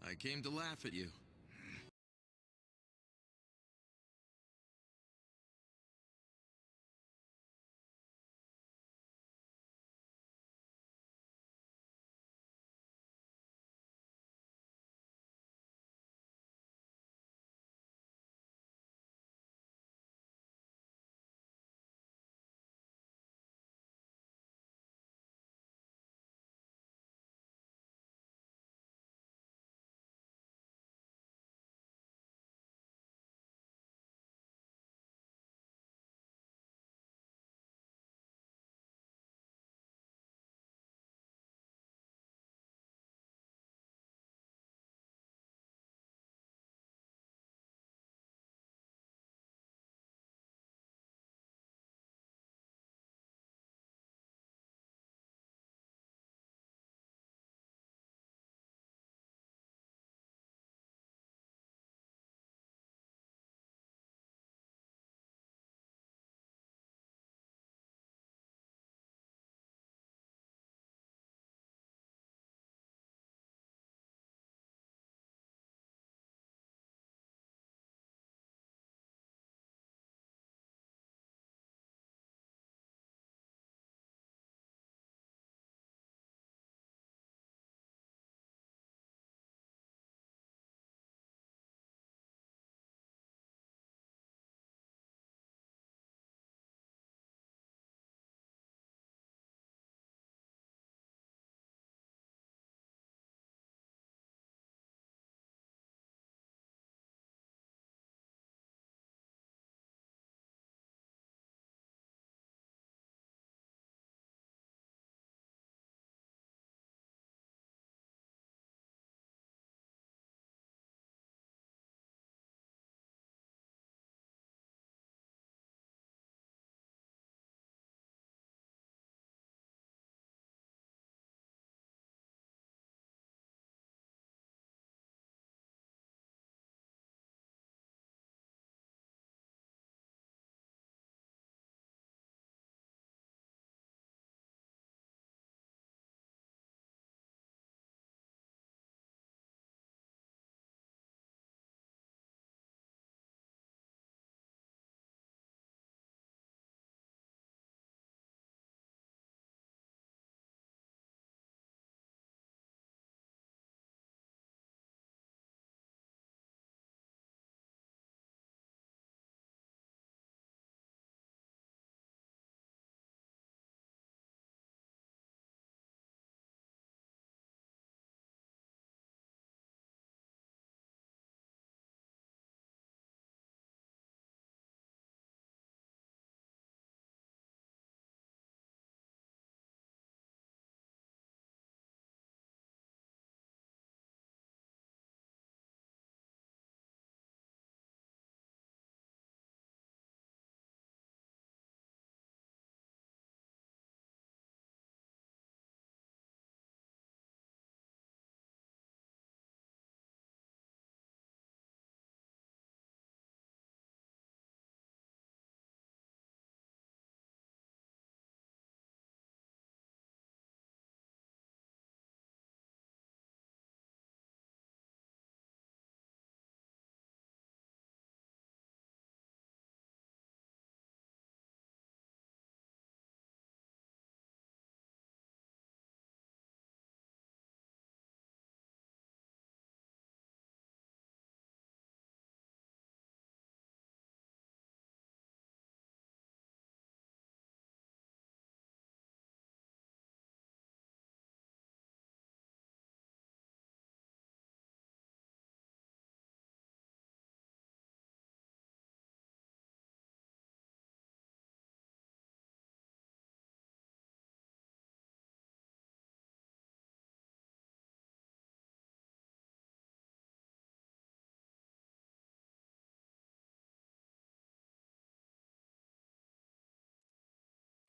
I came to laugh at you.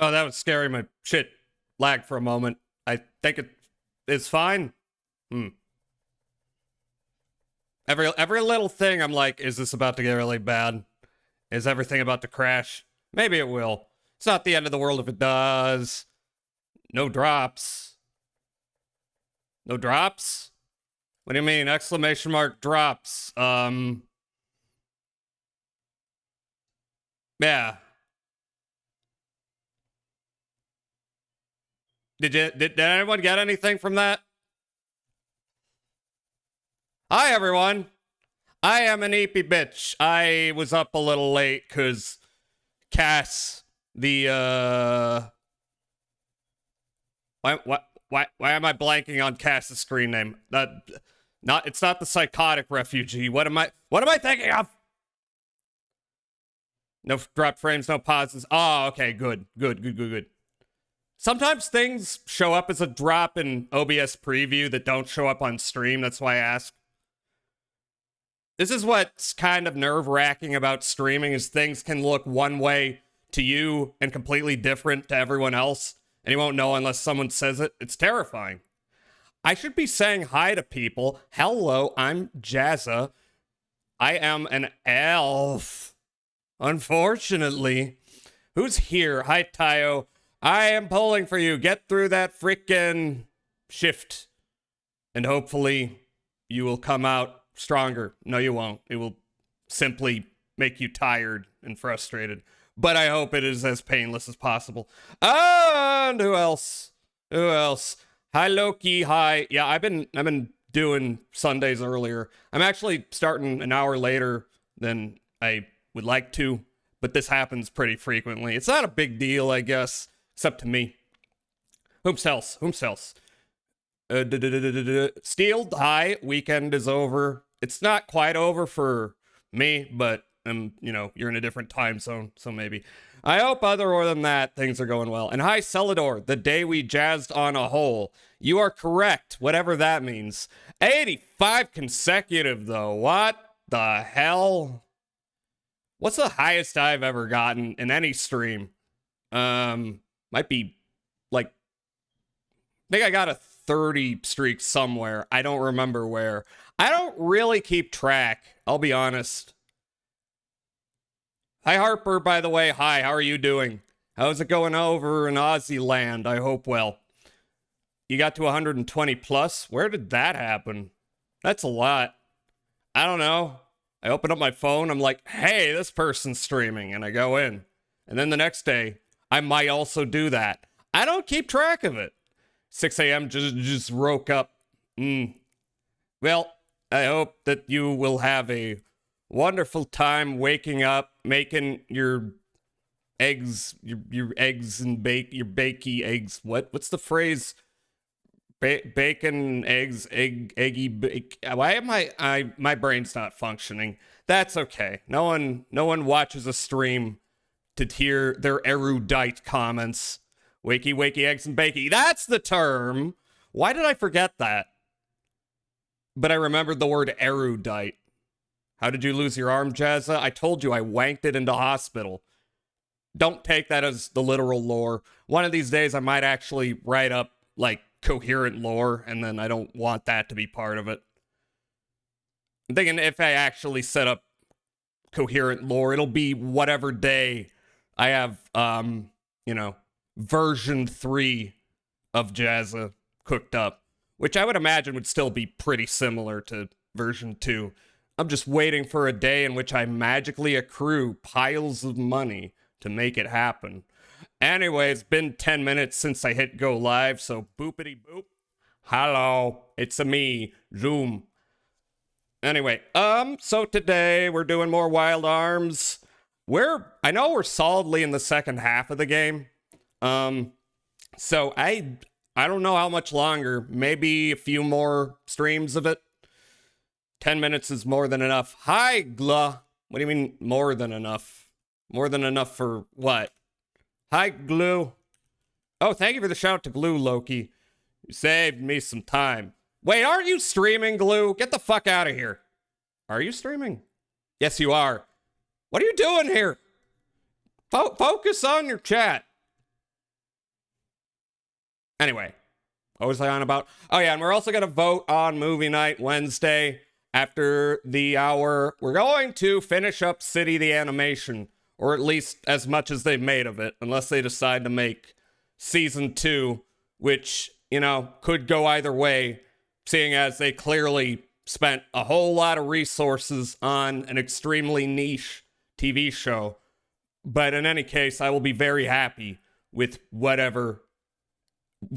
Oh, that was scary. My shit lagged for a moment. I think it is fine. Hmm. Every little thing, I'm like, is this about to get really bad? Is everything about to crash? Maybe it will. It's not the end of the world if it does. No drops. No drops? What do you mean? Exclamation mark drops. Yeah. Did anyone get anything from that? Hi everyone. I am an eepy bitch. I was up a little late because Cass, the why am I blanking on Cass's screen name? It's not the psychotic refugee. What am I thinking of? No drop frames, no pauses. Oh, okay, good. Sometimes things show up as a drop in OBS preview that don't show up on stream. That's why I ask. This is what's kind of nerve-wracking about streaming, is things can look one way to you and completely different to everyone else, and you won't know unless someone says it. It's terrifying. I should be saying hi to people. Hello, I'm Jazza. I am an elf. Unfortunately. Who's here? Hi, Tayo. I am pulling for you. Get through that freaking shift. And hopefully you will come out stronger. No, you won't. It will simply make you tired and frustrated. But I hope it is as painless as possible. And who else? Hi, Loki. Hi. Yeah, I've been doing Sundays earlier. I'm actually starting an hour later than I would like to, but this happens pretty frequently. It's not a big deal, I guess, except to me. Whom's else? Steeled, hi. Weekend is over. It's not quite over for me, but you're in a different time zone, so maybe. I hope other than that, things are going well. And hi, Celador, the day we jazzed on a hole. You are correct, whatever that means. 85 consecutive, though. What the hell? What's the highest I've ever gotten in any stream? Might be like, I think I got a 30 streak somewhere. I don't remember where. I don't really keep track, I'll be honest. Hi, Harper, by the way. Hi, how are you doing? How's it going over in Aussie land? I hope well. You got to 120 plus? Where did that happen? That's a lot. I don't know. I open up my phone. I'm like, hey, this person's streaming. And I go in. And then the next day, I might also do that. I don't keep track of it. 6 a.m. just woke up. Well, I hope that you will have a wonderful time waking up, making your eggs, your eggs and your bakey eggs. What's the phrase? Bacon, eggs, eggy bake. Why am my brain's not functioning? That's okay. No one watches a stream to hear their erudite comments. Wakey, eggs and bakey. That's the term. Why did I forget that? But I remembered the word erudite. How did you lose your arm, Jazza? I told you I wanked it into hospital. Don't take that as the literal lore. One of these days I might actually write up, like, coherent lore, and then I don't want that to be part of it. I'm thinking if I actually set up coherent lore, it'll be whatever day I have, version 3 of Jazza cooked up, which I would imagine would still be pretty similar to version 2. I'm just waiting for a day in which I magically accrue piles of money to make it happen. Anyway, it's been 10 minutes since I hit go live, so boopity boop. Hello, it's me, Zoom. Anyway, so today we're doing more Wild Arms. I know we're solidly in the second half of the game. So I don't know how much longer, maybe a few more streams of it. 10 minutes is more than enough. Hi, Gla. What do you mean more than enough? More than enough for what? Hi, Glue. Oh, thank you for the shout out to Glue, Loki. You saved me some time. Wait, aren't you streaming, Glue? Get the fuck out of here. Are you streaming? Yes, you are. What are you doing here? Focus on your chat. Anyway, what was I on about? Oh, yeah, and we're also going to vote on movie night Wednesday after the hour. We're going to finish up City the Animation, or at least as much as they've made of it, unless they decide to make season 2, which, could go either way. seeing as they clearly spent a whole lot of resources on an extremely niche TV show. But in any case, I will be very happy with whatever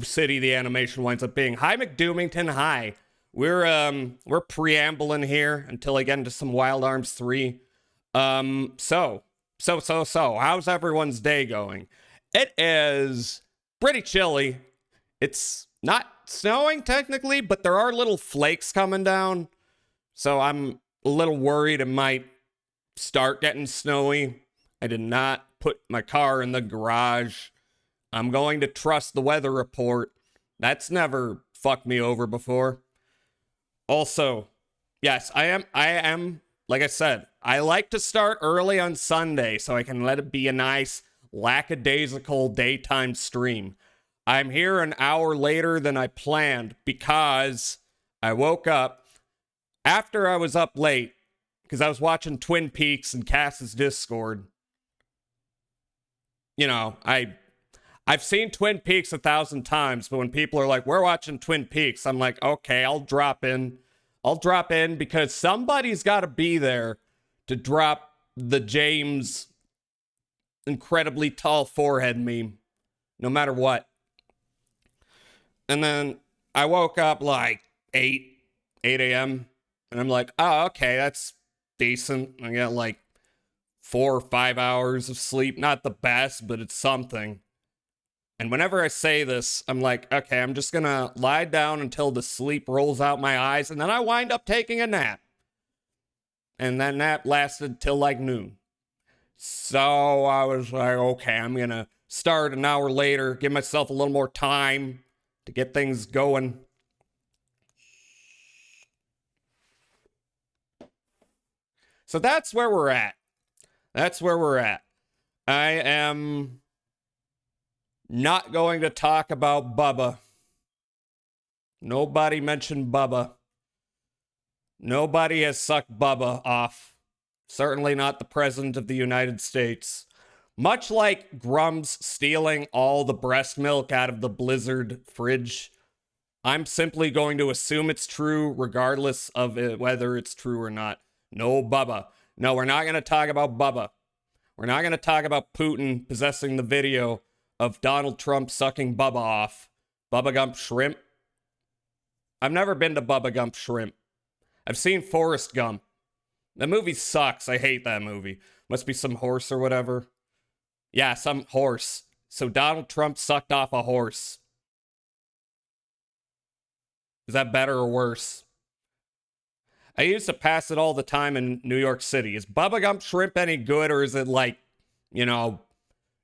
city the animation winds up being. Hi, McDoomington. Hi. We're preambling here until I get into some Wild Arms 3. So, how's everyone's day going? It is pretty chilly. It's not snowing technically, but there are little flakes coming down. So I'm a little worried it might start getting snowy. I did not put my car in the garage. I'm going to trust the weather report. That's never fucked me over before. Also, yes, I am, like I said, I like to start early on Sunday so I can let it be a nice lackadaisical daytime stream. I'm here an hour later than I planned because I woke up after I was up late because I was watching Twin Peaks in Cass's Discord. You know, I've seen Twin Peaks 1,000 times, but when people are like, we're watching Twin Peaks, I'm like, okay, I'll drop in. I'll drop in because somebody's got to be there to drop the James incredibly tall forehead meme, no matter what. And then I woke up like 8 a.m. and I'm like, oh, okay, that's decent. I got like 4 or 5 hours of sleep. Not the best, but it's something. And whenever I say this, I'm like, okay, I'm just gonna lie down until the sleep rolls out my eyes, and then I wind up taking a nap. And that nap lasted till like noon. So I was like, okay, I'm gonna start an hour later, give myself a little more time to get things going. So that's where we're at. That's where we're at. I am not going to talk about Bubba. Nobody mentioned Bubba. Nobody has sucked Bubba off. Certainly not the President of the United States. Much like Grum's stealing all the breast milk out of the Blizzard fridge, I'm simply going to assume it's true regardless of whether it's true or not. No Bubba. No, we're not going to talk about Bubba. We're not going to talk about Putin possessing the video of Donald Trump sucking Bubba off. Bubba Gump Shrimp. I've never been to Bubba Gump Shrimp. I've seen Forrest Gump. That movie sucks. I hate that movie. Must be some horse or whatever. Yeah, some horse. So Donald Trump sucked off a horse. Is that better or worse? I used to pass it all the time in New York City. Is Bubba Gump Shrimp any good, or is it like, you know,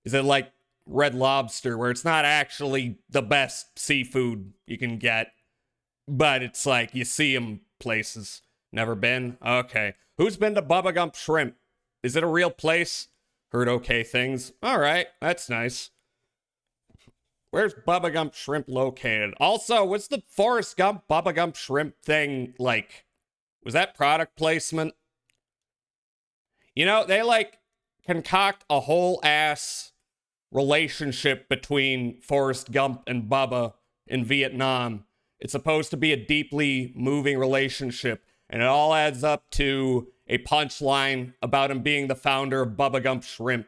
is it like Red Lobster, where it's not actually the best seafood you can get, but it's like you see them places? Never been? Okay. Who's been to Bubba Gump Shrimp? Is it a real place? Heard okay things. All right, that's nice. Where's Bubba Gump Shrimp located? Also, what's the Forrest Gump Bubba Gump Shrimp thing like? Was that product placement? You know, they like concoct a whole ass relationship between Forrest Gump and Bubba in Vietnam. It's supposed to be a deeply moving relationship, and it all adds up to a punchline about him being the founder of Bubba Gump Shrimp.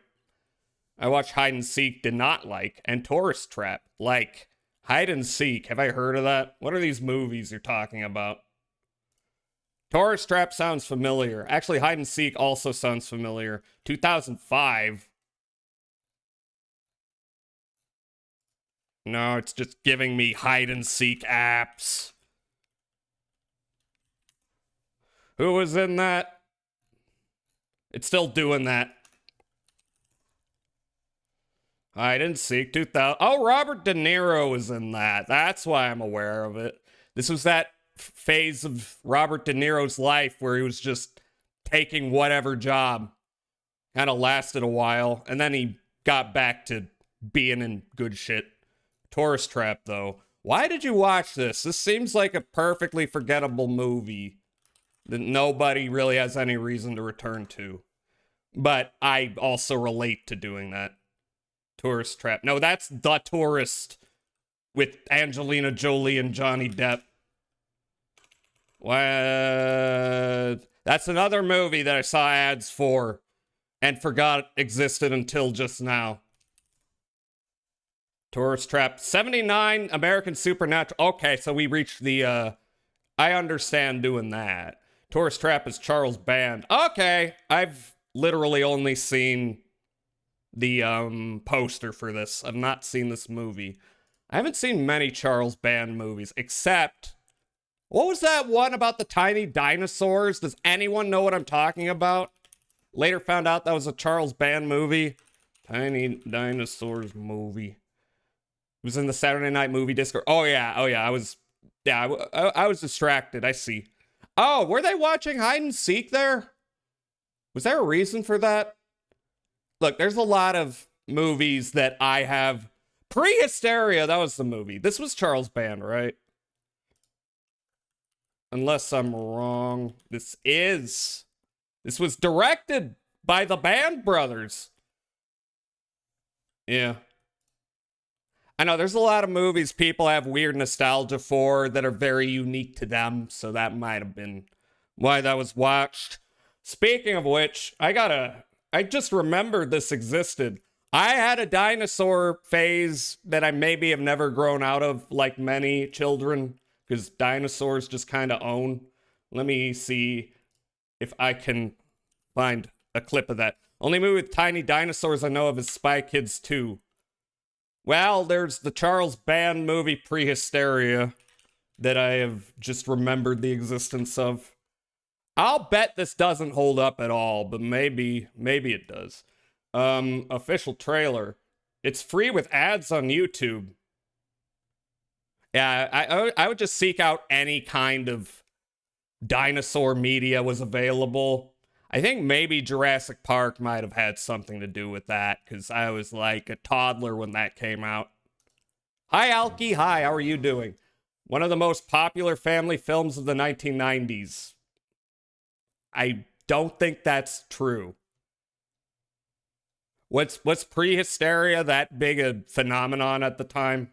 I watched Hide and Seek, did not like, and Tourist Trap. Like, Hide and Seek, have I heard of that? What are these movies you're talking about? Tourist Trap sounds familiar. Actually, Hide and Seek also sounds familiar. 2005. No, it's just giving me hide and seek apps. Who was in that? It's still doing that. Hide and Seek 2000. Oh, Robert De Niro was in that. That's why I'm aware of it. This was that phase of Robert De Niro's life where he was just taking whatever job. Kind of lasted a while, and then he got back to being in good shit. Tourist Trap, though. Why did you watch this? This seems like a perfectly forgettable movie that nobody really has any reason to return to. But I also relate to doing that. Tourist Trap. No, that's The Tourist with Angelina Jolie and Johnny Depp. What? That's another movie that I saw ads for and forgot existed until just now. Tourist Trap. 79, American Supernatural. Okay, so we reached the, I understand doing that. Tourist Trap is Charles Band. Okay, I've literally only seen the, poster for this. I've not seen this movie. I haven't seen many Charles Band movies, except... What was that one about the tiny dinosaurs? Does anyone know what I'm talking about? Later found out that was a Charles Band movie. Tiny Dinosaurs movie. It was in the Saturday Night Movie Discord. Oh yeah, I was distracted. I see. Oh, were they watching hide and seek there? Was there a reason for that? Look, there's a lot of movies that I have. Prehysteria, that was the movie. This was Charles Band, right? Unless I'm wrong. This was directed by the Band brothers. Yeah. I know there's a lot of movies people have weird nostalgia for that are very unique to them, so that might have been why that was watched. Speaking of which, I just remembered this existed. I had a dinosaur phase that I maybe have never grown out of, like many children, because dinosaurs just kind of own. Let me see if I can find a clip of that. Only movie with tiny dinosaurs I know of is Spy Kids 2. Well, there's the Charles Band movie Prehysteria that I have just remembered the existence of. I'll bet this doesn't hold up at all, but maybe it does. Official trailer. It's free with ads on YouTube. Yeah, I would just seek out any kind of dinosaur media was available. I think maybe Jurassic Park might have had something to do with that, because I was like a toddler when that came out. Hi, Alki. Hi, how are you doing? One of the most popular family films of the 1990s. I don't think that's true. What's Prehysteria that big a phenomenon at the time?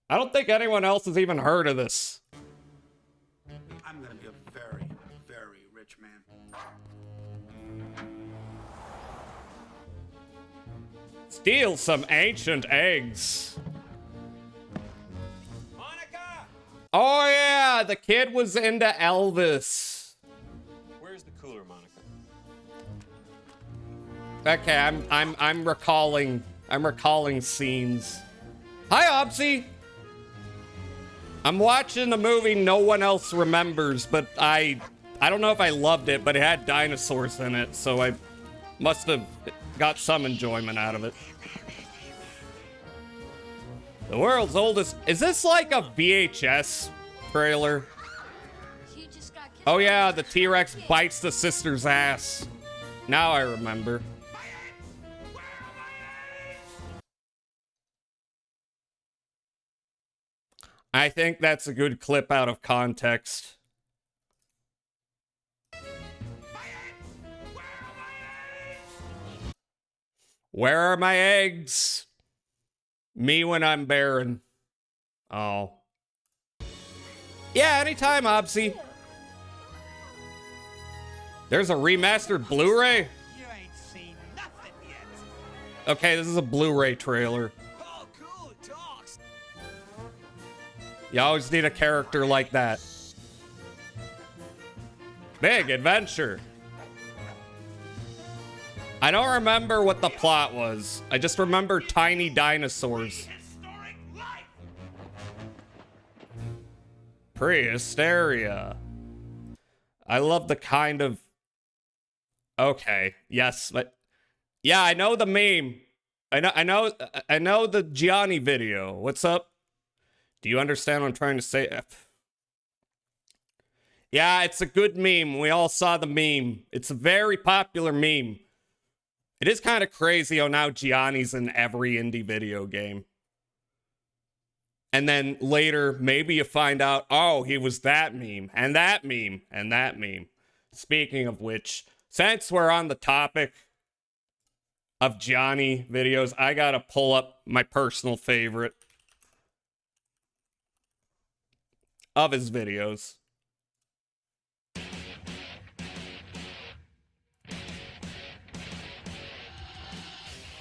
I don't think anyone else has even heard of this. I'm gonna be a very, very rich man. Steal some ancient eggs. Monica! Oh yeah, the kid was into Elvis. Where's the cooler, Monica? Okay, I'm recalling scenes. Hi, Obsy. I'm watching a movie no one else remembers, but I don't know if I loved it, but it had dinosaurs in it, so I must have got some enjoyment out of it. The world's oldest... Is this like a VHS trailer? Oh yeah, the T-Rex bites the sister's ass. Now I remember. I think that's a good clip out of context. Where are my eggs? Me when I'm barren. Oh. Yeah, anytime, Obsy. There's a remastered Blu-ray? You ain't seen nothing yet. Okay, this is a Blu-ray trailer. Oh, cool, it talks. You always need a character like that. Big adventure. I don't remember what the plot was. I just remember tiny dinosaurs. Prehysteria. I love the kind of... Okay, yes, but... Yeah, I know the meme. I know the Gianni video. What's up? Do you understand what I'm trying to say? Yeah, it's a good meme. We all saw the meme. It's a very popular meme. It is kind of crazy how now Gianni's in every indie video game. And then later, maybe you find out, oh, he was that meme, and that meme, and that meme. Speaking of which, since we're on the topic of Gianni videos, I gotta pull up my personal favorite. of his videos.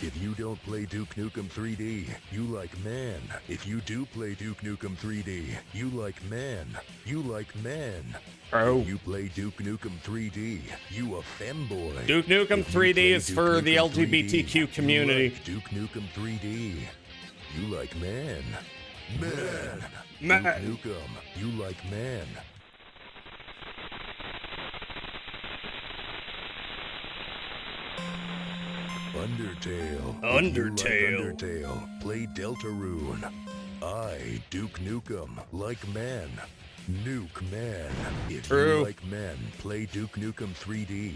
If you don't play Duke Nukem 3D, you like man. If you do play Duke Nukem 3D, you like man. You like man. Bro. If you play Duke Nukem 3D, you a femboy. Duke Nukem If you 3D play is Duke for the Nukem LGBTQ 3D, community. You like Duke Nukem 3D. You like man. Man. Man. Duke Nukem, you like man. Undertale. Undertale. If you like Undertale, play Deltarune. I, Duke Nukem, like man. Nuke man. If True. you like men, play Duke Nukem 3D.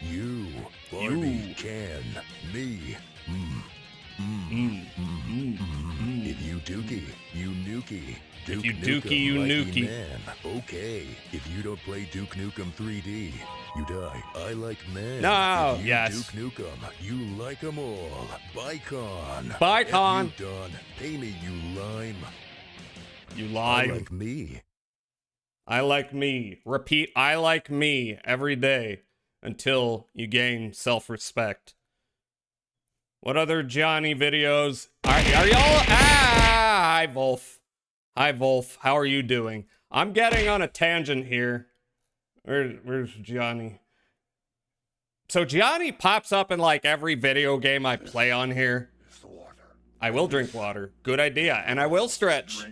You, Barbie, can. Me. If you dookie, you nukie. Duke you Nukem, dookie, you like nukie. Man. Okay. If you don't play Duke Nukem 3D, you die. I like men. No, If you yes. Duke Nukem, you like 'em all. Bicon. Bicon. F you done. Pay me, you lime. You I lie. like me. I like me. Repeat, I like me every day until you gain self-respect. What other Johnny videos? Are y'all? Hi, Wolf. Hi, Wolf. How are you doing? I'm getting on a tangent here. Where's Johnny? So Johnny pops up in like every video game I play on here. I will drink water. Good idea. And I will stretch.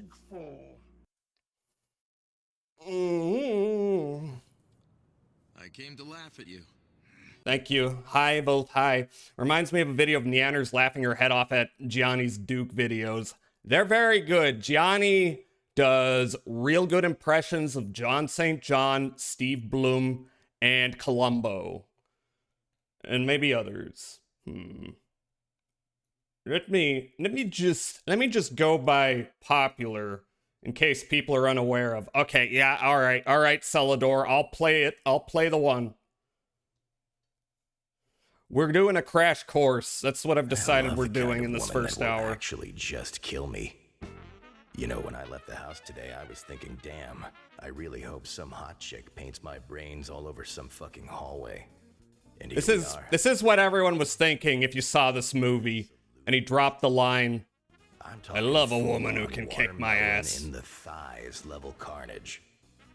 Mm-hmm. I came to laugh at you. Thank you. Hi, both. Hi. Reminds me of a video of Neanders laughing her head off at Gianni's Duke videos. They're very good. Gianni does real good impressions of John St. John, Steve Bloom, and Columbo. And maybe others. Let me just go by popular in case people are unaware of. Okay, yeah, all right, Celador. I'll play it. I'll play the one. We're doing a crash course. That's what I've decided we're doing in this first hour. Actually, just kill me. You know, when I left the house today, I was thinking, damn, I really hope some hot chick paints my brains all over some fucking hallway. And here we are. This is what everyone was thinking if you saw this movie. And he dropped the line, I'm I love a talking woman who full-on can kick my watermelon ass. in the thighs level carnage.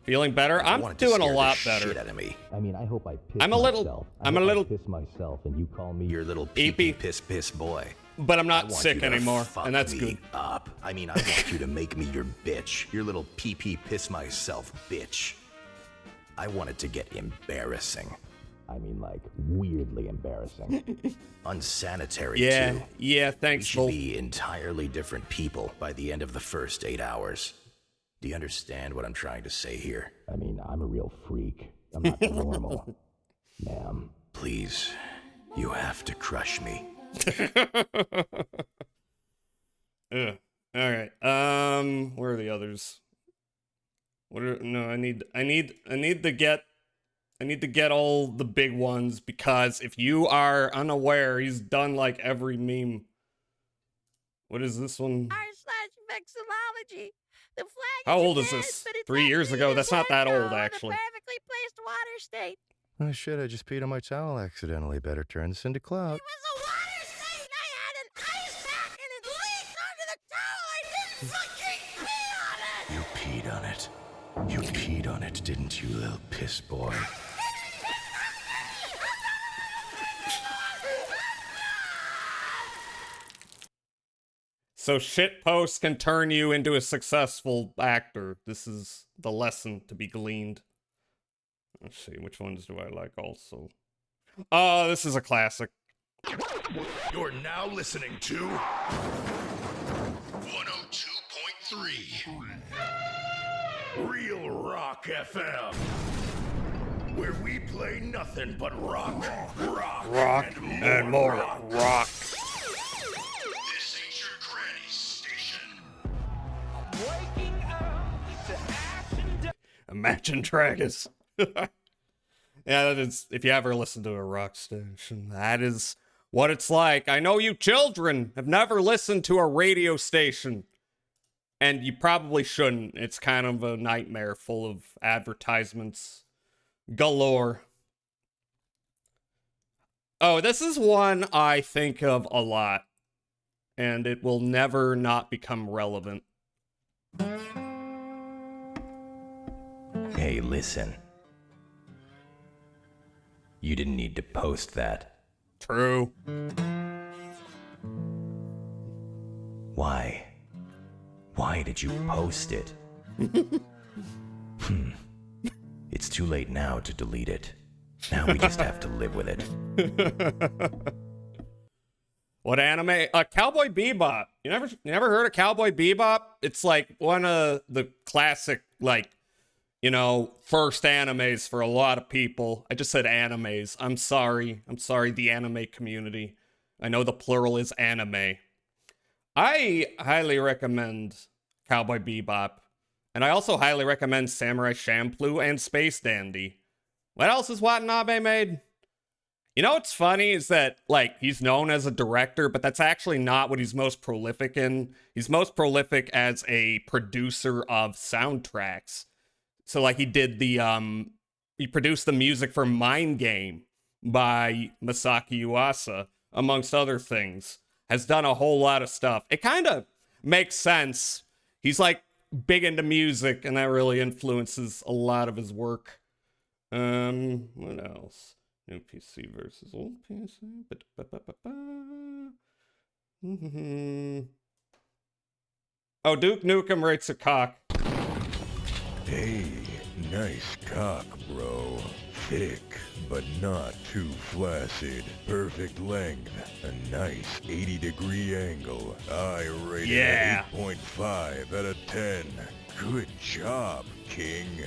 Feeling better? I I'm want it to doing a scare the lot shit better. out of me. I mean, I hope I piss I'm a little- myself. I'm I a hope little- I piss myself and you call me Your little Eepy. piss boy. But I'm I not want sick you to anymore, fuck and that's me good. up. I mean, I want you to make me your bitch. Your little pee piss myself bitch. I want it to get embarrassing. I mean, like, weirdly embarrassing. Unsanitary, Yeah, too. yeah, We thanks, should Wolf. be entirely different people by the end of the first 8 hours. Do you understand what I'm trying to say here? I mean, I'm a real freak. I'm not normal. Ma'am. Please, you have to crush me. Ugh. All right. Where are the others? No, I need to get all the big ones because if you are unaware, he's done like every meme. What is this one? r/vexillology. The flag How is old is dead, this? but it's 3 years actually ago. in That's the not that center old, of actually. The perfectly placed water state. Oh shit, I just peed on my towel accidentally. Better turn this into clout. It was a water state, and I had an ice pack, and it leaked onto the towel. I didn't fucking pee on it. You peed on it. You peed on it, didn't you, little piss boy? So shit posts can turn you into a successful actor. This is the lesson to be gleaned. Let's see, which ones do I like also? Oh, this is a classic. You're now listening to 102.3 Real Rock FM, where we play nothing but rock, Rock and more rock. This ain't your granny's station. Imagine Dragons. Yeah, that is, if you ever listen to a rock station, that is what it's like. I know you children have never listened to a radio station. And you probably shouldn't. It's kind of a nightmare full of advertisements galore. Oh, this is one I think of a lot, and it will never not become relevant. Hey, listen. You didn't need to post that. True. Why? Why did you post it? It's too late now to delete it. Now we just have to live with it. What anime? Cowboy Bebop. You never heard of Cowboy Bebop? It's like one of the classic, like, you know, first animes for a lot of people. I just said animes. I'm sorry. I'm sorry, the anime community. I know the plural is anime. I highly recommend Cowboy Bebop. And I also highly recommend Samurai Champloo and Space Dandy. What else has Watanabe made? You know what's funny is that, like, he's known as a director, but that's actually not what he's most prolific in. He's most prolific as a producer of soundtracks. So, like, he did he produced the music for Mind Game by Masaki Yuasa, amongst other things. Has done a whole lot of stuff. It kind of makes sense. He's, like, big into music, and that really influences a lot of his work. What else? New PC versus old PC. Oh, Duke Nukem rates a cock. Hey, nice cock, bro. Thick, but not too flaccid. Perfect length. A nice 80-degree angle. I rate it Yeah. an 8.5 out of 10. Good job, King.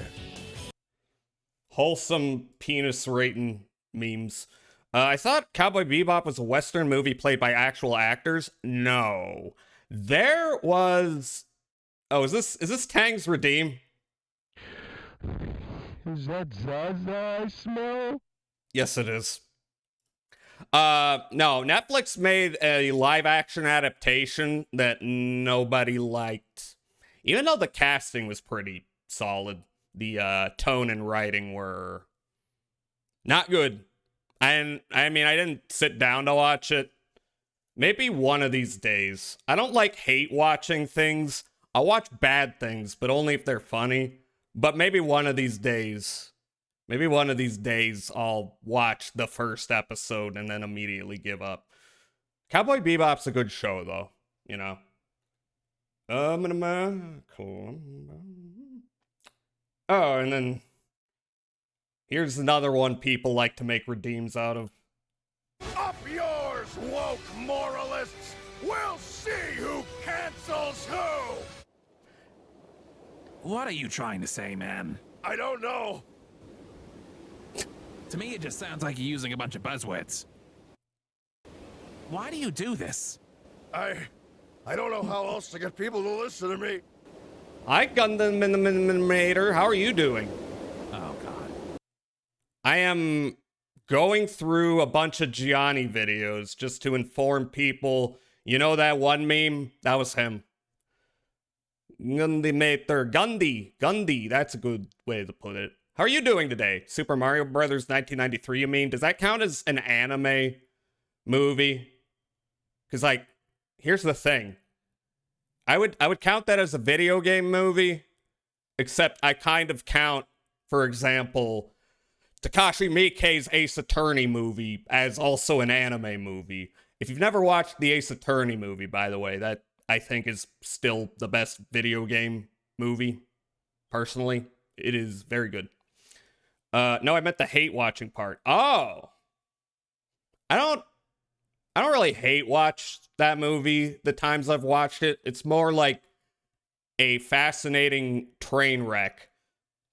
Wholesome penis rating memes. I thought Cowboy Bebop was a Western movie played by actual actors. No. There was... Oh, is this Tang's Redeem? Is that Zaza I smell? Yes, it is. No, Netflix made a live-action adaptation that nobody liked. Even though the casting was pretty solid, the tone and writing were not good. And I mean, I didn't sit down to watch it. Maybe one of these days. I don't like hate watching things. I'll watch bad things, but only if they're funny. But maybe one of these days, I'll watch the first episode and then immediately give up. Cowboy Bebop's a good show, though, you know. Oh, and then here's another one people like to make redeems out of. Up yours, woke moralists! We'll see who cancels who! What are you trying to say, man? I don't know. To me, it just sounds like you're using a bunch of buzzwords. Why do you do this? I don't know how else to get people to listen to me. Hi, Gundam Minimator. How are you doing? Oh, God. I am going through a bunch of Gianni videos just to inform people. You know that one meme? That was him. Gundimator. Gundy. That's a good way to put it. How are you doing today? Super Mario Brothers 1993, you mean? Does that count as an anime movie? Because, like, here's the thing. I would count that as a video game movie, except I kind of count, for example, Takashi Miike's Ace Attorney movie as also an anime movie. If you've never watched the Ace Attorney movie, by the way, that I think is still the best video game movie. Personally, it is very good. No, I meant the hate watching part. Oh, I don't really hate watch that movie the times I've watched it. It's more like a fascinating train wreck.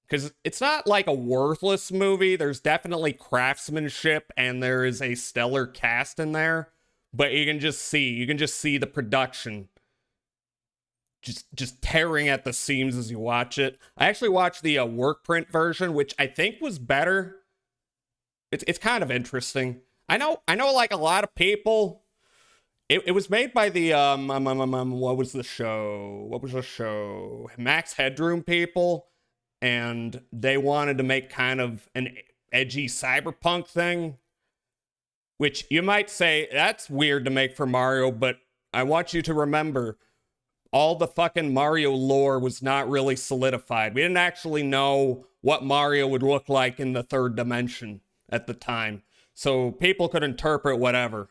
Because it's not like a worthless movie. There's definitely craftsmanship and there is a stellar cast in there. But you can just see the production just tearing at the seams as you watch it. I actually watched the work print version, which I think was better. It's kind of interesting. I know like a lot of people, It was made by the what was the show? What was the show? Max Headroom people, and they wanted to make kind of an edgy cyberpunk thing, which you might say that's weird to make for Mario, but I want you to remember all the fucking Mario lore was not really solidified. We didn't actually know what Mario would look like in the third dimension at the time, so people could interpret whatever.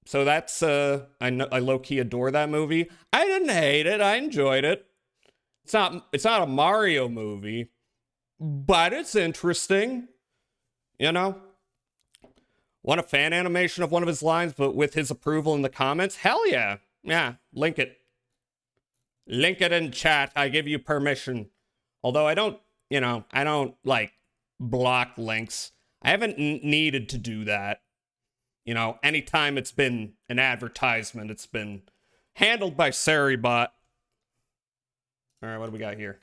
So that's, I low-key adore that movie. I didn't hate it. I enjoyed it. It's not a Mario movie, but it's interesting. You know? Want a fan animation of one of his lines, but with his approval in the comments? Hell yeah. Yeah, link it. Link it in chat. I give you permission. Although I don't, like, block links. I haven't needed to do that. Anytime it's been an advertisement, it's been handled by Saribot. All right, what do we got here?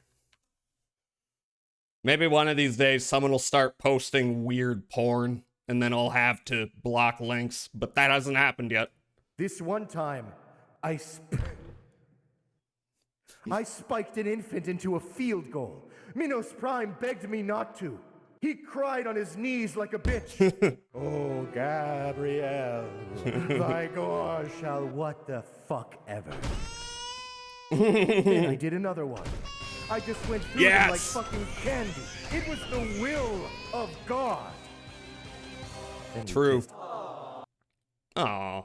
Maybe one of these days someone will start posting weird porn, and then I'll have to block links, but that hasn't happened yet. This one time, I spiked an infant into a field goal. Minos Prime begged me not to. He cried on his knees like a bitch. Oh, Gabrielle, thy gore shall what the fuck ever. Then I did another one. I just went through them like fucking candy. It was the will of God. True. Aw.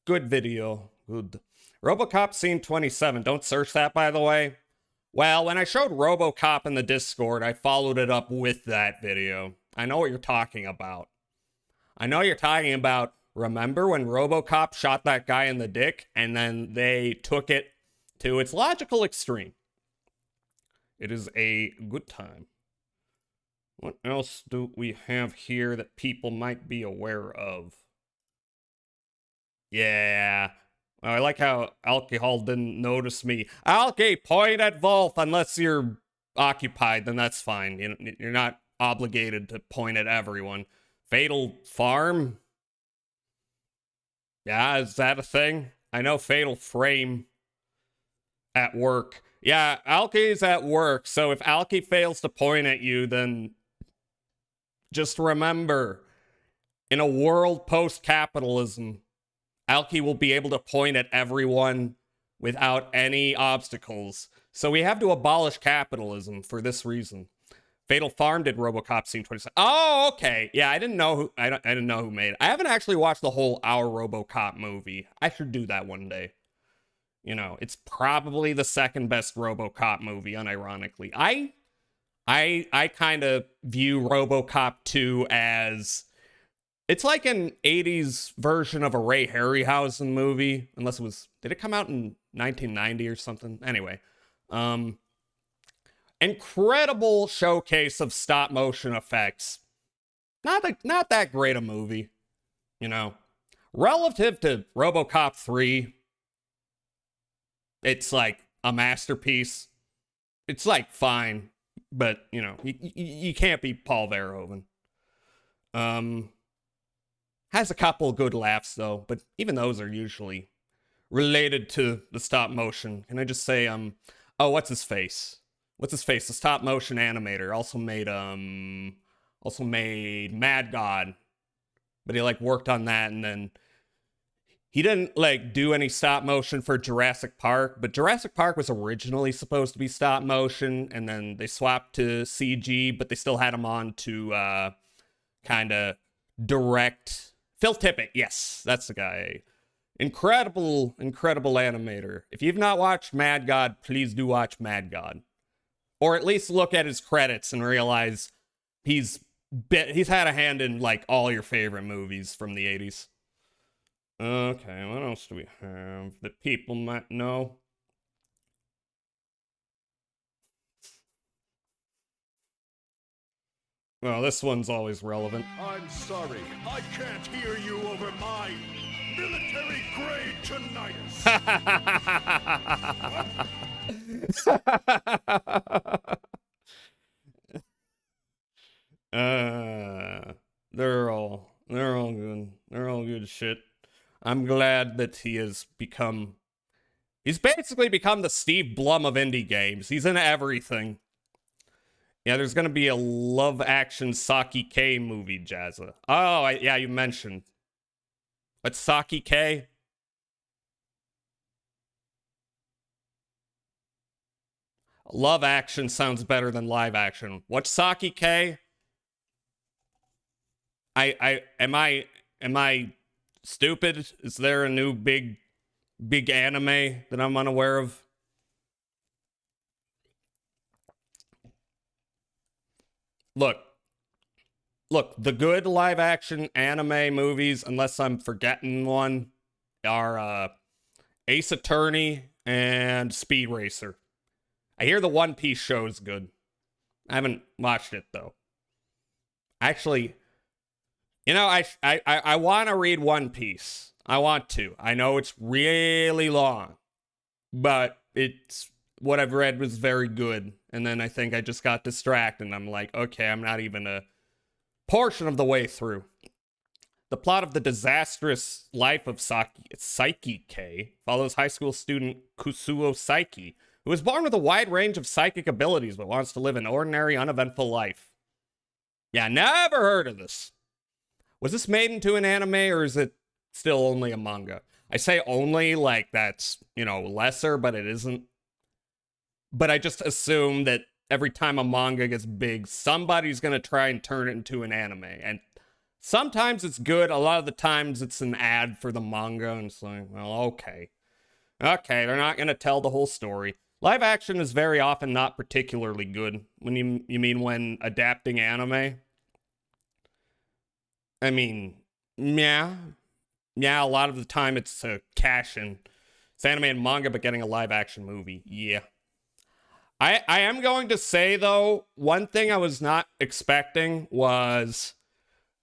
Good video. Good. RoboCop scene 27. Don't search that, by the way. Well, when I showed RoboCop in the Discord, I followed it up with that video. I know what you're talking about. I know you're talking about, remember when RoboCop shot that guy in the dick, and then they took it to its logical extreme. It is a good time. What else do we have here that people might be aware of? Yeah. I like how Alcohol didn't notice me. Alki, point at Volf unless you're occupied, then that's fine. You're not obligated to point at everyone. Fatal Farm? Yeah, is that a thing? I know Fatal Frame at work. Yeah, Alki's at work, so if Alki fails to point at you, then just remember, in a world post-capitalism, Alki will be able to point at everyone without any obstacles. So we have to abolish capitalism for this reason. Fatal Farm did RoboCop scene 27. Oh, okay. Yeah, I didn't know who made it. I haven't actually watched the whole Our RoboCop movie. I should do that one day. It's probably the second best RoboCop movie, unironically. I kind of view RoboCop 2 as, it's like an 80s version of a Ray Harryhausen movie, unless did it come out in 1990 or something? Anyway, incredible showcase of stop motion effects. Not that great a movie, Relative to RoboCop 3, it's like a masterpiece. It's like fine, but you can't be Paul Verhoeven. Has a couple good laughs though, but even those are usually related to the stop motion. Can I just say, oh, what's his face? The stop motion animator also made Mad God, but he worked on that, and then he didn't do any stop motion for Jurassic Park, but Jurassic Park was originally supposed to be stop motion, and then they swapped to CG, but they still had him on to kind of direct. Phil Tippett, yes, that's the guy. Incredible animator. If you've not watched Mad God, please do watch Mad God. Or at least look at his credits and realize he's had a hand in all your favorite movies from the 80s. Okay, what else do we have that people might know? Well, this one's always relevant. I'm sorry, I can't hear you over my military-grade tinnitus. They're all good. They're all good shit. I'm glad that he has become... He's basically become the Steve Blum of indie games. He's in everything. Yeah, there's going to be a Love Action Saki K movie, Jazza. Oh, yeah, you mentioned. What's Saki K? Love Action sounds better than live action. What's Saki K? Am I stupid? Is there a new big anime that I'm unaware of? Look, the good live action anime movies, unless I'm forgetting one, are Ace Attorney and Speed Racer. I hear the One Piece show is good. I haven't watched it though. Actually, you know, I want to read One Piece. I want to. I know it's really long, but it's what I've read was very good. And then I think I just got distracted and I'm like, okay, I'm not even a portion of the way through. The plot of The Disastrous Life of Saiki K follows high school student Kusuo Saiki, who was born with a wide range of psychic abilities but wants to live an ordinary, uneventful life. Yeah, never heard of this. Was this made into an anime or is it still only a manga? I say only like that's, you know, lesser, but it isn't. But I just assume that every time a manga gets big, somebody's going to try and turn it into an anime. And sometimes it's good. A lot of the times it's an ad for the manga. And it's like, well, okay. Okay, they're not going to tell the whole story. Live action is very often not particularly good. When you mean when adapting anime? I mean, yeah. Yeah, a lot of the time it's a cash-in. It's anime and manga, but getting a live action movie. Yeah. I am going to say, though, one thing I was not expecting was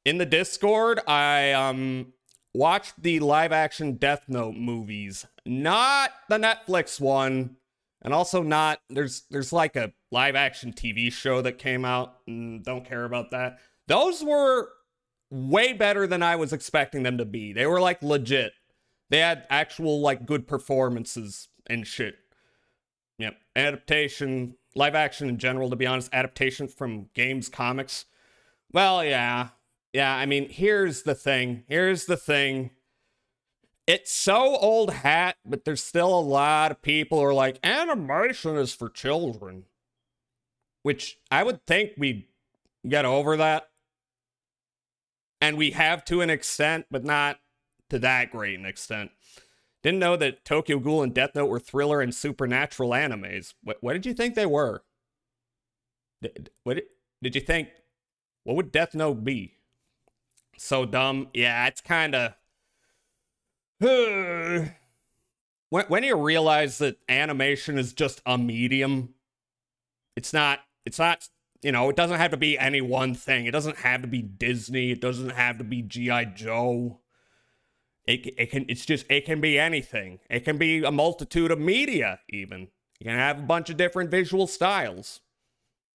in the Discord, I watched the live-action Death Note movies. Not the Netflix one, and also not... There's like a live-action TV show that came out, and don't care about that. Those were way better than I was expecting them to be. They were, like, legit. They had actual, like, good performances and shit. Yep. Adaptation, live action in general, to be honest, adaptation from games, comics. Well, yeah. Yeah, I mean, here's the thing. It's so old hat, but there's still a lot of people who are like, animation is for children. Which I would think we'd get over that. And we have to an extent, but not to that great an extent. Didn't know that Tokyo Ghoul and Death Note were thriller and supernatural animes. What did you think they were? What did you think? What would Death Note be? So dumb. Yeah, it's kind of... when you realize that animation is just a medium, it's not, you know, it doesn't have to be any one thing. It doesn't have to be Disney. It doesn't have to be G.I. Joe. It can be anything. It can be a multitude of media, even. You can have a bunch of different visual styles.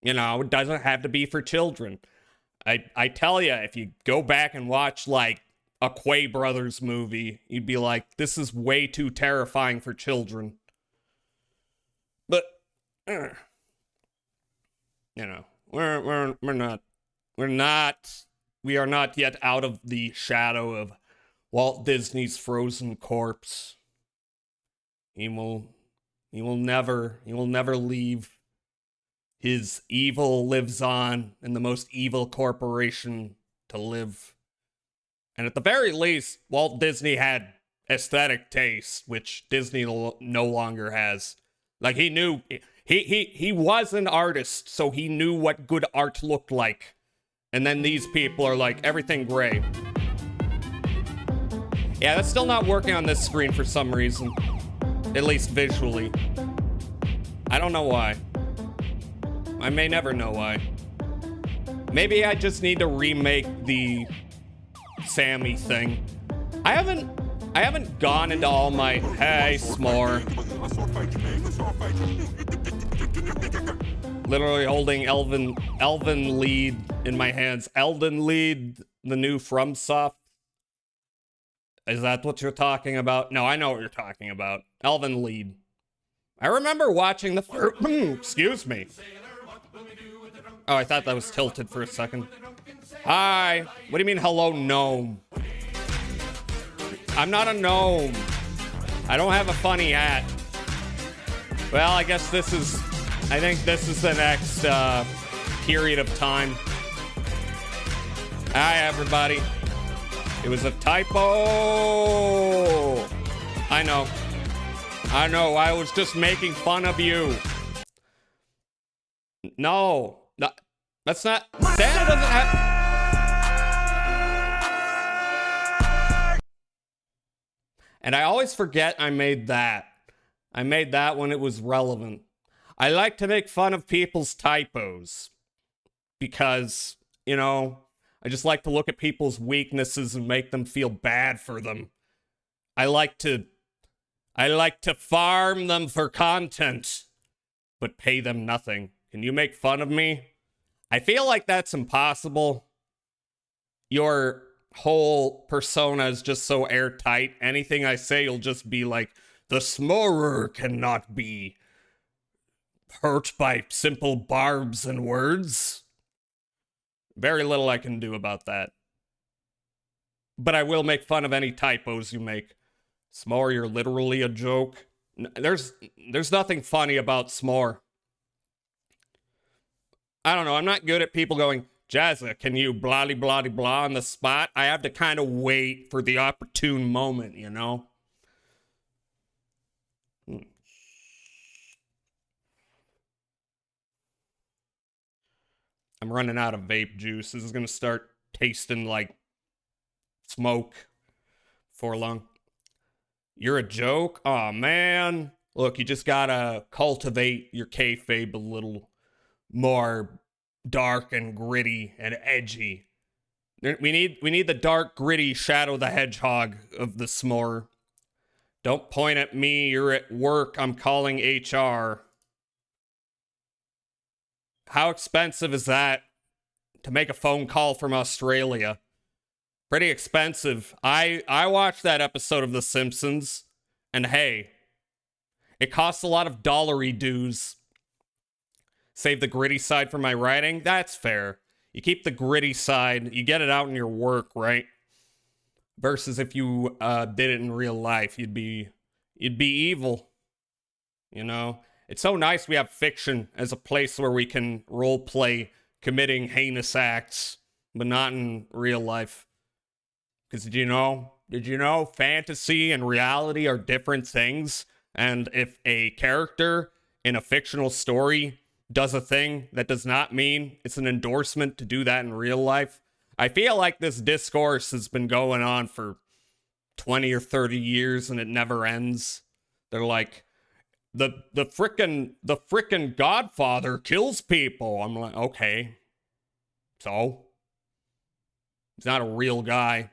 You know, it doesn't have to be for children. I tell you, if you go back and watch, like, a Quay Brothers movie, you'd be like, this is way too terrifying for children. But, you know, we are not yet out of the shadow of Walt Disney's frozen corpse. He will never leave. His evil lives on, and the most evil corporation to live. And at the very least, Walt Disney had aesthetic taste, which Disney no longer has. Like, he knew, he was an artist, so he knew what good art looked like. And then these people are like, everything gray. Yeah, that's still not working on this screen for some reason. At least visually. I don't know why. I may never know why. Maybe I just need to remake the Sammy thing. I haven't gone into all my... Hey, S'more. Literally holding Elven Lied in my hands. Elden Lied, the new FromSoft Is that what you're talking about? No, I know what you're talking about. Elvin Lied. I remember watching the first... Excuse me. Oh, I thought that was tilted for a second. Hi. What do you mean, hello, gnome? I'm not a gnome. I don't have a funny hat. Well, I guess this is... I think this is the next period of time. Hi, everybody. It was a typo. I know. I was just making fun of you. No. That's not... Santa doesn't have... And I always forget I made that. I made that when it was relevant. I like to make fun of people's typos. Because, you know, I just like to look at people's weaknesses and make them feel bad for them. I like to farm them for content, but pay them nothing. Can you make fun of me? I feel like that's impossible. Your whole persona is just so airtight. Anything I say will just be like, the s'morer cannot be hurt by simple barbs and words. Very little I can do about that. But I will make fun of any typos you make. S'more, you're literally a joke. There's nothing funny about s'more. I don't know. I'm not good at people going, Jazza, can you blah blah blah on the spot? I have to kind of wait for the opportune moment, you know? I'm running out of vape juice. This is going to start tasting like smoke for long. You're a joke? Aw, man. Look, you just gotta cultivate your kayfabe a little more dark and gritty and edgy. We need the dark, gritty Shadow the Hedgehog of the s'more. Don't point at me. You're at work. I'm calling HR. How expensive is that to make a phone call from Australia? Pretty expensive. I watched that episode of The Simpsons, and hey, it costs a lot of dollary dues. Save the gritty side for my writing? That's fair. You keep the gritty side, you get it out in your work, right? Versus if you did it in real life, you'd be evil. You know? It's so nice we have fiction as a place where we can role play committing heinous acts, but not in real life. Because did you know fantasy and reality are different things? And if a character in a fictional story does a thing, that does not mean it's an endorsement to do that in real life. I feel like this discourse has been going on for 20 or 30 years and it never ends. They're like, the frickin' Godfather kills people. I'm like, okay. So? He's not a real guy.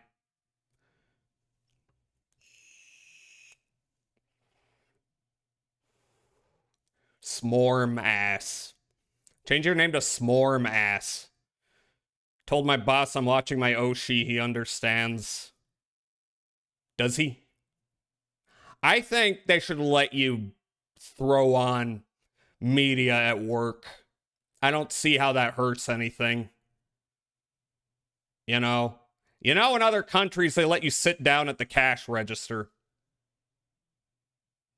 Smorm ass. Change your name to Smorm ass. Told my boss I'm watching my Oshi. He understands. Does he? I think they should let you throw on media at work. I don't see how that hurts anything. You know? You know, in other countries, they let you sit down at the cash register.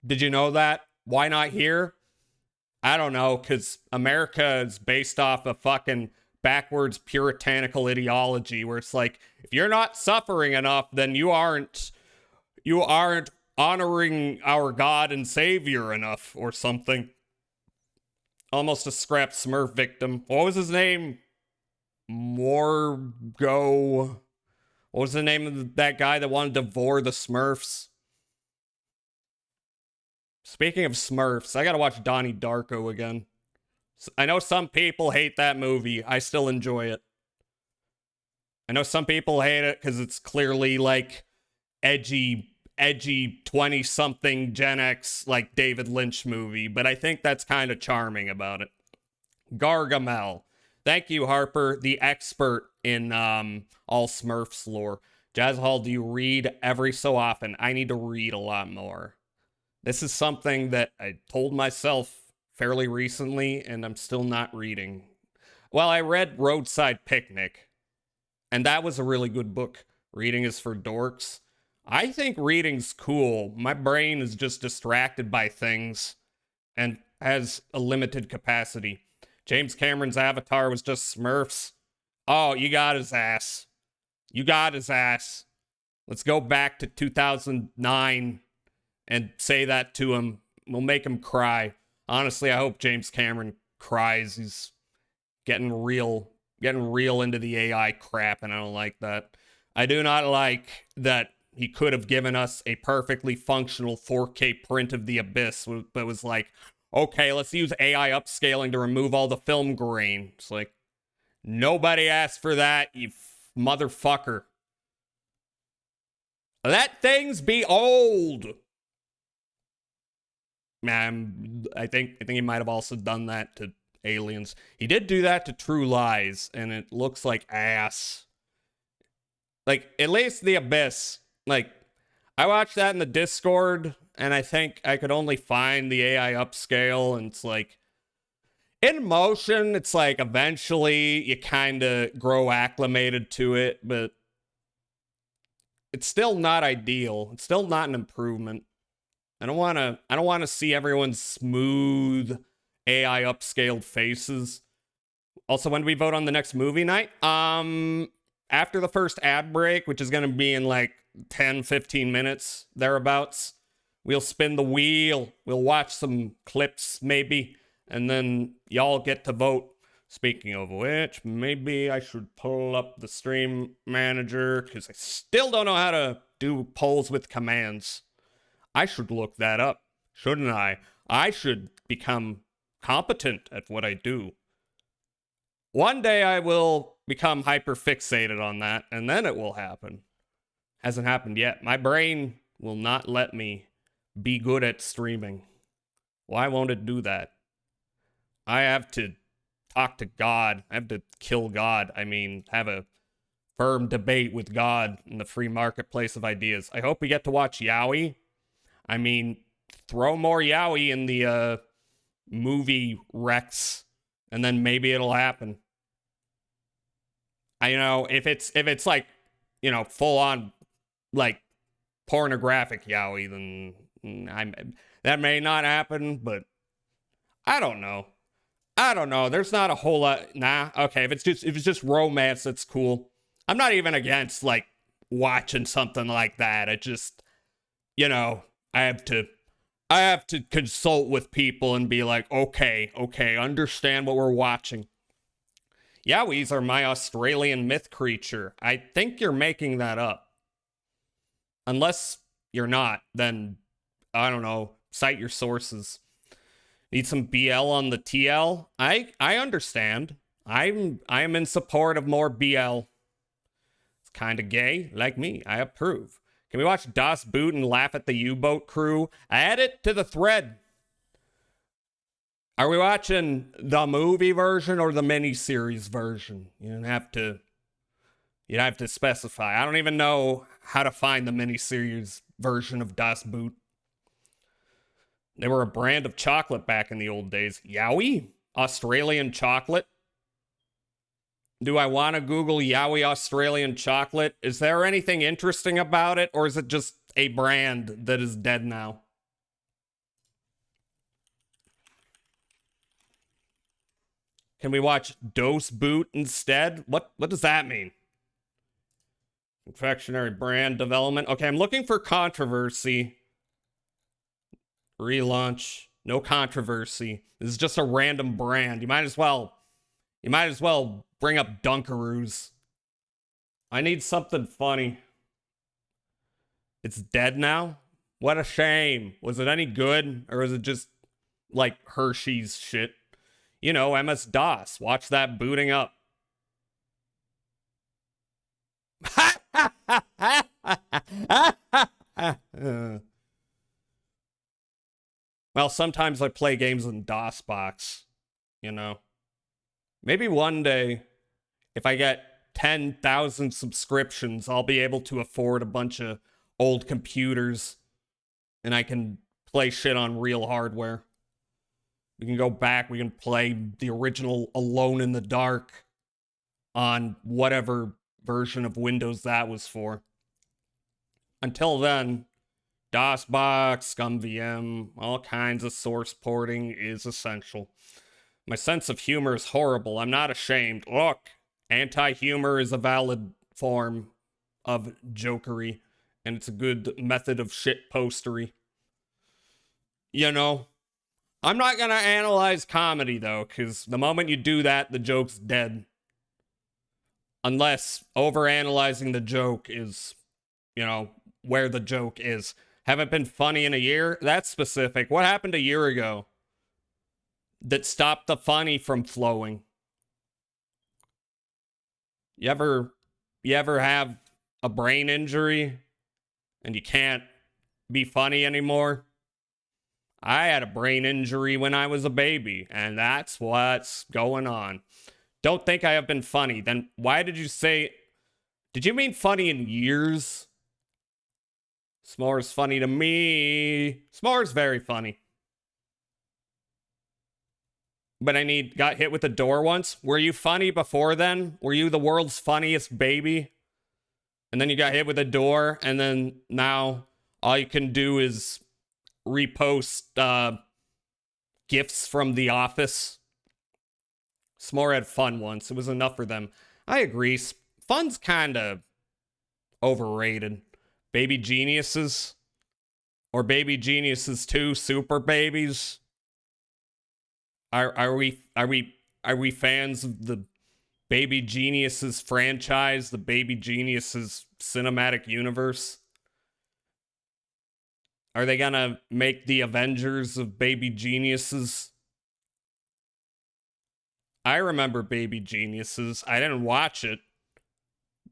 Did you know that? Why not here? I don't know, because America is based off a fucking backwards puritanical ideology where it's like, if you're not suffering enough, then you aren't honoring our God and Savior enough or something. Almost a scrap Smurf victim. What was his name? Morgo. What was the name of that guy that wanted to devour the Smurfs? Speaking of Smurfs, I gotta watch Donnie Darko again. I know some people hate that movie. I still enjoy it. I know some people hate it because it's clearly like edgy 20-something Gen X, like David Lynch movie, but I think that's kind of charming about it. Gargamel. Thank you, Harper, the expert in all Smurfs lore. Jazz Hall, do you read every so often? I need to read a lot more. This is something that I told myself fairly recently, and I'm still not reading. Well, I read Roadside Picnic, and that was a really good book. Reading is for dorks. I think reading's cool. My brain is just distracted by things and has a limited capacity. James Cameron's Avatar was just Smurfs. Oh, you got his ass. You got his ass. Let's go back to 2009 and say that to him. We'll make him cry. Honestly, I hope James Cameron cries. He's getting real into the AI crap, and I don't like that. I do not like that he could have given us a perfectly functional 4K print of The Abyss, but was like, okay, let's use AI upscaling to remove all the film grain. It's like, nobody asked for that, you motherfucker. Let things be old. Man, I think he might have also done that to Aliens. He did do that to True Lies, and it looks like ass. Like, at least The Abyss. Like, I watched that in the Discord, and I think I could only find the AI upscale, and it's like, in motion, it's like eventually you kind of grow acclimated to it, but it's still not ideal. It's still not an improvement. I don't want to see everyone's smooth AI upscaled faces. Also, when do we vote on the next movie night? After the first ad break, which is going to be in like 10, 15 minutes, thereabouts, we'll spin the wheel. We'll watch some clips, maybe, and then y'all get to vote. Speaking of which, maybe I should pull up the stream manager, because I still don't know how to do polls with commands. I should look that up, shouldn't I? I should become competent at what I do. One day I will become hyper fixated on that, and then it will happen. Hasn't happened yet. My brain will not let me be good at streaming. Why won't it do that? I have to talk to God. I have to kill God. I mean, have a firm debate with God in the free marketplace of ideas. I hope we get to watch Yowie. I mean, throw more Yowie in the movie Rex, and then maybe it'll happen. I know if it's like, you know, full on like pornographic Yowie, then that may not happen, but I don't know. There's not a whole lot. Nah, okay. If it's just romance, that's cool. I'm not even against like watching something like that. It just, you know, I have to consult with people and be like, okay, understand what we're watching. Yowies are my Australian myth creature. I think you're making that up. Unless you're not, then I don't know. Cite your sources. Need some BL on the TL? I understand. I am in support of more BL. It's kind of gay, like me. I approve. Can we watch Das Boot and laugh at the U-boat crew? Add it to the thread. Are we watching the movie version or the miniseries version? You'd have to specify. I don't even know how to find the miniseries version of Das Boot. They were a brand of chocolate back in the old days. Yowie? Australian chocolate? Do I want to Google Yowie Australian chocolate? Is there anything interesting about it, or is it just a brand that is dead now? Can we watch Dose Boot instead? What does that mean? Confectionery brand development. Okay, I'm looking for controversy. Relaunch. No controversy. This is just a random brand. You might as well bring up Dunkaroos. I need something funny. It's dead now? What a shame. Was it any good? Or was it just like Hershey's shit? You know, MS-DOS. Watch that booting up. Well, sometimes I play games in DOSBox, you know. Maybe one day, if I get 10,000 subscriptions, I'll be able to afford a bunch of old computers and I can play shit on real hardware. We can go back, we can play the original Alone in the Dark on whatever version of Windows that was for. Until then, DOSBox, ScumVM, all kinds of source porting is essential. My sense of humor is horrible. I'm not ashamed. Look, anti-humor is a valid form of jokery, and it's a good method of shit postery. You know, I'm not gonna analyze comedy, though, because the moment you do that, the joke's dead. Unless overanalyzing the joke is, you know, where the joke is. Haven't been funny in a year? That's specific. What happened a year ago that stopped the funny from flowing? You ever have a brain injury and you can't be funny anymore? I had a brain injury when I was a baby, and that's what's going on. Don't think I have been funny. Then why did you say... Did you mean funny in years? S'more's funny to me. S'more's very funny. But got hit with the door once. Were you funny before then? Were you the world's funniest baby? And then you got hit with a door, and then now all you can do is repost gifts from The Office. S'more had fun once. It was enough for them. I agree. Fun's kind of overrated. Baby Geniuses. Or Baby Geniuses 2, Super Babies. Are we fans of the Baby Geniuses franchise, the Baby Geniuses cinematic universe? Are they gonna make the Avengers of Baby Geniuses? I remember Baby Geniuses. I didn't watch it,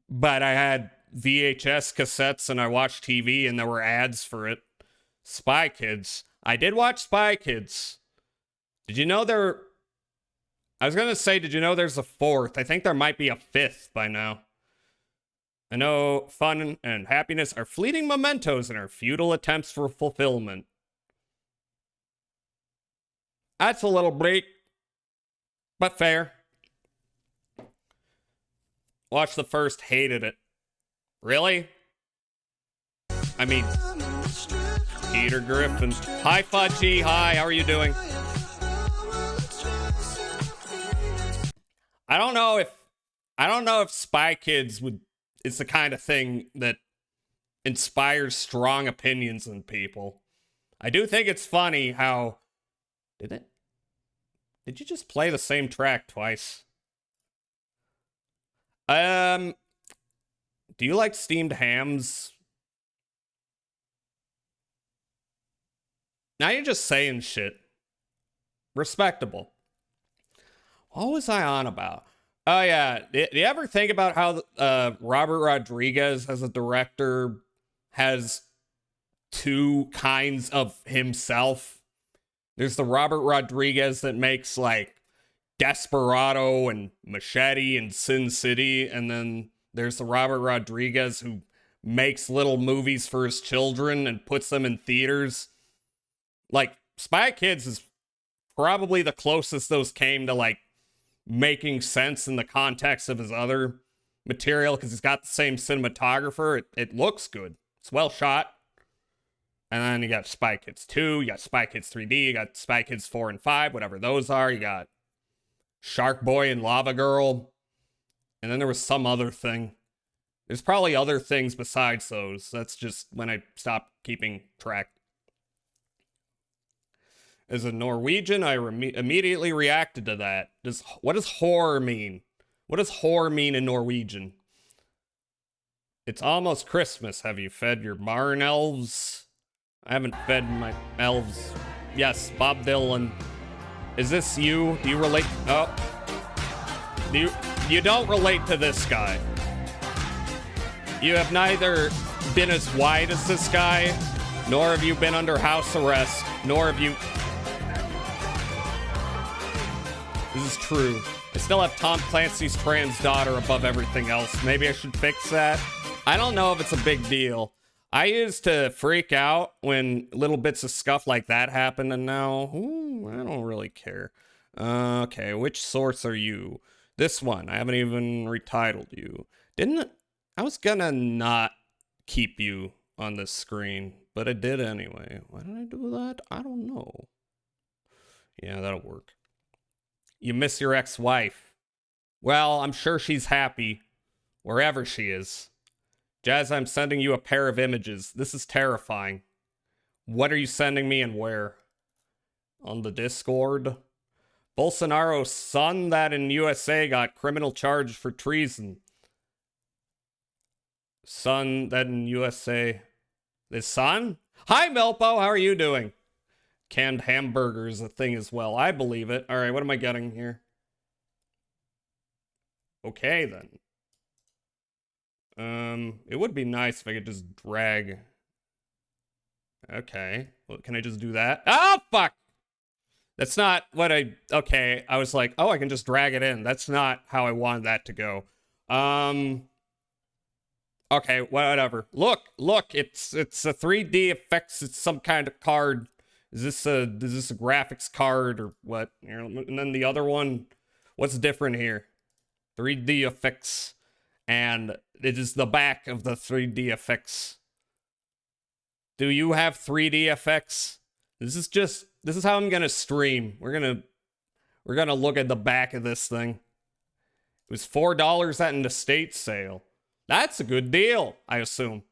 but I had VHS cassettes and I watched TV and there were ads for it. Spy Kids. I did watch Spy Kids. Did you know I was gonna say, did you know there's a fourth? I think there might be a fifth by now. I know fun and happiness are fleeting mementos and are futile attempts for fulfillment. That's a little bleak, but fair. Watched the first, hated it. Really? I mean, Peter Griffin. Hi, Fudgy. Hi, how are you doing? I don't know if Spy Kids is the kind of thing that inspires strong opinions in people. I do think it's funny how... Did you just play the same track twice? Do you like steamed hams? Now you're just saying shit. Respectable. What was I on about? Oh, yeah. Do you ever think about how Robert Rodriguez, as a director, has two kinds of himself? There's the Robert Rodriguez that makes, like, Desperado and Machete and Sin City, and then there's the Robert Rodriguez who makes little movies for his children and puts them in theaters. Like, Spy Kids is probably the closest those came to, like, making sense in the context of his other material, because he's got the same cinematographer. It looks good. It's well shot. And then you got Spy Kids 2, you got Spy Kids 3D, you got Spy Kids 4 and 5, whatever those are. You got Shark Boy and Lava Girl. And then there was some other thing. There's probably other things besides those. That's just when I stopped keeping track. As a Norwegian, I immediately reacted to that. What does horror mean? What does horror mean in Norwegian? It's almost Christmas. Have you fed your barn elves? I haven't fed my elves. Yes, Bob Dylan. Is this you? Do you relate? Oh. You don't relate to this guy. You have neither been as wide as this guy, nor have you been under house arrest, nor have you... This is true. still have Tom Clancy's trans daughter above everything else. Maybe I should fix that. I don't know if it's a big deal. I used to freak out when little bits of scuff like that happened, and now I don't really care. Okay, which source are you? This one. I haven't even retitled you. I was gonna not keep you on this screen, but I did anyway. Why did I do that? I don't know. Yeah, that'll work. You miss your ex-wife. Well, I'm sure she's happy wherever she is. Jazz, I'm sending you a pair of images. This is terrifying. What are you sending me and where? On the Discord? Bolsonaro's son that in USA got criminal charged for treason. Son that in USA. His son? Hi, Melpo. How are you doing? Canned hamburger is a thing as well. I believe it. All right, what am I getting here? Okay, then. It would be nice if I could just drag. Okay. Well, can I just do that? Oh, fuck! That's not what okay, I was like, oh, I can just drag it in. That's not how I wanted that to go. Okay, whatever. Look, it's a 3D effects. It's some kind of card. Is this a graphics card or what? And then the other one, what's different here? 3D effects, and it is the back of the 3D effects. Do you have 3D effects? This is how I'm gonna stream. We're gonna look at the back of this thing. It was $4 at an estate sale. That's a good deal, I assume.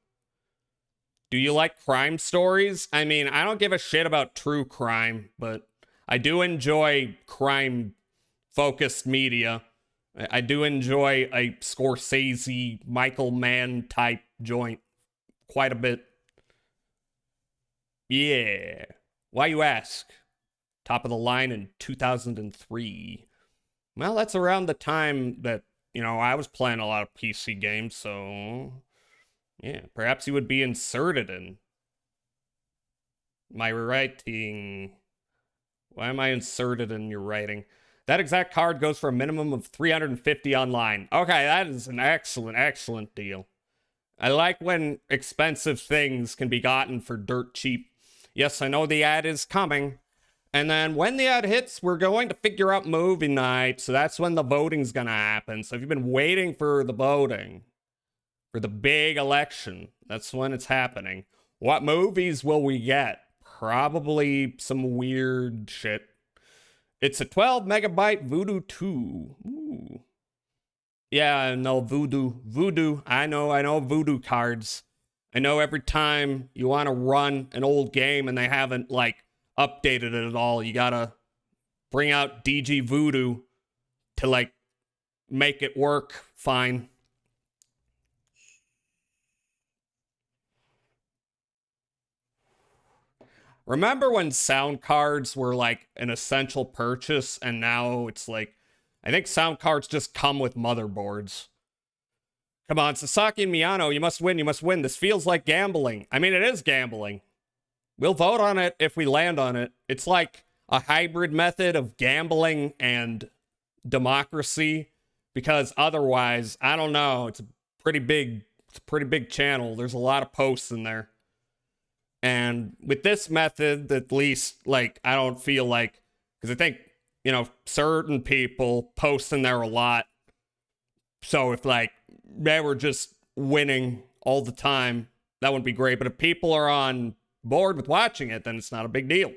Do you like crime stories? I mean, I don't give a shit about true crime, but I do enjoy crime-focused media. I do enjoy a Scorsese, Michael Mann type joint quite a bit. Yeah. Why you ask? Top of the line in 2003. Well, that's around the time that, I was playing a lot of PC games, so yeah, perhaps you would be inserted in my writing. Why am I inserted in your writing? That exact card goes for a minimum of 350 online. Okay, that is an excellent deal. I like when expensive things can be gotten for dirt cheap. Yes, I know the ad is coming. And then when the ad hits, we're going to figure out movie night. So that's when the voting's going to happen. So if you've been waiting for the voting, for the big election, that's when it's happening. What movies will we get? Probably some weird shit. It's a 12 megabyte Voodoo 2. Ooh. Yeah, no, Voodoo. I know Voodoo cards. I know every time you want to run an old game and they haven't, updated it at all, you gotta bring out DG Voodoo to, make it work fine. Remember when sound cards were, an essential purchase, and now it's, I think sound cards just come with motherboards. Come on, Sasaki and Miyano, you must win. This feels like gambling. I mean, it is gambling. We'll vote on it if we land on it. It's like a hybrid method of gambling and democracy, because otherwise, I don't know, it's a pretty big channel. There's a lot of posts in there. And with this method, at least, I don't feel like, because I think, certain people post in there a lot. So if, they were just winning all the time, that wouldn't be great. But if people are on board with watching it, then it's not a big deal.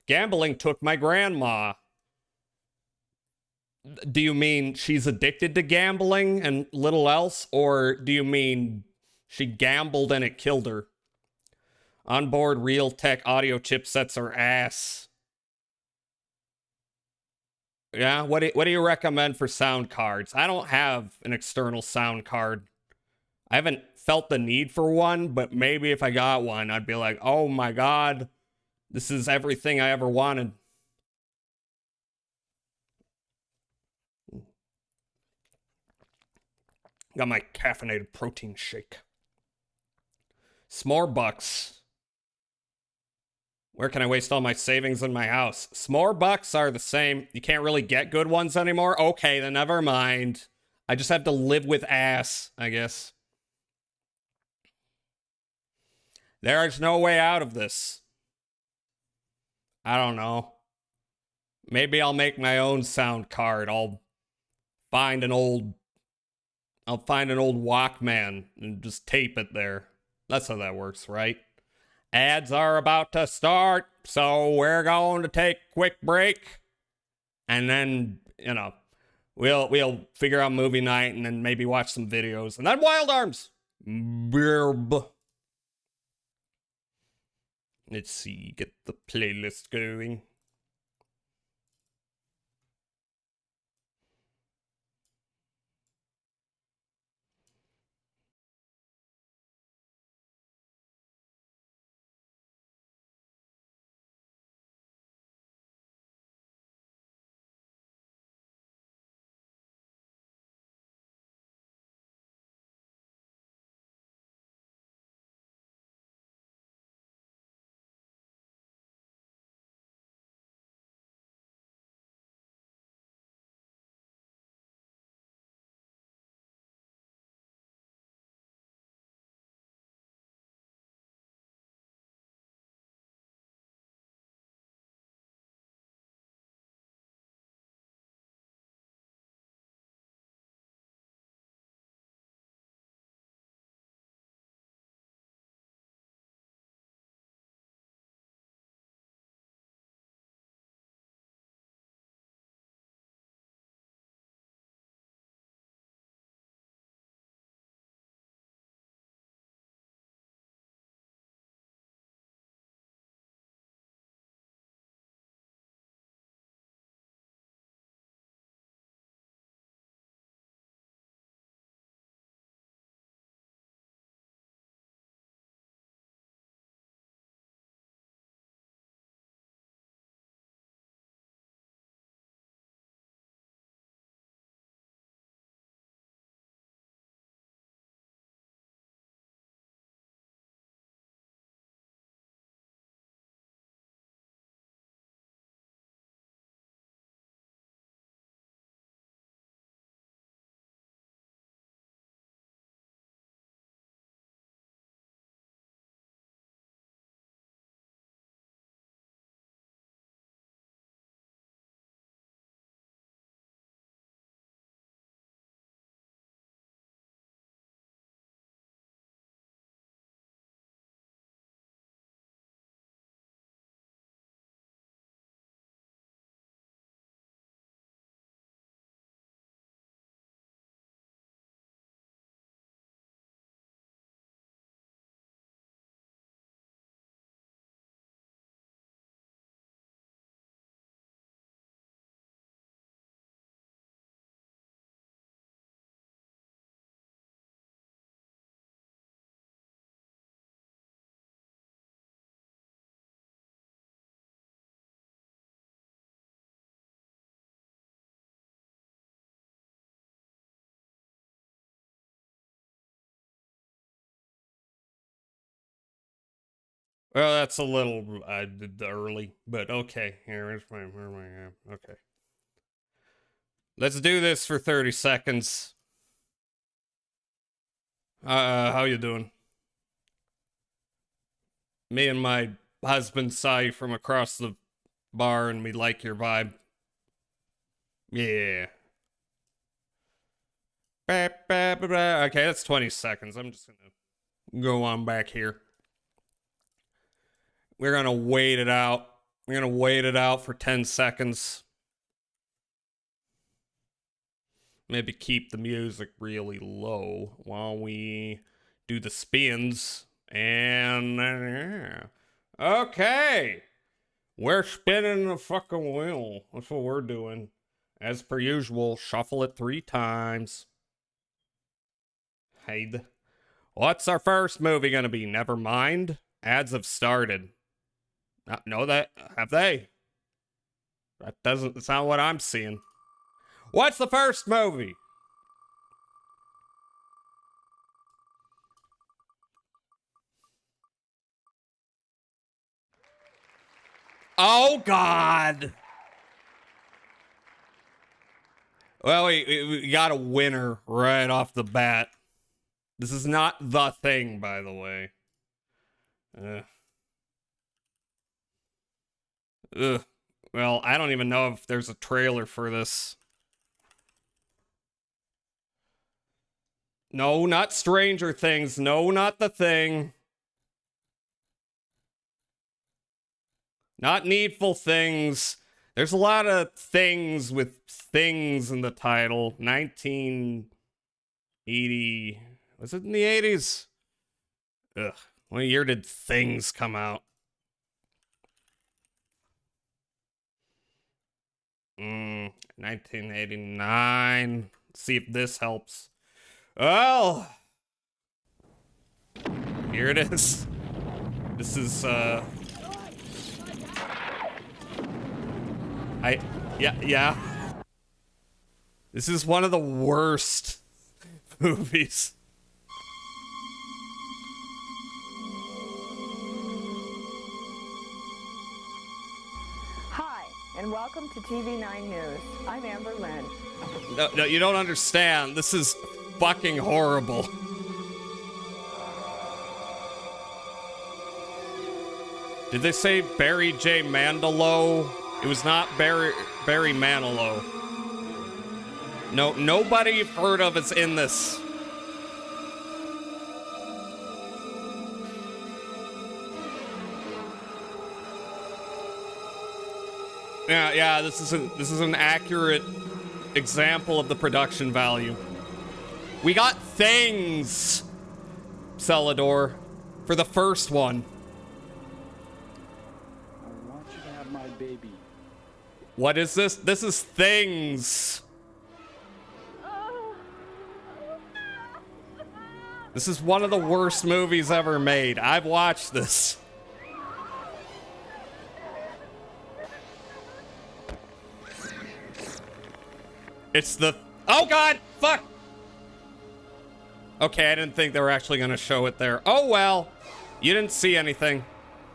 Gambling took my grandma. Do you mean she's addicted to gambling and little else? Or do you mean she gambled and it killed her? Onboard Realtek audio chipsets are ass. Yeah, what do you recommend for sound cards? I don't have an external sound card. I haven't felt the need for one, but maybe if I got one, I'd be like, oh my god, this is everything I ever wanted. Got my caffeinated protein shake. S'more bucks. Where can I waste all my savings in my house? S'more bucks are the same. You can't really get good ones anymore? Okay, then never mind. I just have to live with ass, I guess. There's no way out of this. I don't know. Maybe I'll make my own sound card. I'll find an old Walkman and just tape it there. That's how that works, right? Ads are about to start, so we're going to take a quick break. And then, you know, we'll figure out movie night and then maybe watch some videos. And then Wild Arms. Burb. Let's see, get the playlist going. Well, that's a little early, but okay. Where's my okay. Let's do this for 30 seconds. How you doing? Me and my husband saw you from across the bar and we like your vibe. Yeah. Okay, that's 20 seconds. I'm just gonna go on back here. We're gonna wait it out. We're gonna wait it out for 10 seconds. Maybe keep the music really low while we do the spins. And okay, we're spinning the fucking wheel. That's what we're doing. As per usual, shuffle it 3 times. Hey, what's our first movie gonna be? Never mind. Ads have started. No, that have they? That doesn't sound what I'm seeing. What's the first movie? Oh, God. Well, we got a winner right off the bat. This is not The Thing, by the way. Ugh. Well, I don't even know if there's a trailer for this. No, not Stranger Things. No, not The Thing. Not Needful Things. There's a lot of things with things in the title. 1980. Was it in the 80s? Ugh. What year did Things come out? 1989. Let's see if this helps. Well, here it is. This is, yeah. This is one of the worst movies. Hi, and welcome to TV9 News. I'm Amber Lynn. No, you don't understand. This is fucking horrible. Did they say Barry J. Manilow? It was not Barry Manilow. No, nobody you've heard of is in this. Yeah, this is an accurate example of the production value. We got Things, Celador, for the first one. I want you to have my baby. What is this? This is Things. This is one of the worst movies ever made. I've watched this. It's the... Oh, God! Fuck! Okay, I didn't think they were actually going to show it there. Oh, well. You didn't see anything.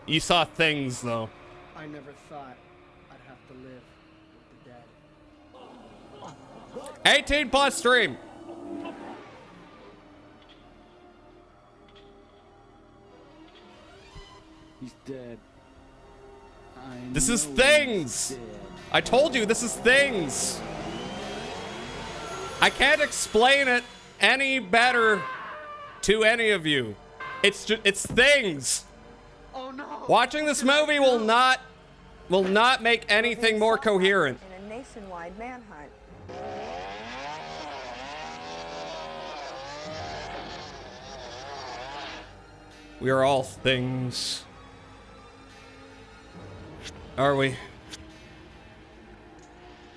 You saw Things, though. I never thought I'd have to live with the dead. 18 plus stream. He's dead. This is Things. I told you, this is Things. I can't explain it any better to any of you. It's Things. Oh no. Watching this movie will not make anything more coherent. In a nationwide manhunt. We are all things. Are we?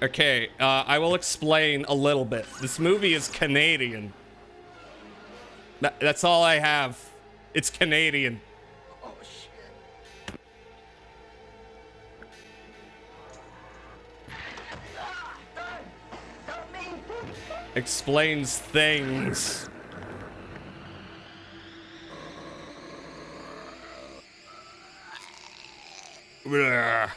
Okay, I will explain a little bit. This movie is Canadian. That's all I have. It's Canadian. Oh shit. Explains things. Blah.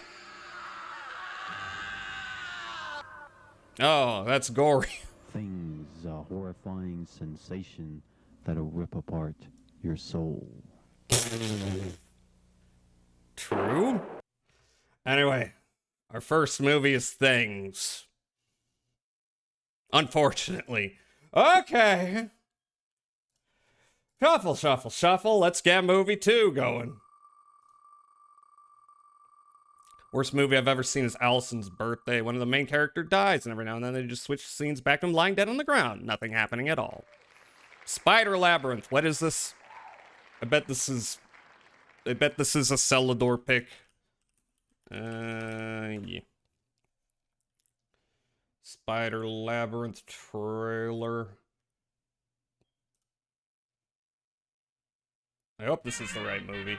Oh, that's gory. Things, a horrifying sensation that'll rip apart your soul. True. Anyway, our first movie is Things. Unfortunately. Okay. Shuffle, shuffle, shuffle. Let's get movie 2 going. Worst movie I've ever seen is Allison's Birthday. One of the main characters dies, and every now and then they just switch scenes back to him lying dead on the ground. Nothing happening at all. Spider Labyrinth. What is this? I bet this is a Celador pick. Yeah. Spider Labyrinth trailer. I hope this is the right movie.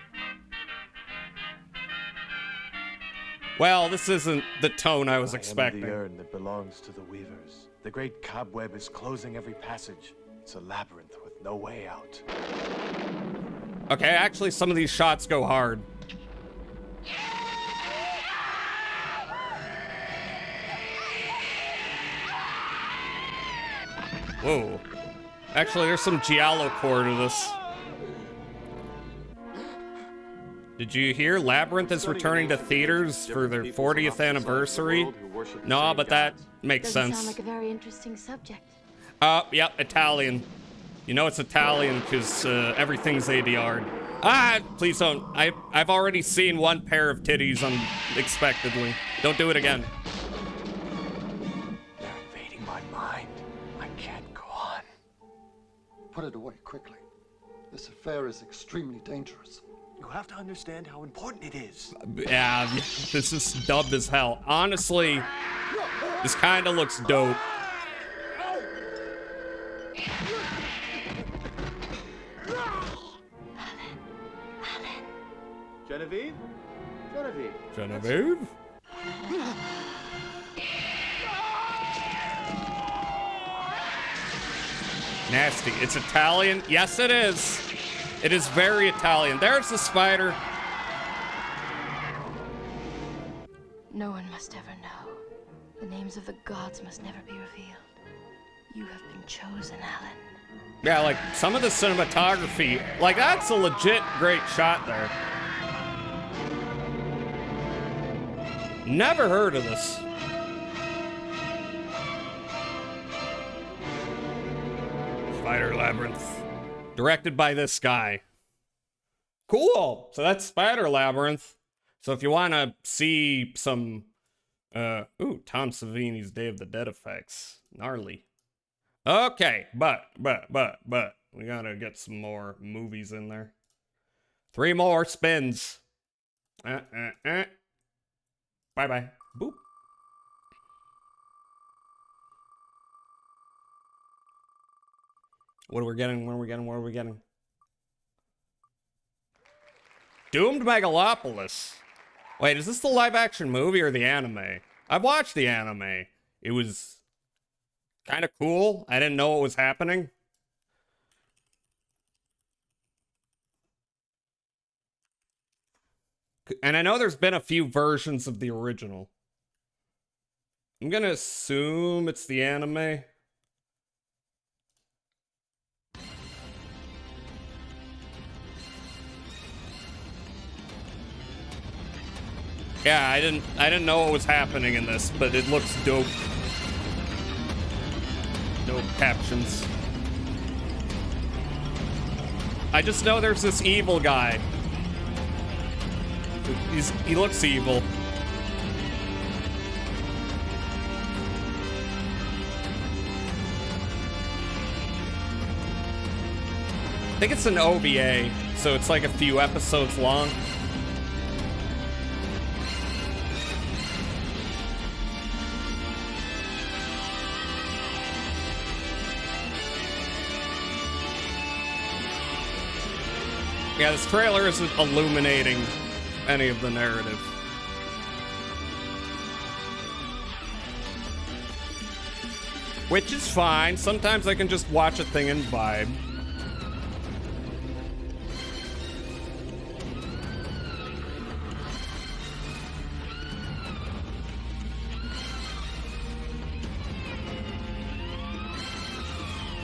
Well, this isn't the tone I was expecting. I am the urn that belongs to the weavers. The great cobweb is closing every passage. It's a labyrinth with no way out. Okay, actually, some of these shots go hard. Whoa. Actually, there's some giallo core to this. Did you hear Labyrinth is returning to theaters for their 40th anniversary? No, but that makes sense. Sound like a very interesting subject. Yep, Italian. You know it's Italian because everything's ADR'd. Ah, please don't. I've already seen one pair of titties unexpectedly. Don't do it again. They're invading my mind. I can't go on. Put it away quickly. This affair is extremely dangerous. You have to understand how important it is. Yeah, this is dubbed as hell. Honestly, this kind of looks dope. Genevieve? Genevieve? Genevieve? Nasty. It's Italian? Yes, it is. It is very Italian. There's the spider. No one must ever know. The names of the gods must never be revealed. You have been chosen, Alan. Yeah, like some of the cinematography, like that's a legit great shot there. Never heard of this. Spider Labyrinth. Directed by this guy. Cool. So that's Spider Labyrinth. So if you want to see some, ooh, Tom Savini's Day of the Dead effects. Gnarly. Okay, but, we gotta get some more movies in there. 3 more spins. Bye-bye. Boop. What are we getting? What are we getting? What are we getting? Doomed Megalopolis. Wait, is this the live action movie or the anime? I've watched the anime. It was kind of cool. I didn't know what was happening. And I know there's been a few versions of the original. I'm gonna assume it's the anime. Yeah, I didn't know what was happening in this, but it looks dope. Dope captions. I just know there's this evil guy. He looks evil. I think it's an OVA, so it's like a few episodes long. Yeah, this trailer isn't illuminating any of the narrative. Which is fine. Sometimes I can just watch a thing and vibe.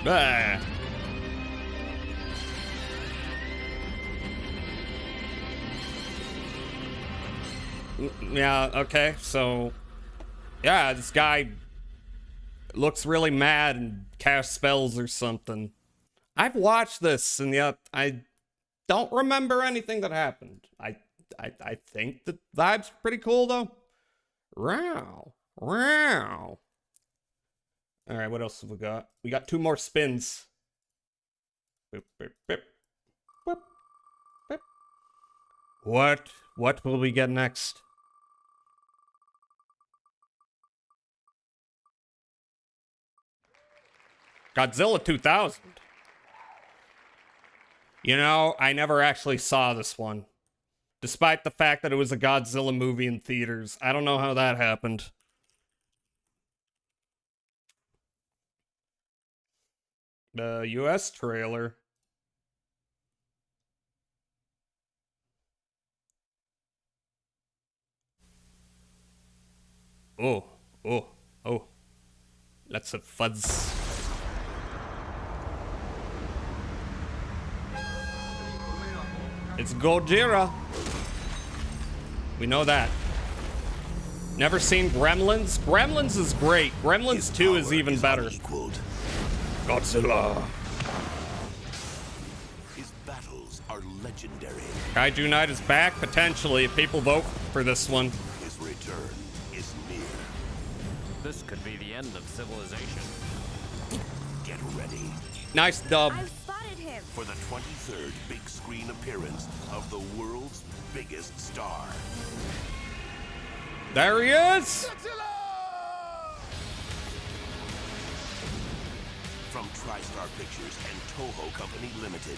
Ah. Yeah, okay, so yeah, this guy looks really mad and casts spells or something. I've watched this and yet I don't remember anything that happened. I think the vibe's pretty cool though. Wow. Wow. All right, what else have we got? We got 2 more spins. Boop, boop, boop. Boop, boop. What will we get next? Godzilla 2000. You know, I never actually saw this one. Despite the fact that it was a Godzilla movie in theaters. I don't know how that happened. The US trailer. Oh. Lots of fuzz. It's Gojira. We know that. Never seen Gremlins? Gremlins is great. Gremlins 2 is even better. Godzilla. His battles are legendary. Kaiju Knight is back, potentially, if people vote for this one. His return is near. This could be the end of civilization. Get ready. Nice dub. I've spotted him. For the 23rd big screen appearance of the world's biggest star. There he is! From TriStar Pictures and Toho Company Limited.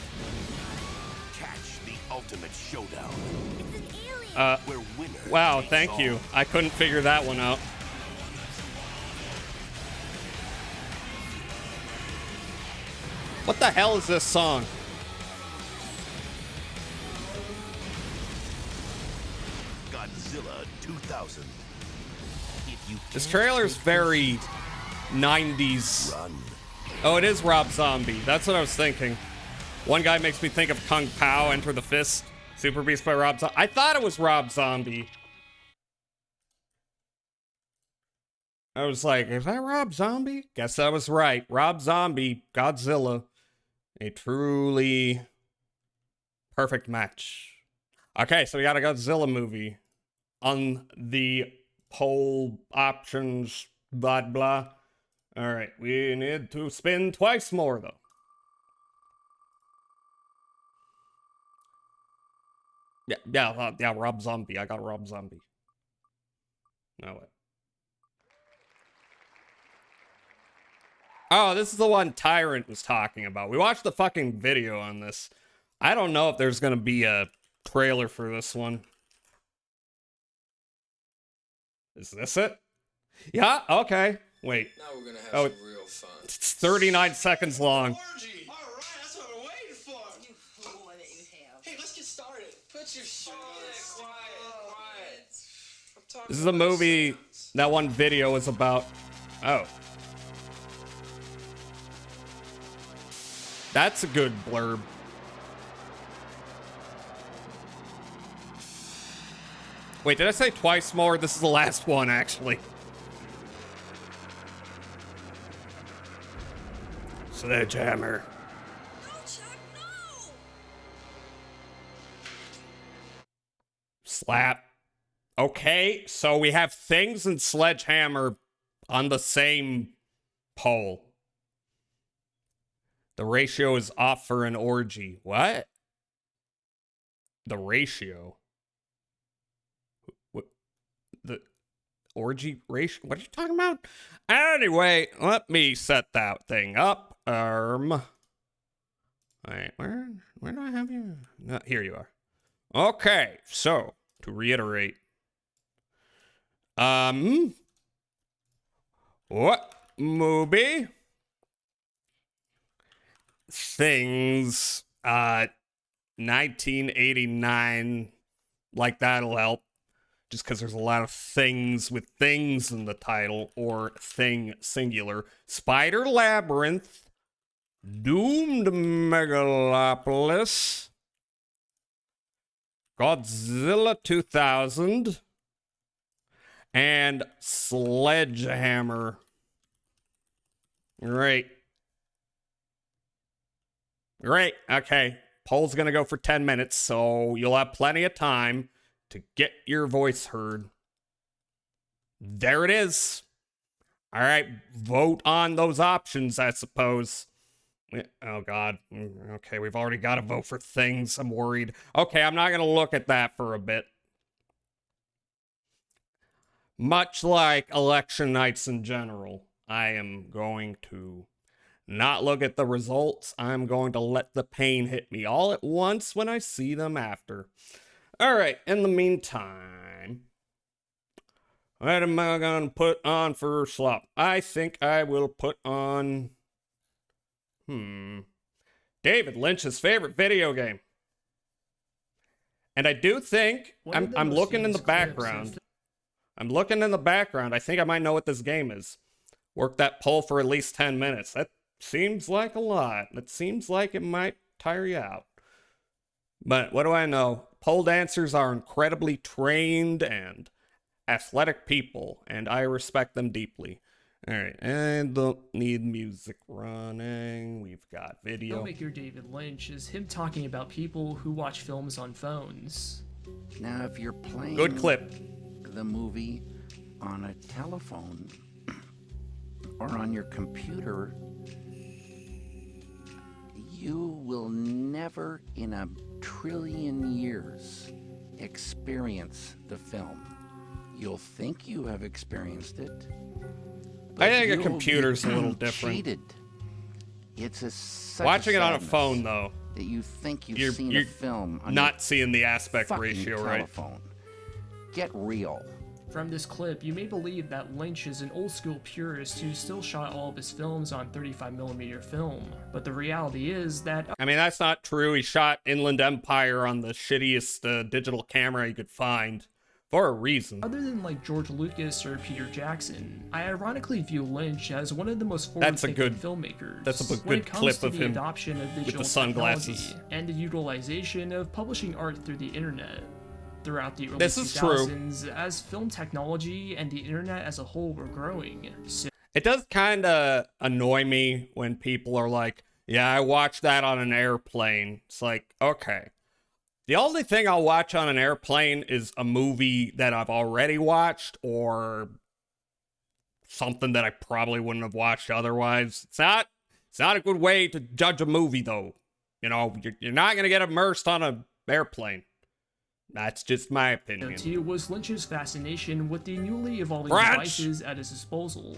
Catch the ultimate showdown. It's an alien. Where winner Wow, takes thank all. you. I couldn't figure that one out. What the hell is this song? Godzilla 2000. If you This can't trailer's take very this heat, 90s. run. Oh, it is Rob Zombie. That's what I was thinking. One guy makes me think of Kung Pao, Enter the Fist. Super Beast by Rob Zombie. I thought it was Rob Zombie. I was like, is that Rob Zombie? Guess I was right. Rob Zombie, Godzilla. A truly perfect match. Okay, so we got a Godzilla movie on the poll options, blah, blah. All right, we need to spin twice more, though. Yeah, Rob Zombie. I got Rob Zombie. No way. Oh, this is the one Tyrant was talking about. We watched the fucking video on this. I don't know if there's gonna be a trailer for this one. Is this it? Yeah, okay. Wait. Now we're gonna have some real fun. It's 39 seconds long. Orgy. All right, that's what we're waiting for. You fool that you have. Hey, let's get started. Put your shit on. Quiet. I'm talking This is a about movie sounds. that one video is about. Oh. That's a good blurb. Wait, did I say twice more? This is the last one, actually. Sledgehammer. No, Chuck, no. Slap. Okay, so we have Things and Sledgehammer on the same poll. The ratio is off for an orgy. What? The ratio? What? The orgy ratio? What are you talking about? Anyway, let me set that thing up. Wait, where do I have you? No, here you are. Okay, so to reiterate, what movie? Things, 1989, like that'll help, just because there's a lot of things with things in the title, or thing singular. Spider Labyrinth, Doomed Megalopolis, Godzilla 2000, and Sledgehammer. Great. Great. Okay. Poll's going to go for 10 minutes, so you'll have plenty of time to get your voice heard. There it is. All right. Vote on those options, I suppose. Oh, God. Okay, we've already got to vote for Things. I'm worried. Okay, I'm not going to look at that for a bit. Much like election nights in general, I am going to not look at the results. I'm going to let the pain hit me all at once when I see them after. All right, in the meantime, what am I going to put on for slop? I think I will put on... David Lynch's favorite video game. And I do think... I'm looking in the background. I'm looking in the background. I think I might know what this game is. Work that poll for at least 10 minutes. That seems like a lot. It seems like it might tire you out. But what do I know? Pole dancers are incredibly trained and athletic people, and I respect them deeply. All right, and don't need music running. We've got video. Filmmaker David Lynch is him talking about people who watch films on phones. Now, if you're playing Good clip. the movie on a telephone or on your computer, you will never in a trillion years experience the film. You'll think you have experienced it. I think a you'll computer's a be little different. cheated. It's such Watching a it on a sadness phone, though, that you think you've you're seen a film on not your seeing the aspect fucking ratio, right? telephone. Get real. From this clip, you may believe that Lynch is an old-school purist who still shot all of his films on 35mm film, but the reality is that... I mean, that's not true. He shot Inland Empire on the shittiest digital camera he could find for a reason. Other than like George Lucas or Peter Jackson, I ironically view Lynch as one of the most That's a forward-thinking good filmmakers. That's a when good it comes clip to of the him adoption of with digital the sunglasses. technology and the utilization of publishing art through the internet. Throughout the early This is true. 2000s, as film technology and the internet as a whole were growing. It does kind of annoy me when people are like, yeah, I watched that on an airplane. It's like, okay. The only thing I'll watch on an airplane is a movie that I've already watched or something that I probably wouldn't have watched otherwise. It's not a good way to judge a movie, though. You know, you're not going to get immersed on an airplane. That's just my opinion. Too was Lynch's fascination with the newly evolving French. devices at his disposal.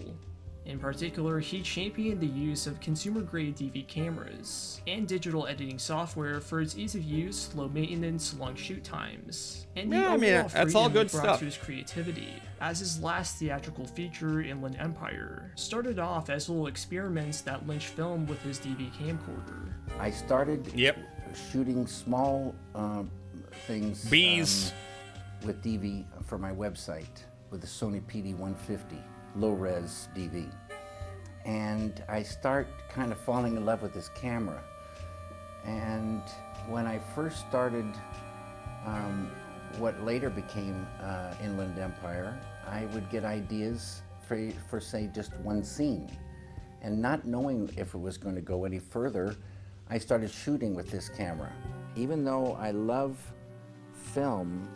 In particular, he championed the use of consumer-grade DV cameras and digital editing software for its ease of use, low maintenance, long shoot times, and the Yeah, I mean, overall that's all freedom good it brought stuff. to his creativity. As his last theatrical feature, Inland Empire, started off as little experiments that Lynch filmed with his DV camcorder. I started shooting small things Bees. With DV for my website with the Sony PD-150 low-res DV. And I start kind of falling in love with this camera. And when I first started what later became Inland Empire, I would get ideas for say just one scene. And not knowing if it was going to go any further, I started shooting with this camera. Even though I love film,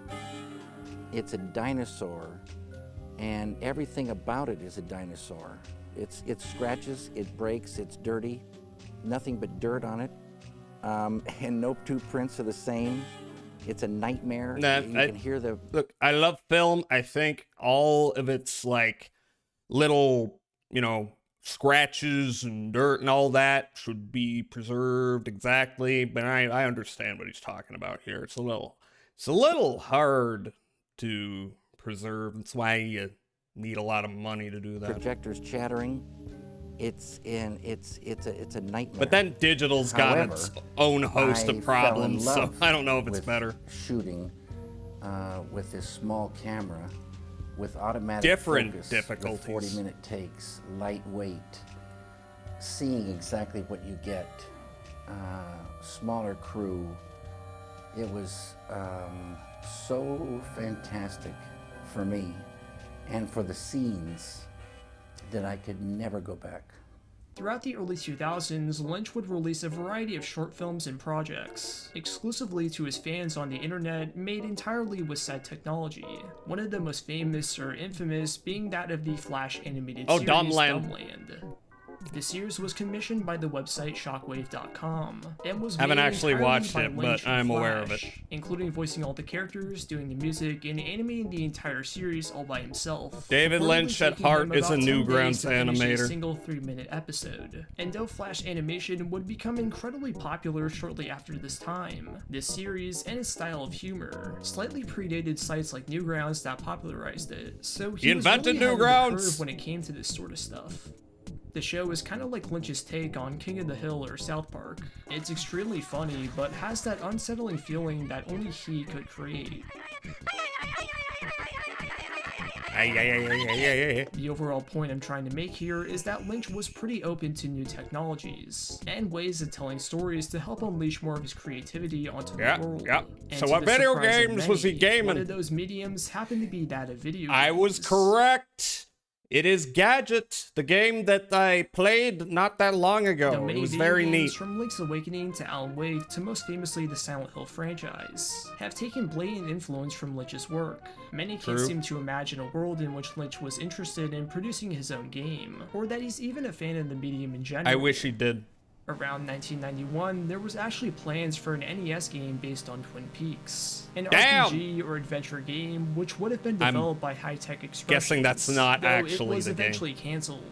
it's a dinosaur, and everything about it is a dinosaur. It scratches, it breaks, it's dirty, nothing but dirt on it, and no two prints are the same. It's a nightmare. You can hear the... Look, I love film. I think all of its like little, you know, scratches and dirt and all that should be preserved exactly. But I understand what he's talking about here. It's a little hard to preserve. That's why you need a lot of money to do that. Projector's chattering. It's a nightmare. But then digital's got its own host of problems, so I don't know if it's better. Shooting with this small camera with automatic Different focus, difficulties. with 40-minute takes, lightweight, seeing exactly what you get, smaller crew. It was so fantastic for me and for the scenes that I could never go back. Throughout the early 2000s, Lynch would release a variety of short films and projects, exclusively to his fans on the internet, made entirely with said technology. One of the most famous or infamous being that of the Flash animated series Dumbland. The series was commissioned by the website Shockwave.com and was Haven't made actually entirely watched by it, but Lynch and I'm aware of Flash, it. including voicing all the characters, doing the music, and animating the entire series all by himself. David Reportedly Lynch at taking heart him is a about 10 Newgrounds days to finish a animator. single 3-minute episode. And though Flash animation would become incredibly popular shortly after this time, this series and its style of humor slightly predated sites like Newgrounds that popularized it. So he was invented really ahead of the Newgrounds! curve when it came to this sort of stuff. The show is kind of like Lynch's take on King of the Hill or South Park. It's extremely funny, but has that unsettling feeling that only he could create. The overall point I'm trying to make here is that Lynch was pretty open to new technologies and ways of telling stories to help unleash more of his creativity onto the world. And So to what the video surprise of games was he many, gaming? One of those mediums happened to be that of video games. I was correct. It is Gadget, the game that I played not that long The ago. many It was video very games, neat. from Link's Awakening to Alan Wake to most famously the Silent Hill franchise, have taken blatant influence from Lynch's work. Many kids True. seem to imagine a world in which Lynch was interested in producing his own game, or that he's even a fan of the medium in general. I wish he did. Around 1991, there was actually plans for an NES game based on Twin Peaks, an Damn! RPG or adventure game which would have been developed by High-Tech Expressions. Guessing that's not though actually it was the game. eventually canceled.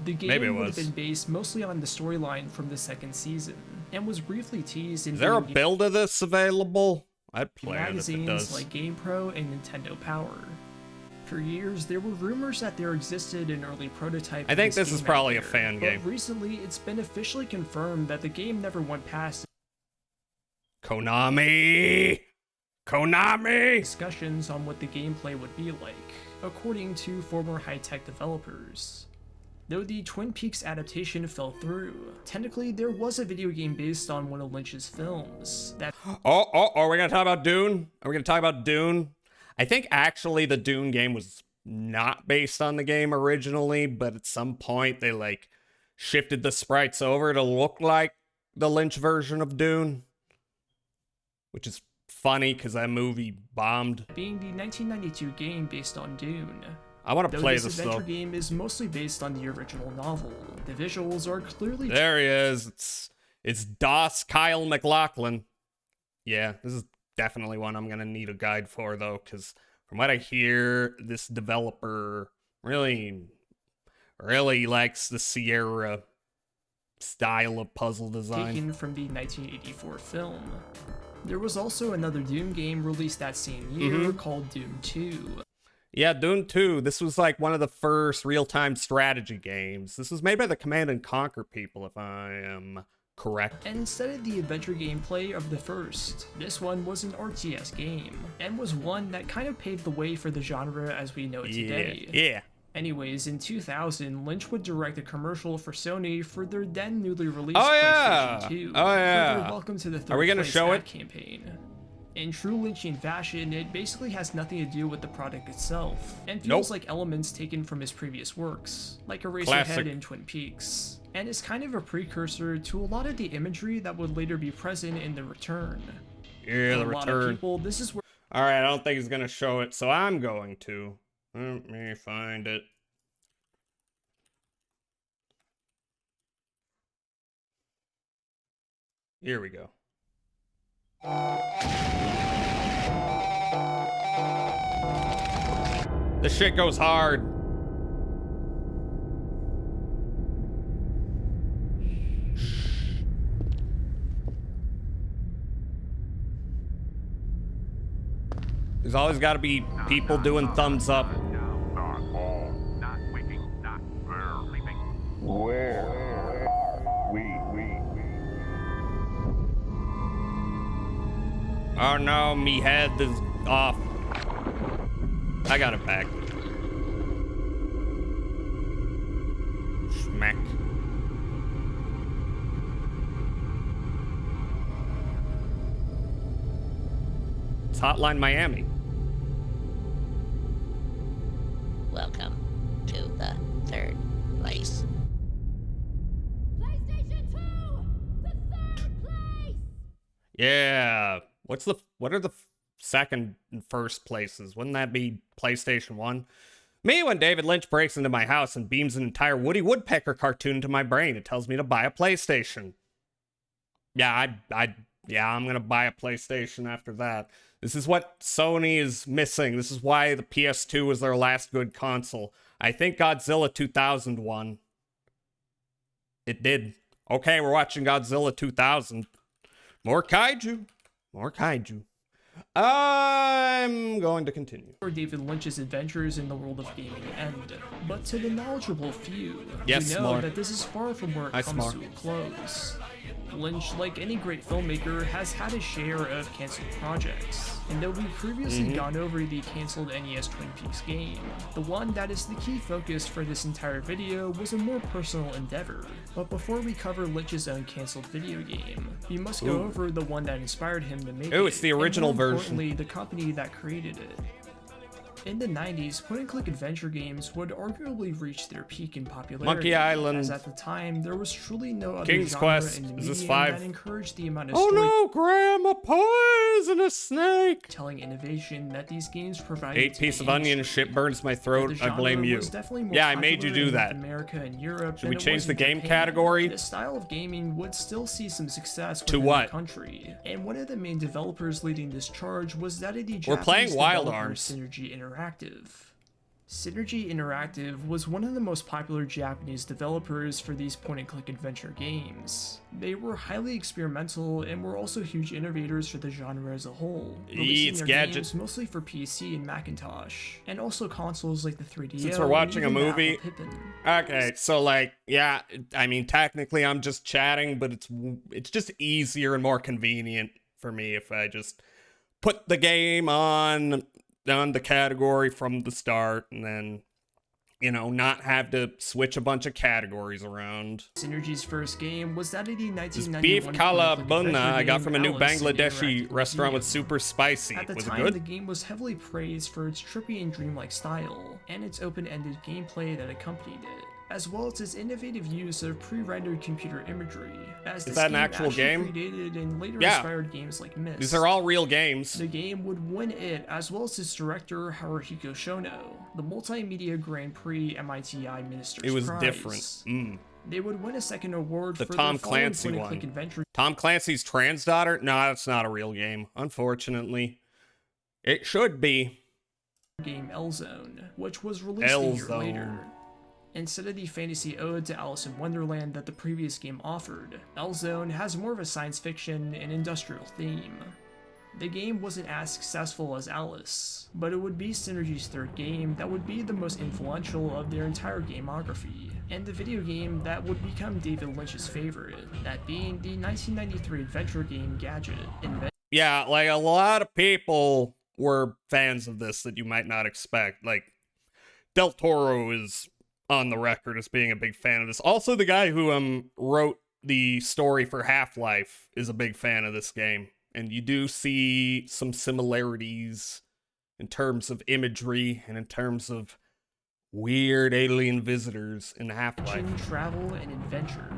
The game Maybe it would was. have been based mostly on the storyline from the second season, and was briefly teased in Is there a video build of this available? I'd play it if it magazines does. like GamePro and Nintendo Power. For years, there were rumors that there existed an early prototype. I of think this game is out probably a there, fan game. But recently, it's been officially confirmed that the game never went past Konami! Konami! discussions on what the gameplay would be like, according to former High-Tech developers. Though the Twin Peaks adaptation fell through, technically there was a video game based on one of Lynch's films. That Are we gonna talk about Dune? Are we gonna talk about Dune? I think actually the Dune game was not based on the game originally, but at some point they like shifted the sprites over to look like the Lynch version of Dune, which is funny because that movie bombed. being the 1992 game based on Dune. I want to Though play this this adventure though. game is mostly based on the original novel. The visuals are clearly There he is. It's DOS Kyle McLaughlin. Yeah, this is definitely one I'm gonna need a guide for though, because from what I hear, this developer really likes the Sierra style of puzzle design. taken from the 1984 film. There was also another Dune game released that same year called Dune 2. Yeah, Dune 2. This was like one of the first real-time strategy games. This was made by the Command and Conquer people, if I am correct. And instead of the adventure gameplay of the first, this one was an RTS game, and was one that kind of paved the way for the genre as we know it today. Yeah. Anyways, in 2000, Lynch would direct a commercial for Sony for their then newly released Oh, yeah. PlayStation 2. Oh, yeah. For their Welcome to the Third Are we gonna Place show ad it? campaign. In true Lynchian fashion, it basically has nothing to do with the product itself, and Nope. feels like elements taken from his previous works, like Eraserhead Classic. and Twin Peaks, and is kind of a precursor to a lot of the imagery that would later be present in The Return. Yeah, For The a lot of Return. people, this is where All right, I don't think he's going to show it, so I'm going to. Let me find it. Here we go. This shit goes hard. There's always got to be people doing thumbs up. Where are we? Oh no, me head is off. I got it back. Smack. It's Hotline Miami. Welcome to the third place. PlayStation 2! The third place! Yeah. What are the second and first places? Wouldn't that be PlayStation 1? Me, when David Lynch breaks into my house and beams an entire Woody Woodpecker cartoon to my brain, it tells me to buy a PlayStation. Yeah, I'm gonna buy a PlayStation after that. This is what Sony is missing. This is why the PS2 was their last good console. I think Godzilla 2000 won. It did. Okay, we're watching Godzilla 2000. More kaiju. More kaiju. I'm going to continue. where David Lynch's adventures in the world of gaming end. But to the knowledgeable few, Yes, we know Smar. that this is far from where it Hi, comes Smar. to a close. Lynch, like any great filmmaker, has had a share of cancelled projects. And though we've previously gone over the cancelled NES Twin Peaks game, the one that is the key focus for this entire video was a more personal endeavor. But before we cover Lynch's own cancelled video game, we must go over the one that inspired him to make it. Oh, it's the original and more version. importantly, the company that created it. In the 90s, point-and-click adventure games would arguably reach their peak in popularity. Monkey Island. As at the time, there was truly no other King's genre Quest. in the Is this medium 5? that encouraged the amount of Oh story no, Graham, a poisonous snake! telling innovation that these games provided. 8 to piece the of onion, industry. shit burns my But throat, the I genre blame you. was definitely more Yeah, I made you popular do in that. North America and Europe Should than we it change was the in game Japan. category? This style of gaming would still see some success To within what? the country, and one of the main developers leading this charge was that of the We're playing Japanese Wild developer Arms. Synergy Interactive. Synergy Interactive was one of the most popular Japanese developers for these point-and-click adventure games. They were highly experimental and were also huge innovators for the genre as a whole, releasing It's their gadget. games mostly for PC and Macintosh, and also consoles like the 3DO. Since we're watching a and even the movie. Apple Pippin. Okay, so like, yeah, I mean, technically I'm just chatting, but it's just easier and more convenient for me if I just put the game on the category from the start and then, you know, not have to switch a bunch of categories around. Synergy's first game was that of the This 1991 beef point-and-click kalabunna adventure I got game from a new Alice in Bangladeshi Interactive restaurant with Museum. super spicy. At the Was it time, good? the game was heavily praised for its trippy and dreamlike style, and its open-ended gameplay that accompanied it, as well as its innovative use of pre-rendered computer imagery, as Is this that an game actual actually game? created and later Yeah. inspired games like Myst. These are all real games. The game would win it, as well as its director Haruhiko Shono, the Multimedia Grand Prix MITI Minister's It was Prize. different. They would win a second award The for Tom their following Clancy point-and-click one. adventure Tom Clancy's trans daughter? No, that's not a real game, unfortunately. It should be. game L-Zone, which was released a year L-Zone. later. Instead of the fantasy ode to Alice in Wonderland that the previous game offered, L-Zone has more of a science fiction and industrial theme. The game wasn't as successful as Alice, but it would be Synergy's third game that would be the most influential of their entire gamography, and the video game that would become David Lynch's favorite, that being the 1993 adventure game Gadget. Yeah, like a lot of people were fans of this that you might not expect. Like, Del Toro is on the record as being a big fan of this. Also, the guy who wrote the story for Half-Life is a big fan of this game. And you do see some similarities in terms of imagery and in terms of weird alien visitors in Half-Life. Action, travel, and adventure.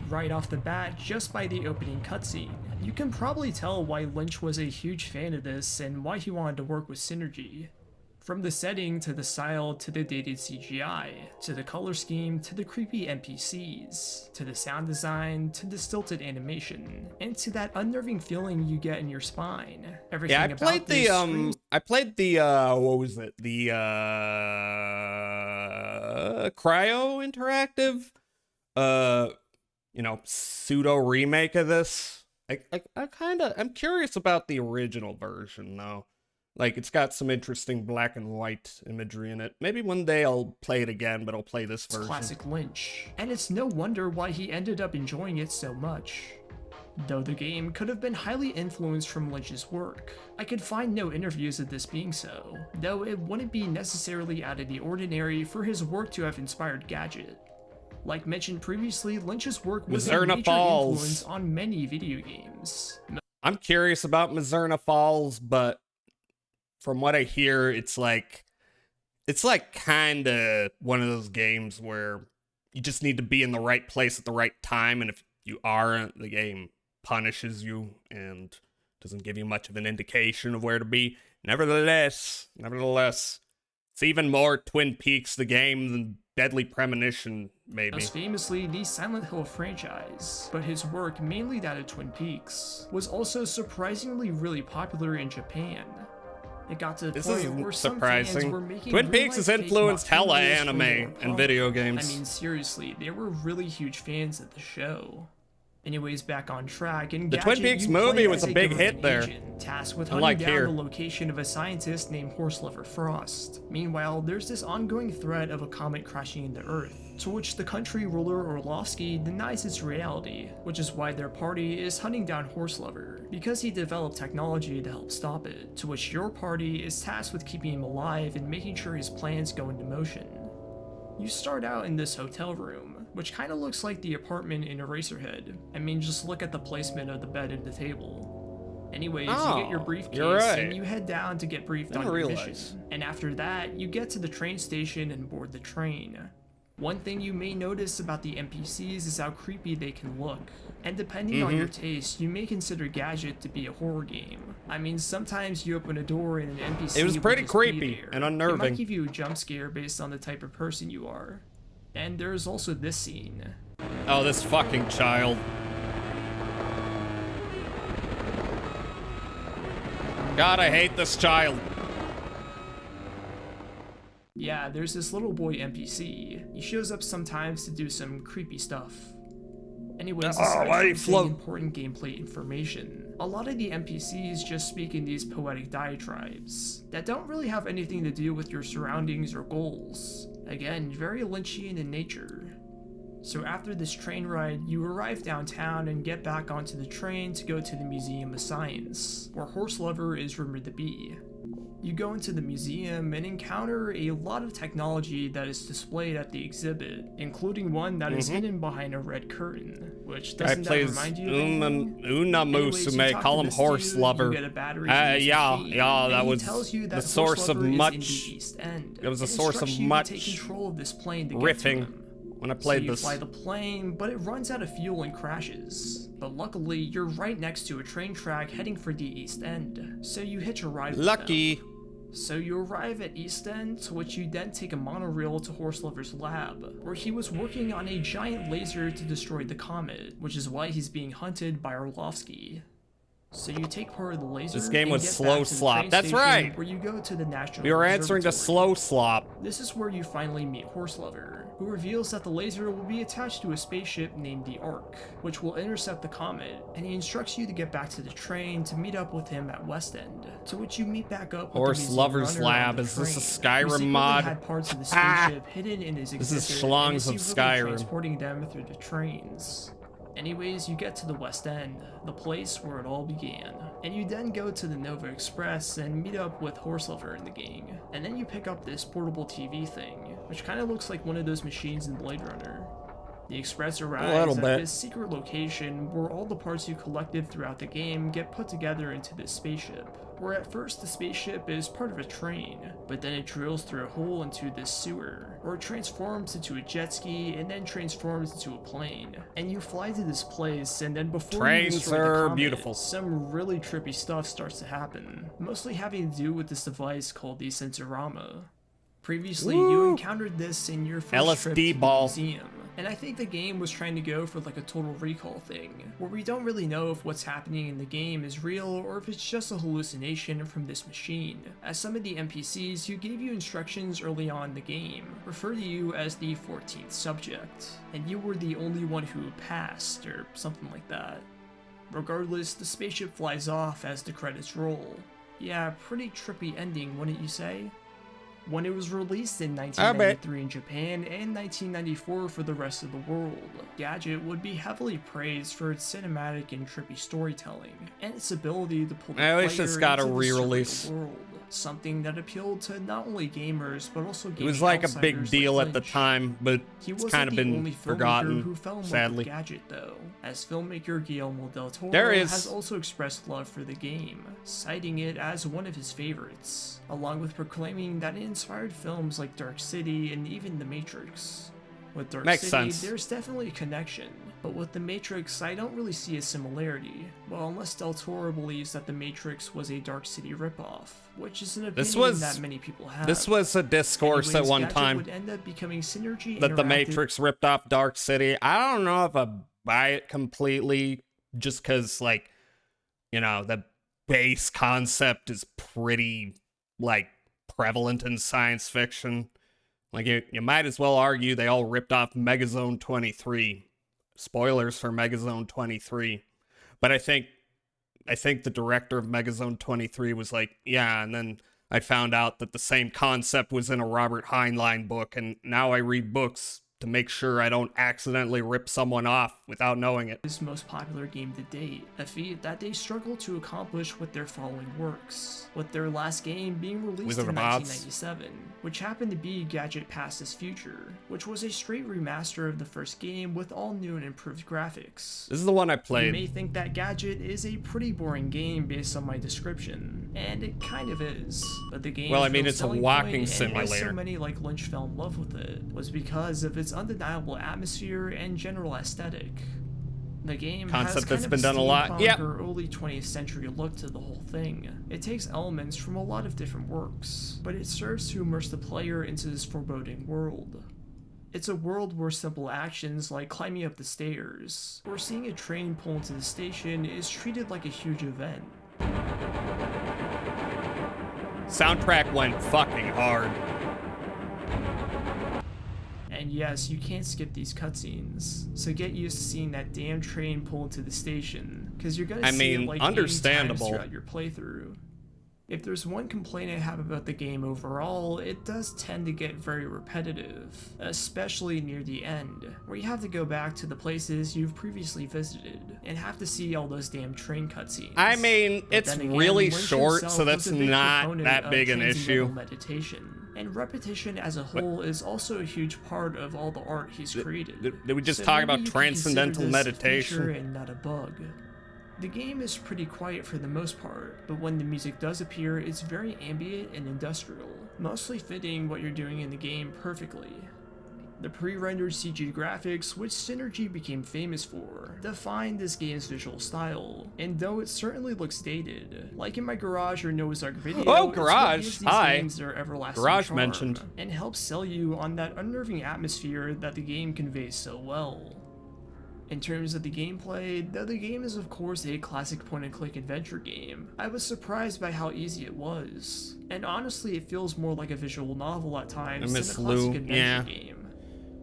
Right off the bat, just by the opening cutscene, you can probably tell why Lynch was a huge fan of this and why he wanted to work with Synergy. From the setting, to the style, to the dated CGI, to the color scheme, to the creepy NPCs, to the sound design, to the stilted animation, and to that unnerving feeling you get in your spine. Everything Yeah, I about played this what was it? The Cryo Interactive you know, pseudo remake of this. I'm curious about the original version though. Like, it's got some interesting black and white imagery in it. Maybe one day I'll play it again, but I'll play this version. Classic Lynch, and it's no wonder why he ended up enjoying it so much. Though the game could have been highly influenced from Lynch's work, I could find no interviews of this being so, though it wouldn't be necessarily out of the ordinary for his work to have inspired Gadget. Like mentioned previously, Lynch's work was a Mizerna major Falls. influence on many video games. I'm curious about Mizerna Falls, but from what I hear, it's like kind of one of those games where you just need to be in the right place at the right time, and if you aren't, the game punishes you and doesn't give you much of an indication of where to be. Nevertheless, it's even more Twin Peaks the game than Deadly Premonition, maybe. Most famously, the Silent Hill franchise, but his work, mainly that of Twin Peaks, was also surprisingly really popular in Japan. It got to the This point isn't where some fans surprising. were making Twin Peaks has real-life fake influenced hella mock videos for anime their and product. video games. I mean, seriously, they were really huge fans of the show. Anyways, back on track, and The Twin Peaks movie was a big hit there. Tasked with hunting Unlike down here. the location of a scientist named Horseliver Frost. Meanwhile, there's this ongoing threat of a comet crashing into Earth, to which the country ruler Orlovsky denies its reality, which is why their party is hunting down Horseliver, because he developed technology to help stop it, to which your party is tasked with keeping him alive and making sure his plans go into motion. You start out in this hotel room, which kind of looks like the apartment in Eraserhead. I mean, just look at the placement of the bed and the table. Anyways, you get your briefcase you're right. and you head down to get briefed on your mission. And after that, you get to the train station and board the train. One thing you may notice about the NPCs is how creepy they can look. And depending on your taste, you may consider Gadget to be a horror game. I mean, sometimes you open a door and an NPC It was will pretty just be creepy there. and It unnerving. might give you a jump scare based on the type of person you are. And there's also this scene. Oh, this fucking child. God, I hate this child. Yeah, there's this little boy NPC. He shows up sometimes to do some creepy stuff. Anyways, aside from saying important gameplay information, a lot of the NPCs just speak in these poetic diatribes that don't really have anything to do with your surroundings or goals. Again, very Lynchian in nature. So after this train ride, you arrive downtown and get back onto the train to go to the Museum of Science, where Horseliver is rumored to be. You go into the museum and encounter a lot of technology that is displayed at the exhibit, including one that is hidden behind a red curtain, which doesn't that remind you of anything? Una Musume, call him Horse Lover. That was the source of much. It was a source of much riffing when I played this. You fly the plane, but it runs out of fuel and crashes. But luckily, you're right next to a train track heading for the East End, so you hitch a ride with them. So you arrive at East End, to which you then take a monorail to Horseliver's lab, where he was working on a giant laser to destroy the comet, which is why he's being hunted by Orlovsky. So you take part of the laser. This game and was get Slow back to the Slop. train That's station, right. Where you go to the National We were answering to Observatory. Slow Slop. This is where you finally meet Horseliver, who reveals that the laser will be attached to a spaceship named the Ark, which will intercept the comet, and he instructs you to get back to the train to meet up with him at West End, to which you meet back up with the Horse museum Lover's runner on Lab. the Is this a train, who Skyrim secretly mod? had parts of the spaceship hidden in his This exhibit, is Schlongs and is of secretly Skyrim. transporting them through the trains. Anyways, you get to the West End, the place where it all began, and you then go to the Nova Express and meet up with Horseliver in the gang, and then you pick up this portable TV thing, which kind of looks like one of those machines in Blade Runner. The Express arrives at this secret location where all the parts you collected throughout the game get put together into this spaceship, where at first the spaceship is part of a train, but then it drills through a hole into this sewer, where it transforms into a jet ski and then transforms into a plane. And you fly to this place, and then before you Trains destroy the are comet, beautiful. some really trippy stuff starts to happen, mostly having to do with this device called the Sensorama. Previously, you encountered this in your first trip to the museum, and I think the game was trying to go for like a Total Recall thing, where we don't really know if what's happening in the game is real or if it's just a hallucination from this machine, as some of the NPCs who gave you instructions early on in the game refer to you as the 14th subject, and you were the only one who passed, or something like that. Regardless, the spaceship flies off as the credits roll. Yeah, pretty trippy ending, wouldn't you say? When it was released in 1993 in Japan and 1994 for the rest of the world, Gadget would be heavily praised for its cinematic and trippy storytelling, and its ability to pull the I player wish it's got a into the re-release. surreal world, something that appealed to not only gamers but also It gaming was like a big outsiders deal like at the Lynch. time, but He it's wasn't kind of the been only filmmaker who forgotten, fell in love sadly. with Gadget, though, as filmmaker Guillermo del Toro There is- has also expressed love for the game, citing it as one of his favorites, along with proclaiming that it inspired films like Dark City and even The Matrix. With Dark Makes City, sense. there's definitely a connection, but with The Matrix, I don't really see a similarity. Well, unless Del Toro believes that The Matrix was a Dark City ripoff, which is an opinion that many people have. This was a discourse Anyways, at one Gadget time would end up becoming Synergy that the Interactive- Matrix ripped off Dark City. I don't know if I buy it completely, just because, like, you know, the base concept is pretty, like, prevalent in science fiction. Like, you might as well argue they all ripped off Megazone 23. spoilers for Megazone 23. But I think the director of Megazone 23 was like, yeah, and then I found out that the same concept was in a Robert Heinlein book, and now I read books to make sure I don't accidentally rip someone off without knowing it. His most popular game to date, a feat that they struggled to accomplish with their following works, with their last game being released Wizard in of Oz. 1997, which happened to be Gadget Past His Future, which was a straight remaster of the first game with all new and improved graphics. This is the one I You played. may think that Gadget is a pretty boring game based on my description, and it kind of is, but the game's Well, I mean, real it's a selling walking point and why so simulator. many like Lynch fell in love with it was because of its undeniable atmosphere and general aesthetic. The game has Concept kind that's of been done a lot. steampunk Yep. or early 20th century look to the whole thing. It takes elements from a lot of different works, but it serves to immerse the player into this foreboding world. It's a world where simple actions like climbing up the stairs or seeing a train pull into the station is treated like a huge event. Soundtrack went fucking hard. And yes, you can't skip these cutscenes, so get used to seeing that damn train pull into the station, because you're gonna I see mean, it like 80 understandable. times throughout your playthrough. If there's one complaint I have about the game overall, it does tend to get very repetitive, especially near the end, where you have to go back to the places you've previously visited, and have to see all those damn train cutscenes. I mean, But it's then again, really Lynch short, himself so that's was a big not proponent that of big an transcendental issue. meditation, and repetition as a whole is also a huge part of all the art he's created. Did we just So talk maybe about you can transcendental consider this a meditation? feature and not a bug. The game is pretty quiet for the most part, but when the music does appear, it's very ambient and industrial, mostly fitting what you're doing in the game perfectly. The pre-rendered CG graphics, which Synergy became famous for, define this game's visual style, and though it certainly looks dated, like in my Garage or Noah's Ark video, Oh, it's what Garage! gives these Hi. games their everlasting Garage charm, mentioned. and helps sell you on that unnerving atmosphere that the game conveys so well. In terms of the gameplay, though the game is of course a classic point-and-click adventure game, I was surprised by how easy it was. And honestly, it feels more like a visual novel at times than a Miss classic Lou, adventure yeah. game.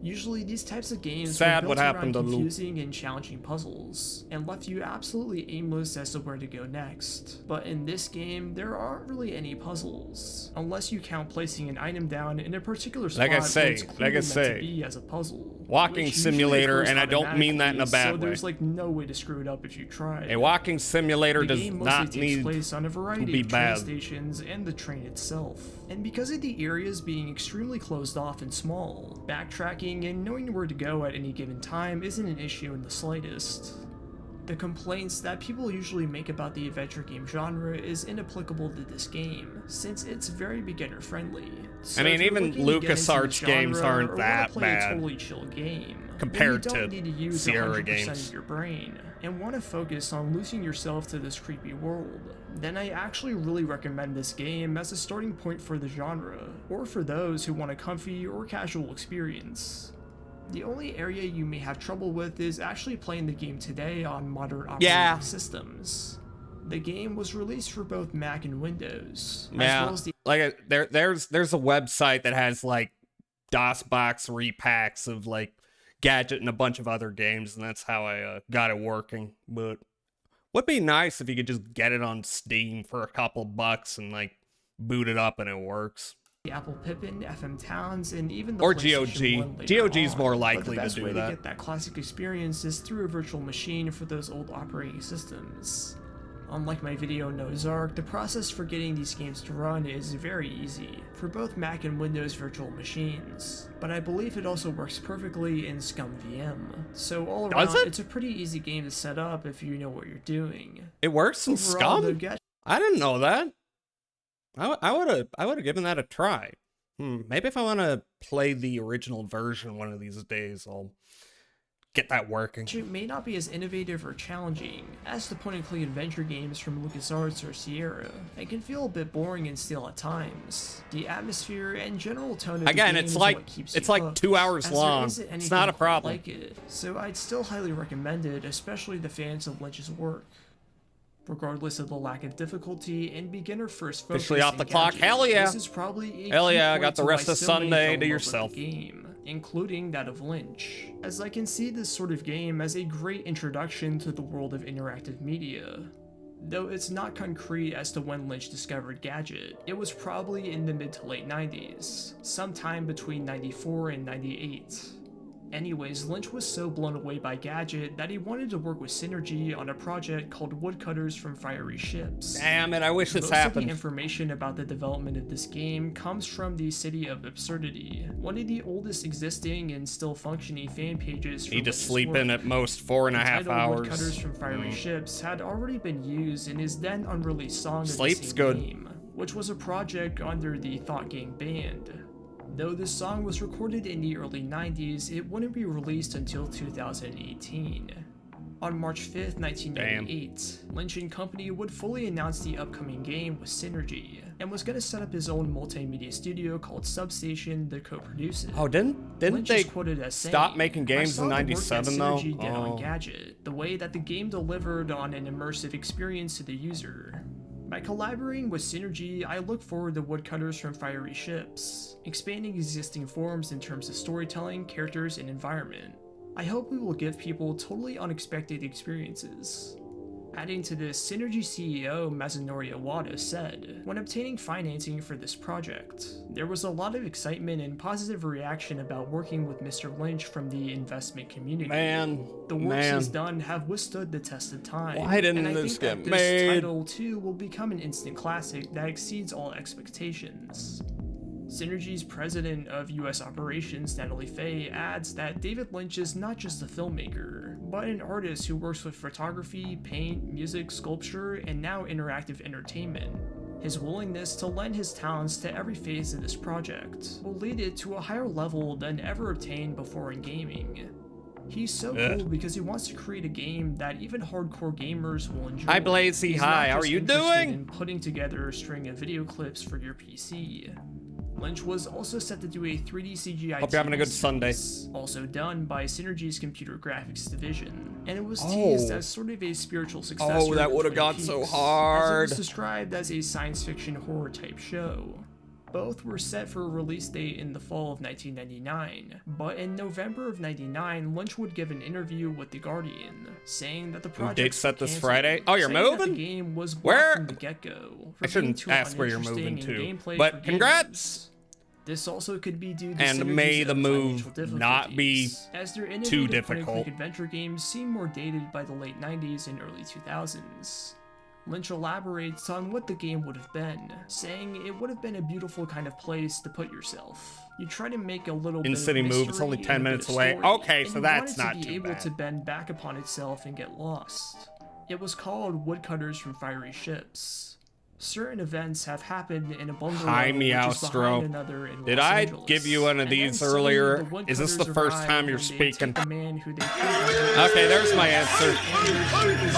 Usually these types of games Sad were what built happened around to Lou. confusing and challenging puzzles, and left you absolutely aimless as to where to go next. But in this game, there aren't really any puzzles, unless you count placing an item down in a particular spot Like I where say, it's clearly meant to be as a puzzle. Walking which usually simulator, occurs and I don't mean that in a automatically, bad so way. there's like no way to screw it up if you tried. A walking simulator The does game mostly not takes need place on a to variety be of train bad. stations and the train itself. And because of the areas being extremely closed off and small, backtracking and knowing where to go at any given time isn't an issue in the slightest. The complaints that people usually make about the adventure game genre is inapplicable to this game, since it's very beginner friendly. So I mean, if you're even looking to get into the LucasArts games genre aren't or that wanna play bad a totally chill game, compared then you don't to need to use Sierra 100% games. of your brain and want to focus on losing yourself to this creepy world, then I actually really recommend this game as a starting point for the genre, or for those who want a comfy or casual experience. The only area you may have trouble with is actually playing the game today on modern operating systems. The game was released for both Mac and Windows, as Yeah, well as the like there's a website that has like DOSBox repacks of like Gadget and a bunch of other games, and that's how I got it working. But would be nice if you could just get it on Steam for a couple bucks and like boot it up and it works. Apple Pippin, FM Towns, and even the Or PlayStation GOG. 1 later GOG is on. more But likely the to best do way that. to get that classic experience is through a virtual machine for those old operating systems. Unlike my video Noah's Ark, the process for getting these games to run is very easy for both Mac and Windows virtual machines, but I believe it also works perfectly in ScumVM. So all Does around, it? it's a pretty easy game to set up if you know what you're doing. It works in Overall, Scum? the I didn't know that. I would have given that a try. Maybe if I want to play the original version one of these days, I'll get that working. It may not be as innovative or challenging as the point-and-click adventure games from LucasArts or Sierra. It can feel a bit boring and stale at times. The atmosphere and general tone of Again, the game it's is like- what keeps it's you like hooked, 2 hours as there long. isn't It's anything not a quite problem. like it, so I'd still highly recommend it, especially the fans of Lynch's work. Regardless of the lack of difficulty and beginner first focus Officially off in the clock. Gadget, Hell yeah. This is probably a Hell key yeah, I point got the to rest why of so many Sunday fell in to love with yourself. the game. including that of Lynch, as I can see this sort of game as a great introduction to the world of interactive media. Though it's not concrete as to when Lynch discovered Gadget, it was probably in the mid to late 90s, sometime between 94 and 98. Anyways, Lynch was so blown away by Gadget that he wanted to work with Synergy on a project called Woodcutters from Fiery Ships. Damn it, I wish this Most of happened. the information about the development of this game comes from the City of Absurdity, one of the oldest existing and still functioning fan pages for Need to Lynch's sleep work. in at most 4.5 The title hours. Woodcutters from Fiery Ships had already been used in his then unreleased song of Sleep's the same good. name, which was a project under the Thought Gang band. Though this song was recorded in the early 90s, it wouldn't be released until 2018. On March 5th, 1998, Lynch & Company would fully announce the upcoming game with Synergy, and was going to set up his own multimedia studio called Substation to co-produce it. Oh, didn't Lynch they is quoted as saying, stop making games "I saw in the work that 97 though? Synergy did Oh. on Gadget, the way that the game delivered on an immersive experience to the user. By collaborating with Synergy, I look forward to Woodcutters from Fiery Ships, expanding existing forms in terms of storytelling, characters, and environment. I hope we will give people totally unexpected experiences." Adding to this, Synergy CEO Masanori Iwata said, when obtaining financing for this project, there was a lot of excitement and positive reaction about working with Mr. Lynch from the investment community. Man, the works man. he's done have withstood the test of time. Why didn't and I this think that get this made? title too will become an instant classic that exceeds all expectations. Synergy's president of US operations, Natalie Faye, adds that David Lynch is not just a filmmaker, but an artist who works with photography, paint, music, sculpture, and now interactive entertainment. His willingness to lend his talents to every phase of this project will lead it to a higher level than ever obtained before in gaming. He's so cool because he wants to create a game that even hardcore gamers will enjoy. Hi, Blazy. He's Hi, not how are just you interested doing? in putting together a string of video clips for your PC. Lynch was also set to do a 3D CGI Hope you're having a good TV Sunday. series, also done by Synergy's computer graphics division, and it was Oh. teased as sort of a spiritual successor. Oh, that to would've Twin gone so Peaks, hard. as it was described as a science fiction horror type show. Both were set for a release date in the fall of 1999, but in November of 99, Lynch would give an interview with The Guardian, saying that the project date set this canceled, Friday? Oh, you're saying that moving? the game was blocked Where? from the get-go. for I shouldn't being too ask where you're uninteresting moving in to, gameplay but for congrats! gamers. This also could be due to And Synergy's may the own move financial not be difficulties, as their too innovative difficult. point-and-click adventure games seem more dated by the late 90s and early 2000s. Lynch elaborates on what the game would have been, saying it would have been a beautiful kind of place to put yourself. You try to make a little bit In-city of move, it's only mystery 10 and a bit minutes of away. story, Okay, and so you that's want it not to be too able bad. to bend back upon itself and get lost. It was called Woodcutters from Fiery Ships. Certain events have happened in a bungalow Hi, which is Meowstro. behind another in Did Los I Angeles. give you one of And then these suddenly earlier? the Is this the Woodcutters first arrive time you're and they speaking? take the man who they Okay, there's my answer.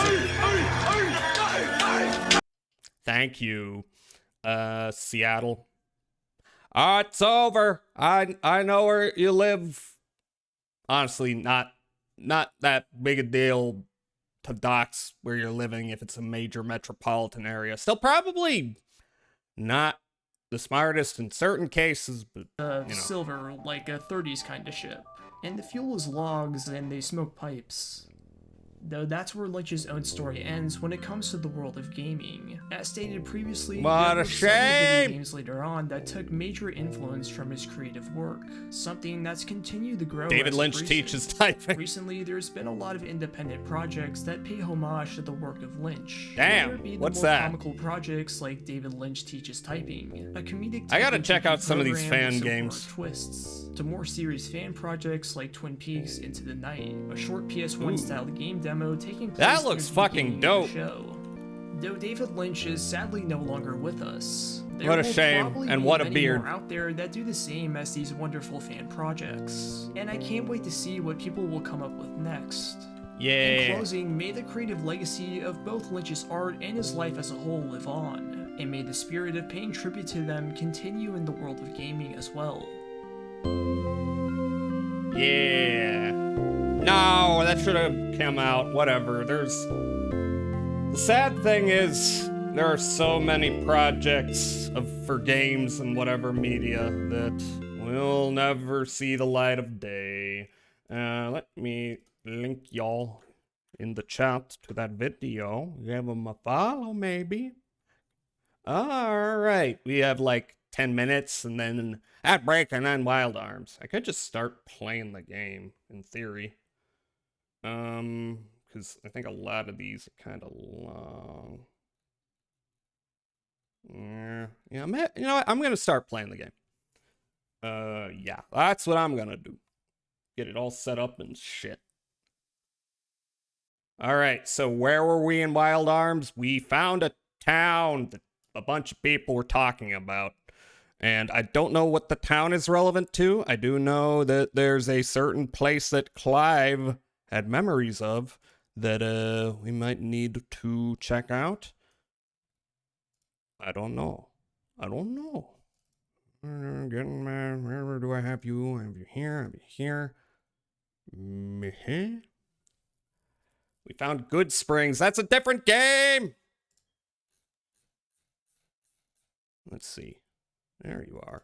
Thank you, Seattle. It's over. I know where you live. Honestly, not that big a deal to dox where you're living if it's a major metropolitan area. Still probably not the smartest in certain cases, but you know. silver, like a 30s kind of ship. And the fuel is logs and they smoke pipes. Though that's where Lynch's own story ends when it comes to the world of gaming. As stated previously, What there a were several video shame! games later on that took major influence from his creative work, something that's continued to grow. David as of Lynch recent. teaches typing. Recently, there's been a lot of independent projects that pay homage to the work of Lynch. Damn, Whether it be the what's more that? comical projects like David Lynch Teaches Typing, a comedic I gotta TV check out some of these program fan with some games. horror twists, to more serious fan projects like Twin Peaks Into the Night, a short PS1 style game demo taking place That near looks the fucking beginning of dope. the show. Though David Lynch is sadly no longer with us, there What a will shame, probably and be what a many beard. more out there that do the same as these wonderful fan projects, and I can't wait to see what people will come up with next. Yeah. In closing, may the creative legacy of both Lynch's art and his life as a whole live on, and may the spirit of paying tribute to them continue in the world of gaming as well. Yeah. No, that should have come out. Whatever. The sad thing is, there are so many projects for games and whatever media that, will never see the light of day. Let me link y'all in the chat to that video. Give them a follow, maybe. All right, we have like 10 minutes and then at break and then Wild Arms. I could just start playing the game in theory. Because I think a lot of these are kind of long. Yeah, you know what? I'm gonna start playing the game. Yeah, that's what I'm gonna do. Get it all set up and shit. All right, so where were we in Wild Arms? We found a town that a bunch of people were talking about. And I don't know what the town is relevant to. I do know that there's a certain place that Clive had memories of that we might need to check out. I don't know. Getting mad. Where do I have you? I have you here. I have you here. We found Good Springs. That's a different game. Let's see. There you are.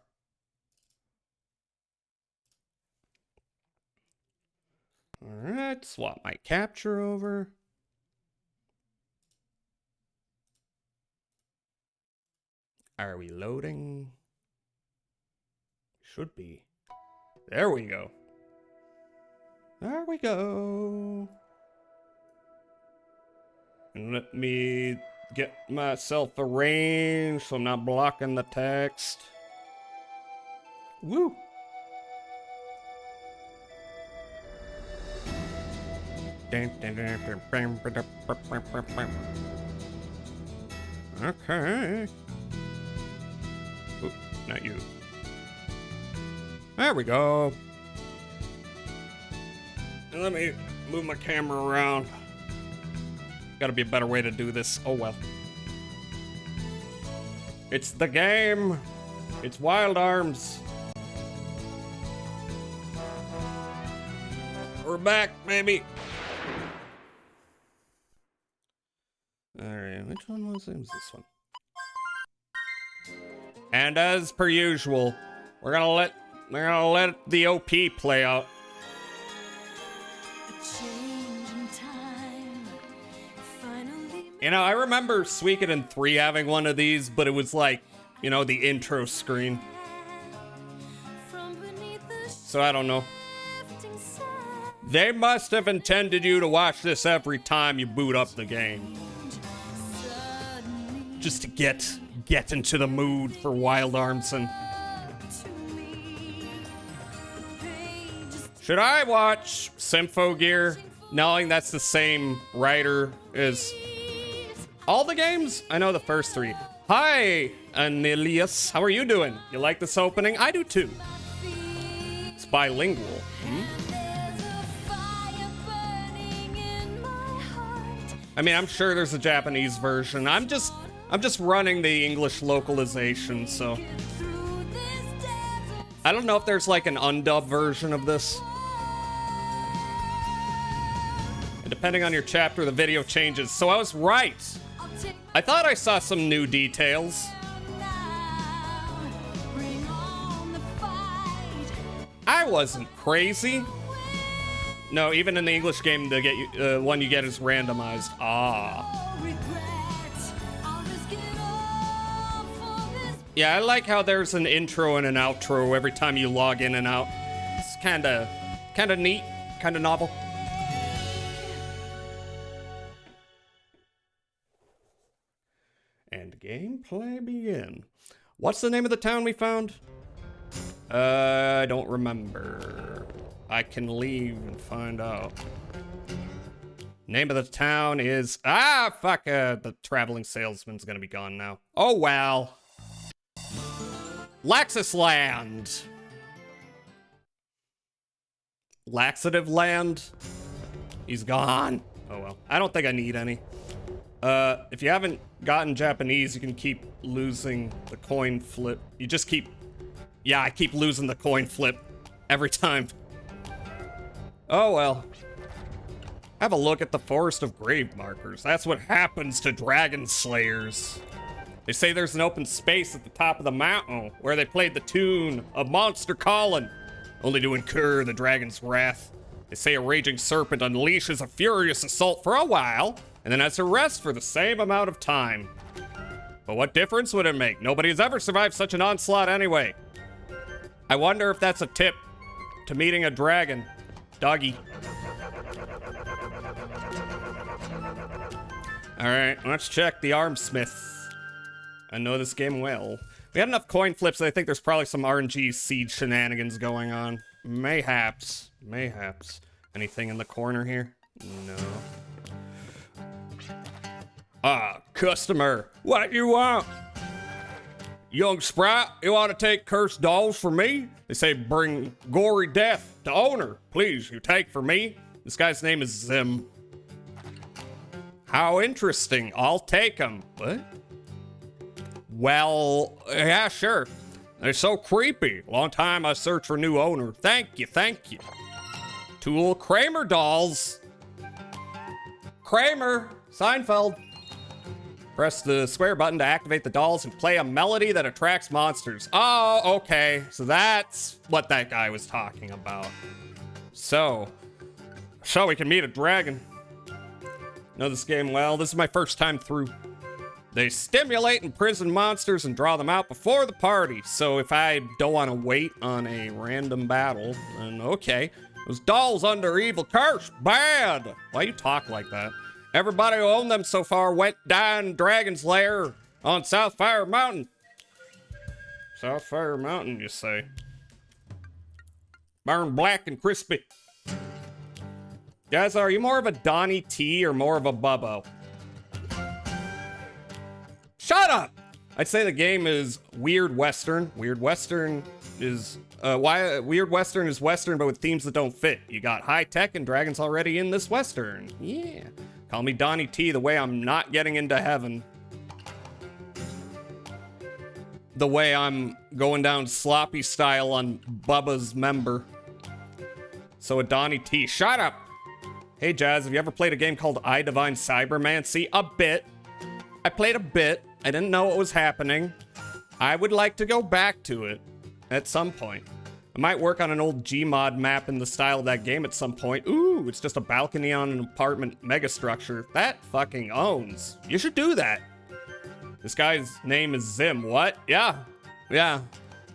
All right, swap my capture over. Are we loading? Should be. There we go. There we go. And let me get myself arranged so I'm not blocking the text. Woo! Okay. Oop, not you. There we go. And let me move my camera around. Gotta be a better way to do this. Oh well. It's the game. It's Wild Arms. We're back, baby. Alright, which one was it? It was this one. And as per usual, we're gonna let the OP play out. You know, I remember Suikoden 3 having one of these, but it was like, you know, the intro screen. So I don't know. They must have intended you to watch this every time you boot up the game. Just to get into the mood for Wild Arms. And should I watch Symphogear knowing that's the same writer as all the games? I know the first three. Hi, Anilius. How are you doing? You like this opening? I do too. It's bilingual. I mean, I'm sure there's a Japanese version. I'm just running the English localization, so I don't know if there's like an undubbed version of this. And depending on your chapter, the video changes. So I was right. I thought I saw some new details. I wasn't crazy. No, even in the English game, the one you get is randomized. Ah. Yeah, I like how there's an intro and an outro every time you log in and out. It's kind of neat, kind of novel. And gameplay begin. What's the name of the town we found? I don't remember. I can leave and find out. Name of the town is... fuck. The traveling salesman's gonna be gone now. Oh, well. Laxus Land. Laxative Land. He's gone. Oh, well. I don't think I need any. If you haven't gotten Japanese, you can keep losing the coin flip. You just keep... Yeah, I keep losing the coin flip every time. Oh, well. Have a look at the Forest of Grave Markers. That's what happens to Dragon Slayers. They say there's an open space at the top of the mountain where they played the tune of Monster Calling, only to incur the dragon's wrath. They say a raging serpent unleashes a furious assault for a while, and then has to rest for the same amount of time. But what difference would it make? Nobody has ever survived such an onslaught anyway. I wonder if that's a tip to meeting a dragon. Doggy. Alright, let's check the Armsmith. I know this game well. We had enough coin flips that I think there's probably some RNG seed shenanigans going on. Mayhaps. Mayhaps. Anything in the corner here? No. Customer. What you want? Young Sprite, you want to take cursed dolls for me? They say bring gory death to owner. Please, you take for me. This guy's name is Zim. How interesting. I'll take him. What? Well, yeah, sure. They're so creepy. Long time I search for new owner. Thank you, thank you. Two little Kramer dolls. Kramer, Seinfeld. Press the square button to activate the dolls and play a melody that attracts monsters. Oh, okay. So that's what that guy was talking about. So we can meet a dragon. Know this game well. This is my first time through. They stimulate and imprison monsters and draw them out before the party. So if I don't want to wait on a random battle, then okay. Those dolls under evil curse, bad. Why you talk like that? Everybody who owned them so far went down Dragon's Lair on Southfire Mountain. Southfire Mountain, you say? Burn black and crispy. Guys, are you more of a Donnie T or more of a Bubbo? Shut up! I'd say the game is Weird Western. Weird Western is Weird Western is Western, but with themes that don't fit. You got high tech and dragons already in this Western. Yeah. Call me Donnie T the way I'm not getting into heaven. The way I'm going down sloppy style on Bubba's member. So a Donnie T. Shut up! Hey Jazz, have you ever played a game called I Divine Cybermancy? A bit. I played a bit. I didn't know what was happening. I would like to go back to it at some point. I might work on an old Gmod map in the style of that game at some point. Ooh, it's just a balcony on an apartment megastructure. That fucking owns. You should do that. This guy's name is Zim. What? Yeah.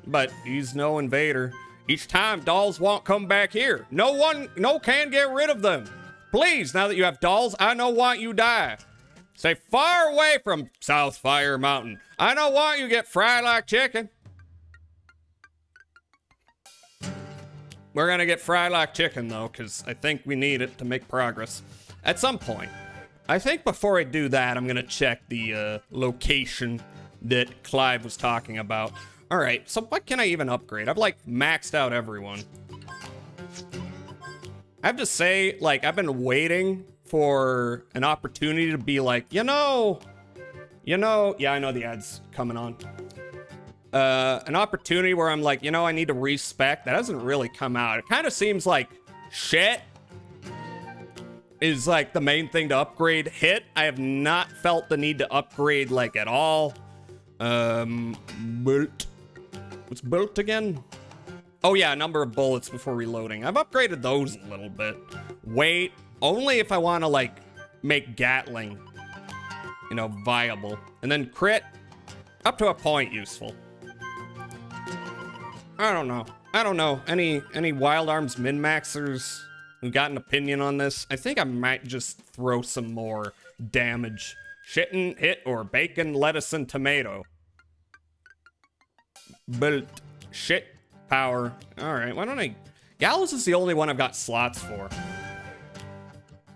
But he's no invader. Each time, dolls won't come back here. No can get rid of them. Please, now that you have dolls, I don't want you die. Stay far away from Southfire Mountain. I don't want you get fried like chicken. We're gonna get fried like chicken though, because I think we need it to make progress at some point. I think before I do that, I'm gonna check the location that Clive was talking about. All right, so what can I even upgrade? I've like maxed out everyone. I have to say, like, I've been waiting for an opportunity to be like, yeah, I know the ad's coming on. An opportunity where I'm like, I need to respec. That hasn't really come out. It kind of seems like shit is like the main thing to upgrade. Hit, I have not felt the need to upgrade like at all. Bolt. What's bolt again? Oh yeah, number of bullets before reloading. I've upgraded those a little bit. Weight, only if I want to like make Gatling, viable. And then crit, up to a point useful. I don't know. Any Wild Arms min-maxers who got an opinion on this? I think I might just throw some more damage. Shittin', hit, or bacon, lettuce, and tomato. But shit power. All right, why don't I... Gallows is the only one I've got slots for.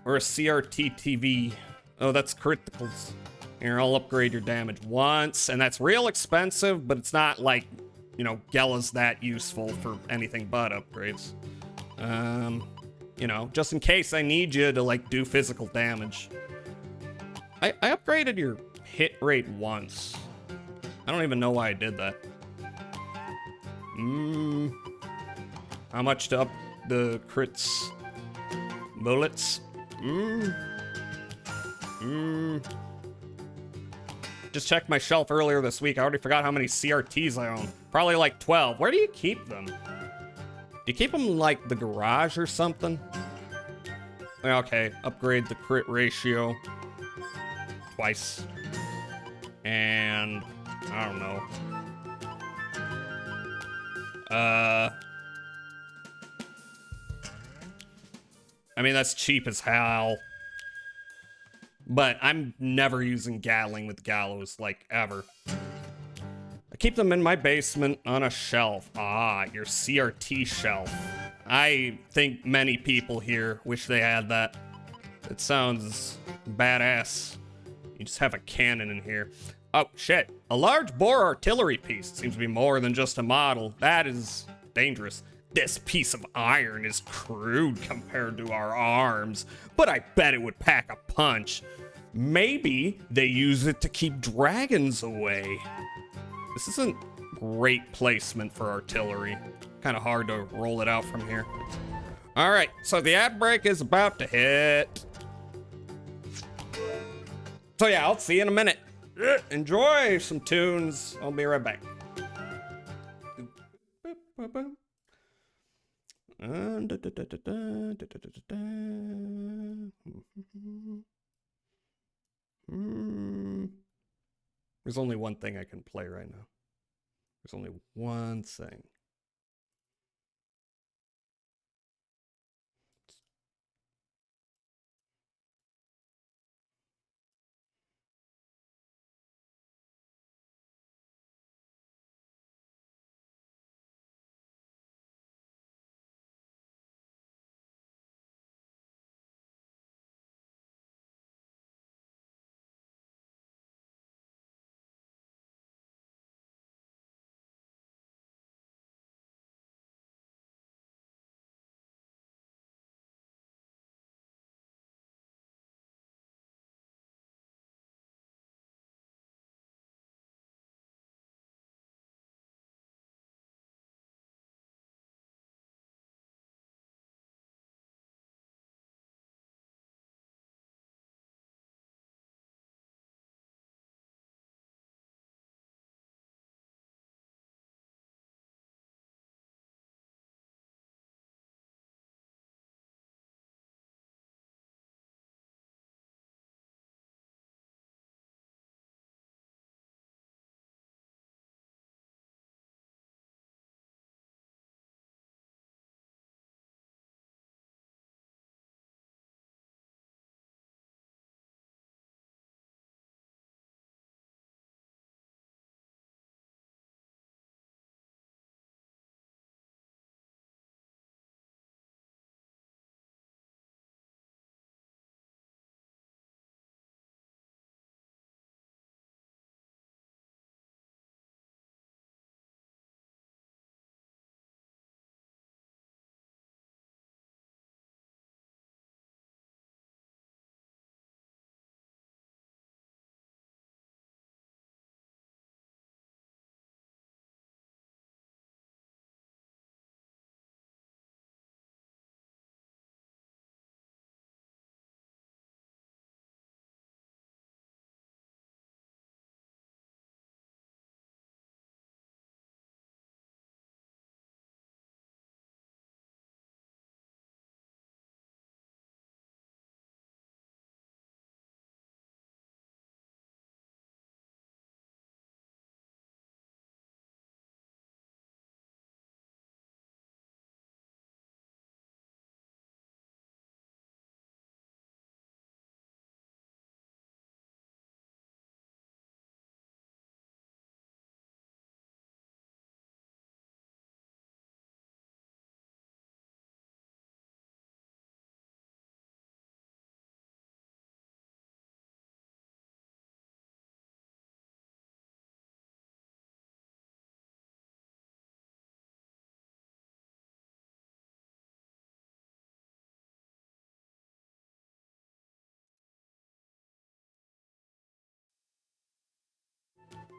Or a CRT TV. Oh, that's criticals. Here, I'll upgrade your damage once, and that's real expensive, but it's not like, Gella's that useful for anything but upgrades. Just in case I need you to, like, do physical damage. I upgraded your hit rate once. I don't even know why I did that. How much to up the crits? Bullets? just checked my shelf earlier this week. I already forgot how many CRTs I own. Probably like 12. Where do you keep them? Do you keep them in, like, the garage or something? Okay, upgrade the crit ratio twice. And I don't know. I mean, that's cheap as hell. But I'm never using Gatling with Gallows, like, ever. I keep them in my basement on a shelf. Ah, your CRT shelf. I think many people here wish they had that. It sounds badass. You just have a cannon in here. Oh, shit. A large bore artillery piece. Seems to be more than just a model. That is dangerous. This piece of iron is crude compared to our arms, but I bet it would pack a punch. Maybe they use it to keep dragons away. This isn't great placement for artillery. Kind of hard to roll it out from here. All right, so the ad break is about to hit. So yeah, I'll see you in a minute. Enjoy some tunes. I'll be right back. There's only one thing I can play right now. There's only one thing.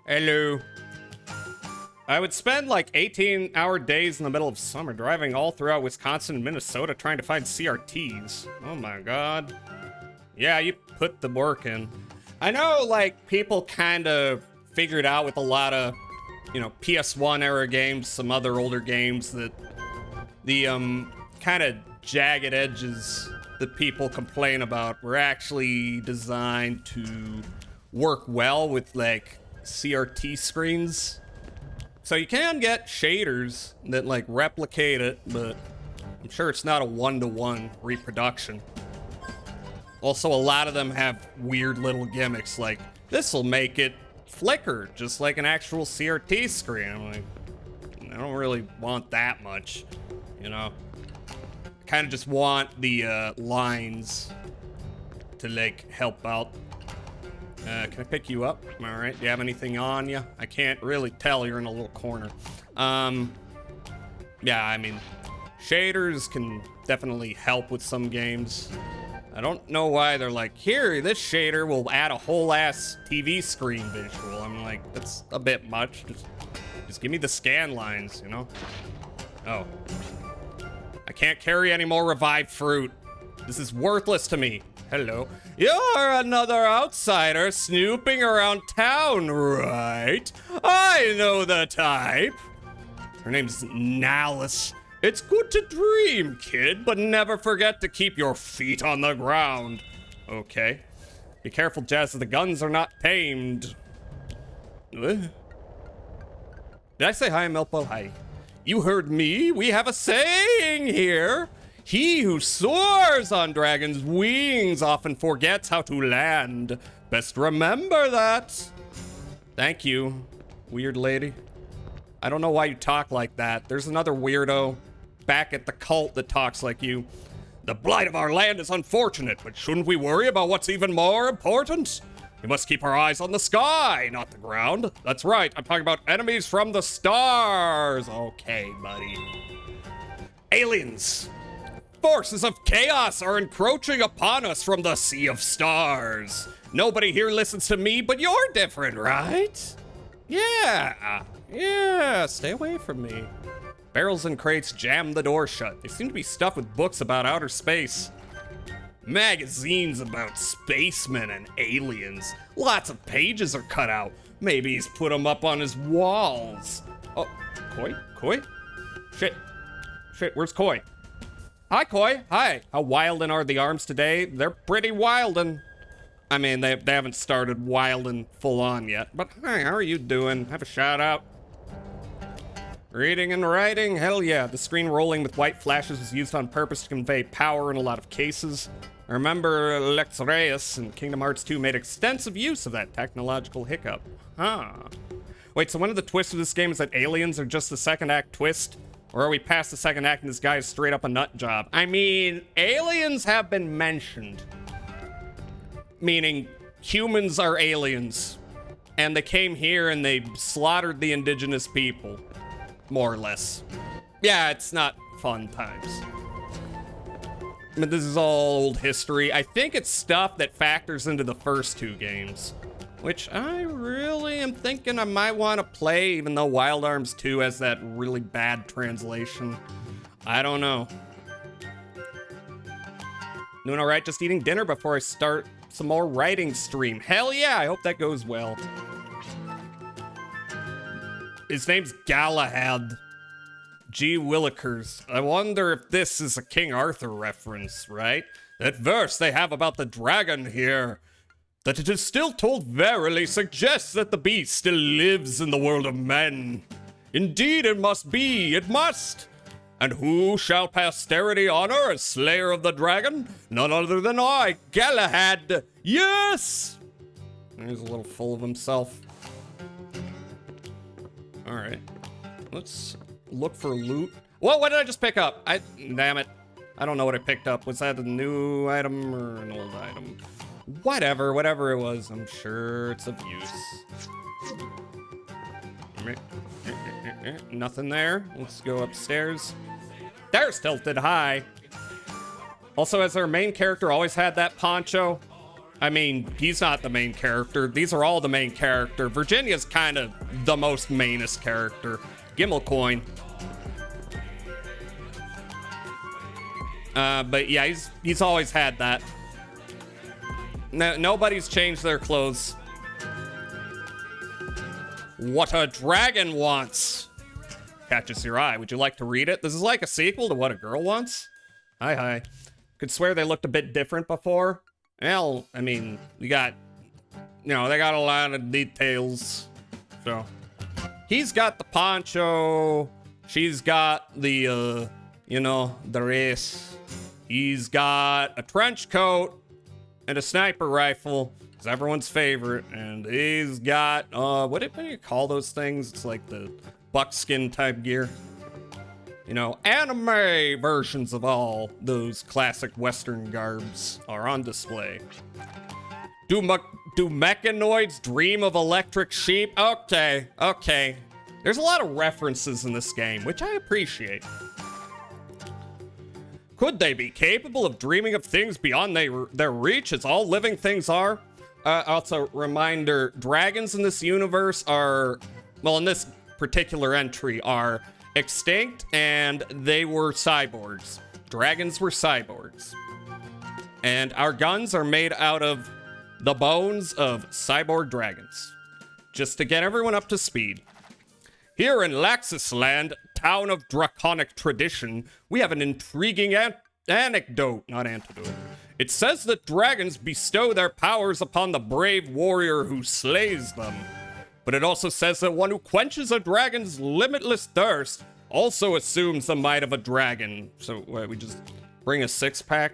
Hello. I would spend like 18-hour days in the middle of summer driving all throughout Wisconsin and Minnesota trying to find CRTs. Oh my god. Yeah, you put the work in. I know, like, people kind of figured out with a lot of, you know, PS1 era games, some other older games, that the kind of jagged edges that people complain about were actually designed to work well with, like, CRT screens. So you can get shaders that, like, replicate it, but I'm sure it's not a one-to-one reproduction. Also, a lot of them have weird little gimmicks, like, this'll make it flicker, just like an actual CRT screen. I'm like, I don't really want that much, you know? I kind of just want the lines to, like, help out. Can I pick you up? All right, do you have anything on you? I can't really tell, you're in a little corner. Yeah, I mean, shaders can definitely help with some games. I don't know why they're like, here, this shader will add a whole ass TV screen visual. I'm like, that's a bit much. Just give me the scan lines, you know? Oh. I can't carry any more revived fruit. This is worthless to me. Hello. You're another outsider snooping around town, right? I know the type. Her name's Nalus. It's good to dream, kid, but never forget to keep your feet on the ground. Okay. Be careful, Jazz, the guns are not tamed. Did I say hi, Melpo? Hi. You heard me? We have a saying here. He who soars on dragon's wings often forgets how to land. Best remember that. Thank you, weird lady. I don't know why you talk like that. There's another weirdo back at the cult that talks like you. The blight of our land is unfortunate, but shouldn't we worry about what's even more important? We must keep our eyes on the sky, not the ground. That's right, I'm talking about enemies from the stars. Okay, buddy. Aliens. Forces of chaos are encroaching upon us from the sea of stars. Nobody here listens to me, but you're different, right? Yeah, stay away from me. Barrels and crates jam the door shut. They seem to be stuffed with books about outer space. Magazines about spacemen and aliens. Lots of pages are cut out. Maybe he's put them up on his walls. Oh, Koi? Shit, where's Koi? Hi, Koi. Hi. How wildin' are the arms today? They're pretty wildin'. I mean, they haven't started wildin' full on yet. But hi, how are you doing? Have a shout out. Reading and writing? Hell yeah. The screen rolling with white flashes was used on purpose to convey power in a lot of cases. I remember Lex Reyes in Kingdom Hearts 2 made extensive use of that technological hiccup. Huh. Wait, so one of the twists of this game is that aliens are just the second act twist? Or are we past the second act and this guy is straight up a nut job? I mean, aliens have been mentioned. Meaning, humans are aliens. And they came here and they slaughtered the indigenous people. More or less. Yeah, it's not fun times. But this is all old history. I think it's stuff that factors into the first two games. Which I really am thinking I might want to play, even though Wild Arms 2 has that really bad translation. I don't know. Doing all right, just eating dinner before I start some more writing stream. Hell yeah, I hope that goes well. His name's Galahad. G. Willikers. I wonder if this is a King Arthur reference, right? That verse they have about the dragon here, that it is still told verily, suggests that the beast still lives in the world of men. Indeed it must be, it must. And who shall posterity honor as slayer of the dragon? None other than I, Galahad. Yes! He's a little full of himself. All right, let's look for loot. Whoa, what did I just pick up? Damn it. I don't know what I picked up. Was that a new item or an old item? Whatever it was, I'm sure it's of use. Nothing there. Let's go upstairs. There's Tilted High. Also, has our main character always had that poncho? I mean, he's not the main character. These are all the main character. Virginia's kind of the most mainest character. Gimel Coin. But yeah, he's always had that. Nobody's changed their clothes. What a Dragon Wants catches your eye. Would you like to read it? This is like a sequel to What a Girl Wants. Hi. Could swear they looked a bit different before. Well, I mean, we got, they got a lot of details. So, he's got the poncho. She's got the, the race. He's got a trench coat and a sniper rifle. It's everyone's favorite. And he's got, what do you call those things? It's like the buckskin type gear. Anime versions of all those classic Western garbs are on display. Do mechanoids dream of electric sheep? Okay. There's a lot of references in this game, which I appreciate. Could they be capable of dreaming of things beyond their reach, as all living things are? Also, reminder, dragons in this universe are, well, in this particular entry, are extinct, and they were cyborgs. Dragons were cyborgs. And our guns are made out of the bones of cyborg dragons. Just to get everyone up to speed. Here in Laxusland, town of draconic tradition, we have an intriguing anecdote, not antidote. It says that dragons bestow their powers upon the brave warrior who slays them. But it also says that one who quenches a dragon's limitless thirst also assumes the might of a dragon. So, we just bring a six-pack?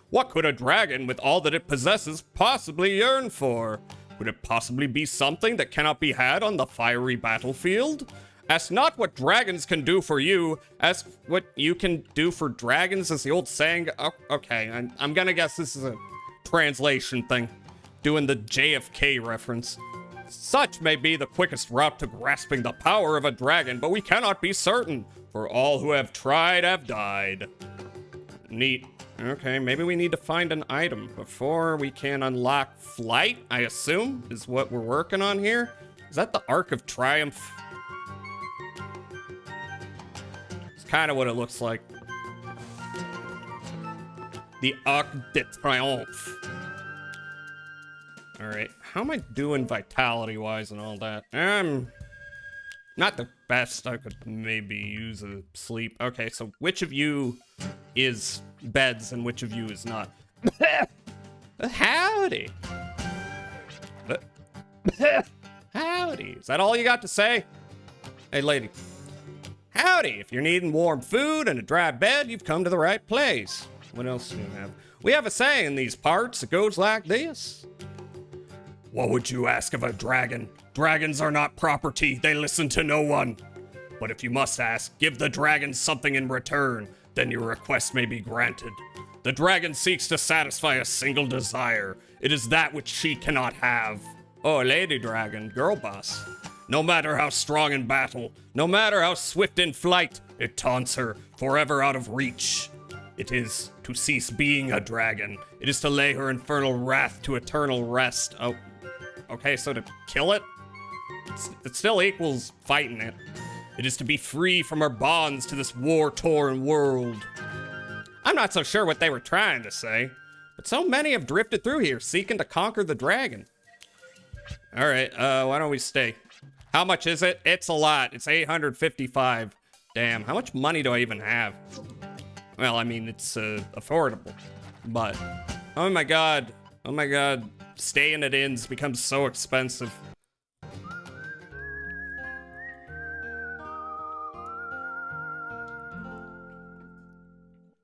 What could a dragon, with all that it possesses, possibly yearn for? Would it possibly be something that cannot be had on the fiery battlefield? Ask not what dragons can do for you, ask what you can do for dragons, is the old saying. Oh, okay, I'm gonna guess this is a translation thing. Doing the JFK reference. Such may be the quickest route to grasping the power of a dragon, but we cannot be certain, for all who have tried have died. Neat. Okay, maybe we need to find an item before we can unlock flight, I assume, is what we're working on here. Is that the Arc of Triumph? It's kind of what it looks like. The Arc de Triomphe. Alright, how am I doing vitality-wise and all that? Not the best. I could maybe use a sleep. Okay, so which of you is beds and which of you is not? Howdy. Howdy. Is that all you got to say? Hey, lady. Howdy. If you're needing warm food and a dry bed, you've come to the right place. What else do we have? We have a saying in these parts. It goes like this. What would you ask of a dragon? Dragons are not property. They listen to no one. But if you must ask, give the dragon something in return. Then your request may be granted. The dragon seeks to satisfy a single desire. It is that which she cannot have. Oh, lady dragon, girl boss. No matter how strong in battle, no matter how swift in flight, it taunts her, forever out of reach. It is to cease being a dragon. It is to lay her infernal wrath to eternal rest. Oh, okay, so to kill it? It still equals fighting it. It is to be free from her bonds to this war-torn world. I'm not so sure what they were trying to say, but so many have drifted through here seeking to conquer the dragon. All right, why don't we stay? How much is it? It's a lot. It's 855. Damn, how much money do I even have? Well, I mean, it's affordable, but oh my god, staying at inns becomes so expensive.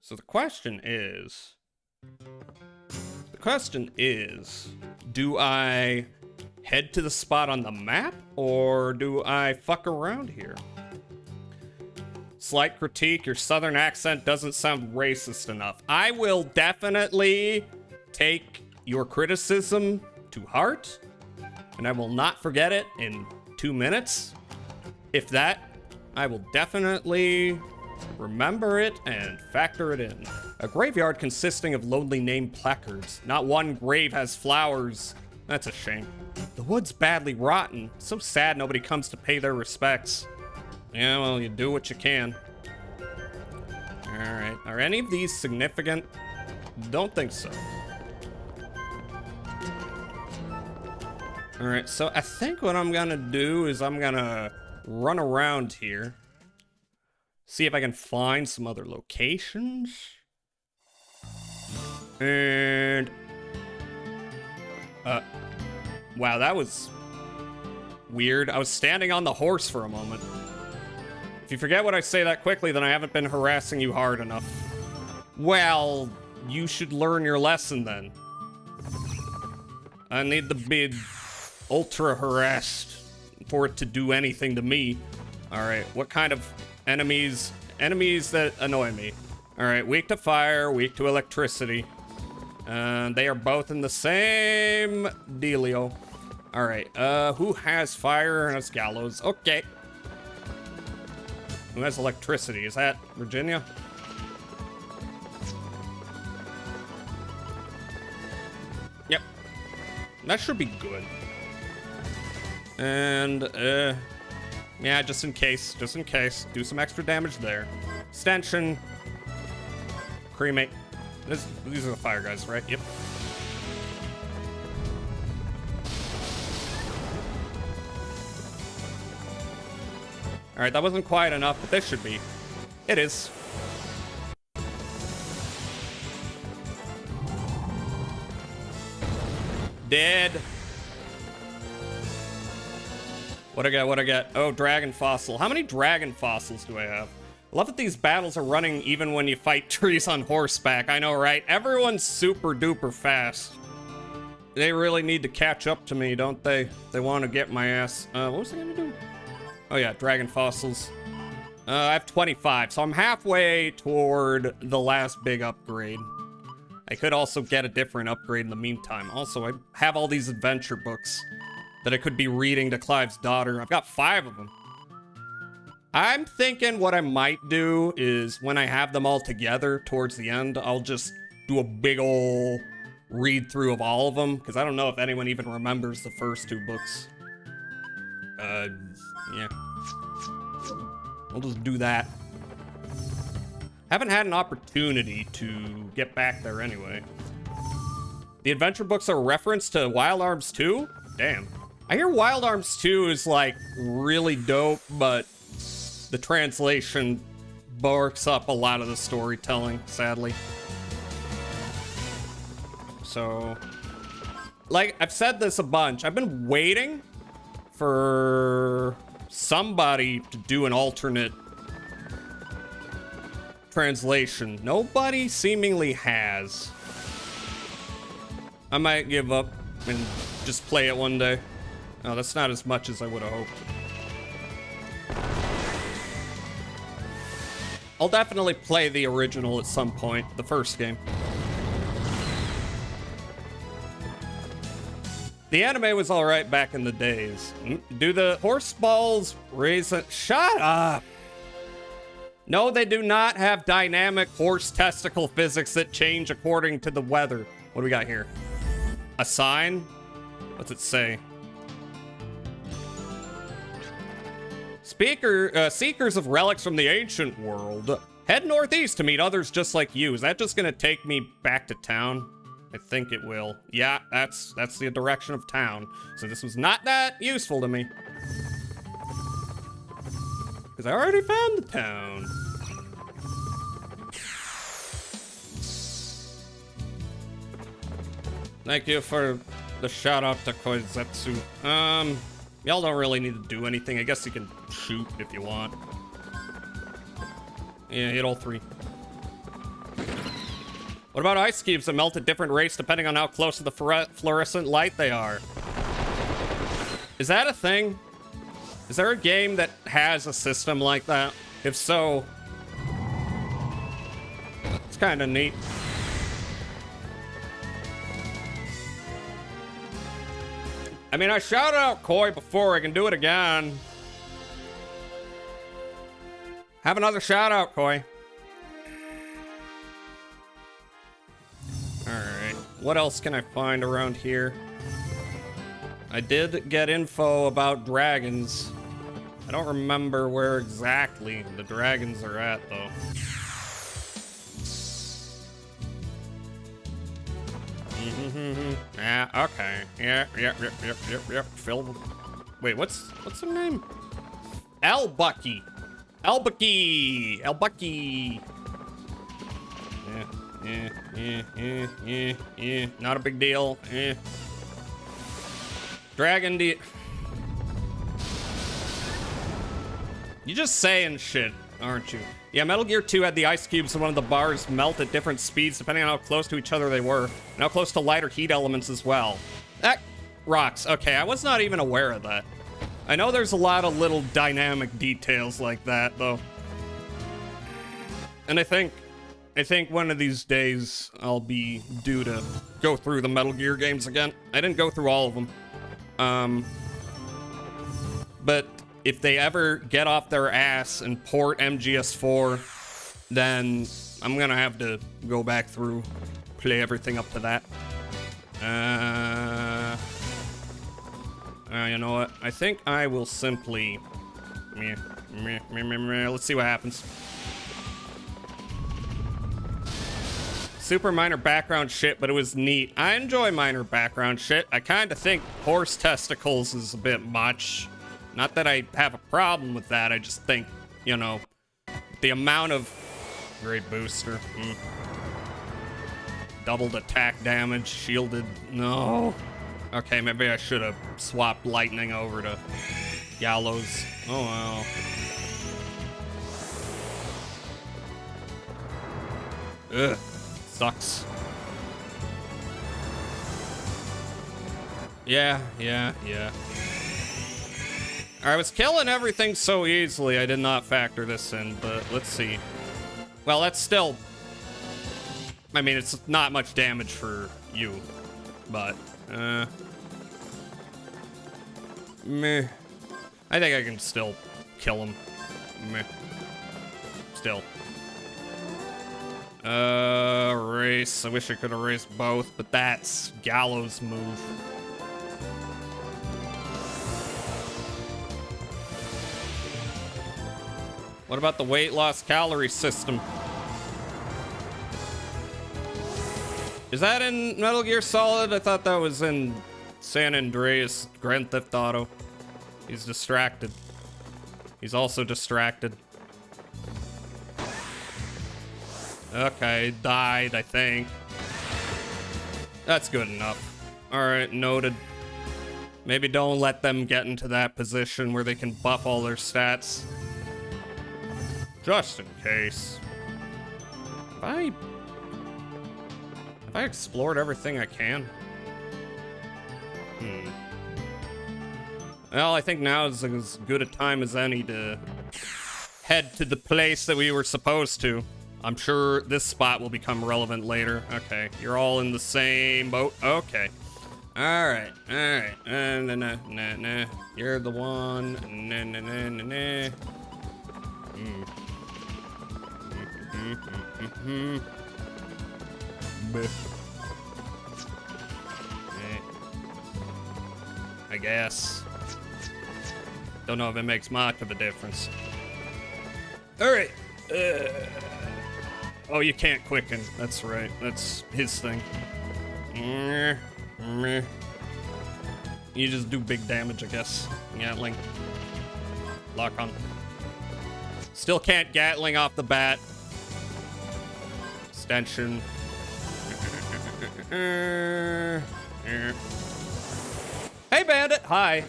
So the question is, do I head to the spot on the map or do I fuck around here? Slight critique, your southern accent doesn't sound racist enough. I will definitely take your criticism to heart, and I will not forget it in 2 minutes. If that, I will definitely remember it and factor it in. A graveyard consisting of lonely named placards. Not one grave has flowers. That's a shame. The wood's badly rotten. So sad nobody comes to pay their respects. Yeah, well, you do what you can. Alright, are any of these significant? Don't think so. All right, so I think what I'm gonna do is I'm gonna run around here, see if I can find some other locations. And wow, that was weird. I was standing on the horse for a moment. If you forget what I say that quickly, then I haven't been harassing you hard enough. Well, you should learn your lesson then. I need to be ultra harassed for it to do anything to me. All right, what kind of enemies? Enemies that annoy me. All right, weak to fire, weak to electricity. They are both in the same dealio. All right, who has fire? That's Gallows. Okay. Who has electricity? Is that Virginia? Yep. That should be good. And, yeah, just in case. Do some extra damage there. Extension. Cremate. These are the fire guys, right? Yep. All right, that wasn't quite enough, but this should be. It is. Dead. What I got? Oh, dragon fossil. How many dragon fossils do I have? I love that these battles are running even when you fight trees on horseback. I know, right? Everyone's super duper fast. They really need to catch up to me, don't they? They want to get my ass. What was I gonna do? Oh yeah, dragon fossils. I have 25, so I'm halfway toward the last big upgrade. I could also get a different upgrade in the meantime. Also, I have all these adventure books that I could be reading to Clive's daughter. I've got 5 of them. I'm thinking what I might do is when I have them all together towards the end, I'll just do a big ol' read through of all of them, because I don't know if anyone even remembers the first 2 books. Yeah. I'll just do that. Haven't had an opportunity to get back there anyway. The adventure books are a reference to Wild Arms 2? Damn. I hear Wild Arms 2 is like really dope, but the translation barks up a lot of the storytelling, sadly. So, like, I've said this a bunch. I've been waiting for somebody to do an alternate translation. Nobody seemingly has. I might give up and just play it one day. Oh, that's not as much as I would have hoped. I'll definitely play the original at some point, the first game. The anime was alright back in the days. Do the horse balls raise it? Shut up! No, they do not have dynamic horse testicle physics that change according to the weather. What do we got here? A sign? What's it say? Seekers of relics from the ancient world. Head northeast to meet others just like you. Is that just gonna take me back to town? I think it will. Yeah, that's the direction of town. So this was not that useful to me. Because I already found the town. Thank you for the shout out to Koizetsu. Y'all don't really need to do anything. I guess you can shoot if you want. Yeah, hit all 3. What about ice cubes that melt at different rates depending on how close to the fluorescent light they are? Is that a thing? Is there a game that has a system like that? If so, it's kind of neat. I mean, I shouted out Koi before. I can do it again. Have another shout out, Koi. Alright. What else can I find around here? I did get info about dragons. I don't remember where exactly the dragons are at, though. Yeah, okay. Yep. Phil. Wait, what's her name? Albucky. Albucky. Yeah. Not a big deal. Dragon D. You're just saying shit, aren't you? Yeah, Metal Gear 2 had the ice cubes in one of the bars melt at different speeds depending on how close to each other they were, and how close to lighter heat elements as well. That rocks. Okay, I was not even aware of that. I know there's a lot of little dynamic details like that, though. And I think one of these days I'll be due to go through the Metal Gear games again. I didn't go through all of them. But if they ever get off their ass and port MGS4, then I'm gonna have to go back through, play everything up to that. You know what? I think I will simply... Let's see what happens. Super minor background shit, but it was neat. I enjoy minor background shit. I kind of think horse testicles is a bit much. Not that I have a problem with that, I just think, you know, the amount of... Great booster. Doubled attack damage, shielded... No. Okay, maybe I should have swapped lightning over to Gallows. Oh well. Ugh. Sucks. Yeah. I was killing everything so easily, I did not factor this in, but let's see. Well, that's still... I mean, it's not much damage for you, but... Meh. I think I can still kill him. Meh. Still. Race. I wish I could have raced both, but that's Gallows' move. What about the weight loss calorie system? Is that in Metal Gear Solid? I thought that was in San Andreas Grand Theft Auto. He's distracted. He's also distracted. Okay, died, I think. That's good enough. Alright, noted. Maybe don't let them get into that position where they can buff all their stats. Just in case. Have I explored everything I can? Well, I think now is as good a time as any to head to the place that we were supposed to. I'm sure this spot will become relevant later. Okay, you're all in the same boat. Okay. Alright. Nah. You're the one. Nah. I guess. Don't know if it makes much of a difference. Alright. Oh, you can't quicken. That's right. That's his thing. You just do big damage, I guess. Gatling. Lock on. Still can't Gatling off the bat. Extension. Hey, Bandit. Hi.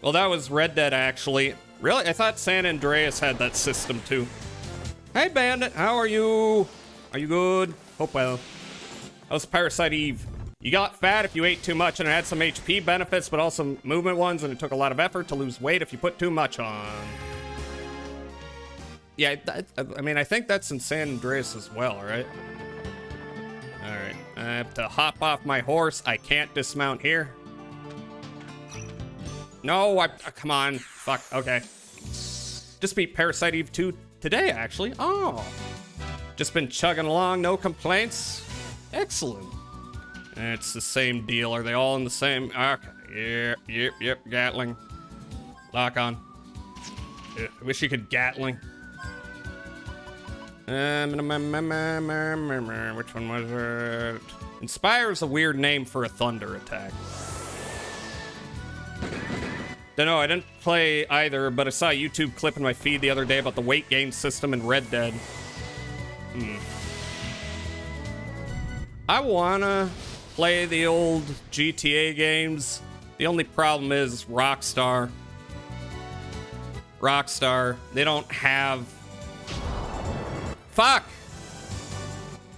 Well, that was Red Dead, actually. Really? I thought San Andreas had that system, too. Hey, Bandit. How are you? Are you good? Hope well. How's Parasite Eve? You got fat if you ate too much, and it had some HP benefits, but also movement ones, and it took a lot of effort to lose weight if you put too much on. Yeah, I mean, I think that's in San Andreas as well, right? Alright. I have to hop off my horse. I can't dismount here. No, come on. Fuck, okay. Just beat Parasite Eve 2 today, actually. Oh. Just been chugging along, no complaints. Excellent. It's the same deal. Are they all in the same? Okay. Yep. Gatling. Lock on. I wish you could Gatling. Which one was it? Inspire's a weird name for a thunder attack. Don't know, I didn't play either, but I saw a YouTube clip in my feed the other day about the weight gain system in Red Dead. I wanna play the old GTA games. The only problem is Rockstar, they don't have... Fuck!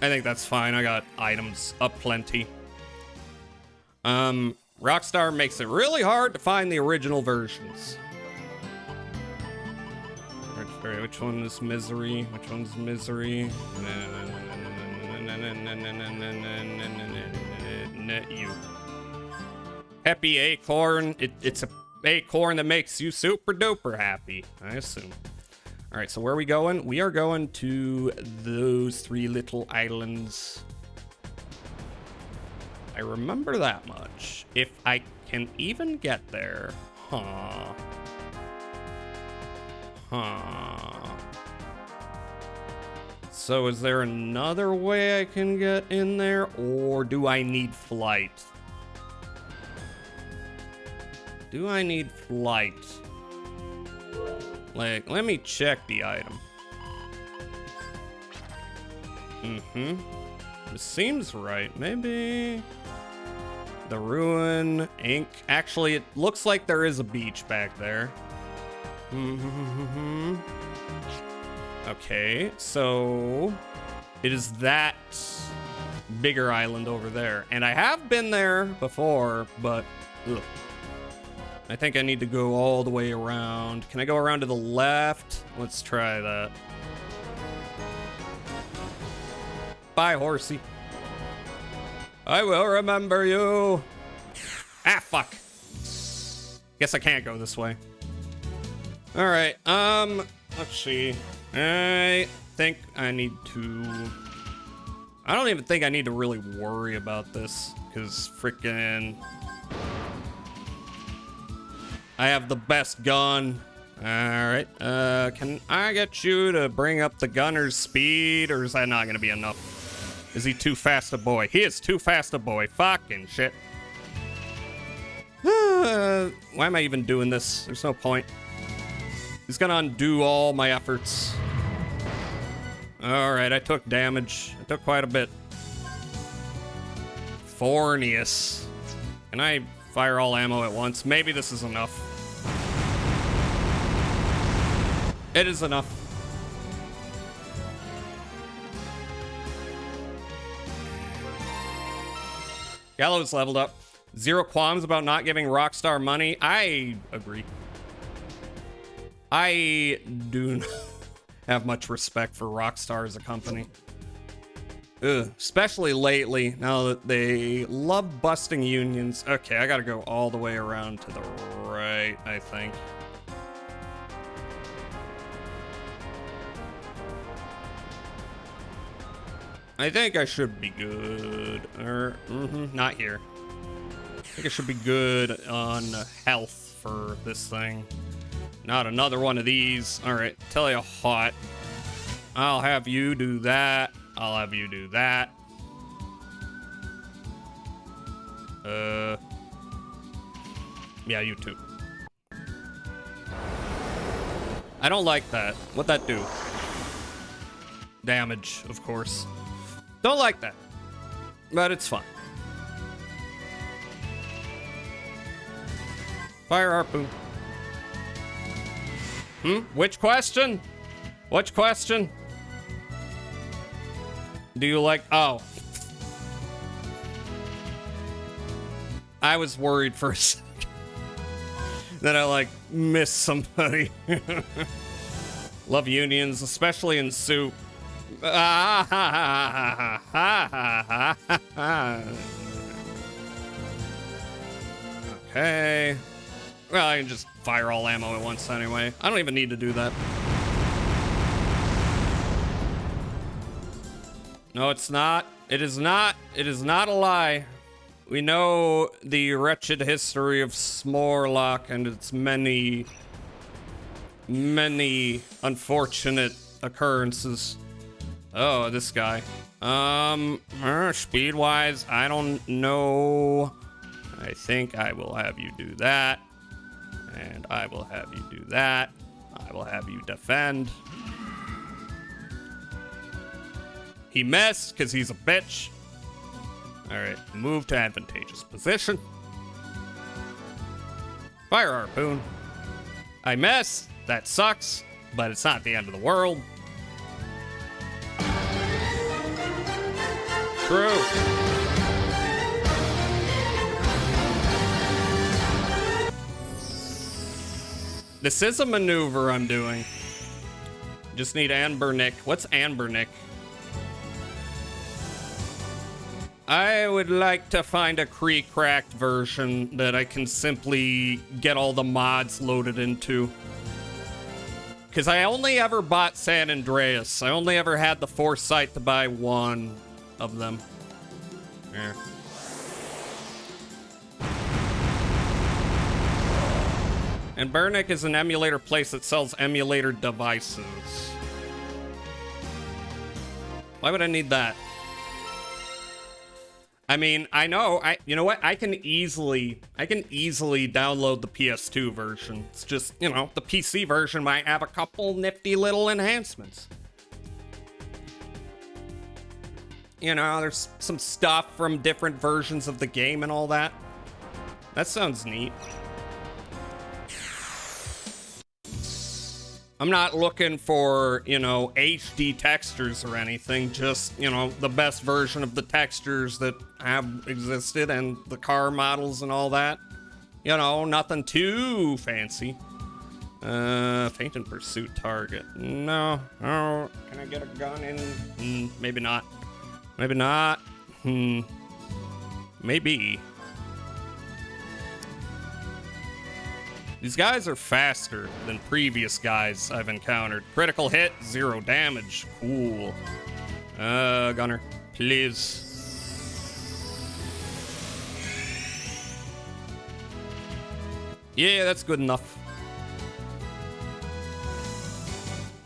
I think that's fine. I got items up plenty. Rockstar makes it really hard to find the original versions. Which one is Misery? Which one's Misery? You. Happy Acorn. It's a acorn that makes you super duper happy, I assume. All right, so where are we going? We are going to those 3 little islands. I remember that much. If I can even get there. Huh. So is there another way I can get in there, or do I need flight? Do I need flight? Like, let me check the item. It seems right. Maybe the ruin ink. Actually, it looks like there is a beach back there. Okay, so it is that bigger island over there, and I have been there before, but ugh. I think I need to go all the way around. Can I go around to the left? Let's try that. Bye, horsey. I will remember you. Ah, fuck. Guess I can't go this way. All right, let's see. I think I need to... I don't even think I need to really worry about this, because frickin'... I have the best gun. All right, can I get you to bring up the gunner's speed, or is that not gonna be enough? Is he too fast a boy? He is too fast a boy. Fucking shit. Why am I even doing this? There's no point. He's gonna undo all my efforts. All right, I took damage. I took quite a bit. Fornius. Can I fire all ammo at once? Maybe this is enough. It is enough. Gallows leveled up. Zero qualms about not giving Rockstar money. I agree. I do not have much respect for Rockstar as a company. Ugh, especially lately, now that they love busting unions. Okay, I gotta go all the way around to the right, I think. I think I should be good. Not here. I think I should be good on health for this thing. Not another one of these. All right, tell you what. I'll have you do that. I'll have you do that. Yeah, you too. I don't like that. What'd that do? Damage, of course. Don't like that. But it's fine. Fire harpoon. Which question? Which question? Do you like... Oh. I was worried for a second that I, like, missed somebody. Love unions, especially in soup. Okay. Well, I can just fire all ammo at once anyway. I don't even need to do that. No, it's not. It is not. It is not a lie. We know the wretched history of Smorlock and its many, many unfortunate occurrences. Oh, this guy. Speed-wise, I don't know. I think I will have you do that. And I will have you do that. I will have you defend. He missed because he's a bitch. All right, move to advantageous position. Fire harpoon. I missed. That sucks, but it's not the end of the world. True. This is a maneuver I'm doing. Just need Anbernick. What's Anbernick? I would like to find a Kree-cracked version that I can simply get all the mods loaded into. Because I only ever bought San Andreas. I only ever had the foresight to buy one of them. Yeah. And Bernick is an emulator place that sells emulator devices. Why would I need that? I mean, I know, you know what? I can easily download the PS2 version. It's just, you know, the PC version might have a couple nifty little enhancements. You know, there's some stuff from different versions of the game and all that. That sounds neat. I'm not looking for, you know, HD textures or anything, just, you know, the best version of the textures that have existed and the car models and all that. You know, nothing too fancy. Faint in pursuit target. No. Oh, can I get a gun in? Maybe not. Maybe not. Maybe. These guys are faster than previous guys I've encountered. Critical hit, 0 damage. Cool. Gunner, please. Yeah, that's good enough.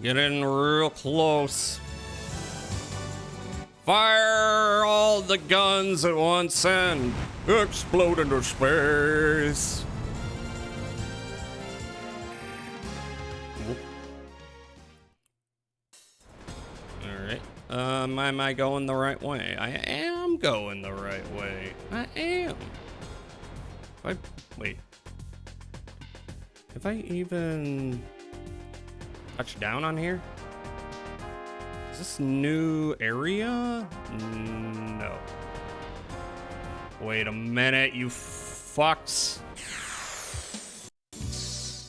Get in real close. Fire all the guns at once and explode into space. Am I going the right way? I am going the right way. I am. Wait. Have I even touched down on here? Is this new area? No. Wait a minute, you fucks.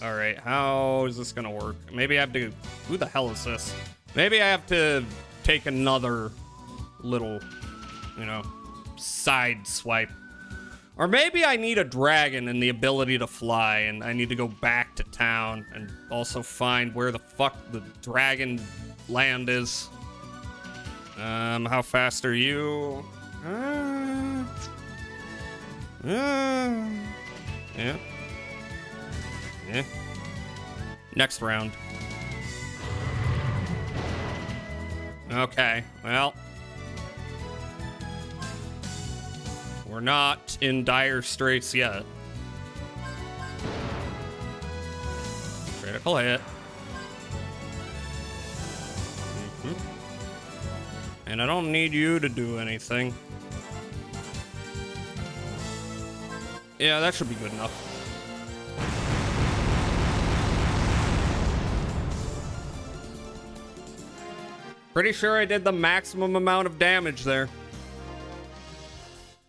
All right, how is this gonna work? Maybe I have to, who the hell is this? Maybe I have to take another little, you know, side swipe. Or maybe I need a dragon and the ability to fly, and I need to go back to town and also find where the fuck the dragon land is. How fast are you? Yeah. Next round. Okay, well. We're not in dire straits yet. Critical hit. And I don't need you to do anything. Yeah, that should be good enough. Pretty sure I did the maximum amount of damage there.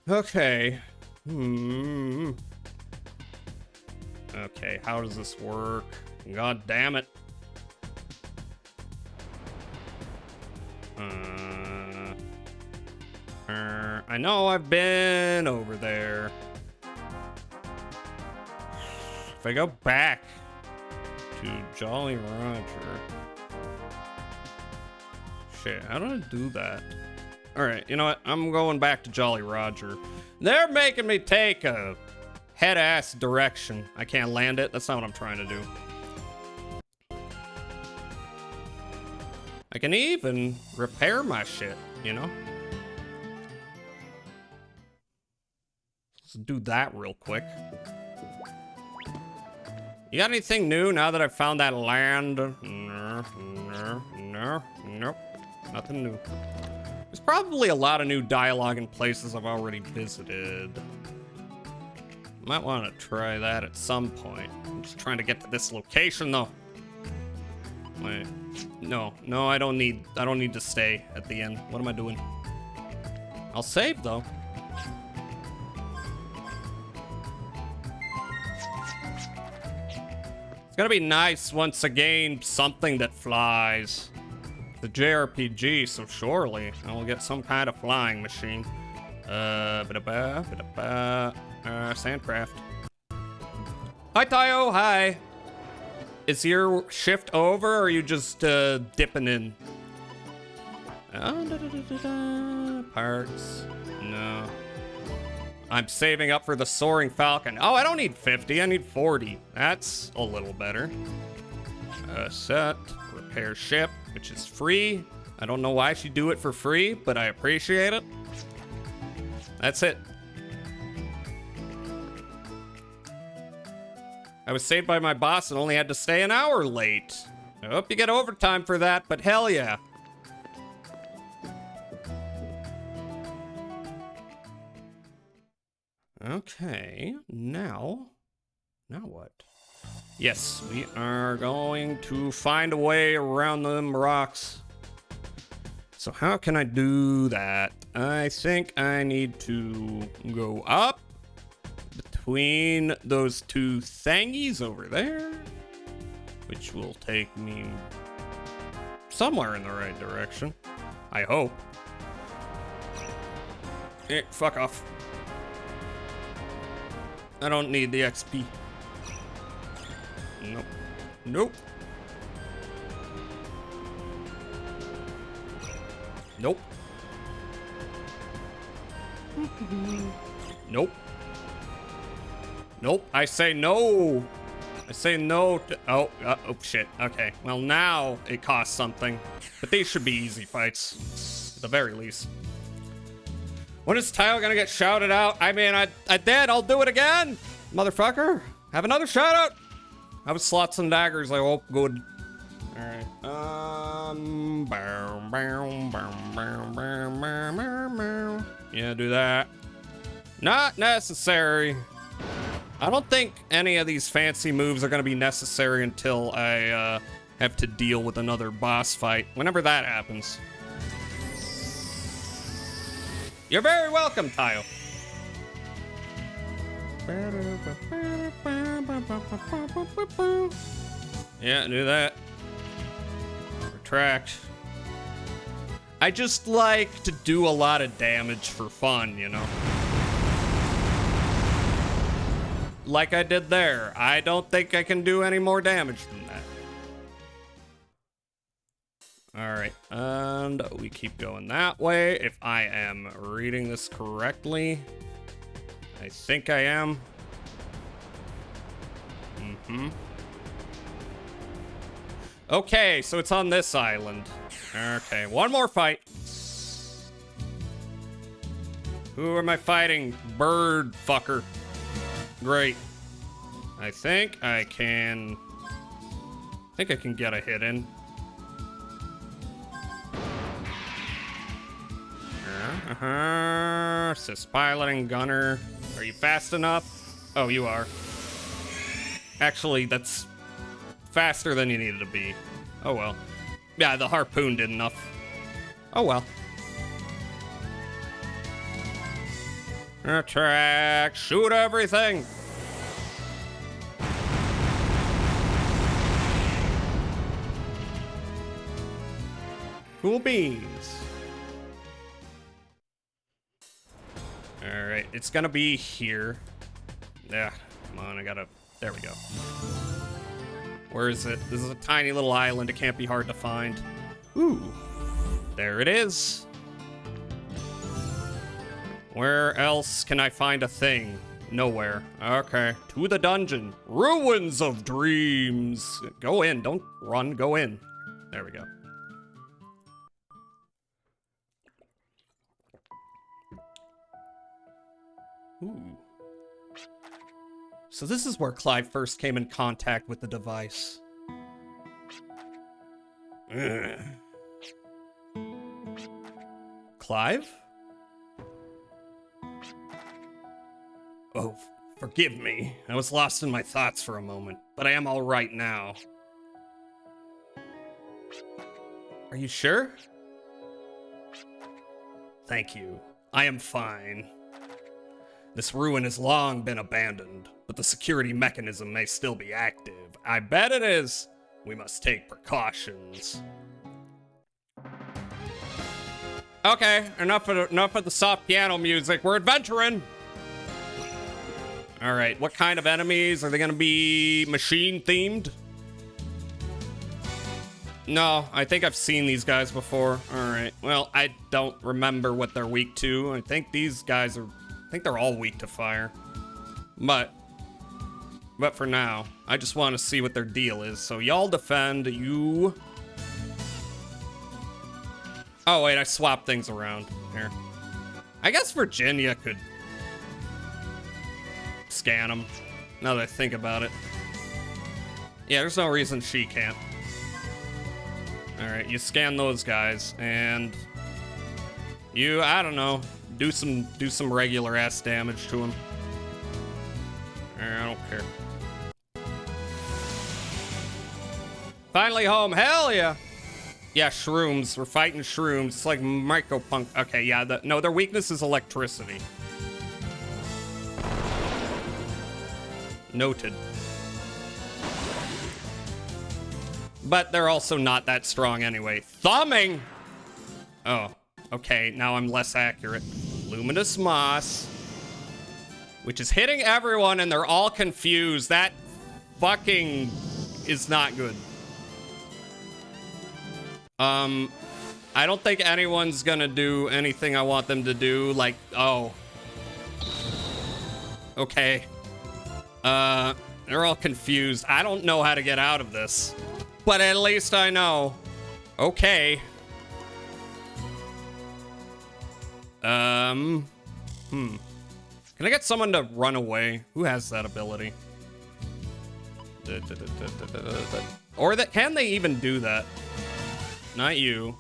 Okay. Okay, how does this work? God damn it. I know I've been over there. If I go back to Jolly Roger. Shit, how do I do that? Alright, you know what? I'm going back to Jolly Roger. They're making me take a head-ass direction. I can't land it. That's not what I'm trying to do. I can even repair my shit, you know? Let's do that real quick. You got anything new now that I found that land? No, nope. Nothing new. There's probably a lot of new dialogue in places I've already visited. Might want to try that at some point. I'm just trying to get to this location though. Wait. No, I don't need to stay at the end. What am I doing? I'll save though. It's gonna be nice once again, something that flies. The JRPG, so surely I will get some kind of flying machine. Sandcraft. Hi Tayo, hi. Is your shift over or are you just dipping in? Parts. No. I'm saving up for the Soaring Falcon. Oh, I don't need 50, I need 40. That's a little better. Set, repair ship, which is free. I don't know why she'd do it for free, but I appreciate it. That's it. I was saved by my boss and only had to stay an hour late. I hope you get overtime for that, but hell yeah. Okay, now what? Yes, we are going to find a way around them rocks. So how can I do that? I think I need to go up between those two thingies over there, which will take me somewhere in the right direction. I hope. Fuck off. I don't need the XP. Nope. Nope. Nope. Nope. Nope. I say no. I say no to... Oh, shit. Okay. Well, now it costs something. But these should be easy fights. At the very least. When is Tayo gonna get shouted out? I mean, I did. I'll do it again. Motherfucker. Have another shout out. I was slots and daggers. I hope good. All right. Yeah, do that. Not necessary. I don't think any of these fancy moves are going to be necessary until I have to deal with another boss fight. Whenever that happens. You're very welcome, Tayo. Yeah, do that. Retract. I just like to do a lot of damage for fun, you know? Like I did there. I don't think I can do any more damage than that. Alright, and we keep going that way. If I am reading this correctly. I think I am. Okay, so it's on this island. Okay, one more fight. Who am I fighting? Bird fucker. Great. I think I can get a hit in. Says piloting gunner. Are you fast enough? Oh, you are. Actually, that's faster than you needed to be. Oh well. Yeah, the harpoon did enough. Oh well. Attack! Shoot everything! Cool beans. Alright, it's gonna be here. Yeah, come on, there we go. Where is it? This is a tiny little island, it can't be hard to find. Ooh, there it is. Where else can I find a thing? Nowhere. Okay, to the dungeon. Ruins of Dreams. Go in, don't run, go in. There we go. Ooh. So this is where Clive first came in contact with the device. Ugh. Clive? Oh, forgive me. I was lost in my thoughts for a moment, but I am all right now. Are you sure? Thank you. I am fine. This ruin has long been abandoned, but the security mechanism may still be active. I bet it is. We must take precautions. Okay, enough of the soft piano music. We're adventuring. All right, what kind of enemies? Are they gonna be machine themed? No, I think I've seen these guys before. All right, well, I don't remember what they're weak to. I think these guys are, I think they're all weak to fire. But for now, I just want to see what their deal is. So y'all defend, you... Oh, wait, I swapped things around here. I guess Virginia could scan them, now that I think about it. Yeah, there's no reason she can't. All right, you scan those guys, and you, I don't know, do some regular ass damage to them. I don't care. Finally home, hell yeah! Yeah, shrooms, we're fighting shrooms. It's like Micropunk. Okay, yeah, no, their weakness is electricity. Noted. But they're also not that strong anyway. Thumbing! Oh, okay, now I'm less accurate. Luminous Moss. Which is hitting everyone and they're all confused. That fucking is not good. I don't think anyone's gonna do anything I want them to do. Like, oh. Okay. They're all confused. I don't know how to get out of this. But at least I know. Okay. Can I get someone to run away? Who has that ability? Or that, can they even do that? Not you.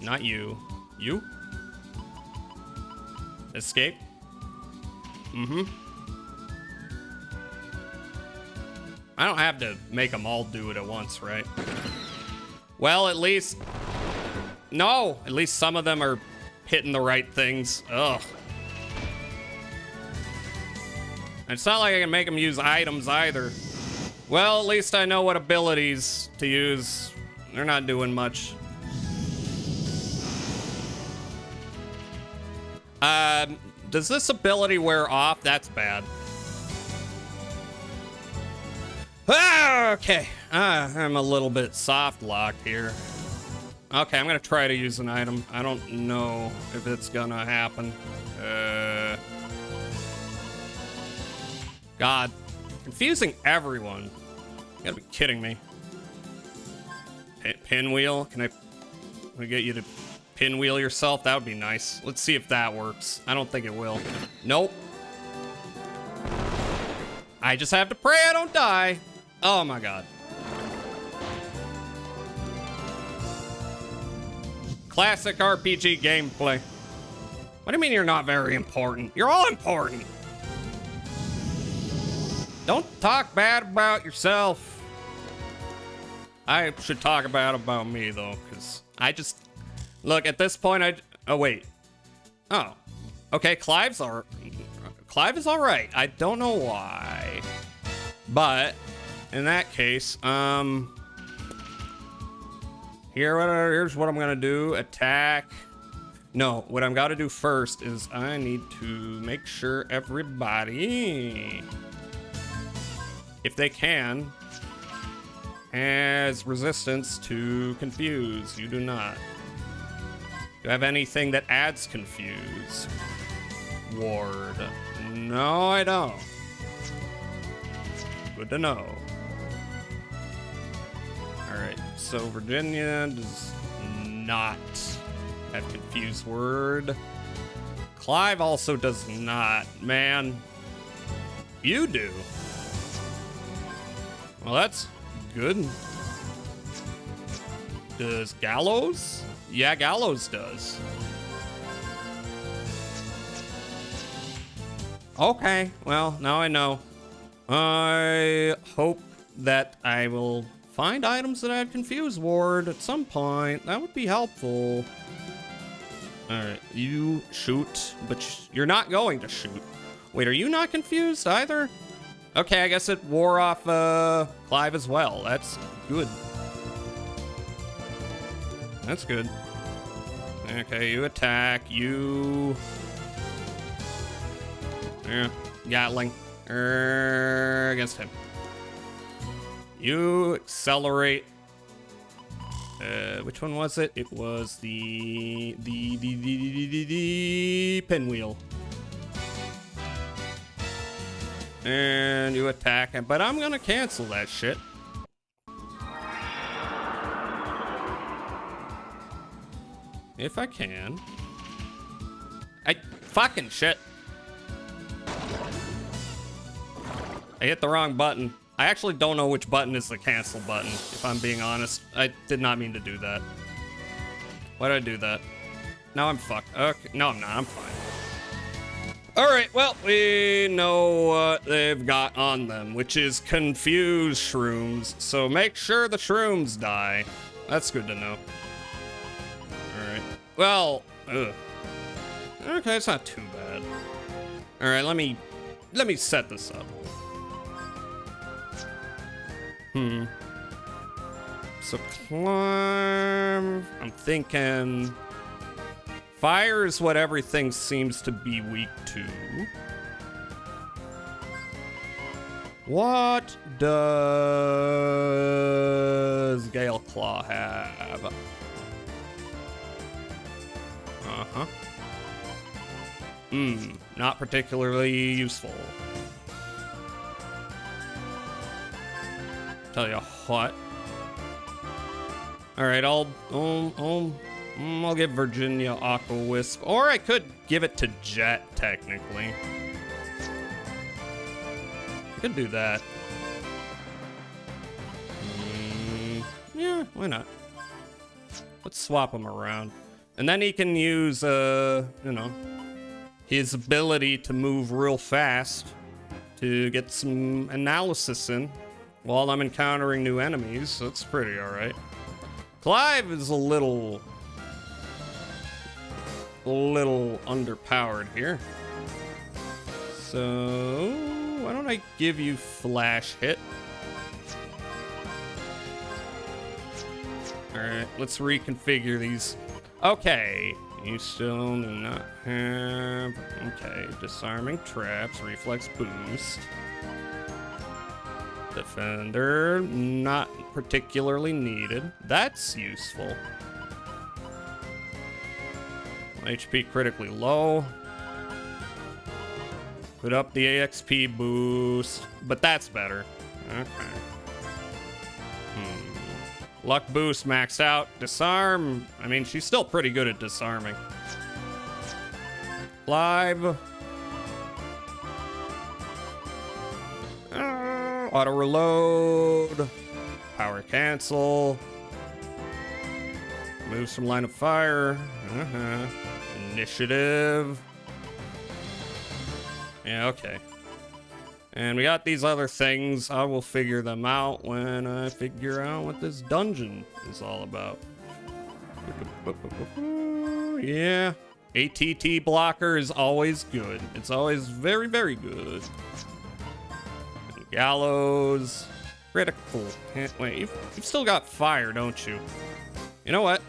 Not you. You? Escape? Mm-hmm. I don't have to make them all do it at once, right? Well, at least... No! At least some of them are hitting the right things. Ugh. And it's not like I can make them use items either. Well, at least I know what abilities to use. They're not doing much. Does this ability wear off? That's bad. Ah, okay. I'm a little bit soft locked here. Okay, I'm gonna try to use an item. I don't know if it's gonna happen. God, confusing everyone. You gotta be kidding me. Pinwheel? Can I get you to pinwheel yourself? That would be nice. Let's see if that works. I don't think it will. Nope. I just have to pray I don't die. Oh my God. Classic RPG gameplay. What do you mean you're not very important? You're all important. Don't talk bad about yourself. I should talk bad about me though, because I just... Look, at this point, oh, wait. Oh. Okay, Clive is all right. I don't know why. But, in that case, here's what I'm gonna do. Attack. No, what I'm gotta do first is I need to make sure everybody, if they can, has resistance to confuse. You do not. Do you have anything that adds confuse? Ward. No, I don't. Good to know. Alright, so Virginia does not have confused word. Clive also does not. Man, you do. Well, that's good. Does Gallows? Yeah, Gallows does. Okay, well, now I know. I hope that I will find items that I've confused Ward at some point. That would be helpful. Alright, you shoot, but you're not going to shoot. Wait, are you not confused either? Okay, I guess it wore off Clive as well. That's good. That's good. Okay, you attack. You... Yeah, Gatling. Against him. You accelerate. Which one was it? It was the pinwheel. And you attack him, but I'm gonna cancel that shit. If I can. Fucking shit. I hit the wrong button. I actually don't know which button is the cancel button, if I'm being honest. I did not mean to do that. Why did I do that? Now I'm fucked. Okay, no, I'm not. I'm fine. Alright, well, we know what they've got on them, which is confused shrooms. So make sure the shrooms die. That's good to know. Alright. Well, okay, it's not too bad. Alright, let me set this up. So climb. I'm thinking fire is what everything seems to be weak to. What does Gale Claw have? Uh-huh. Not particularly useful. Tell you what. All right, I'll give Virginia Aqua Wisp, or I could give it to Jet technically. I could do that. Yeah, why not? Let's swap him around, and then he can use you know, his ability to move real fast to get some analysis in while I'm encountering new enemies, so it's pretty alright. Clive is a little underpowered here. So, why don't I give you Flash Hit? Alright, let's reconfigure these. Okay, you still do not have... Okay, Disarming Traps, Reflex Boost. Defender, not particularly needed. That's useful. HP critically low. Put up the AXP boost, but that's better. Okay. Luck boost maxed out. Disarm. I mean, she's still pretty good at disarming. Live. Auto reload. Power cancel. Moves from line of fire. Initiative. Yeah, okay. And we got these other things. I will figure them out when I figure out what this dungeon is all about. Yeah. ATT blocker is always good. It's always very, very good. And Gallows. Critical. Wait, you've still got fire, don't you? You know what?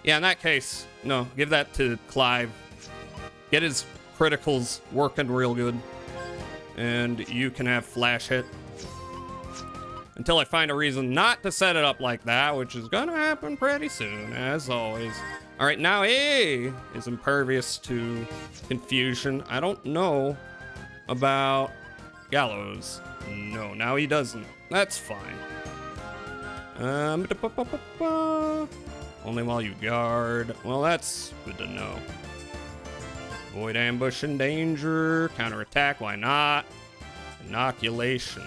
Yeah, in that case, no, give that to Clive. Get his criticals working real good. And you can have Flash Hit. Until I find a reason not to set it up like that, which is gonna happen pretty soon, as always. Alright, now A is impervious to confusion. I don't know about Gallows. No, now he doesn't. That's fine. Only while you guard. Well, that's good to know. Avoid ambush and danger. Counterattack, why not? Inoculation.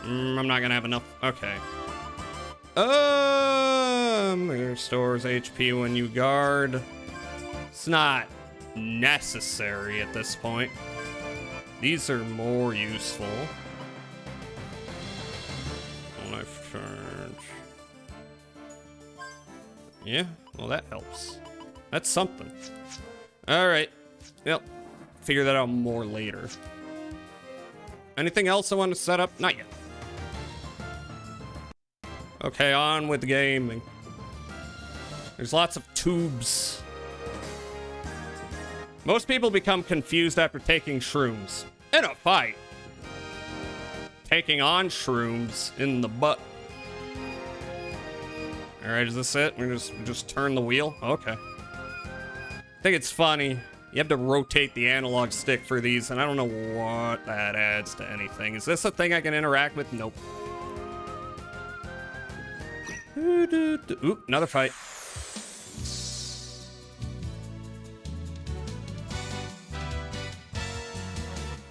I'm not gonna have enough. Okay. It restores HP when you guard. It's not necessary at this point. These are more useful. Life charge. Yeah, well that helps. That's something. All right. Yep. Figure that out more later. Anything else I want to set up? Not yet. Okay, on with the gaming. There's lots of tubes. Most people become confused after taking shrooms. In a fight. Taking on shrooms in the butt. Alright, is this it? We just turn the wheel? Okay. I think it's funny. You have to rotate the analog stick for these, and I don't know what that adds to anything. Is this a thing I can interact with? Nope. Ooh, another fight.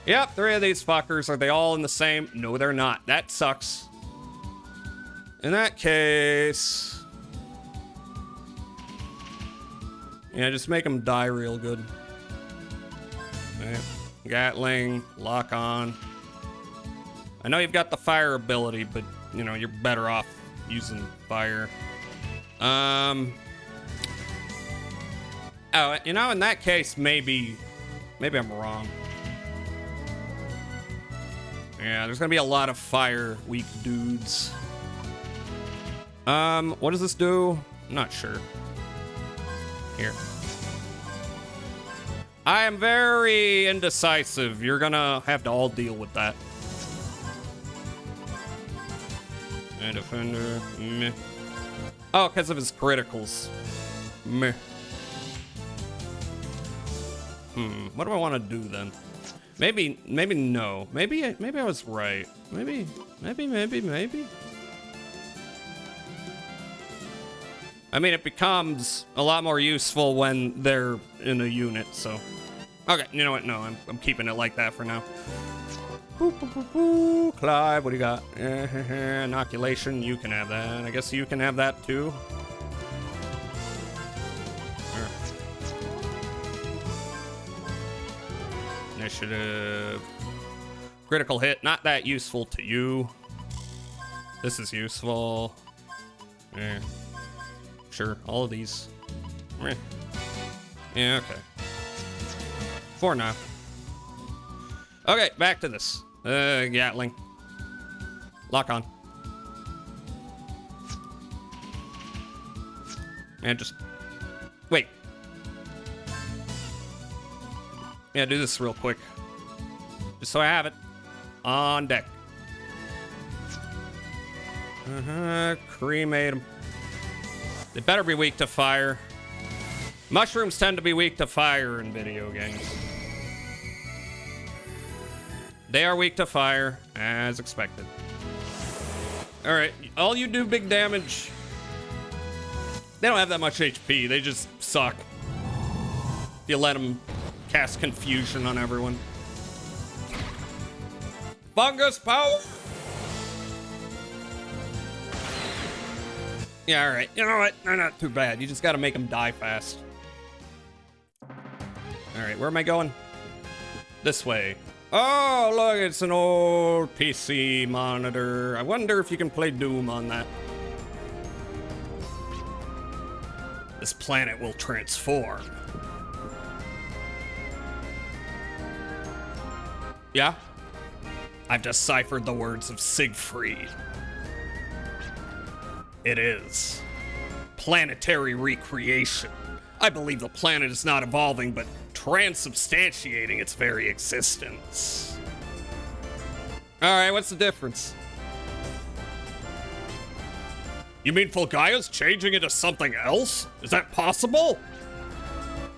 Yep, 3 of these fuckers. Are they all in the same? No, they're not. That sucks. In that case... yeah, just make them die real good. Okay. Gatling, lock on. I know you've got the fire ability, but, you know, you're better off using fire. Oh, you know, in that case, maybe I'm wrong. Yeah, there's gonna be a lot of fire weak dudes. What does this do? I'm not sure. Here. I am very indecisive. You're gonna have to all deal with that. And defender, meh. Oh, because of his criticals. Meh. What do I want to do then? Maybe no. Maybe I was right. Maybe. I mean, it becomes a lot more useful when they're in a unit, so. Okay, you know what? No, I'm keeping it like that for now. Clive, what do you got? Inoculation, you can have that. I guess you can have that too. Initiative. Critical hit, not that useful to you. This is useful. Yeah. Sure, all of these. Yeah, okay. For now. Okay, back to this. Gatling. Lock on. And just... wait. Yeah, do this real quick. Just so I have it. On deck. Cremate them. They better be weak to fire. Mushrooms tend to be weak to fire in video games. They are weak to fire, as expected. Alright, all you do big damage. They don't have that much HP, they just suck. If you let them cast confusion on everyone. Fungus power! Yeah, alright. You know what? They're not too bad. You just gotta make them die fast. Alright, where am I going? This way. Oh, look, it's an old PC monitor. I wonder if you can play Doom on that. This planet will transform. Yeah? I've deciphered the words of Siegfried. It is planetary recreation. I believe the planet is not evolving, but transubstantiating its very existence. All right, what's the difference? You mean Fulgaia's changing into something else? Is that possible?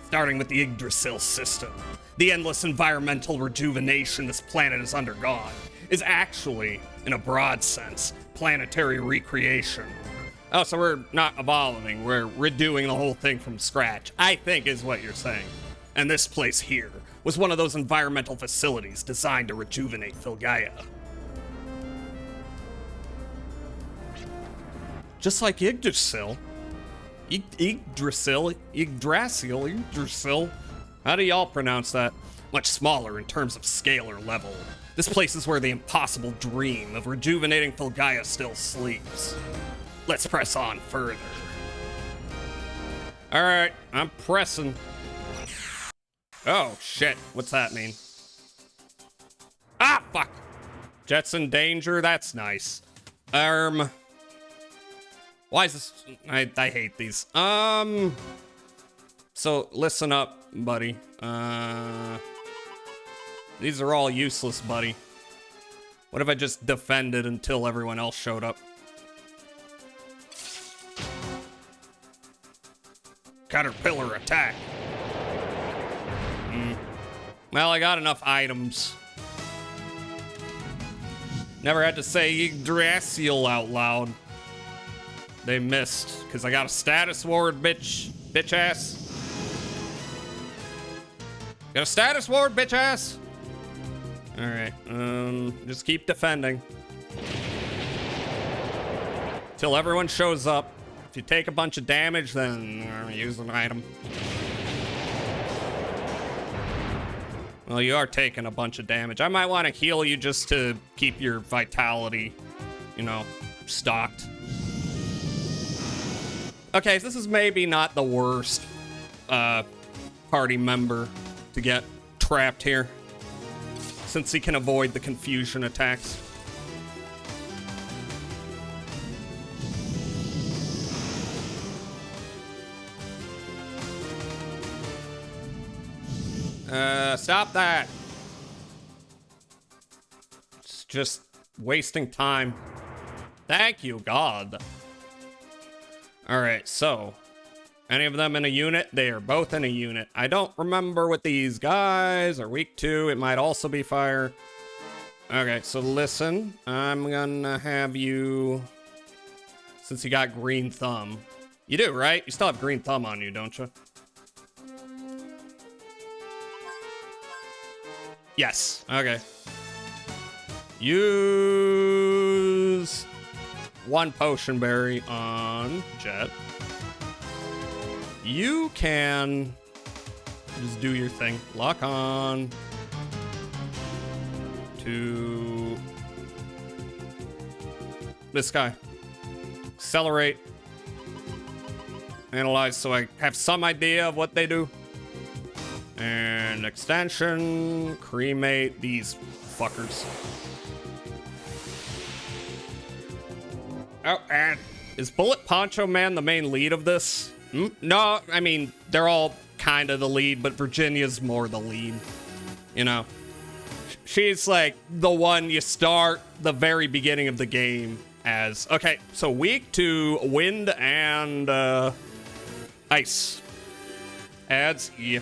Starting with the Yggdrasil system, the endless environmental rejuvenation this planet has undergone is actually, in a broad sense, planetary recreation. Oh, so we're not evolving. We're redoing the whole thing from scratch, I think is what you're saying. And this place here was one of those environmental facilities designed to rejuvenate Filgaia. Just like Yggdrasil. Yggdrasil. How do y'all pronounce that? Much smaller in terms of scale or level. This place is where the impossible dream of rejuvenating Filgaia still sleeps. Let's press on further. Alright, I'm pressing. Oh, shit. What's that mean? Ah, fuck! Jet's in danger? That's nice. Why is this... I hate these. So, listen up, buddy. These are all useless, buddy. What if I just defended until everyone else showed up? Caterpillar attack. Well, I got enough items. Never had to say Yggdrasil out loud. They missed, because I got a status ward, bitch ass. Got a status ward, bitch ass. All right, just keep defending. Till everyone shows up. If you take a bunch of damage, then use an item. Well, you are taking a bunch of damage. I might want to heal you just to keep your vitality, you know, stocked. Okay, so this is maybe not the worst party member to get trapped here, since he can avoid the confusion attacks. Stop that. It's just wasting time. Thank you, God. Alright, so any of them in a unit? They are both in a unit. I don't remember what these guys are weak to. It might also be fire. Okay, so listen. I'm gonna have you... Since you got green thumb. You do, right? You still have green thumb on you, don't you? Yes. Okay. Use... one potion berry on Jet. You can just do your thing. Lock on to this guy. Accelerate. Analyze so I have some idea of what they do. And extension. Cremate these fuckers. Oh, and is Bullet Poncho Man the main lead of this? No, I mean, they're all kind of the lead, but Virginia's more the lead. You know? She's like the one you start the very beginning of the game as. Okay, so weak to wind and ice. Adds, yeah.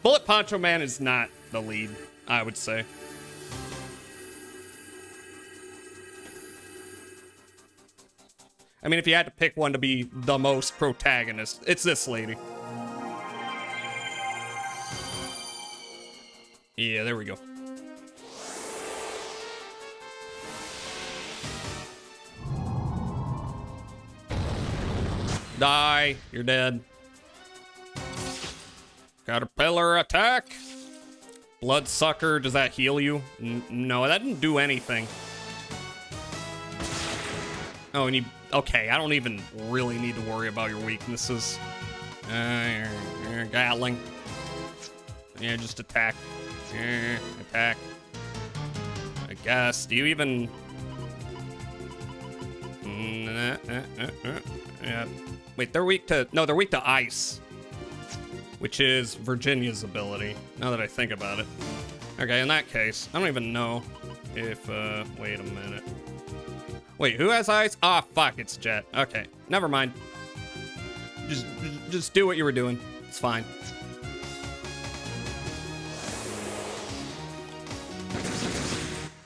Bullet Poncho Man is not the lead, I would say. I mean, if you had to pick one to be the most protagonist, it's this lady. Yeah, there we go. Die. You're dead. Caterpillar attack. Bloodsucker. Does that heal you? No, that didn't do anything. Oh, and you... Okay, I don't even really need to worry about your weaknesses. You're Gatling. Yeah, just attack. Attack. I guess. Do you even... Yeah. Wait, they're weak to... No, they're weak to ice. Which is Virginia's ability, now that I think about it. Okay, in that case, I don't even know if... Wait a minute. Wait, who has ice? Ah, fuck, it's Jet. Okay, never mind. Just do what you were doing. It's fine.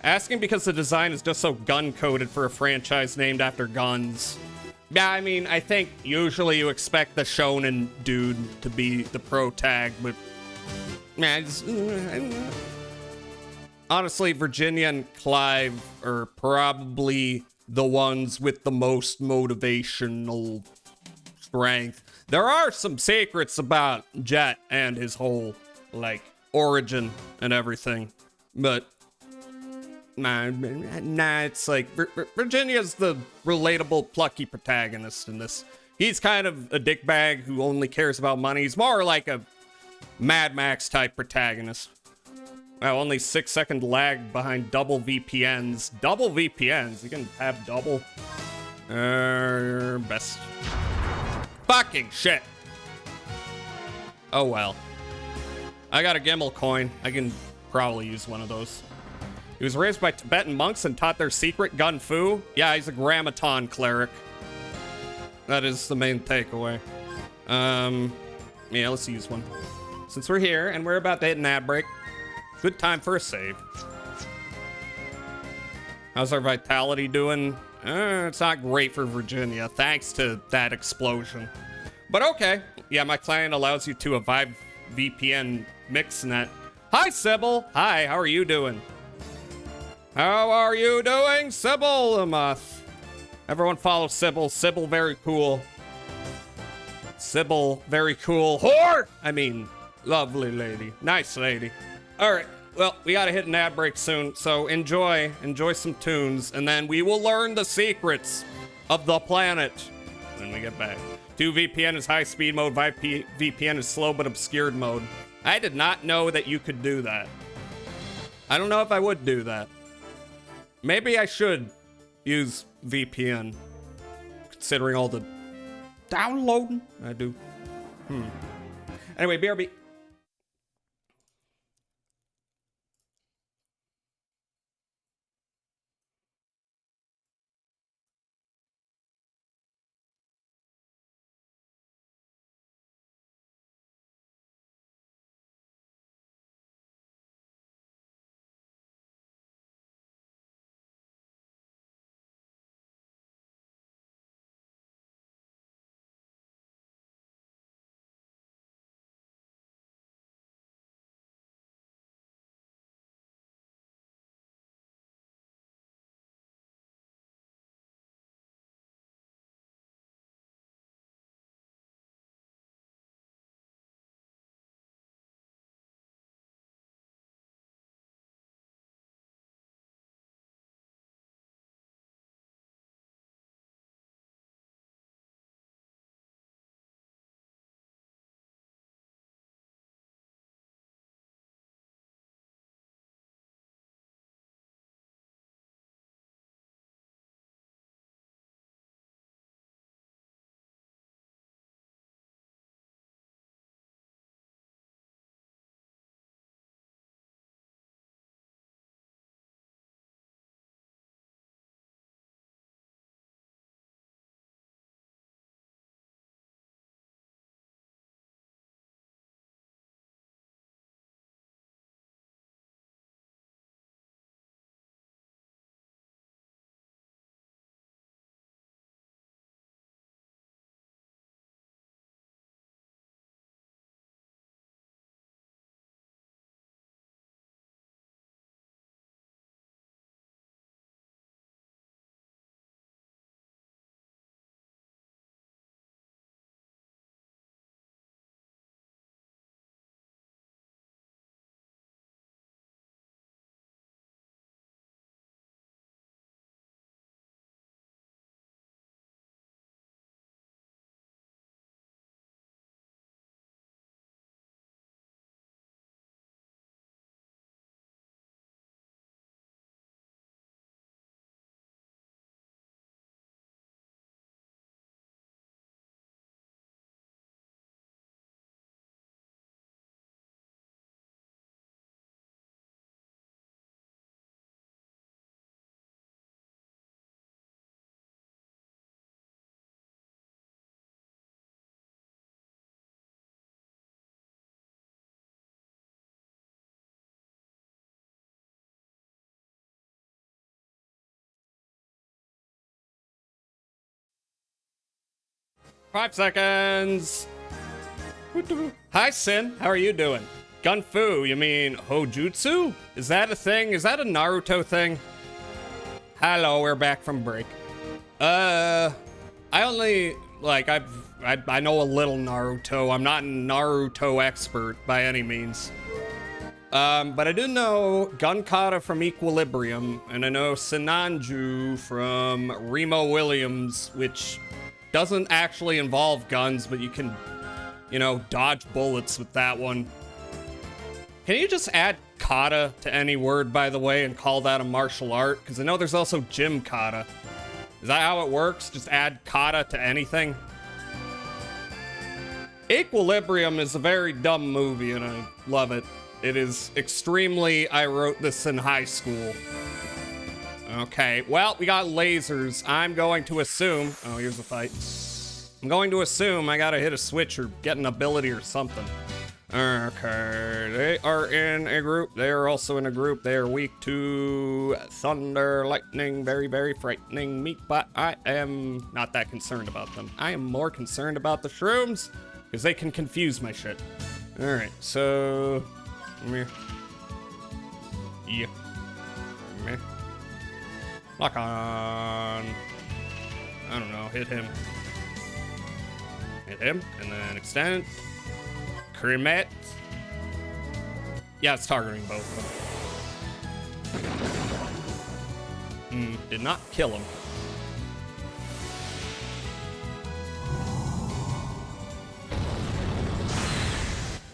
Asking because the design is just so gun-coded for a franchise named after guns. Yeah, I mean, I think usually you expect the shonen dude to be the pro tag, but man, honestly, Virginia and Clive are probably the ones with the most motivational strength. There are some secrets about Jet and his whole, like, origin and everything, but nah, it's like Virginia's the relatable, plucky protagonist in this. He's kind of a dickbag who only cares about money. He's more like a Mad Max type protagonist. Wow, only 6-second lag behind double VPNs. Double VPNs? You can have double? Best. Fucking shit. Oh well. I got a Gimel coin. I can probably use one of those. He was raised by Tibetan monks and taught their secret gun fu. Yeah, he's a grammaton cleric. That is the main takeaway. Yeah, let's use one. Since we're here and we're about to hit an ad break, good time for a save. How's our vitality doing? It's not great for Virginia, thanks to that explosion. But okay. Yeah, my client allows you to a Vive VPN mixnet. Hi, Sybil. Hi, how are you doing? How are you doing, Sybil the Moth? Everyone follow Sybil. Sybil, very cool. Sybil, very cool. Whore! I mean, lovely lady. Nice lady. All right. Well, we gotta hit an ad break soon, so enjoy some tunes, and then we will learn the secrets of the planet when we get back. 2VPN is high speed mode, Vive VPN is slow but obscured mode. I did not know that you could do that. I don't know if I would do that. Maybe I should use VPN, considering all the downloading I do. Anyway, BRB. 5 seconds. Hi, Sin. How are you doing? Gunfu, you mean Hojutsu? Is that a thing? Is that a Naruto thing? Hello, we're back from break. I only, like, I know a little Naruto. I'm not a Naruto expert by any means. But I do know Gunkata from Equilibrium, and I know Sinanju from Remo Williams, which doesn't actually involve guns, but you can, you know, dodge bullets with that one. Can you just add kata to any word, by the way, and call that a martial art? Because I know there's also gym kata. Is that how it works? Just add kata to anything? Equilibrium is a very dumb movie, and I love it. It is extremely, I wrote this in high school. Okay, well, we got lasers. I'm going to assume, oh, here's a fight. I'm going to assume I gotta hit a switch or get an ability or something. Okay, they are in a group. They are also in a group. They are weak to thunder, lightning, very, very frightening me, but I am not that concerned about them. I am more concerned about the shrooms, because they can confuse my shit. All right, so, meh. Yeah. Meh. Lock on. I don't know, hit him. Hit him, and then extend. Krimet. Yeah, it's targeting both of them. Did not kill him.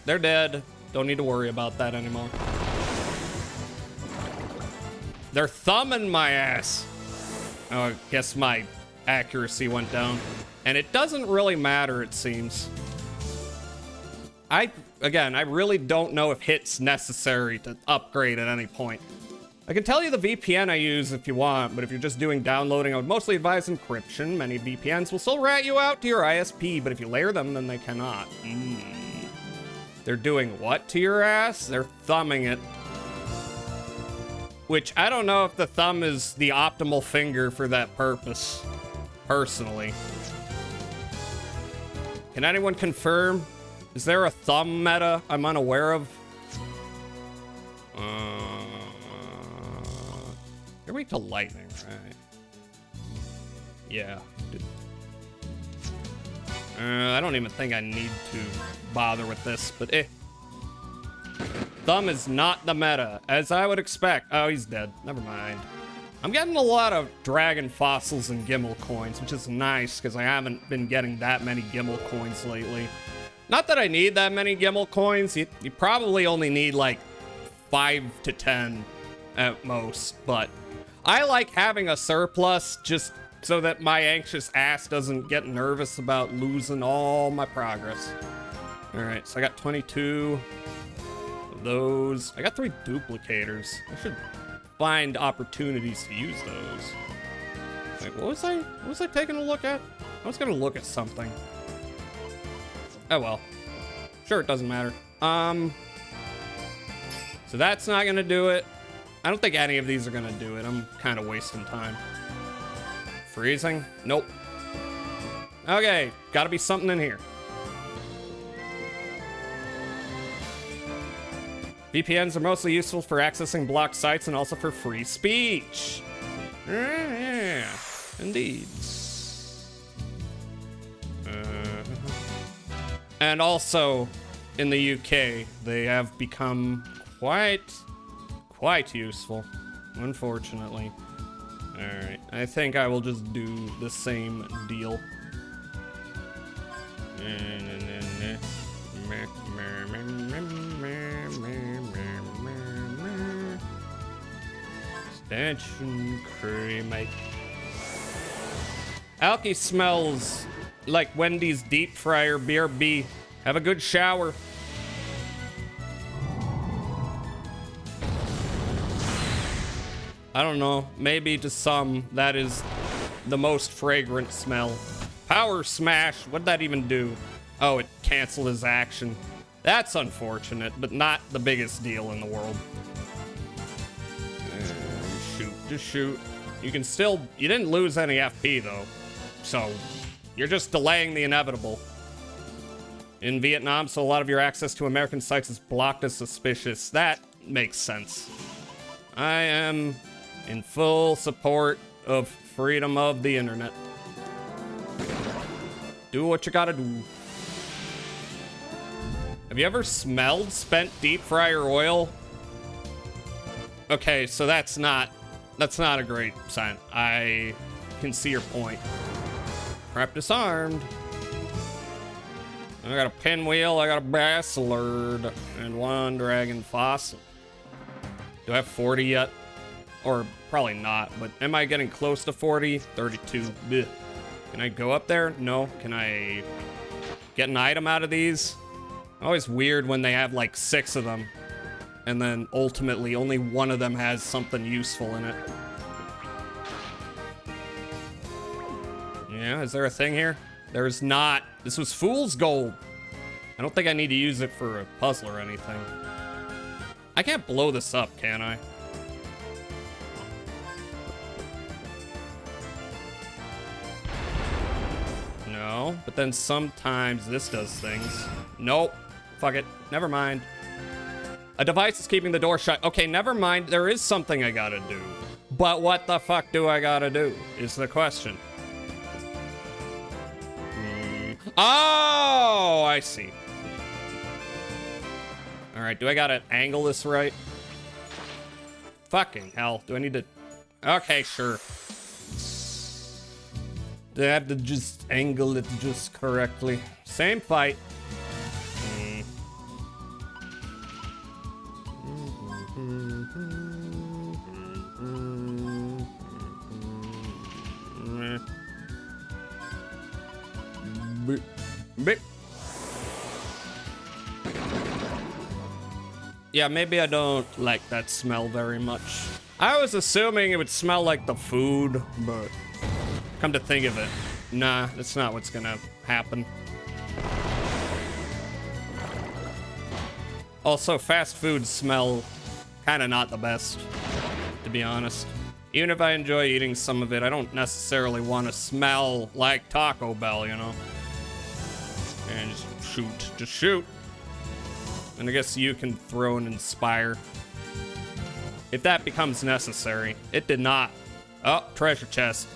They're dead. Don't need to worry about that anymore. They're thumbing my ass. Oh, I guess my accuracy went down. And it doesn't really matter, it seems. I really don't know if hit's necessary to upgrade at any point. I can tell you the VPN I use if you want, but if you're just doing downloading, I would mostly advise encryption. Many VPNs will still rat you out to your ISP, but if you layer them, then they cannot. They're doing what to your ass? They're thumbing it. Which, I don't know if the thumb is the optimal finger for that purpose, personally. Can anyone confirm? Is there a thumb meta I'm unaware of? You're weak to lightning, right? Yeah. I don't even think I need to bother with this, but eh. Thumb is not the meta, as I would expect. Oh, he's dead. Never mind. I'm getting a lot of dragon fossils and Gimmel coins, which is nice, because I haven't been getting that many Gimmel coins lately. Not that I need that many Gimmel coins. You probably only need like 5 to 10 at most, but I like having a surplus just so that my anxious ass doesn't get nervous about losing all my progress. All right, so I got 22 of those. I got 3 duplicators. I should find opportunities to use those. Wait, what was I taking a look at? I was gonna look at something. Oh well. Sure, it doesn't matter. So that's not gonna do it. I don't think any of these are gonna do it. I'm kind of wasting time. Freezing? Nope. Okay, gotta be something in here. VPNs are mostly useful for accessing blocked sites and also for free speech. Yeah, indeed. And also, in the UK, they have become quite useful, unfortunately. Alright, I think I will just do the same deal. Extension cremate. Alky smells like Wendy's deep fryer BRB. Have a good shower. I don't know, maybe to some that is the most fragrant smell. Power smash, what'd that even do? Oh, it canceled his action. That's unfortunate, but not the biggest deal in the world. Shoot, just shoot. You can still, you didn't lose any FP though. So, You're just delaying the inevitable. In Vietnam, so a lot of your access to American sites is blocked as suspicious. That makes sense. I am in full support of freedom of the internet. Do what you gotta do. Have you ever smelled spent deep fryer oil? Okay, so that's not a great sign. I can see your point. Crap disarmed. I got a pinwheel, I got a Basslord, and 1 dragon fossil. Do I have 40 yet? Or probably not, but am I getting close to 40? 32. Blech. Can I go up there? No. Can I get an item out of these? Always weird when they have like 6 of them, and then ultimately only one of them has something useful in it. Yeah, is there a thing here? There's not. This was fool's gold. I don't think I need to use it for a puzzle or anything. I can't blow this up, can I? No, but then sometimes this does things. Nope. Fuck it. Never mind. A device is keeping the door shut. Okay, never mind. There is something I gotta do. But what the fuck do I gotta do is the question. Oh, I see. All right, do I gotta angle this right? Fucking hell, do I need to... Okay, sure. Do I have to just angle it just correctly? Same fight. Yeah, maybe I don't like that smell very much. I was assuming it would smell like the food, but come to think of it, nah, that's not what's gonna happen. Also, fast food smell kinda not the best, to be honest. Even if I enjoy eating some of it, I don't necessarily want to smell like Taco Bell, you know? And just shoot. And I guess you can throw and inspire if that becomes necessary. It did not. Oh, treasure chest.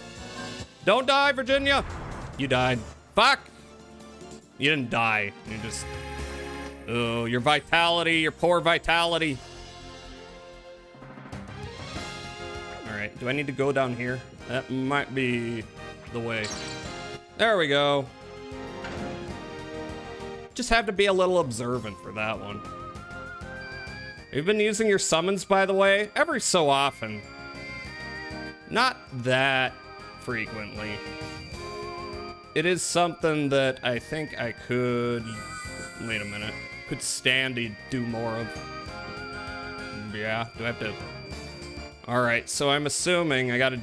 Don't die, Virginia. You died. Fuck. You didn't die. You just... Oh, your vitality, your poor vitality. All right, do I need to go down here? That might be the way. There we go. Just have to be a little observant for that one. You've been using your summons, by the way, every so often. Not that frequently. It is something that I think I could... Wait a minute. Could stand to do more of. Yeah, do I have to... Alright, so I'm assuming I gotta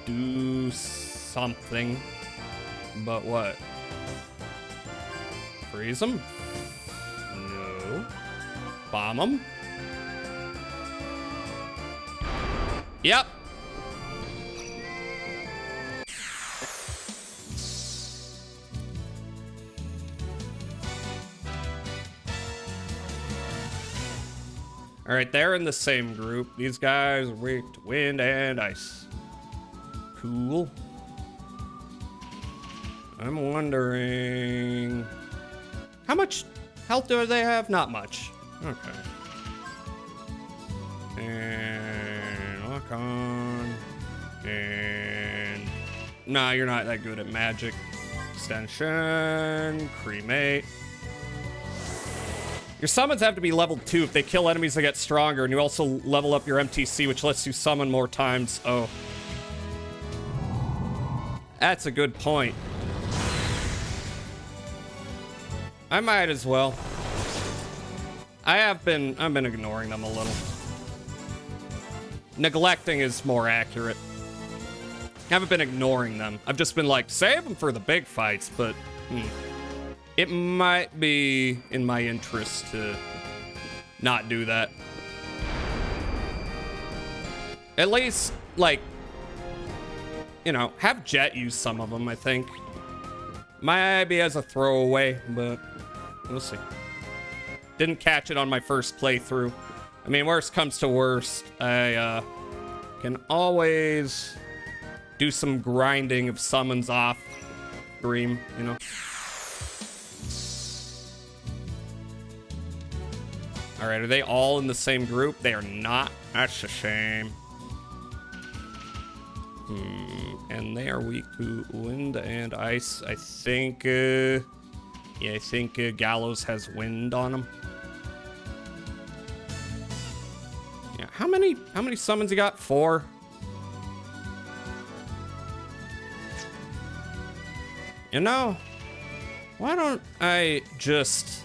do something. But what? Freeze them? No. Bomb them? Yep. All right, they're in the same group. These guys are weak to wind and ice. Cool. I'm wondering... How much health do they have? Not much. Okay. And lock on. And... Nah, you're not that good at magic. Extension. Cremate. Your summons have to be leveled 2. If they kill enemies, they get stronger. And you also level up your MTC, which lets you summon more times. Oh. That's a good point. I might as well. I've been ignoring them a little. Neglecting is more accurate. I haven't been ignoring them. I've just been like, save them for the big fights, but it might be in my interest to not do that. At least, like, you know, have Jet use some of them, I think. Might be as a throwaway, but we'll see. Didn't catch it on my first playthrough. I mean, worst comes to worst, I can always do some grinding of summons off stream, you know. All right, are they all in the same group? They are not. That's a shame. And they are weak to wind and ice. I think, yeah, I think Gallows has wind on him. Yeah, how many summons you got? 4? You know, why don't I just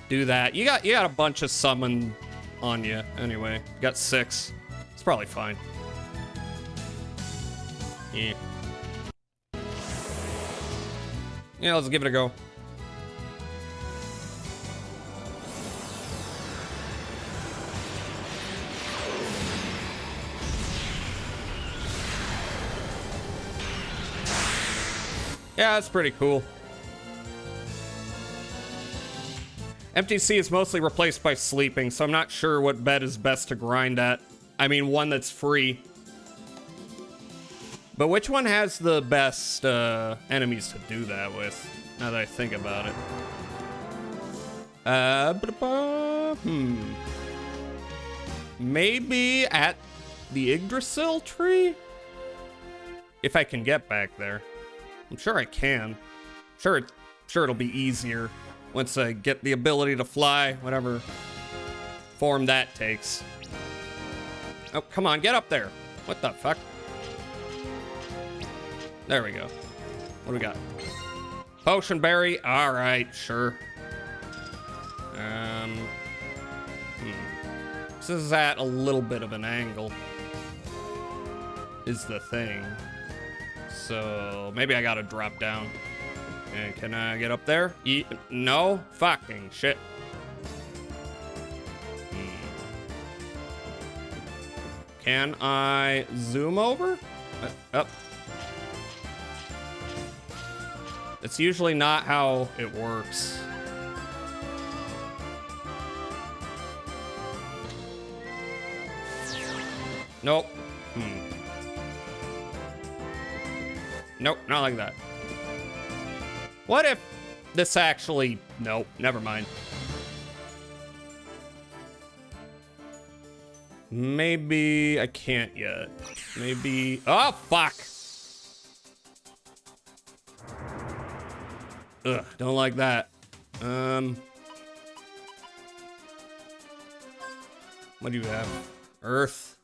do that? You got a bunch of summon on you anyway. You got 6. It's probably fine. Yeah. Yeah, let's give it a go. Yeah, that's pretty cool. MTC is mostly replaced by sleeping, so I'm not sure what bed is best to grind at. I mean, one that's free. But which one has the best enemies to do that with, now that I think about it? Maybe at the Yggdrasil tree? If I can get back there. I'm sure I can. Sure it'll be easier once I get the ability to fly, whatever form that takes. Oh, come on, get up there. What the fuck? There we go. What do we got? Potion berry. All right, sure. This is at a little bit of an angle, is the thing. So maybe I gotta drop down. And can I get up there? No? Fucking shit. Can I zoom over? Up. It's usually not how it works. Nope. Nope, not like that. What if this actually... Nope, never mind. Maybe I can't yet. Maybe... Oh, fuck! Ugh, don't like that. What do you have? Earth.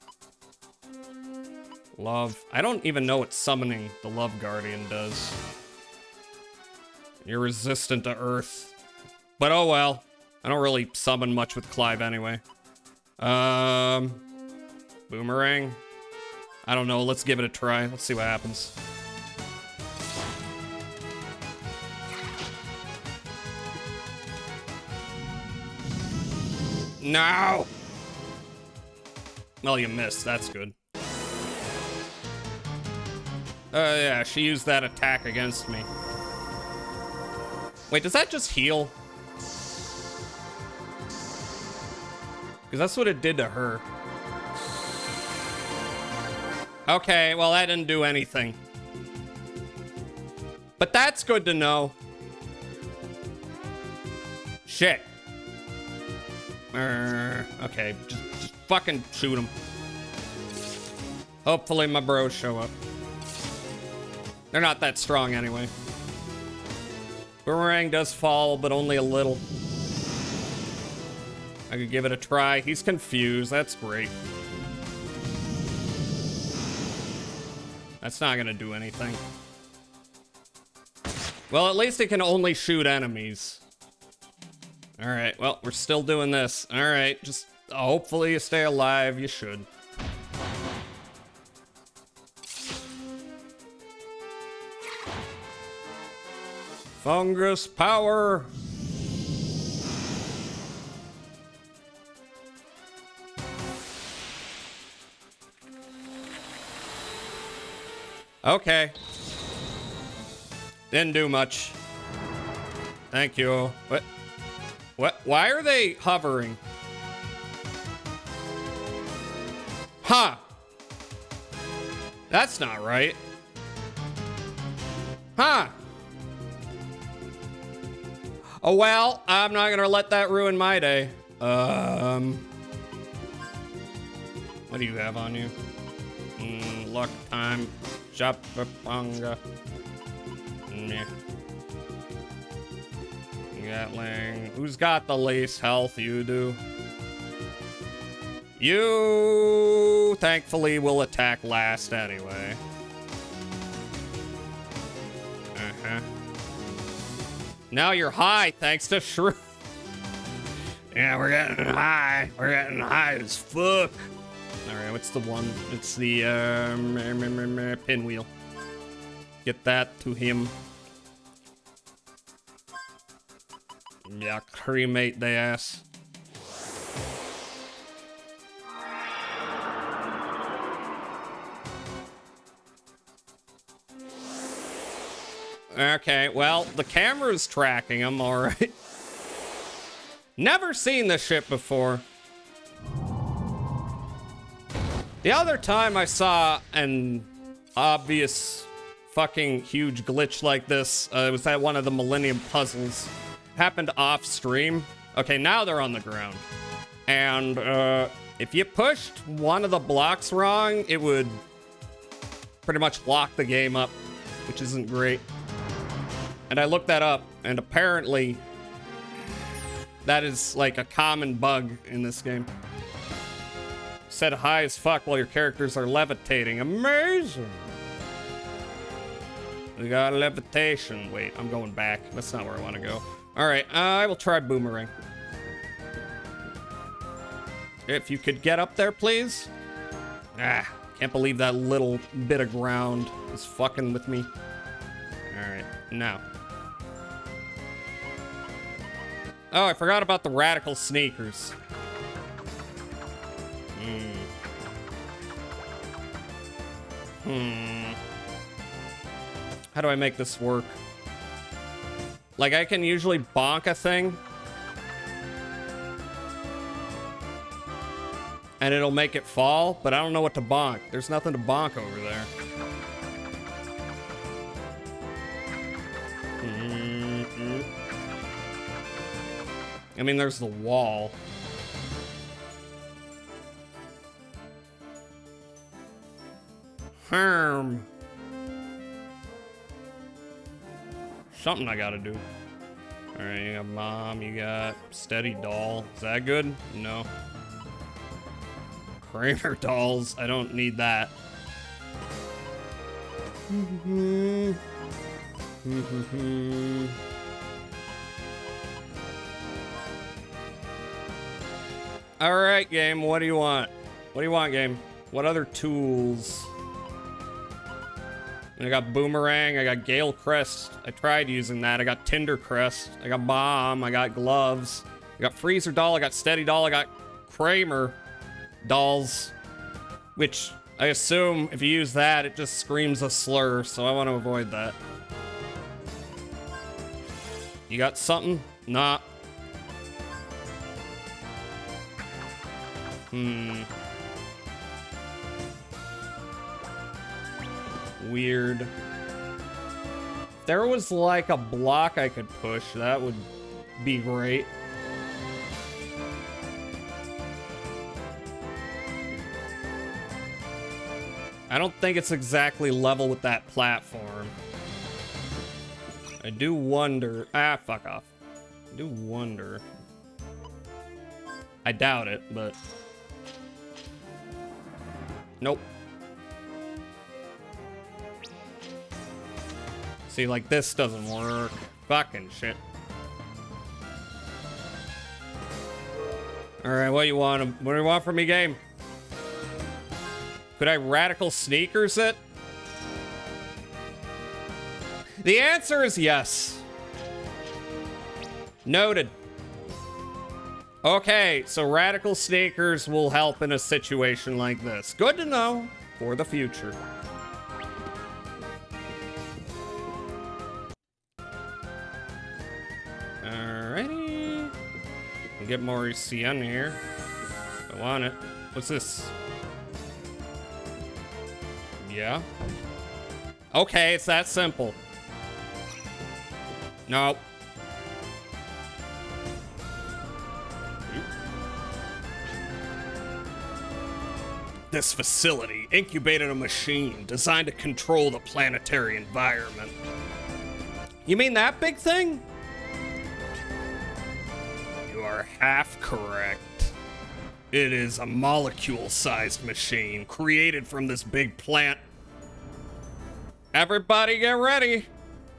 Love. I don't even know what summoning the Love Guardian does. You're resistant to Earth. But oh well. I don't really summon much with Clive anyway. Boomerang. I don't know. Let's give it a try. Let's see what happens. No! Well, you missed. That's good. Yeah, she used that attack against me. Wait, does that just heal? Because that's what it did to her. Okay, well, that didn't do anything. But that's good to know. Shit. Okay, just fucking shoot him. Hopefully my bros show up. They're not that strong anyway. Boomerang does fall, but only a little. I could give it a try. He's confused. That's great. That's not gonna do anything. Well, at least it can only shoot enemies. All right, well, we're still doing this. All right, just hopefully you stay alive. You should. Fungus power. Okay. Didn't do much. Thank you. What? What? Why are they hovering? Huh. That's not right. Huh. Oh, well, I'm not gonna let that ruin my day. What do you have on you? Luck time. Japapanga. Meh. Gatling. Who's got the least health? You do. You thankfully will attack last anyway. Uh-huh. Now you're high thanks to Shrew. Yeah, we're getting high. We're getting high as fuck. Alright, what's the one? It's the pinwheel. Get that to him. Yeah, cremate the ass. Okay, well, the camera's tracking him, alright. Never seen this shit before. The other time I saw an obvious fucking huge glitch like this, it was at one of the Millennium Puzzles. Happened off stream. Okay, now they're on the ground. And if you pushed one of the blocks wrong, it would pretty much lock the game up, which isn't great. And I looked that up, and apparently that is like a common bug in this game. Set high as fuck while your characters are levitating. Amazing. We got levitation. Wait, I'm going back. That's not where I want to go. All right, I will try boomerang. If you could get up there, please. Ah, can't believe that little bit of ground is fucking with me. All right, now. Oh, I forgot about the radical sneakers. How do I make this work? Like, I can usually bonk a thing. And it'll make it fall, but I don't know what to bonk. There's nothing to bonk over there. I mean, there's the wall. Something I gotta do. Alright, you got mom, you got steady doll. Is that good? No. Kramer dolls. I don't need that. Alright, game. What do you want? What do you want, game? What other tools? And I got boomerang. I got Gale Crest. I tried using that. I got Tinder Crest. I got bomb. I got gloves. I got freezer doll. I got steady doll. I got Kramer dolls. Which I assume if you use that, it just screams a slur. So I want to avoid that. You got something? Nah. Weird. If there was like a block I could push, that would be great. I don't think it's exactly level with that platform. I do wonder. Ah, fuck off. I do wonder. I doubt it, but. Nope. See, like, this doesn't work. Fucking shit. Alright, what do you want? What do you want from me, game? Could I radical sneakers it? The answer is yes. Noted. Okay, so radical sneakers will help in a situation like this. Good to know for the future. Alrighty. We'll get more ECN here. I want it. What's this? Yeah. Okay, it's that simple. Nope. This facility incubated a machine designed to control the planetary environment. You mean that big thing? You are half correct. It is a molecule-sized machine created from this big plant. Everybody get ready.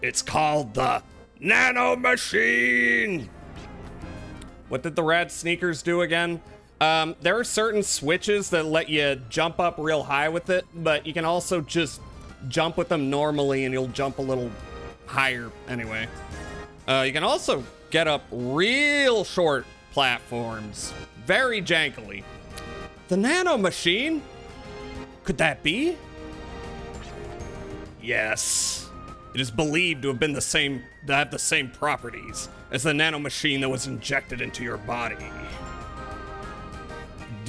It's called the Nano Machine. What did the rad sneakers do again? There are certain switches that let you jump up real high with it, but you can also just jump with them normally and you'll jump a little higher anyway. You can also get up real short platforms, very jankily. The Nano Machine? Could that be? Yes. It is believed to have been to have the same properties as the Nano Machine that was injected into your body. ...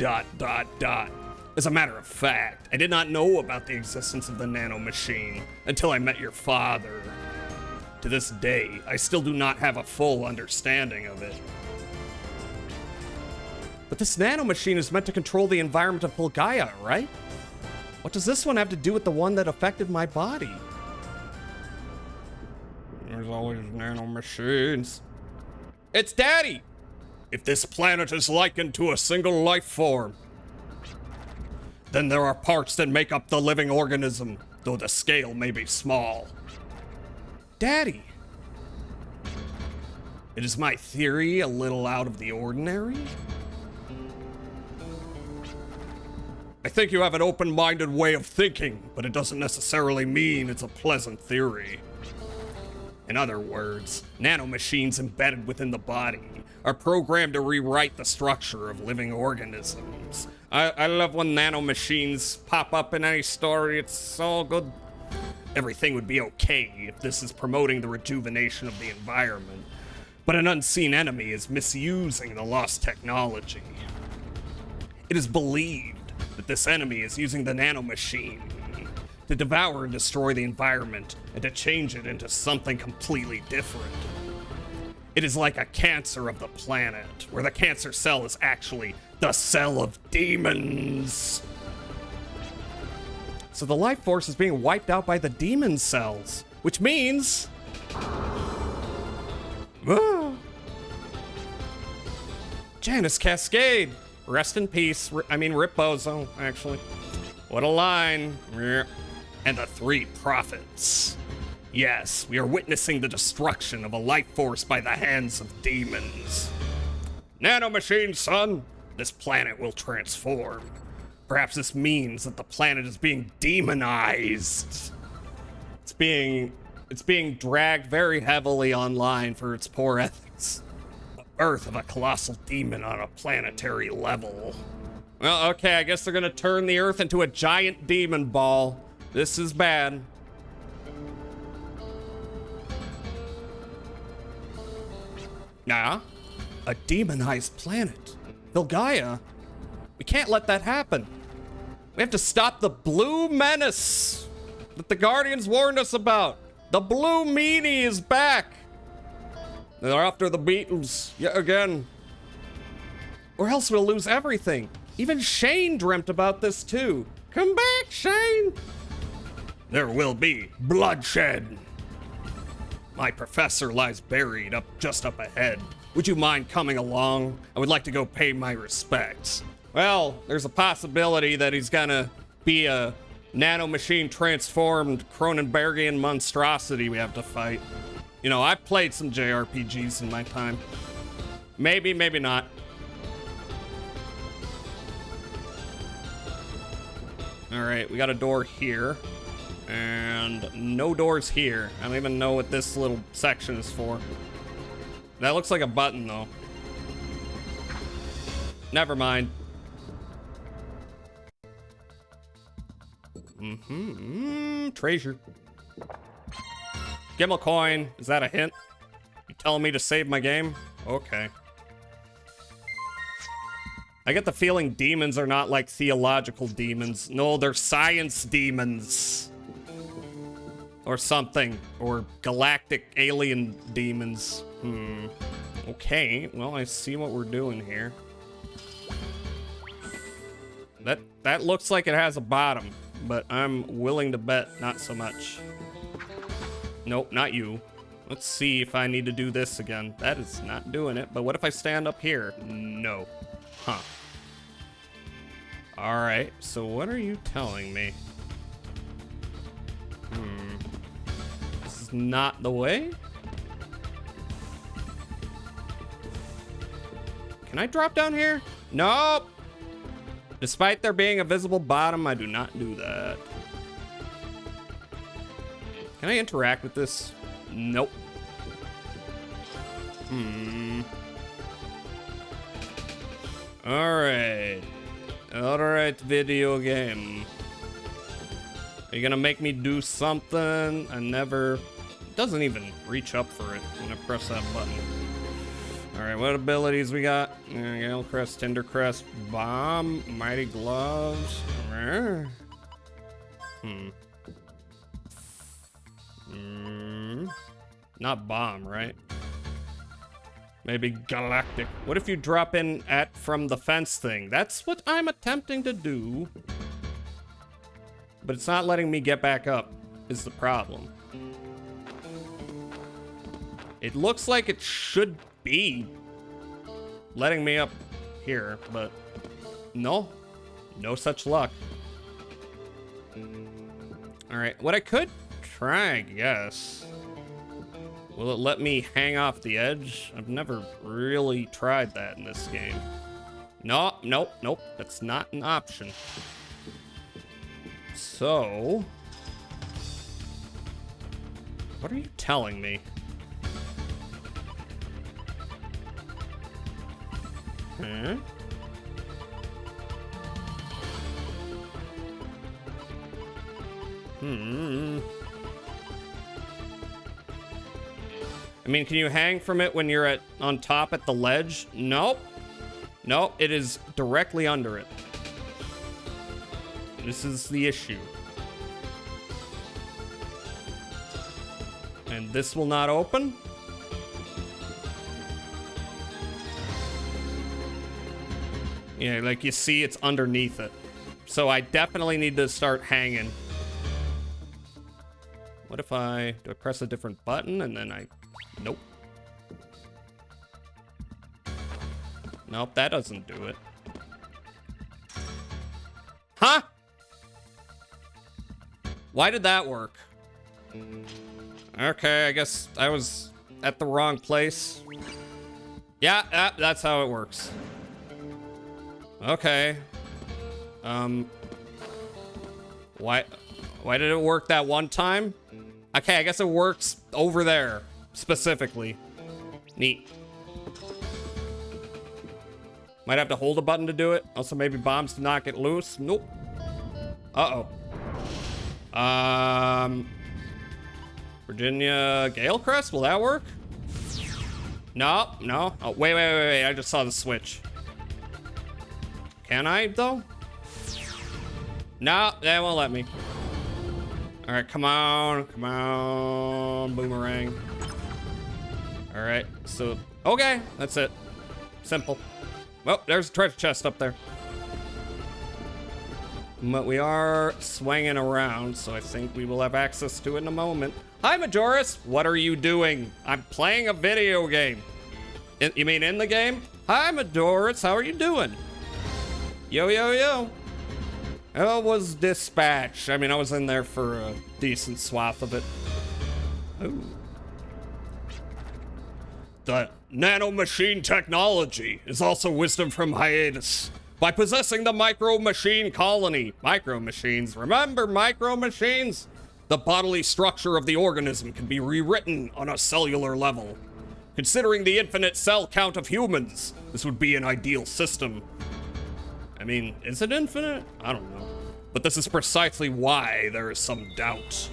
As a matter of fact, I did not know about the existence of the Nano Machine until I met your father. To this day, I still do not have a full understanding of it. But this Nano Machine is meant to control the environment of Pulgaia, right? What does this one have to do with the one that affected my body? There's always Nano Machines. It's Daddy! If this planet is likened to a single life form, then there are parts that make up the living organism, though the scale may be small. Daddy! It is my theory a little out of the ordinary? I think you have an open-minded way of thinking, but it doesn't necessarily mean it's a pleasant theory. In other words, nanomachines embedded within the body are programmed to rewrite the structure of living organisms. I love when nanomachines pop up in any story. It's so good. Everything would be okay if this is promoting the rejuvenation of the environment, but an unseen enemy is misusing the lost technology. It is believed that this enemy is using the nanomachine to devour and destroy the environment and to change it into something completely different. It is like a cancer of the planet, where the cancer cell is actually the cell of demons. So the life force is being wiped out by the demon cells, which means... Janus Cascade! Rest in peace. I mean, Rip Bozo, actually. What a line. And the three prophets. Yes, we are witnessing the destruction of a life force by the hands of demons. Nanomachine, son, this planet will transform. Perhaps this means that the planet is being demonized. It's being dragged very heavily online for its poor ethics. The birth of a colossal demon on a planetary level. Well, okay, I guess they're gonna turn the Earth into a giant demon ball. This is bad. A demonized planet. Pulgaia? We can't let that happen. We have to stop the blue menace that the Guardians warned us about. The blue meanie is back. They're after the Beatles yet again. Or else we'll lose everything. Even Shane dreamt about this too. Come back, Shane. There will be bloodshed. My professor lies buried just up ahead. Would you mind coming along? I would like to go pay my respects. Well, there's a possibility that he's gonna be a nanomachine transformed Cronenbergian monstrosity we have to fight. You know, I've played some JRPGs in my time. Maybe, maybe not. All right, we got a door here. And no doors here. I don't even know what this little section is for. That looks like a button, though. Never mind. Treasure. Gimel coin. Is that a hint? You telling me to save my game? Okay. I get the feeling demons are not like theological demons. No, they're science demons. Or something. Or galactic alien demons. Okay, well, I see what we're doing here. That looks like it has a bottom, but I'm willing to bet not so much. Nope, not you. Let's see if I need to do this again. That is not doing it, but what if I stand up here? No. Huh. Alright, so what are you telling me? This is not the way? Can I drop down here? Nope! Despite there being a visible bottom, I do not do that. Can I interact with this? Nope. Alright. Alright, video game. Are you gonna make me do something? I never... It doesn't even reach up for it when I press that button. Alright, what abilities we got? Gale Crest, Tinder Crest, Bomb, Mighty Gloves. Not Bomb, right? Maybe Galactic. What if you drop in at from the fence thing? That's what I'm attempting to do. But it's not letting me get back up, is the problem. It looks like it should be letting me up here, but no. No such luck. Alright, what I could try, I guess. Will it let me hang off the edge? I've never really tried that in this game. No, nope, nope. That's not an option. So... what are you telling me? Huh? I mean, can you hang from it when you're on top at the ledge? Nope. Nope, it is directly under it. This is the issue. And this will not open? Yeah, like you see, it's underneath it. So I definitely need to start hanging. What if do I press a different button and then nope. Nope, that doesn't do it. Huh? Why did that work? Okay, I guess I was at the wrong place. Yeah, that's how it works. Okay. Why did it work that one time? Okay, I guess it works over there, specifically. Neat. Might have to hold a button to do it. Also, maybe bombs to knock it loose. Nope. Uh-oh. Virginia Gale Crest, will that work? No, no. Oh, wait. I just saw the switch. Can I, though? No, they won't let me. All right, come on, boomerang. All right, so, okay, that's it. Simple. Well, there's a treasure chest up there. But we are swinging around, so I think we will have access to it in a moment. Hi, Majoris, what are you doing? I'm playing a video game. You mean in the game? Hi, Majoris, how are you doing? Yo. How was Dispatch? I mean, I was in there for a decent swath of it. Ooh. The nanomachine technology is also wisdom from hiatus. By possessing the micro machine colony. Micro machines, remember micro machines? The bodily structure of the organism can be rewritten on a cellular level. Considering the infinite cell count of humans, this would be an ideal system. I mean, is it infinite? I don't know. But this is precisely why there is some doubt.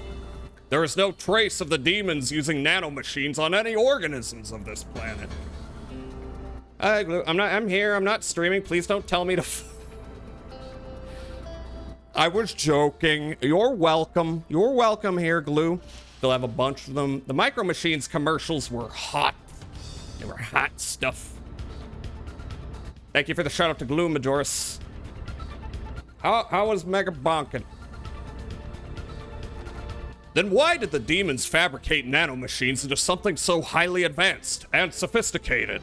There is no trace of the demons using nanomachines on any organisms of this planet. I'm here, I'm not streaming. Please don't tell me to I was joking. You're welcome. You're welcome here, Glue. They'll have a bunch of them. The Micro Machines commercials were hot. They were hot stuff. Thank you for the shout out to Glue, Majoris. How was Mega Bonkin? Then why did the demons fabricate nanomachines into something so highly advanced and sophisticated?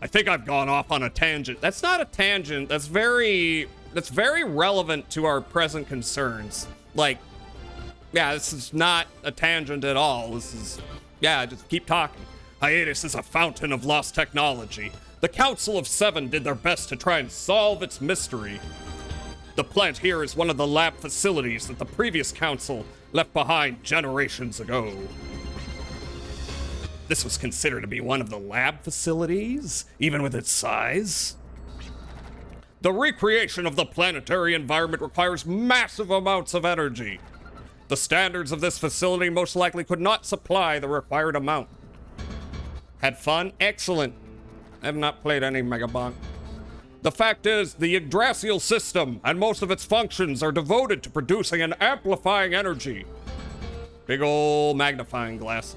I think I've gone off on a tangent. That's not a tangent. That's very relevant to our present concerns. Like, yeah, this is not a tangent at all. This is, yeah, just keep talking. Hiatus is a fountain of lost technology. The Council of Seven did their best to try and solve its mystery. The plant here is one of the lab facilities that the previous council left behind generations ago. This was considered to be one of the lab facilities, even with its size. The recreation of the planetary environment requires massive amounts of energy. The standards of this facility most likely could not supply the required amount. Had fun? Excellent. I have not played any Megabonk. The fact is, the Yggdrasil system and most of its functions are devoted to producing and amplifying energy. Big ol' magnifying glass.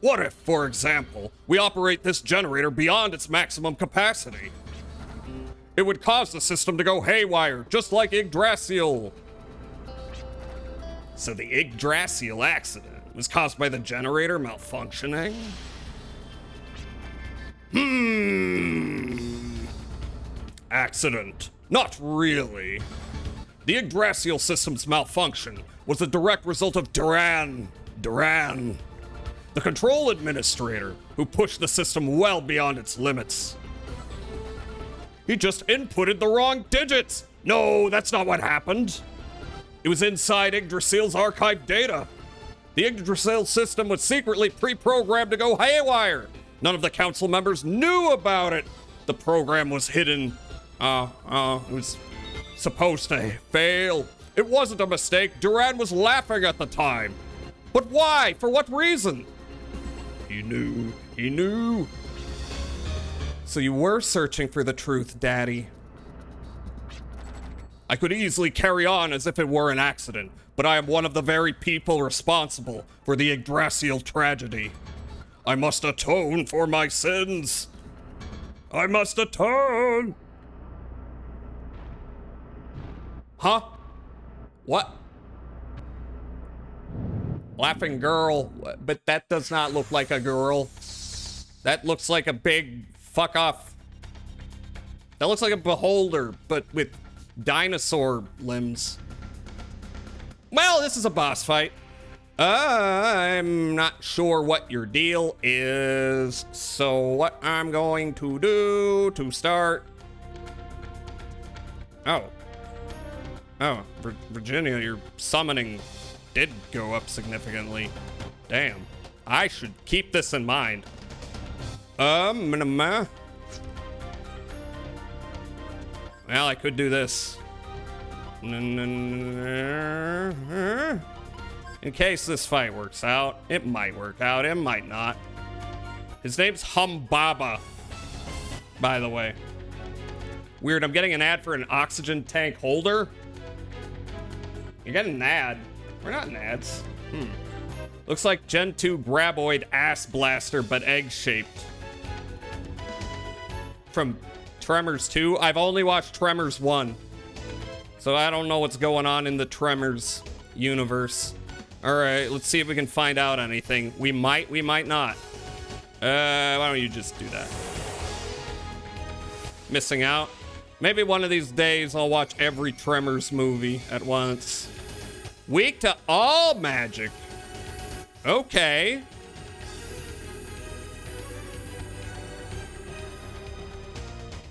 What if, for example, we operate this generator beyond its maximum capacity? It would cause the system to go haywire, just like Yggdrasil. So the Yggdrasil accident was caused by the generator malfunctioning? Accident. Not really. The Yggdrasil system's malfunction was a direct result of Duran, the control administrator, who pushed the system well beyond its limits. He just inputted the wrong digits. No, that's not what happened. It was inside Yggdrasil's archived data. The Yggdrasil system was secretly pre-programmed to go haywire. None of the council members knew about it. The program was hidden. It was supposed to fail. It wasn't a mistake. Duran was laughing at the time. But why? For what reason? He knew. He knew. So you were searching for the truth, Daddy. I could easily carry on as if it were an accident, but I am one of the very people responsible for the Yggdrasil tragedy. I must atone for my sins. I must atone. Huh? What? Laughing girl, but that does not look like a girl. That looks like a big fuck off. That looks like a beholder, but with dinosaur limbs. Well, this is a boss fight. I'm not sure what your deal is, so what I'm going to do to start... Oh, Virginia, your summoning did go up significantly. Damn, I should keep this in mind. Well, I could do this. In case this fight works out. It might work out, it might not. His name's Humbaba, by the way. Weird, I'm getting an ad for an oxygen tank holder. You're getting an ad. We're not in ads. Looks like Gen 2 Graboid ass blaster, but egg-shaped. From Tremors 2. I've only watched Tremors 1. So I don't know what's going on in the Tremors universe. Alright, let's see if we can find out anything. We might not. Why don't you just do that? Missing out? Maybe one of these days I'll watch every Tremors movie at once. Weak to all magic. Okay.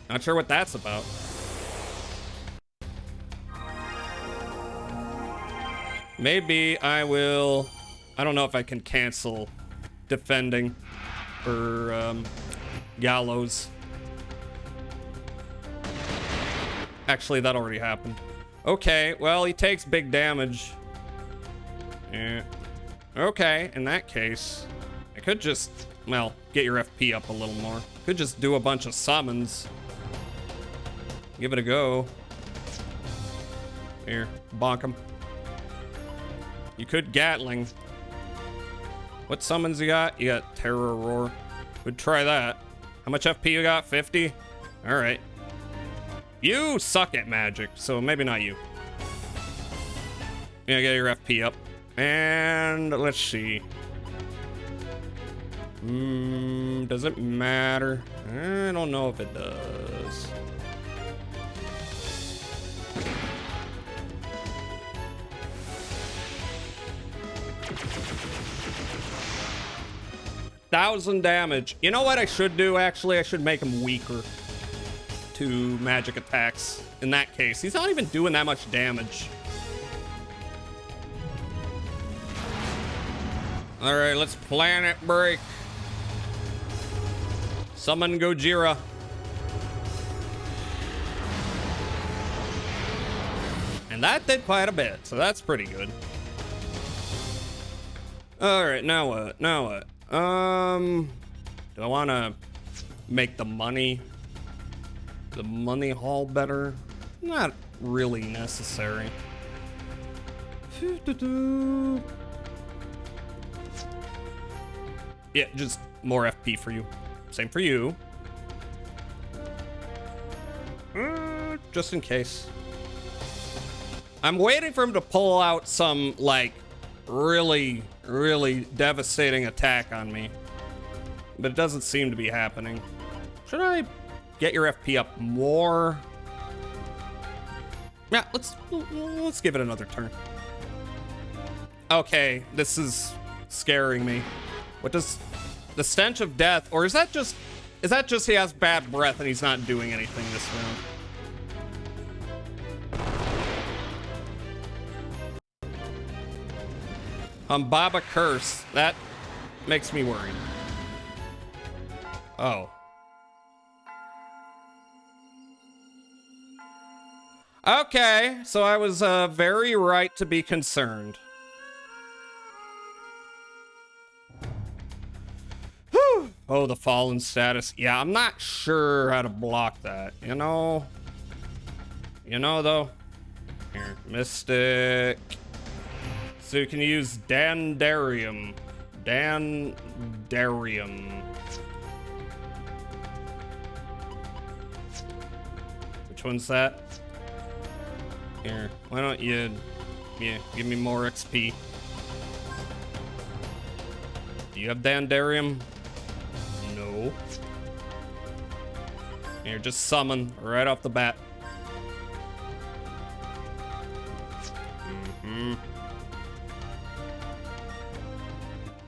Not sure what that's about. Maybe I will... I don't know if I can cancel defending for Gallows. Actually, that already happened. Okay, well, he takes big damage. Yeah. Okay, in that case, I could just, well, get your FP up a little more. Could just do a bunch of summons. Give it a go. Here, bonk him. You could Gatling. What summons you got? You got Terror Roar. Would try that. How much FP you got? 50? Alright. You suck at magic, so maybe not you. Yeah, get your FP up. And let's see. Does it matter? I don't know if it does. $1,000 damage. You know what I should do, actually? I should make him weaker to magic attacks. In that case, he's not even doing that much damage. All right, let's planet break. Summon Gojira. And that did quite a bit, so that's pretty good. All right, now what? Now what? Do I want to make the money haul better? Not really necessary. Yeah, just more FP for you. Same for you. Just in case. I'm waiting for him to pull out some, like, really devastating attack on me. But it doesn't seem to be happening. Should I get your FP up more? Yeah, let's give it another turn. Okay, this is scaring me. What does the stench of death, or is that just he has bad breath and he's not doing anything this round? Baba Curse. That makes me worried. Oh. Okay, so I was very right to be concerned. Whew. Oh, the fallen status. Yeah, I'm not sure how to block that. You know though. Here, Mystic. So you can use Dandarium. Dandarium. Which one's that? Here, why don't you, give me more XP. Do you have Dandarium? No. Here, just summon right off the bat.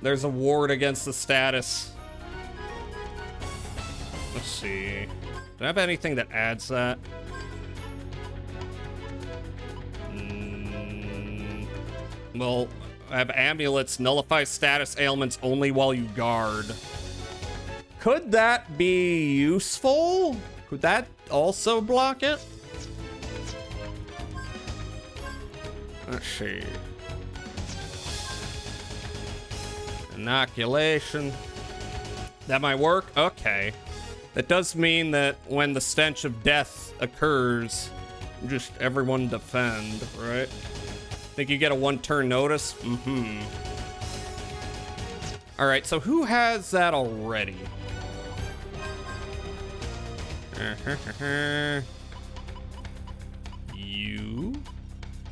There's a ward against the status. Let's see. Do I have anything that adds that? Well, I have amulets, nullify status ailments only while you guard. Could that be useful? Could that also block it? Let's see. Inoculation. That might work? Okay. That does mean that when the stench of death occurs, just everyone defend, right? Think you get a one-turn notice? All right, so who has that already? You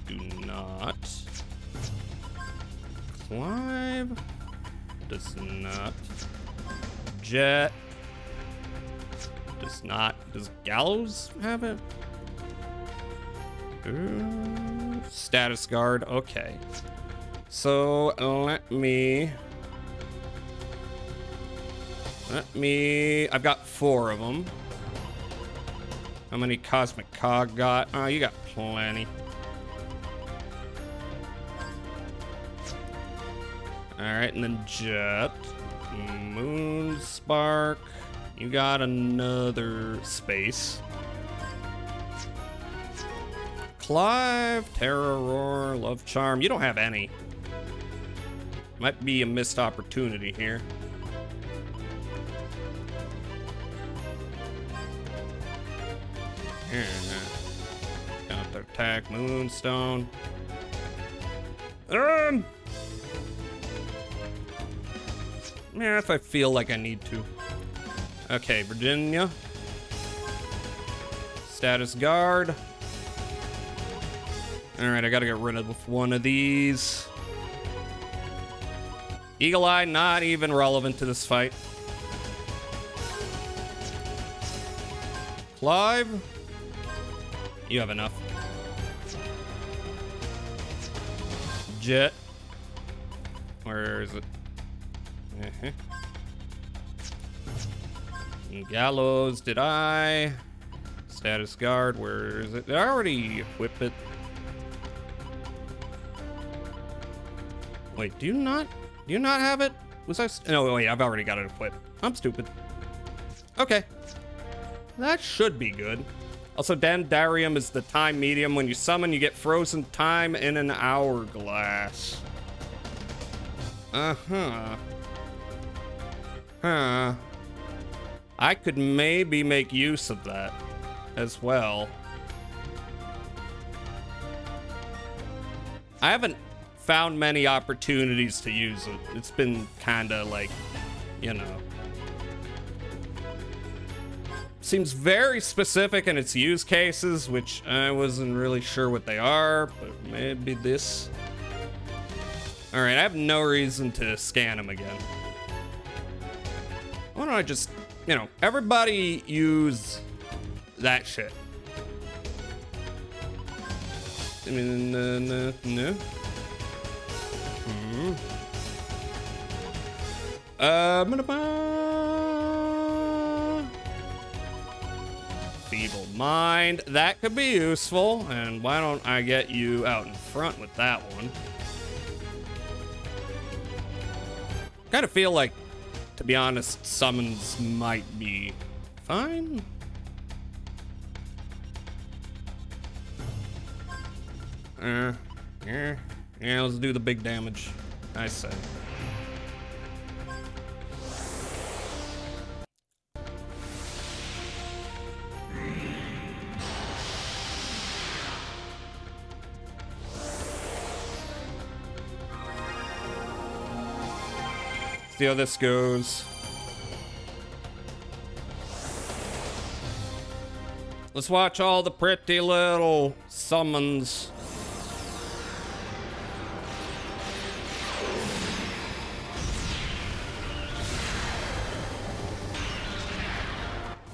do not. Clive does not. Jet does not. Does Gallows have it? Status guard. Okay. So let me. I've got 4 of them. How many Cosmic Cog got? Oh, you got plenty. All right, and then Jet, Moon Spark. You got another space. Clive, Terror Roar, Love Charm. You don't have any. Might be a missed opportunity here. Counter attack, Moonstone. Yeah, if I feel like I need to. Okay, Virginia. Status guard. Alright, I gotta get rid of one of these. Eagle Eye, not even relevant to this fight. Clive, you have enough. Jet, where is it? Gallows, did I? Status guard, where is it? Did I already equip it? Wait, do you not have it? Was I? No, wait, I've already got it equipped. I'm stupid. Okay. That should be good. Also, Dandarium is the time medium. When you summon, you get frozen time in an hourglass. Uh-huh. Huh. I could maybe make use of that as well. I haven't found many opportunities to use it. It's been kinda like, you know. Seems very specific in its use cases, which I wasn't really sure what they are, but maybe this. All right, I have no reason to scan them again. Why don't I just, you know, everybody use that shit. I mean, no. Feeble Mind, that could be useful. And why don't I get you out in front with that one? Kind of feel like, to be honest, summons might be fine. Yeah, let's do the big damage. I say. See how this goes. Let's watch all the pretty little summons.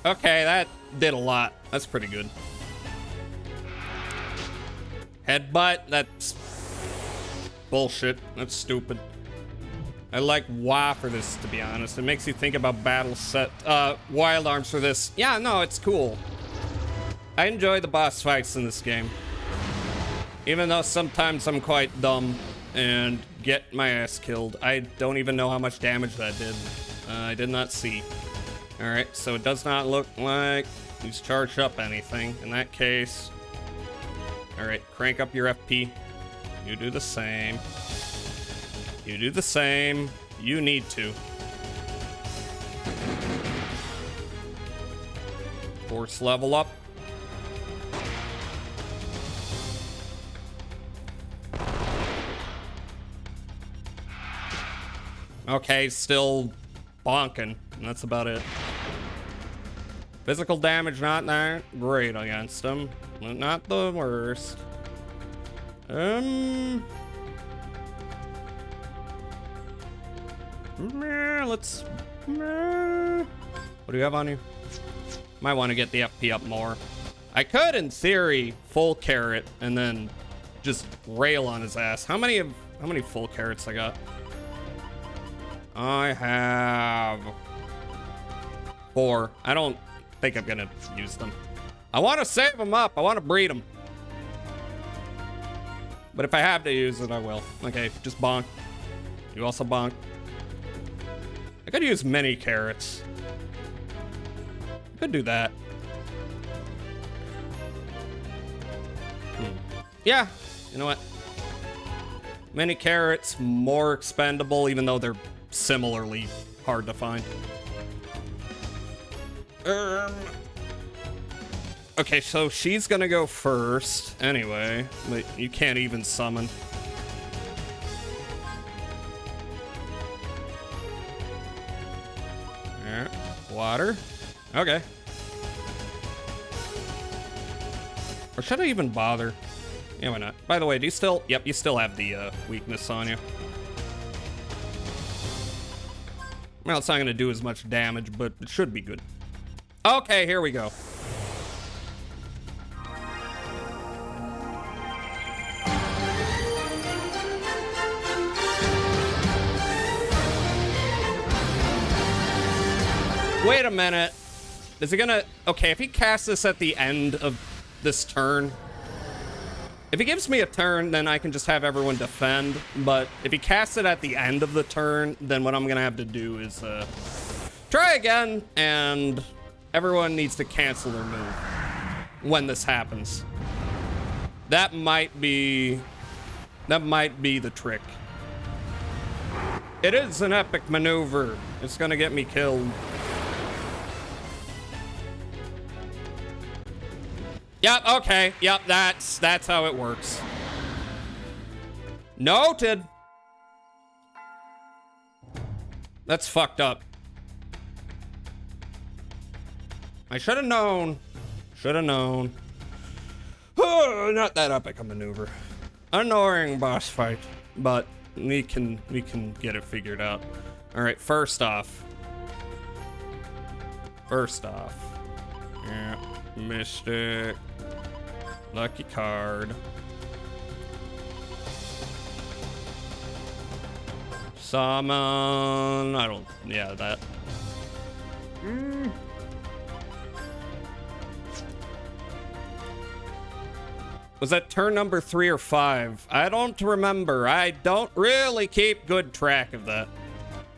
Okay, that did a lot. That's pretty good. Headbutt, that's bullshit. That's stupid. I like WA for this, to be honest. It makes you think about battle set, Wild Arms for this. Yeah, no, it's cool. I enjoy the boss fights in this game. Even though sometimes I'm quite dumb and get my ass killed. I don't even know how much damage that did. I did not see. All right, so it does not look like he's charged up anything. In that case, all right, crank up your FP. You do the same. You do the same. You need to. Force level up. Okay, still bonking. And that's about it. Physical damage not that great against him. Not the worst. Let's. What do you have on you? Might want to get the FP up more. I could, in theory, full carrot and then just rail on his ass. How many full carrots I got? I have 4. I don't think I'm gonna use them. I want to save them up. I want to breed them. But if I have to use it, I will. Okay, just bonk. You also bonk. I could use many carrots. I could do that. Yeah, you know what? Mini carrots, more expendable, even though they're similarly hard to find. Okay, so she's gonna go first anyway, but you can't even summon. Yeah, water. Okay. Or should I even bother? Yeah, why not? By the way, do you still... Yep, you still have the weakness on you. Well, it's not going to do as much damage, but it should be good. Okay, here we go. Wait a minute. Is he gonna... Okay, if he casts this at the end of this turn... If he gives me a turn, then I can just have everyone defend. But if he casts it at the end of the turn, then what I'm gonna have to do is try again, and everyone needs to cancel their move when this happens. That might be the trick. It is an epic maneuver. It's gonna get me killed. Yep, okay. Yep, that's how it works. Noted. That's fucked up. I should have known. Should have known. Oh, not that epic a maneuver. Annoying boss fight, but we can get it figured out. All right, first off. Yeah, Mystic. Lucky card. Summon. I don't... Yeah, that. Was that turn number 3 or 5? I don't remember. I don't really keep good track of that.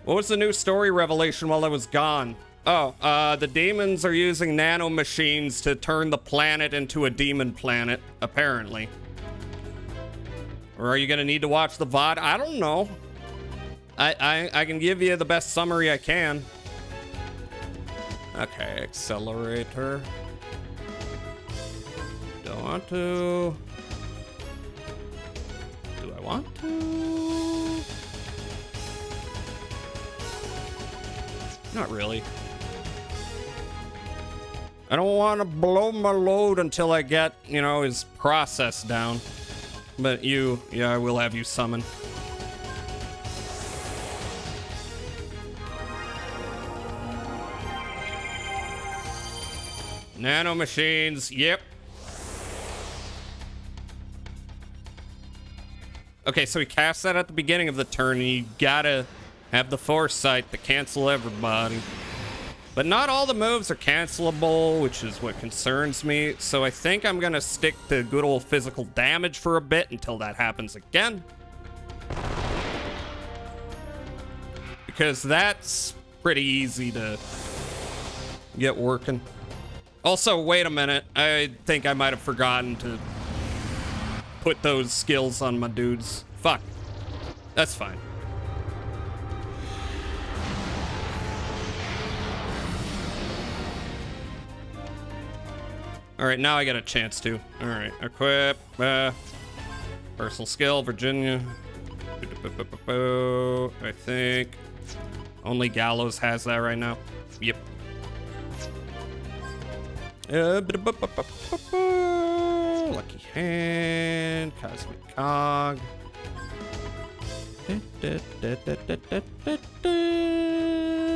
What was the new story revelation while I was gone? Oh, the demons are using nano machines to turn the planet into a demon planet, apparently. Or are you gonna need to watch the VOD? I don't know. I can give you the best summary I can. Okay, accelerator. Don't want to. Do I want to? Not really. I don't want to blow my load until I get, you know, his process down. But yeah, I will have you summon. Nano machines, yep. Okay, so he casts that at the beginning of the turn, and you gotta have the foresight to cancel everybody. But not all the moves are cancelable, which is what concerns me. So I think I'm gonna stick to good old physical damage for a bit until that happens again. Because that's pretty easy to get working. Also, wait a minute. I think I might have forgotten to put those skills on my dudes. Fuck. That's fine. All right, now I got a chance to. All right, equip. Personal skill, Virginia. I think only Gallows has that right now. Yep. Lucky hand, Cosmic Cog.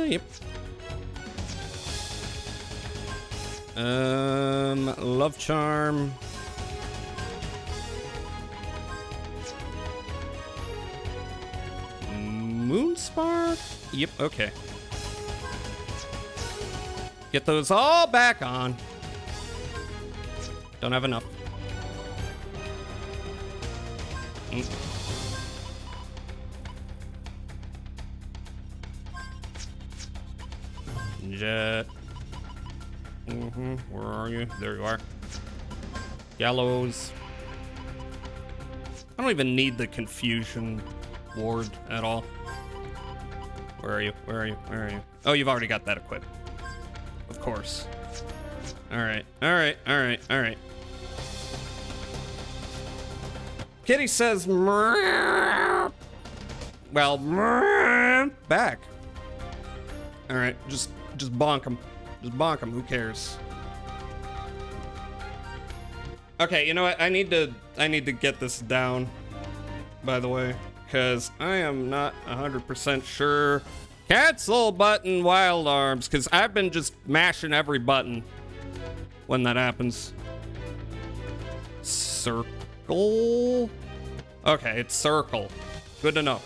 Yep. Love Charm. Moonspark? Yep, okay. Get those all back on. Don't have enough. Jet. Where are you? There you are. Gallows. I don't even need the confusion ward at all. Where are you? Where are you? Where are you? Oh, you've already got that equipped. Of course. Alright, alright, alright, alright. Kitty says, well, back. Alright, just bonk him. Just bonk him, who cares? Okay, you know what? I need to get this down, by the way, because I am not 100% sure. Cancel button, Wild Arms, because I've been just mashing every button when that happens. Circle? Okay, it's circle. Good to know.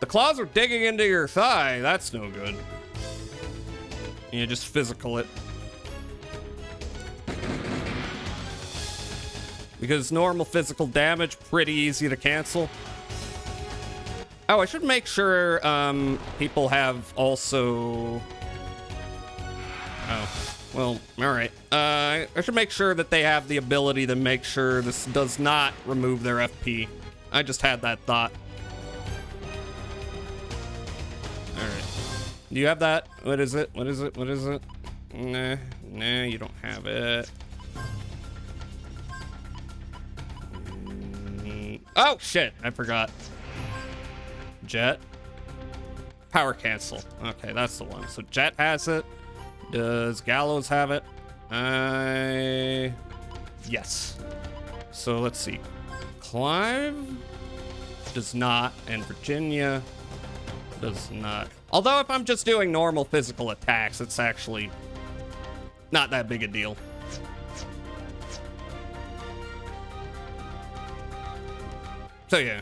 The claws are digging into your thigh. That's no good. You just physical it. Because normal physical damage, pretty easy to cancel. Oh, I should make sure people have also... Oh, well, alright. I should make sure that they have the ability to make sure this does not remove their FP. I just had that thought. Alright. Do you have that? What is it? What is it? What is it? Nah, you don't have it. Oh, shit, I forgot. Jet. Power cancel. Okay, that's the one. So Jet has it. Does Gallows have it? Yes. So let's see. Clive does not, and Virginia does not. Although if I'm just doing normal physical attacks, it's actually not that big a deal. So yeah.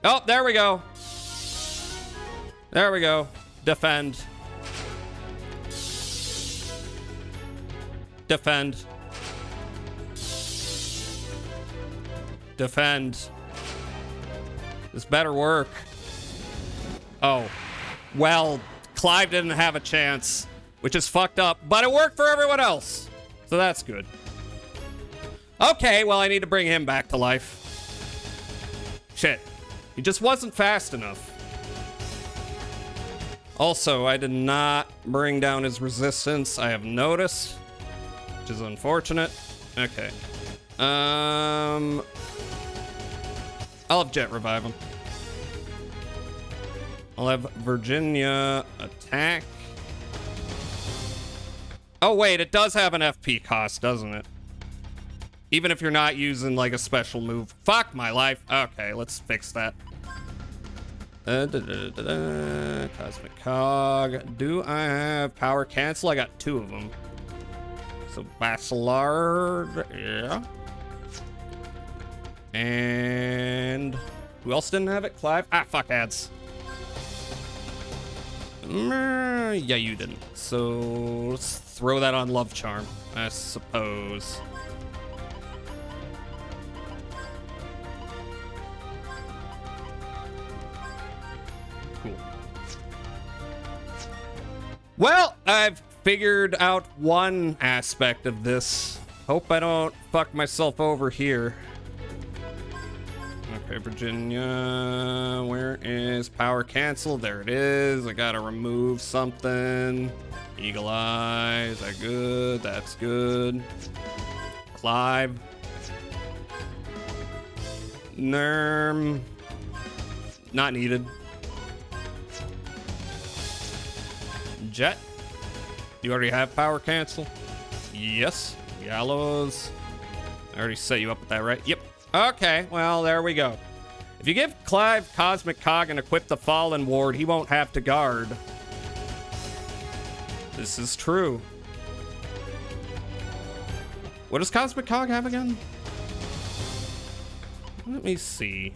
Oh, there we go. There we go. Defend. Defend. Defend. This better work. Oh. Well, Clive didn't have a chance, which is fucked up, but it worked for everyone else. So that's good. Okay, well, I need to bring him back to life. Shit. He just wasn't fast enough. Also, I did not bring down his resistance, I have noticed, which is unfortunate. Okay. I'll have Jet revive him. I'll have Virginia attack. Oh, wait, it does have an FP cost, doesn't it? Even if you're not using, like, a special move. Fuck my life. Okay, let's fix that. Cosmic Cog. Do I have power cancel? I got 2 of them. So, Bacillard. Yeah. And... who else didn't have it? Clive? Ah, fuck ads. Yeah, you didn't. So, let's throw that on Love Charm, I suppose. Cool. Well, I've figured out one aspect of this. Hope I don't fuck myself over here. Okay, Virginia, where is power cancel? There it is. I gotta remove something. Eagle Eye, is that good? That's good. Clive. Nerm. Not needed. Jet. You already have power cancel? Yes. Gallows. I already set you up with that, right? Yep. Okay, well, there we go. If you give Clive Cosmic Cog and equip the Fallen Ward, he won't have to guard. This is true. What does Cosmic Cog have again? Let me see.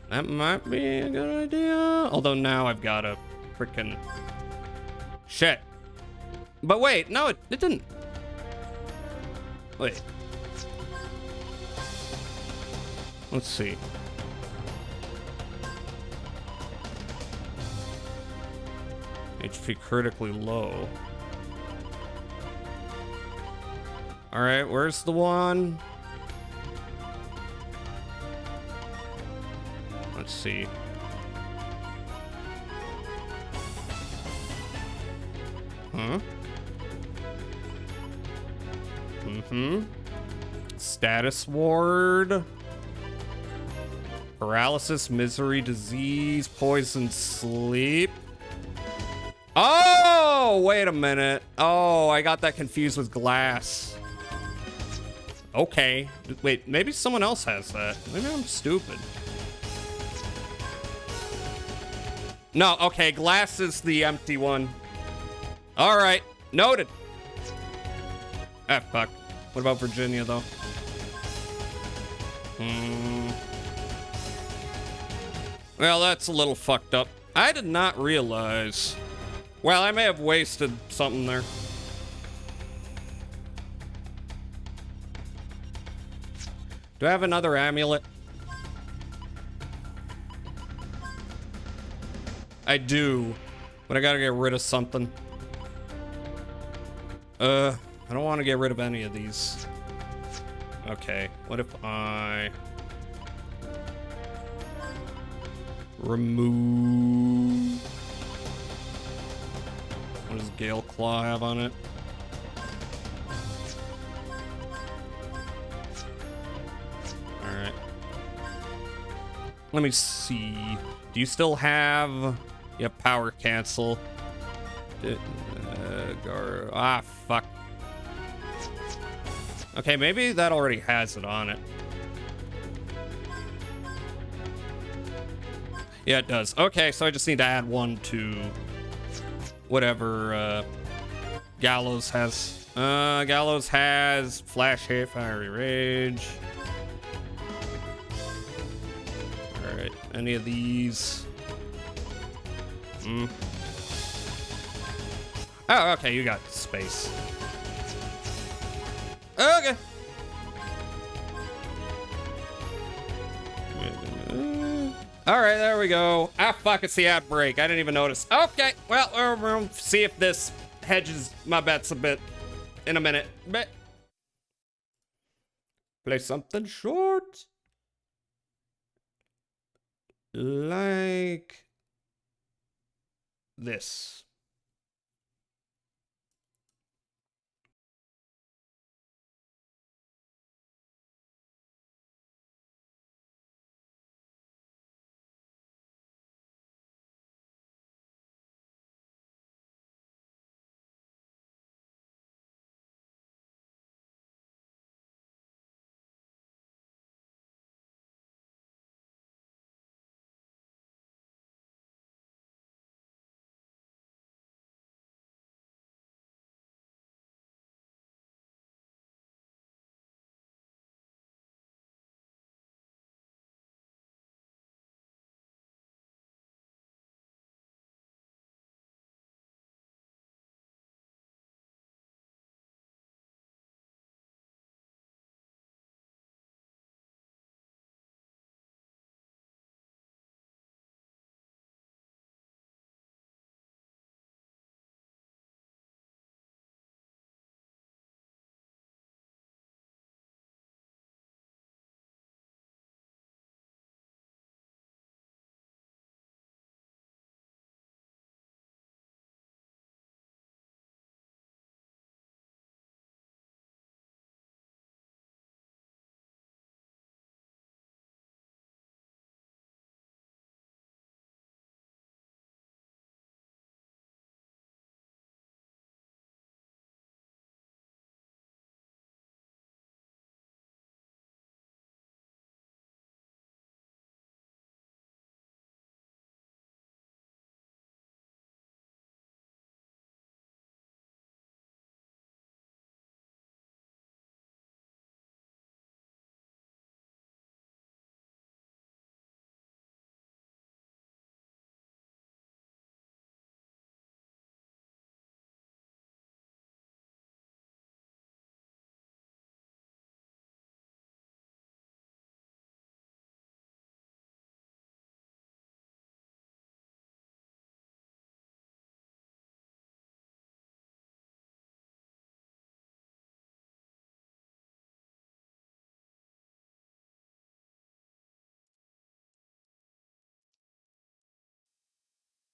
That might be a good idea. Although now I've got a freaking shit. But wait, no, it didn't. Wait. Let's see. HP critically low. All right, where's the one? Let's see. Huh? Status ward. Paralysis, misery, disease, poison, sleep. Oh, wait a minute. Oh, I got that confused with glass. Okay. Wait, maybe someone else has that. Maybe I'm stupid. No, okay, glass is the empty one. All right, noted. Ah, fuck. What about Virginia, though? Well, that's a little fucked up. I did not realize. Well, I may have wasted something there. Do I have another amulet? I do, but I gotta get rid of something. I don't want to get rid of any of these. Okay, what if I remove... What does Gale Claw have on it? Alright. Let me see. Do you still have... Yeah, power cancel. Fuck. Okay, maybe that already has it on it. Yeah, it does. Okay, so I just need to add one to whatever Gallows has. Gallows has Flash Hit, Fiery Rage. Alright, any of these? Oh, okay, you got space. Okay. All right, there we go. Ah, fuck, it's the ad break. I didn't even notice. Okay, well, we'll see if this hedges my bets a bit in a minute. But play something short. Like this.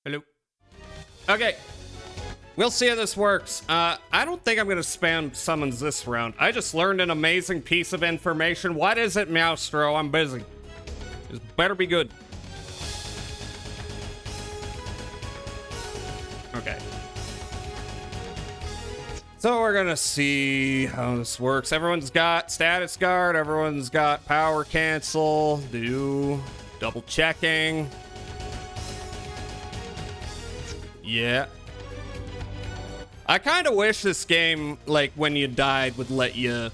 Hello. Okay. We'll see how this works. I don't think I'm going to spam summons this round. I just learned an amazing piece of information. What is it, Meowstro? I'm busy. This better be good. Okay. So we're gonna see how this works. Everyone's got status guard. Everyone's got power cancel. Do double checking. Yeah. I kind of wish this game, like, when you died, would let you,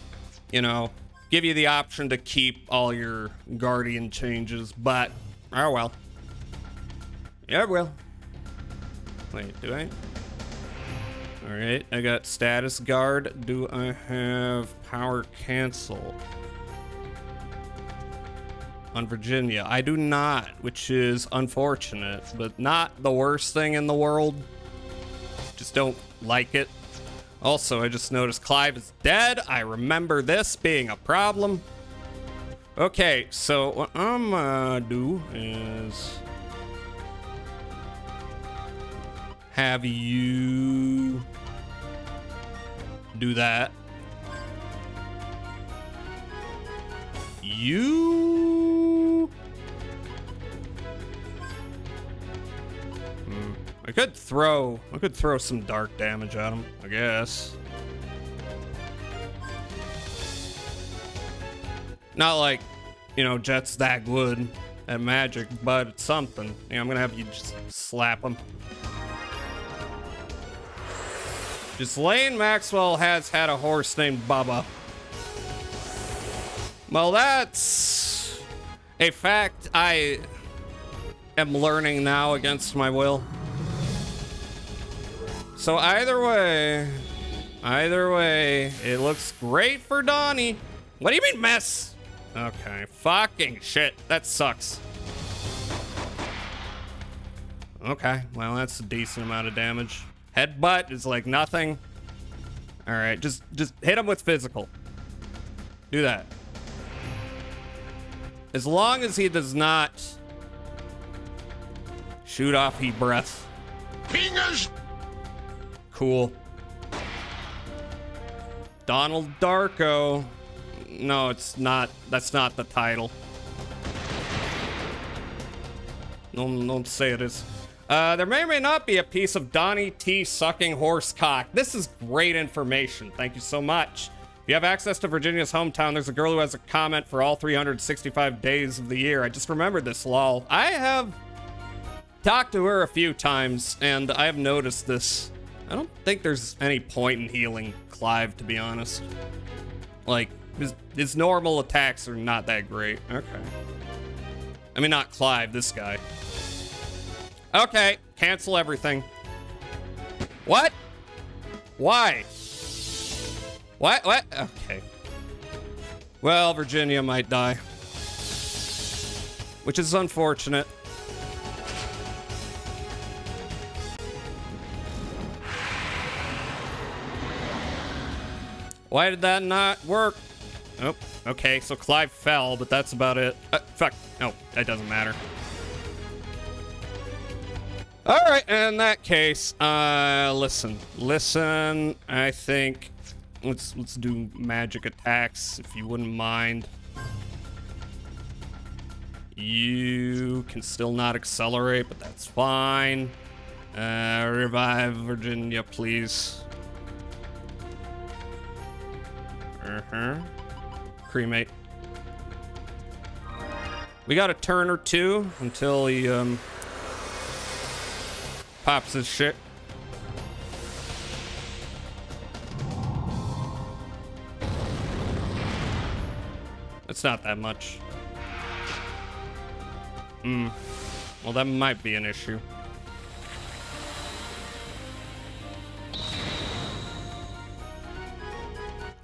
you know, give you the option to keep all your guardian changes, but, oh well. Yeah, well. Wait, do I? Alright, I got status guard. Do I have power cancel? On Virginia. I do not, which is unfortunate, but not the worst thing in the world. Just don't like it. Also, I just noticed Clive is dead. I remember this being a problem. Okay, so what I'm gonna do is have you do that. You I could throw some dark damage at him, I guess. Not like, you know, Jet's that good at magic, but it's something. You know, I'm gonna have you just slap him. Ghislaine Maxwell has had a horse named Bubba. Well, that's a fact I am learning now against my will. So either way, it looks great for Donnie. What do you mean mess? Okay, fucking shit, that sucks. Okay, well, that's a decent amount of damage. Headbutt is like nothing. All right, just hit him with physical. Do that. As long as he does not shoot off heat breath. Fingers. Cool. Donald Darko. No, it's not. That's not the title. Don't say it is. There may or may not be a piece of Donnie T sucking horse cock. This is great information. Thank you so much. If you have access to Virginia's hometown, there's a girl who has a comment for all 365 days of the year. I just remembered this, lol. I have talked to her a few times, and I have noticed this. I don't think there's any point in healing Clive, to be honest. Like, his normal attacks are not that great. Okay. I mean, not Clive, this guy. Okay, cancel everything. What? Why? What? Okay. Well, Virginia might die. Which is unfortunate. Why did that not work? Oh, okay, so Clive fell, but that's about it. Fuck. No, that doesn't matter. All right, in that case, listen. I think let's do magic attacks if you wouldn't mind. You can still not accelerate, but that's fine. Revive Virginia, please. Cremate. We got a turn or two until he pops his shit. It's not that much. Well, that might be an issue.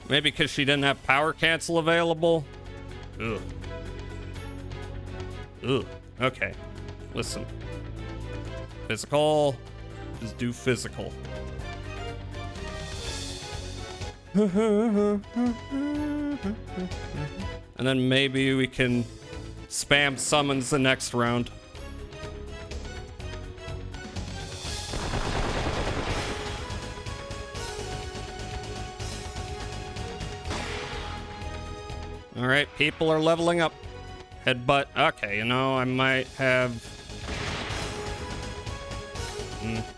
Maybe because she didn't have power cancel available? Ugh. Okay. Listen. Physical. Just do physical. And then maybe we can spam summons the next round. All right, people are leveling up. Headbutt. Okay, you know, I might have...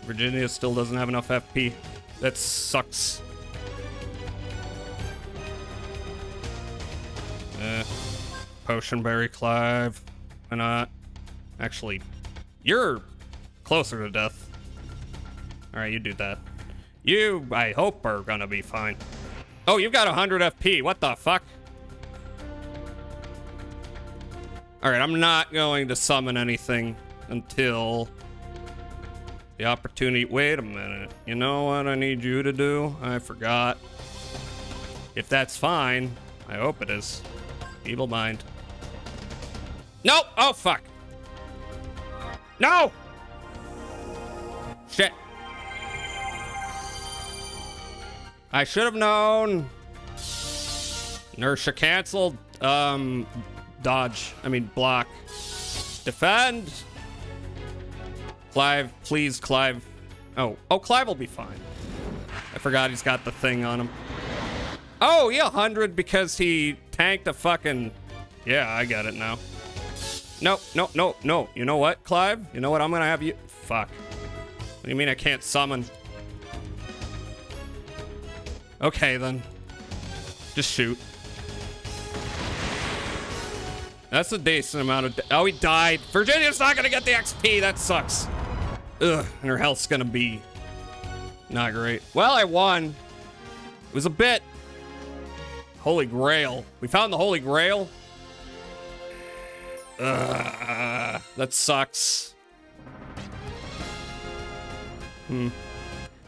Virginia still doesn't have enough FP. That sucks. Potionberry Clive. Why not? Actually, you're closer to death. Alright, you do that. You, I hope, are gonna be fine. Oh, you've got 100 FP. What the fuck? Alright, I'm not going to summon anything until the opportunity. Wait a minute. You know what I need you to do? I forgot. If that's fine, I hope it is. Evil Mind. Nope! Oh, fuck! No! Shit. I should have known. Inertia canceled. Dodge. I mean, block. Defend. Clive, please, Clive. Oh, Clive will be fine. I forgot he's got the thing on him. Oh, yeah, 100 because he tanked a fucking... Yeah, I got it now. No. You know what, Clive? You know what? I'm gonna have you... Fuck. What do you mean I can't summon? Okay, then. Just shoot. That's a decent amount of... Oh, he died. Virginia's not gonna get the XP. That sucks. Ugh, and her health's gonna be not great. Well, I won. It was a bit... Holy Grail. We found the Holy Grail. Ugh, that sucks.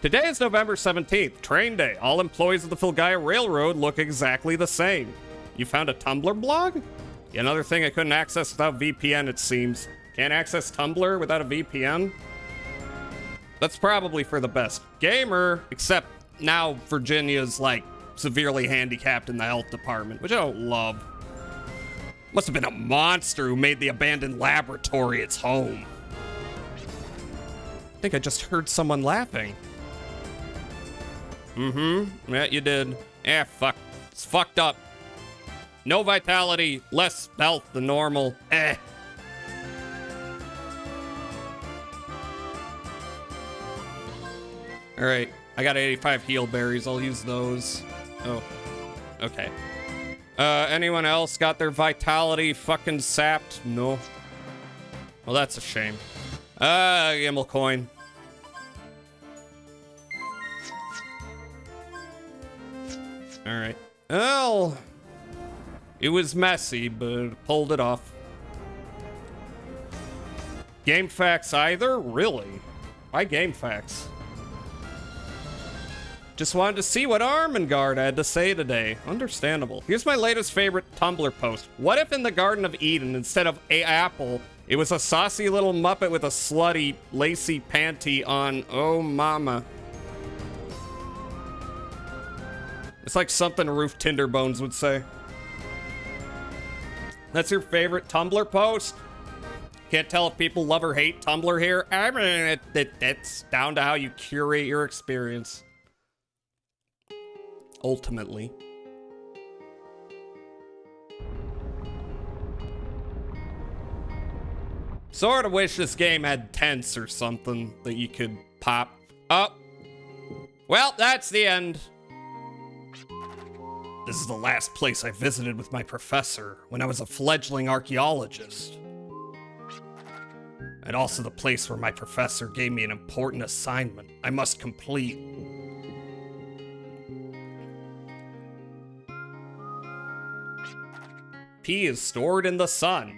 Today is November 17th, train day. All employees of the Filgaia Railroad look exactly the same. You found a Tumblr blog? Yeah, another thing I couldn't access without VPN, it seems. Can't access Tumblr without a VPN? That's probably for the best. Gamer, except now Virginia's, like, severely handicapped in the health department, which I don't love. Must have been a monster who made the abandoned laboratory its home. I think I just heard someone laughing. Yeah, you did. Eh, fuck. It's fucked up. No vitality, less health than normal. Eh. Alright, I got 85 heal berries. I'll use those. Oh, okay. Anyone else got their vitality fucking sapped? No. Well, that's a shame. Gimmel coin. Alright. Well, it was messy, but pulled it off. GameFAQs either? Really? Why GameFAQs? Just wanted to see what Armengard had to say today. Understandable. Here's my latest favorite Tumblr post. What if in the Garden of Eden, instead of an apple, it was a saucy little Muppet with a slutty, lacy panty on? Oh, mama. It's like something Ruth Tinderbones would say. That's your favorite Tumblr post? Can't tell if people love or hate Tumblr here. I mean, it's down to how you curate your experience. Ultimately. Sort of wish this game had tents or something that you could pop. Oh. Well, that's the end. This is the last place I visited with my professor when I was a fledgling archaeologist. And also the place where my professor gave me an important assignment I must complete. P is stored in the sun.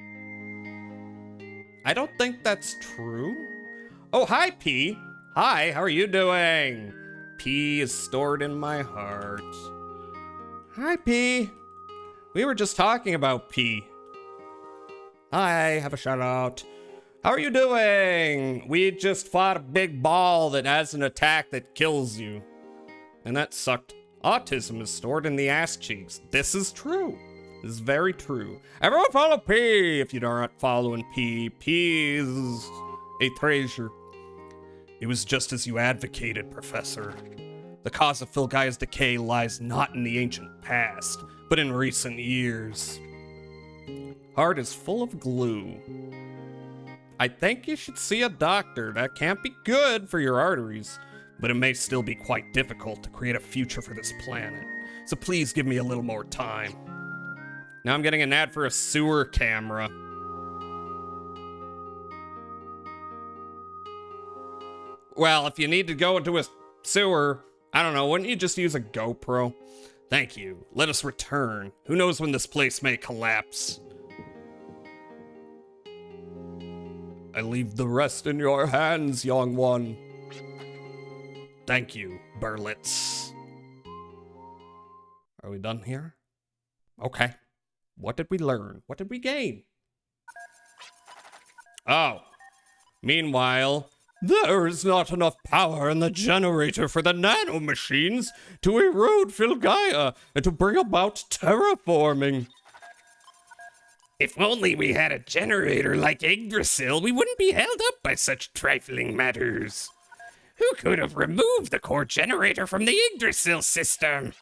I don't think that's true. Oh, hi, P. Hi, how are you doing? P is stored in my heart. Hi, P. We were just talking about P. Hi, have a shout out. How are you doing? We just fought a big ball that has an attack that kills you. And that sucked. Autism is stored in the ass cheeks. This is true. This is very true. Everyone follow P if you aren't following P. P is a treasure. It was just as you advocated, Professor. The cause of Filgaia's decay lies not in the ancient past, but in recent years. Heart is full of glue. I think you should see a doctor. That can't be good for your arteries, but it may still be quite difficult to create a future for this planet. So please give me a little more time. Now I'm getting an ad for a sewer camera. Well, if you need to go into a sewer, I don't know, wouldn't you just use a GoPro? Thank you. Let us return. Who knows when this place may collapse? I leave the rest in your hands, young one. Thank you, Berlitz. Are we done here? Okay. What did we learn? What did we gain? Oh. Meanwhile, there is not enough power in the generator for the nanomachines to erode Filgaia and to bring about terraforming. If only we had a generator like Yggdrasil, we wouldn't be held up by such trifling matters. Who could have removed the core generator from the Yggdrasil system?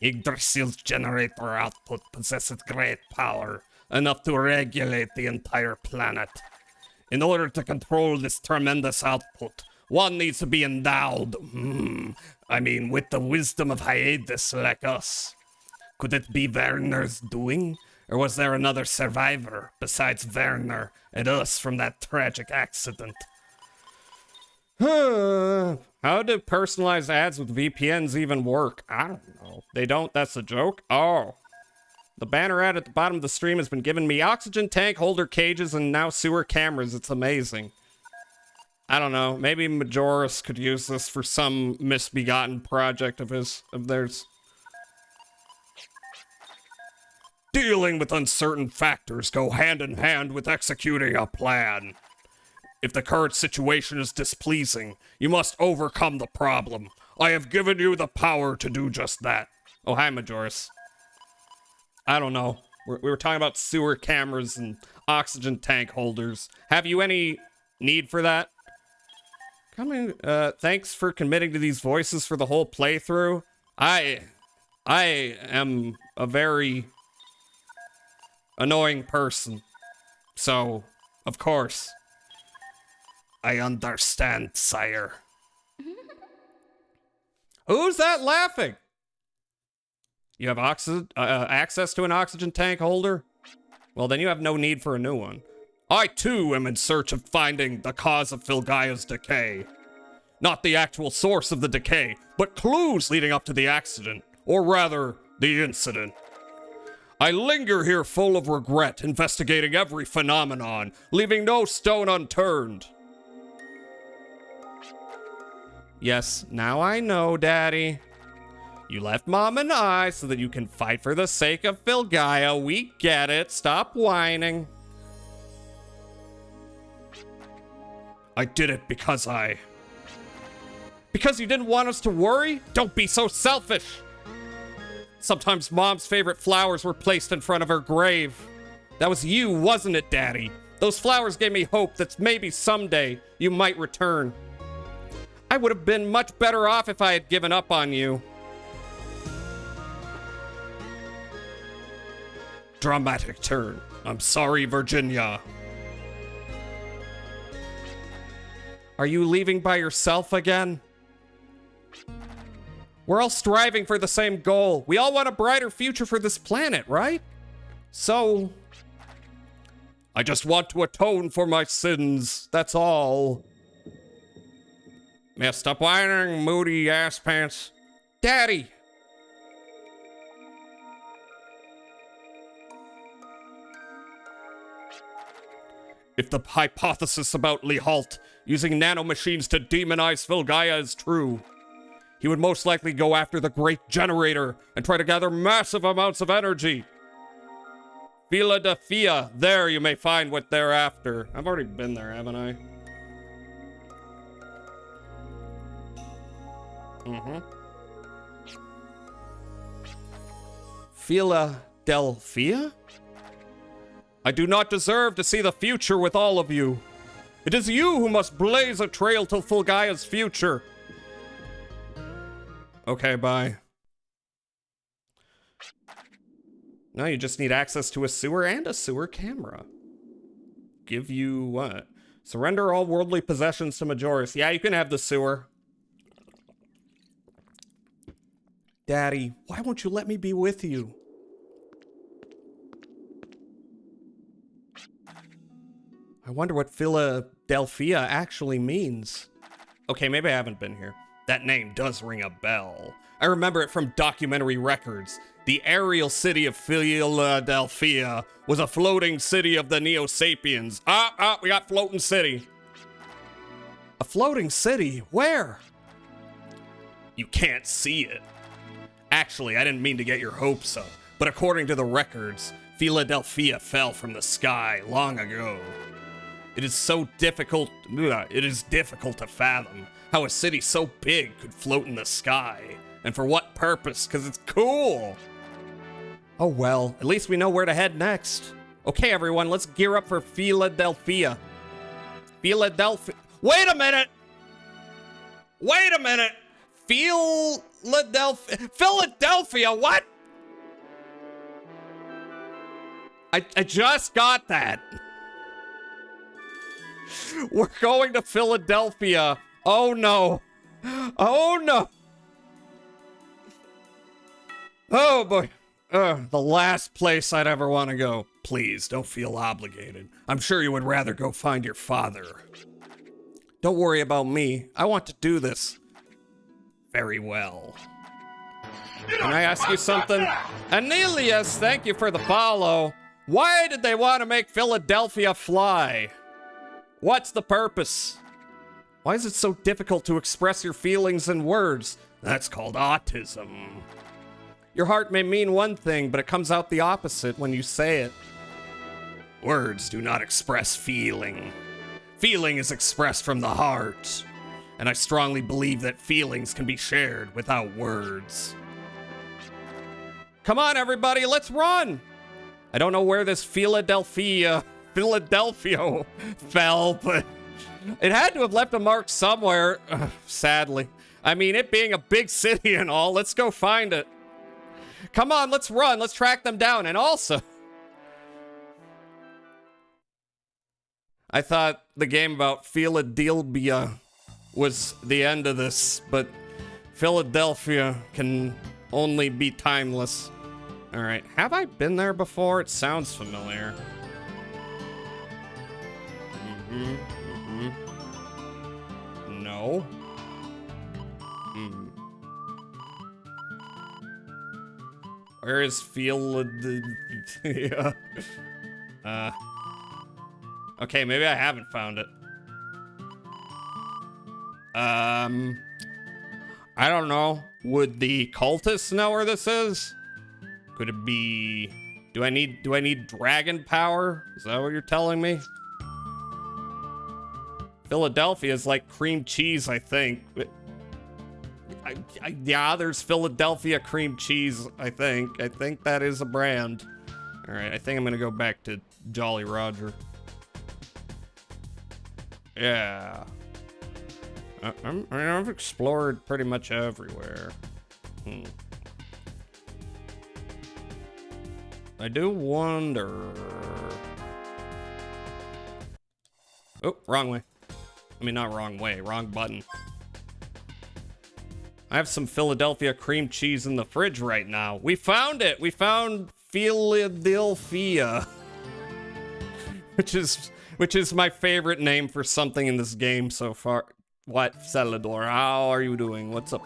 Yggdrasil's generator output possesses great power, enough to regulate the entire planet. In order to control this tremendous output, one needs to be endowed, with the wisdom of Hyades like us. Could it be Werner's doing? Or was there another survivor besides Werner and us from that tragic accident? How do personalized ads with VPNs even work? I don't know. They don't? That's a joke? Oh. The banner ad at the bottom of the stream has been giving me oxygen tank holder cages and now sewer cameras. It's amazing. I don't know. Maybe Majoris could use this for some misbegotten project of theirs. Dealing with uncertain factors go hand in hand with executing a plan. If the current situation is displeasing, you must overcome the problem. I have given you the power to do just that. Oh, hi, Majoris. I don't know. We were talking about sewer cameras and oxygen tank holders. Have you any need for that? Thanks for committing to these voices for the whole playthrough. I am a very annoying person. So, of course, I understand, sire. Who's that laughing? You have access to an oxygen tank holder? Well, then you have no need for a new one. I, too, am in search of finding the cause of Filgaia's decay. Not the actual source of the decay, but clues leading up to the accident, or rather, the incident. I linger here full of regret, investigating every phenomenon, leaving no stone unturned. Yes, now I know, Daddy. You left Mom and I so that you can fight for the sake of Filgaia. We get it. Stop whining. I did it because you didn't want us to worry? Don't be so selfish. Sometimes Mom's favorite flowers were placed in front of her grave. That was you, wasn't it, Daddy? Those flowers gave me hope that maybe someday you might return. I would have been much better off if I had given up on you. Dramatic turn. I'm sorry, Virginia. Are you leaving by yourself again? We're all striving for the same goal. We all want a brighter future for this planet, right? So, I just want to atone for my sins. That's all. May I stop whining, moody ass pants? Daddy! If the hypothesis about Lihalt using nanomachines to demonize Filgaia is true, he would most likely go after the Great Generator and try to gather massive amounts of energy. Philadelphia, there you may find what they're after. I've already been there, haven't I? Philadelphia? I do not deserve to see the future with all of you. It is you who must blaze a trail to Filgaia's future. Okay, bye. No, you just need access to a sewer and a sewer camera. Give you what? Surrender all worldly possessions to Majoris. Yeah, you can have the sewer. Daddy, why won't you let me be with you? I wonder what Philadelphia actually means. Okay, maybe I haven't been here. That name does ring a bell. I remember it from documentary records. The aerial city of Philadelphia was a floating city of the Neo-Sapiens. We got floating city. A floating city? Where? You can't see it. Actually, I didn't mean to get your hopes up, but according to the records, Philadelphia fell from the sky long ago. It is difficult to fathom how a city so big could float in the sky. And for what purpose? Because it's cool. Oh well, at least we know where to head next. Okay, everyone, let's gear up for Philadelphia. Philadelphia. Wait a minute! Wait a minute! Philadelphia, what? I just got that. We're going to Philadelphia. Oh no. Oh no. Oh boy. The last place I'd ever want to go. Please, don't feel obligated. I'm sure you would rather go find your father. Don't worry about me. I want to do this. Very well. Can I ask you something? Anelius, thank you for the follow. Why did they want to make Philadelphia fly? What's the purpose? Why is it so difficult to express your feelings in words? That's called autism. Your heart may mean one thing, but it comes out the opposite when you say it. Words do not express feeling. Feeling is expressed from the heart. And I strongly believe that feelings can be shared without words. Come on, everybody, let's run! I don't know where this Philadelphia fell, but it had to have left a mark somewhere, sadly. I mean, it being a big city and all, let's go find it. Come on, let's run, let's track them down, and also... I thought the game about Philadelphia was the end of this, but Philadelphia can only be timeless. All right, have I been there before? It sounds familiar. No. Where is Philadelphia? Okay, maybe I haven't found it. I don't know. Would the cultists know where this is? Could it be... Do I need dragon power? Is that what you're telling me? Philadelphia is like cream cheese, I think. Yeah, there's Philadelphia cream cheese, I think. I think that is a brand. All right, I think I'm gonna go back to Jolly Roger. Yeah. I've explored pretty much everywhere. I do wonder... Oh, wrong way. I mean, not wrong way, wrong button. I have some Philadelphia cream cheese in the fridge right now. We found it! We found Philadelphia. Which is my favorite name for something in this game so far. What, Celador? How are you doing? What's up?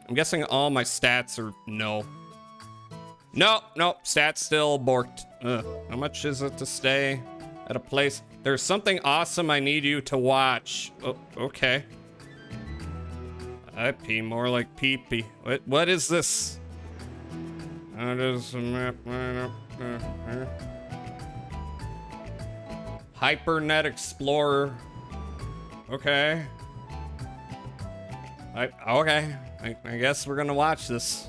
I'm guessing all my stats are no. Nope, stats still borked. How much is it to stay at a place? There's something awesome I need you to watch. Oh, okay. I pee more like pee-pee. What is this? How does the map line up? HyperNet Explorer. Okay. Okay. I guess we're gonna watch this.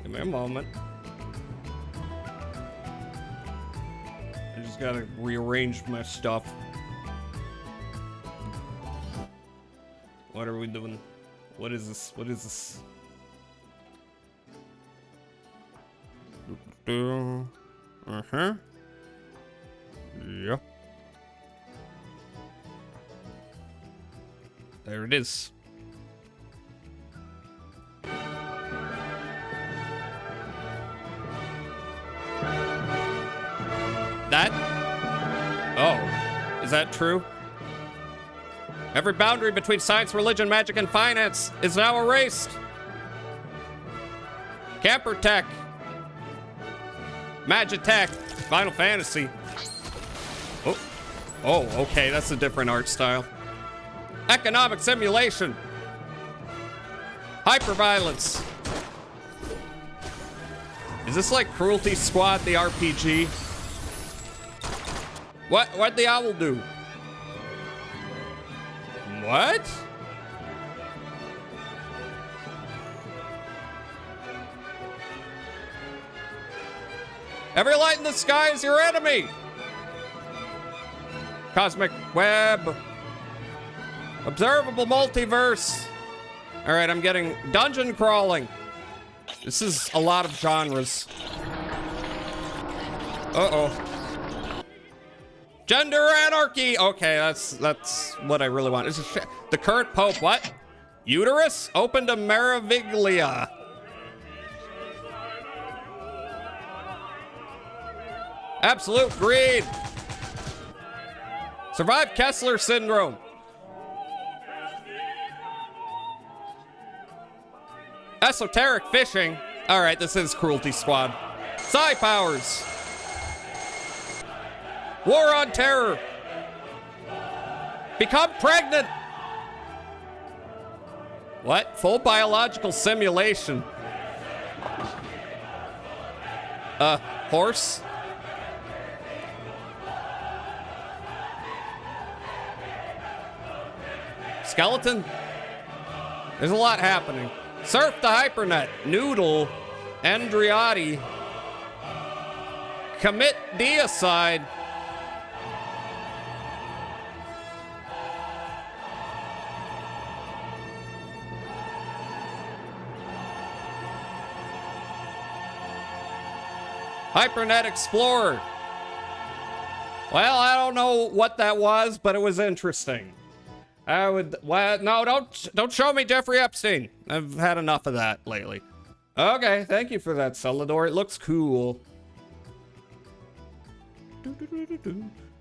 Give me a moment. I just gotta rearrange my stuff. What are we doing? What is this? What is this? Uh-huh. Yeah. There it is. That? Oh. Is that true? Every boundary between science, religion, magic, and finance is now erased. Camper Tech. Magitech. Final Fantasy. Oh. Oh, okay. That's a different art style. Economic simulation. Hyperviolence. Is this like Cruelty Squad, the RPG? What'd the owl do? What? Every light in the sky is your enemy. Cosmic web. Observable multiverse. All right, I'm getting dungeon crawling. This is a lot of genres. Uh-oh. Gender anarchy. Okay, that's what I really want. The current pope, what? Uterus? Open to Meraviglia. Absolute greed. Survive Kessler syndrome. Esoteric fishing. All right, this is Cruelty Squad. Psi powers. War on terror. Become pregnant. What? Full biological simulation. Horse? Skeleton? There's a lot happening. Surf the Hypernet. Noodle. Andriotti. Commit deicide. Hypernet Explorer. Well, I don't know what that was, but it was interesting. No, don't show me Jeffrey Epstein. I've had enough of that lately. Okay, thank you for that, Celador. It looks cool.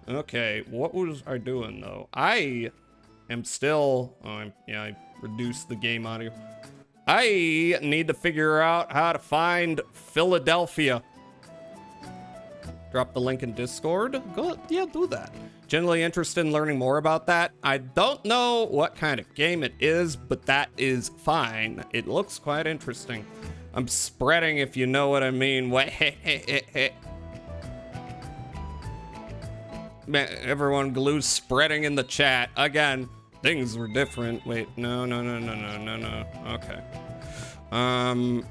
Okay, what was I doing though? I am still, I reduced the game audio. I need to figure out how to find Philadelphia. Drop the link in Discord. Go, yeah, do that. Generally interested in learning more about that. I don't know what kind of game it is, but that is fine. It looks quite interesting. I'm spreading, if you know what I mean. Man, everyone glues spreading in the chat. Again, things were different. Wait, no. Okay.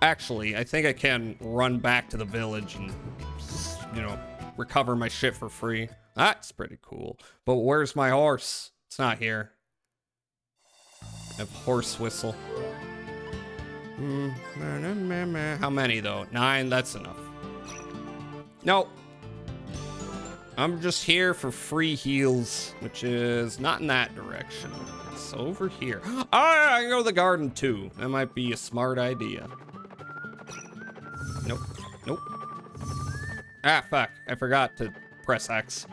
Actually, I think I can run back to the village and, recover my shit for free. That's pretty cool. But where's my horse? It's not here. I have horse whistle. How many though? 9, that's enough. No. I'm just here for free heals, which is not in that direction. It's over here. Oh, I can go to the garden too. That might be a smart idea. Nope. Ah, fuck. I forgot to press X.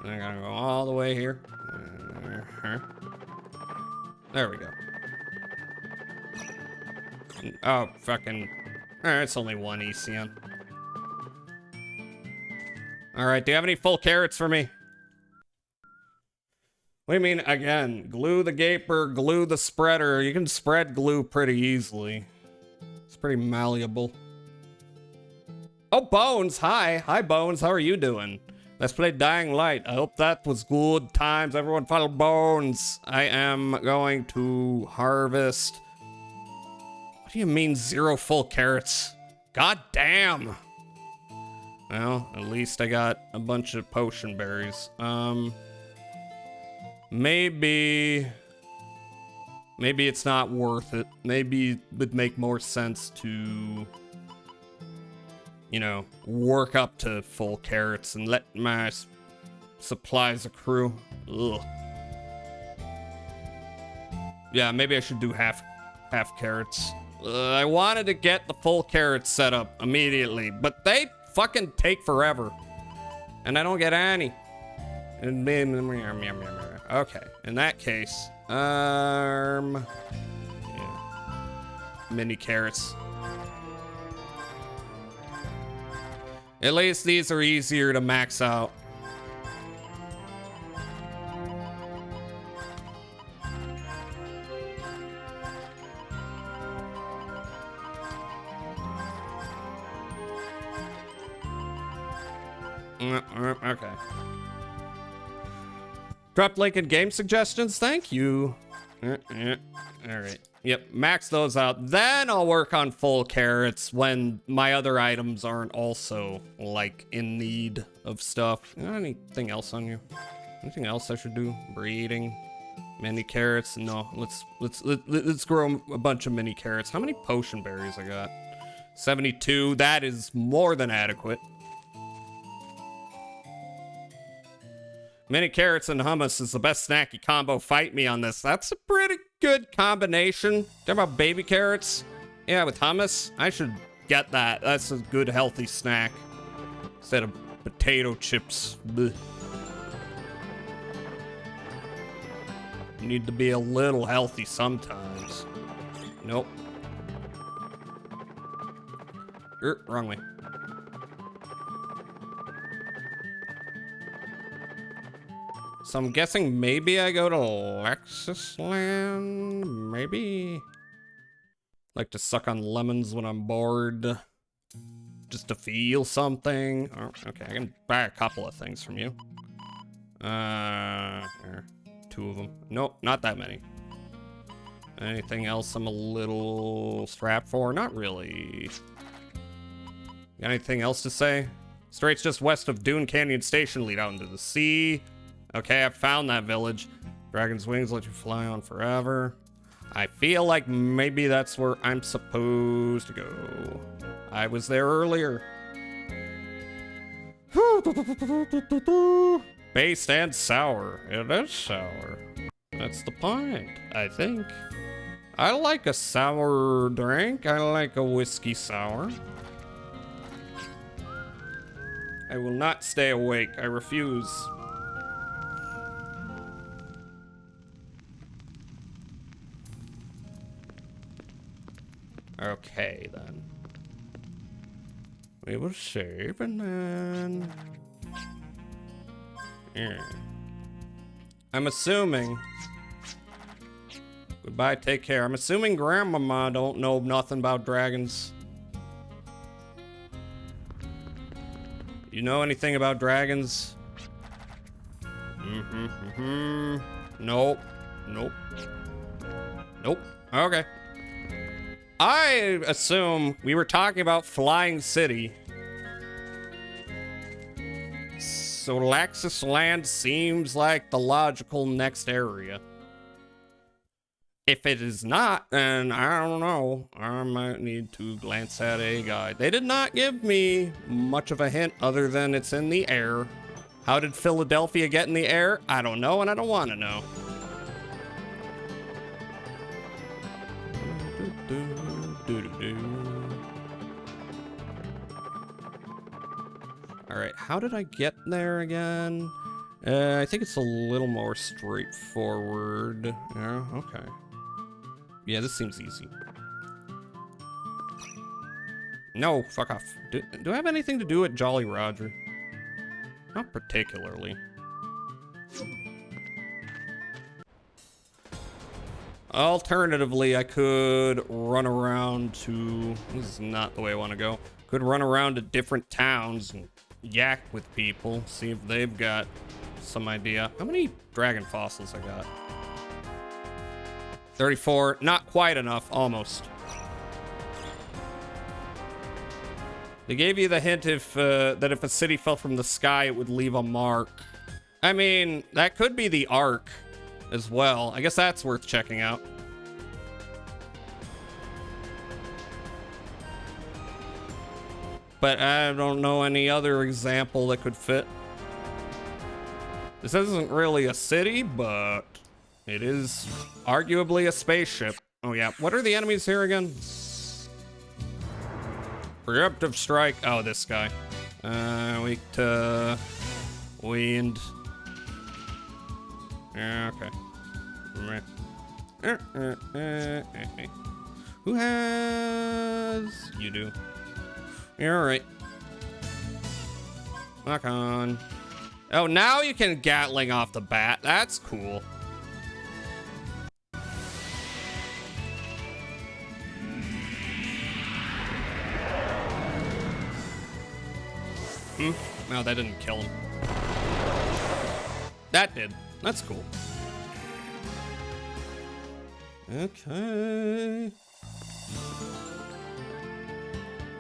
I gotta go all the way here. There we go. Oh, fucking. It's only one ECN. Alright, do you have any full carrots for me? What do you mean, again? Glue the gaper, glue the spreader. You can spread glue pretty easily. It's pretty malleable. Oh, Bones, hi. Hi, Bones, how are you doing? Let's play Dying Light. I hope that was good times. Everyone follow Bones. I am going to harvest. What do you mean 0 full carrots? God damn. Well, at least I got a bunch of potion berries. Maybe Maybe it's not worth it. Maybe it would make more sense to, you know, work up to full carrots and let my supplies accrue. Ugh. Yeah, maybe I should do half carrots. I wanted to get the full carrots set up immediately, but they fucking take forever. And I don't get any. Okay, in that case, yeah. Mini carrots. At least these are easier to max out. Okay. Drop link in game suggestions. Thank you. All right. Yep. Max those out. Then I'll work on full carrots when my other items aren't also like in need of stuff. Anything else on you? Anything else I should do? Breeding, mini carrots. No. Let's grow a bunch of mini carrots. How many potion berries I got? 72. That is more than adequate. Mini carrots and hummus is the best snacky combo. Fight me on this. That's a pretty good combination. Talk about baby carrots. Yeah, with hummus. I should get that. That's a good healthy snack. Instead of potato chips. Blech. You need to be a little healthy sometimes. Nope. Wrong way. So I'm guessing maybe I go to Lexusland? Maybe? Like to suck on lemons when I'm bored. Just to feel something. Oh, okay, I can buy a couple of things from you. Here. 2 of them. Nope, not that many. Anything else I'm a little strapped for? Not really. Got anything else to say? Straits just west of Dune Canyon Station lead out into the sea. Okay, I found that village. Dragon's wings let you fly on forever. I feel like maybe that's where I'm supposed to go. I was there earlier. Based and sour. It is sour. That's the point, I think. I like a sour drink. I like a whiskey sour. I will not stay awake. I refuse. Okay, then. We will save and then... Yeah. I'm assuming... Goodbye, take care. I'm assuming Grandmama don't know nothing about dragons. You know anything about dragons? Nope. Nope. Nope. Okay. I assume we were talking about Flying City. So Lexusland seems like the logical next area. If it is not, then I don't know. I might need to glance at a guide. They did not give me much of a hint other than it's in the air. How did Philadelphia get in the air? I don't know, and I don't want to know. Alright, how did I get there again? I think it's a little more straightforward. Yeah, okay. Yeah, this seems easy. No, fuck off. Do I have anything to do with Jolly Roger? Not particularly. Alternatively, I could run around to... This is not the way I want to go. Could run around to different towns and yak with people. See if they've got some idea. How many dragon fossils I got? 34. Not quite enough. Almost. They gave you the hint if that if a city fell from the sky, it would leave a mark. I mean, that could be the Ark as well. I guess that's worth checking out. but I don't know any other example that could fit. This isn't really a city, but it is arguably a spaceship. Oh yeah, what are the enemies here again? Preemptive strike. Oh, this guy. Weak to wind. Yeah, okay. Who has... You do. You're alright. Knock on. Oh, now you can Gatling off the bat. That's cool. No, that didn't kill him. That did. That's cool. Okay.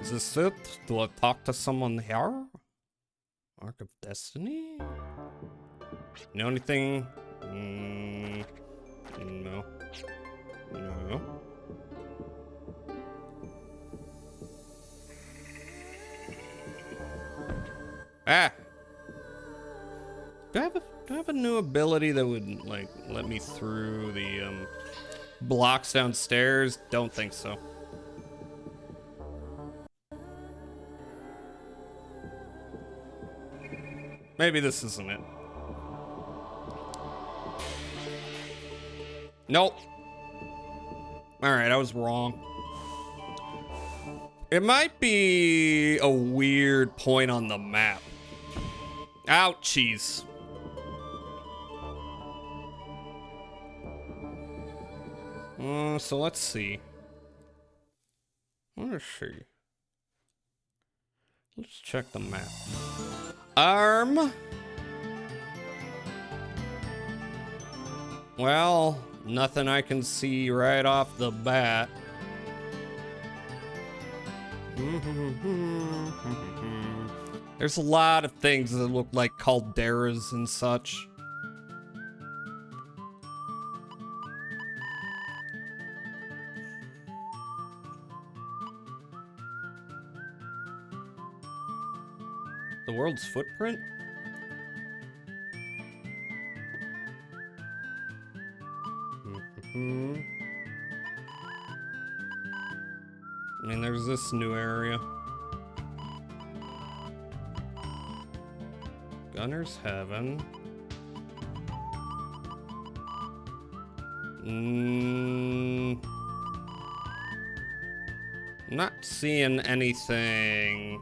Is this it? Do I talk to someone here? Arc of Destiny? Know anything? No. No. Ah! Do I have a new ability that would, like, let me through the, blocks downstairs? Don't think so. Maybe this isn't it. Nope. Alright, I was wrong. It might be a weird point on the map. Ouchies. So let's see. Let's see. Let's check the map. Well, nothing I can see right off the bat. There's a lot of things that look like calderas and such. The world's footprint? I mean, there's this new area. Gunner's Heaven. Not seeing anything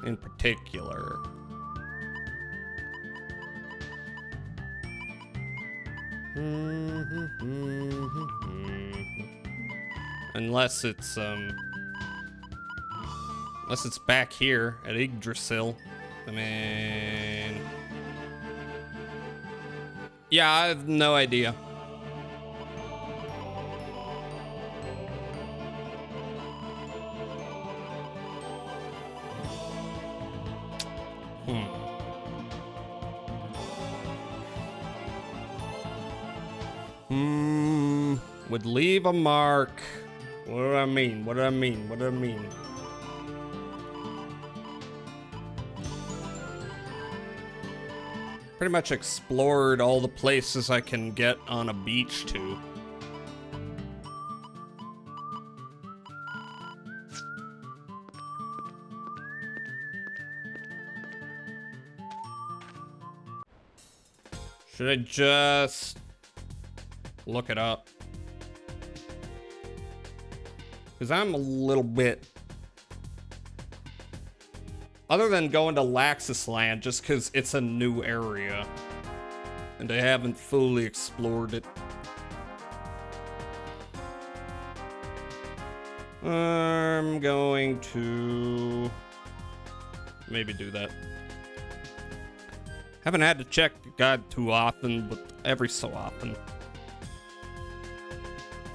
in particular. Unless it's back here at Yggdrasil. I mean, yeah, I have no idea. Would leave a mark. What do I mean? What do I mean? What do I mean? Pretty much explored all the places I can get on a beach to. Should I just look it up? Because I'm a little bit... Other than going to Laxus Land, just because it's a new area. And I haven't fully explored it. I'm going to... maybe do that. Haven't had to check the guide too often, but every so often.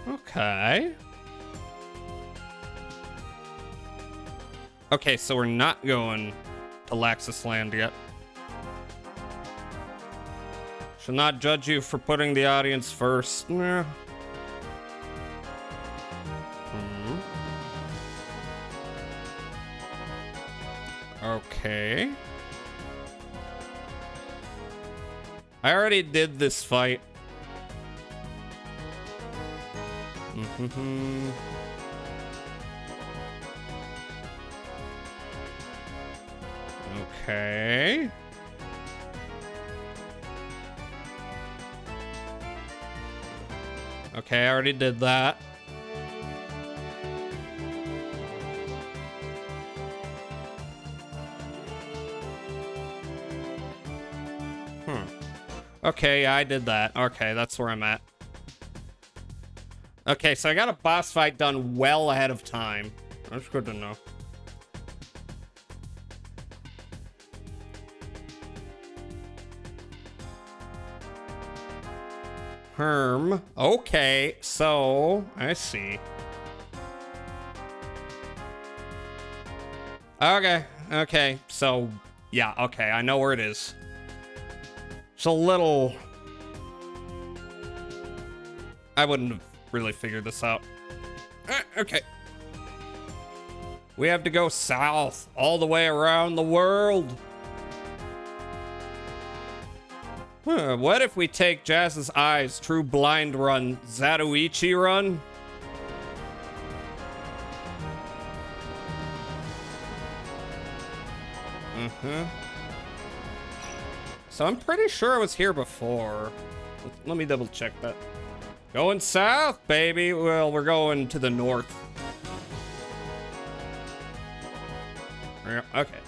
Okay. Okay, so we're not going to Laxus Land yet. Shall not judge you for putting the audience first. Nah. Okay. I already did this fight. Okay. Okay, I already did that. Okay, I did that. Okay, that's where I'm at. Okay, so I got a boss fight done well ahead of time. That's good to know. Okay, so I see. Okay, so yeah, okay, I know where it is. It's a little... I wouldn't have really figured this out. Okay. We have to go south, all the way around the world. What if we take Jazz's Eyes True Blind Run, Zatoichi Run? So I'm pretty sure I was here before. Let me double check that. Going south, baby. Well, we're going to the north. Yeah, okay.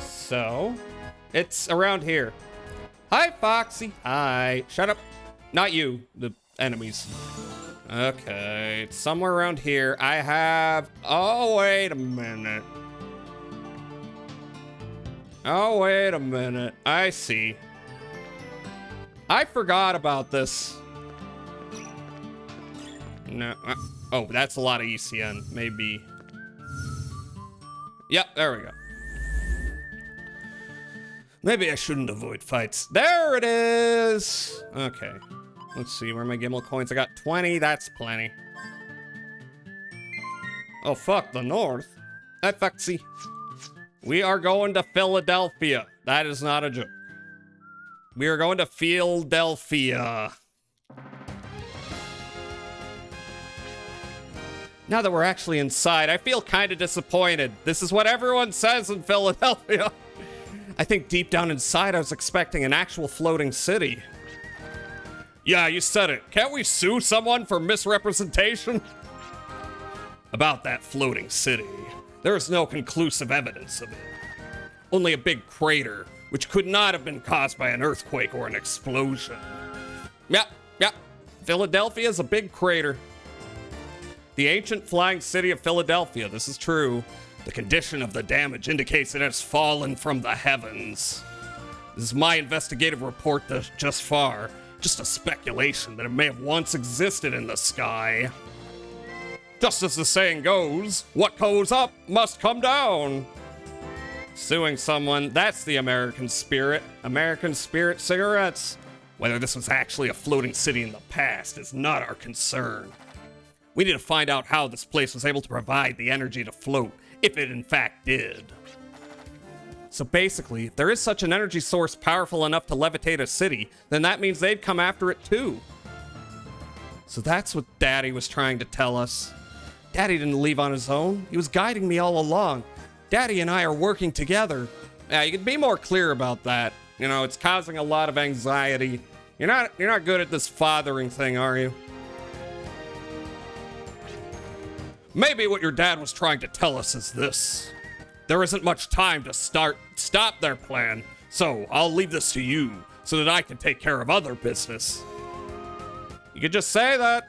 So, it's around here. Hi, Foxy. Hi. Shut up. Not you, the enemies. Okay, it's somewhere around here. I have... Oh, wait a minute. Oh, wait a minute. I see. I forgot about this. No. Oh, that's a lot of ECN. Maybe. Yep, there we go. Maybe I shouldn't avoid fights. There it is! Okay. Let's see, where are my Gimel coins? I got 20, that's plenty. Oh, fuck, the north? That foxy. We are going to Philadelphia. That is not a joke. We are going to Philadelphia. Now that we're actually inside, I feel kind of disappointed. This is what everyone says in Philadelphia. I think deep down inside, I was expecting an actual floating city. Yeah, you said it. Can't we sue someone for misrepresentation? About that floating city. There is no conclusive evidence of it. Only a big crater, which could not have been caused by an earthquake or an explosion. Yep. Philadelphia is a big crater. The ancient flying city of Philadelphia, this is true. The condition of the damage indicates it has fallen from the heavens. This is my investigative report just far. Just a speculation that it may have once existed in the sky. Just as the saying goes, what goes up must come down. Suing someone, that's the American spirit. American spirit cigarettes. Whether this was actually a floating city in the past is not our concern. We need to find out how this place was able to provide the energy to float, if it in fact did. So basically, if there is such an energy source powerful enough to levitate a city, then that means they'd come after it too. So that's what Daddy was trying to tell us. Daddy didn't leave on his own. He was guiding me all along. Daddy and I are working together. Yeah, you could be more clear about that. You know, it's causing a lot of anxiety. You're not good at this fathering thing, are you? Maybe what your dad was trying to tell us is this. There isn't much time to stop their plan, so I'll leave this to you so that I can take care of other business. You could just say that.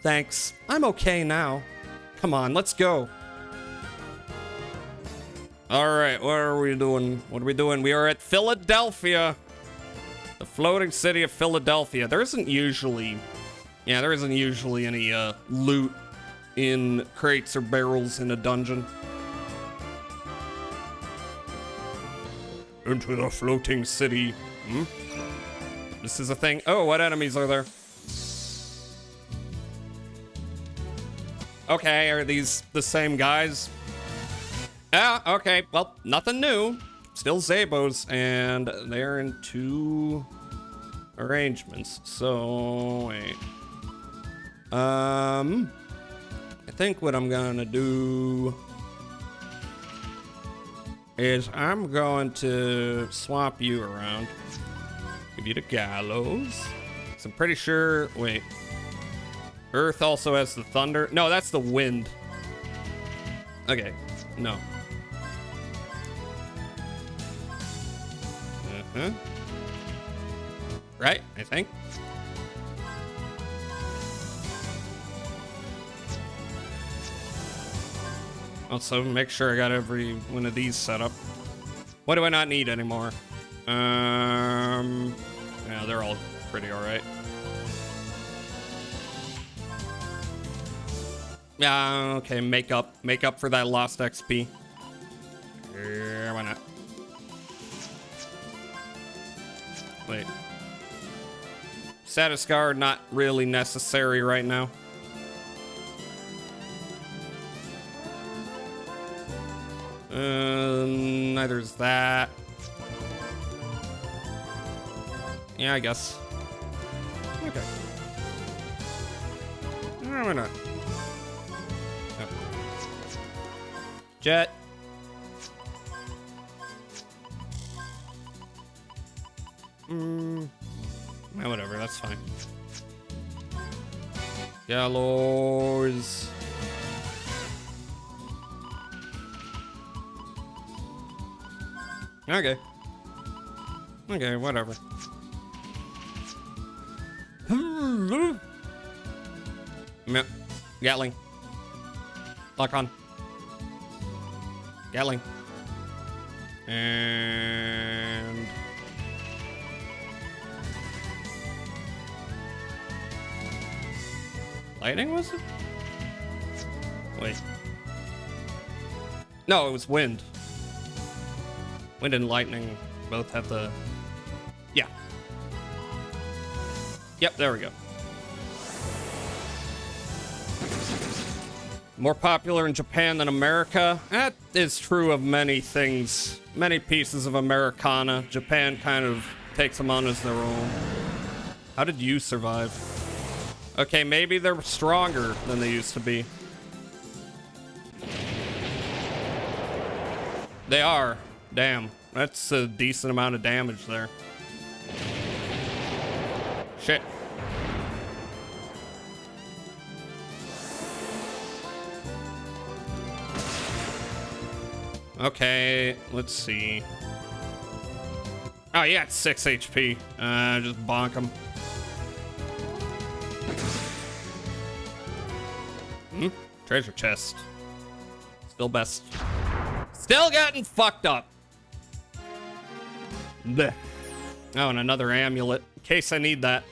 Thanks. I'm okay now. Come on, let's go. All right, what are we doing? We are at Philadelphia. The floating city of Philadelphia. There isn't usually any loot in crates or barrels in a dungeon. Into the floating city. This is a thing. Oh, what enemies are there? Okay, are these the same guys? Ah, okay. Well, nothing new. Still Zabos, and they're in 2 arrangements. So, wait. I think what I'm gonna do is I'm going to swap you around. Give you the Gallows. So I'm pretty sure, wait. Earth also has the thunder. No, that's the wind. Okay, no. Right, I think. Also, make sure I got every one of these set up. What do I not need anymore? Yeah, they're all pretty alright. Yeah, okay, make up for that lost XP. Yeah, why not? Wait. Status guard, not really necessary right now. Neither is that. Yeah, I guess. Okay. Why not? Oh. Jet. Yeah, whatever, that's fine. Gallows. Okay. Okay, whatever. Yep. Gatling. Lock on. Gatling. And... lightning, was it? Wait. No, it was wind. Wind and lightning both have the... yeah. Yep, there we go. More popular in Japan than America? That is true of many things. Many pieces of Americana. Japan kind of takes them on as their own. How did you survive? Okay, maybe they're stronger than they used to be. They are. Damn. That's a decent amount of damage there. Shit. Okay, let's see. Oh, yeah, it's 6 HP. Just bonk him. Treasure chest. Still best. Still getting fucked up. Blech. Oh, and another amulet. In case I need that.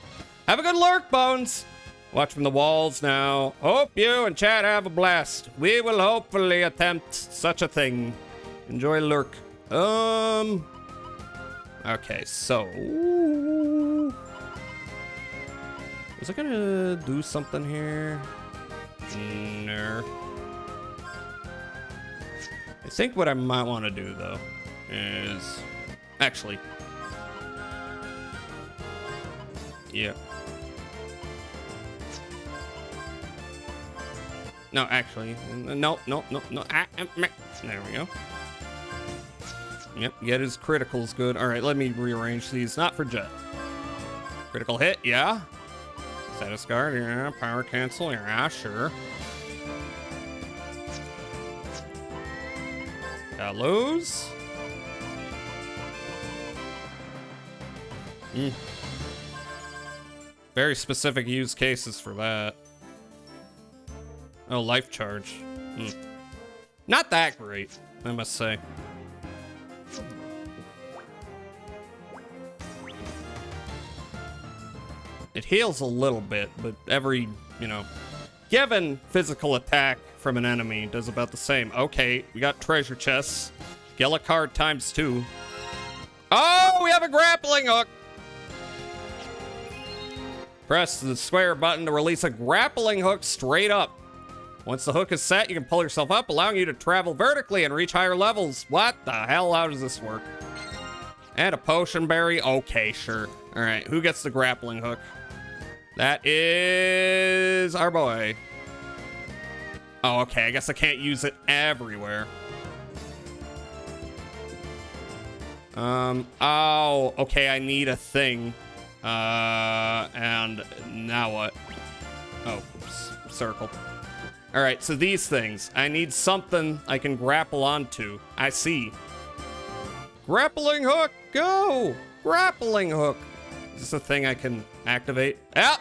Have a good lurk, Bones. Watch from the walls now. Hope you and chat have a blast. We will hopefully attempt such a thing. Enjoy lurk. Okay, so... was I gonna do something here? No. I think what I might want to do, though, is... actually... yeah. No, actually... no. There we go. Yep, get his criticals good. Alright, let me rearrange these. Not for Jet. Critical hit, yeah. Status guard, yeah. Power cancel, yeah, sure. Gallows. Very specific use cases for that. Oh, life charge. Not that great, I must say. It heals a little bit, but every, given physical attack from an enemy does about the same. Okay, we got treasure chests. Gellicard times 2. Oh, we have a grappling hook. Press the square button to release a grappling hook straight up. Once the hook is set, you can pull yourself up, allowing you to travel vertically and reach higher levels. What the hell? How does this work? And a potion berry. Okay, sure. All right, who gets the grappling hook? That is our boy. Oh, okay. I guess I can't use it everywhere. Oh, okay. I need a thing. And now what? Oh, oops, circle. All right, so these things. I need something I can grapple onto. I see. Grappling hook, go! Grappling hook. Is this a thing I can activate? Ah!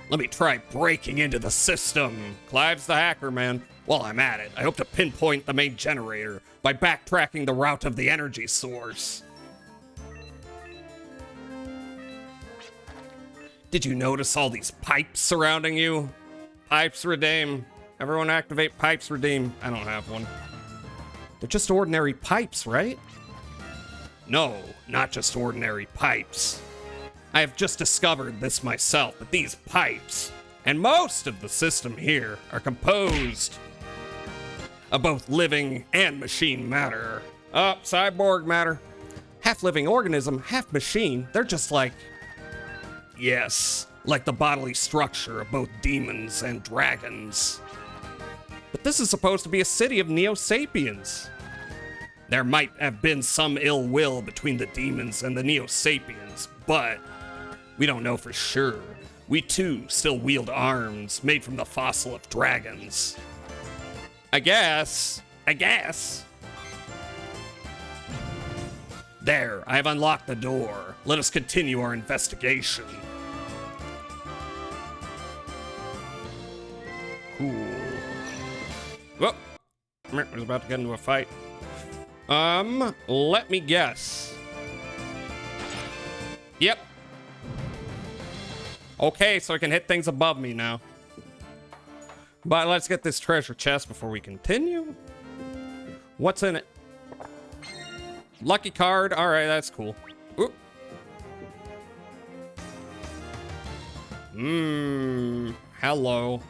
Let me try breaking into the system. Clive's the hacker, man. While I'm at it, I hope to pinpoint the main generator by backtracking the route of the energy source. Did you notice all these pipes surrounding you? Pipes redeem. Everyone activate pipes redeem. I don't have one. They're just ordinary pipes, right? No, not just ordinary pipes. I have just discovered this myself, but these pipes, and most of the system here, are composed of both living and machine matter. Oh, cyborg matter. Half living organism, half machine. They're just like, yes, like the bodily structure of both demons and dragons. But this is supposed to be a city of Neo-Sapiens. There might have been some ill will between the demons and the Neo-Sapiens, but we don't know for sure. We too still wield arms made from the fossil of dragons. I guess. There, I have unlocked the door. Let us continue our investigation. Cool. Whoa. I was about to get into a fight. Let me guess. Yep. Okay, so I can hit things above me now. But let's get this treasure chest before we continue. What's in it? Lucky card. All right, that's cool. Oop. Hello.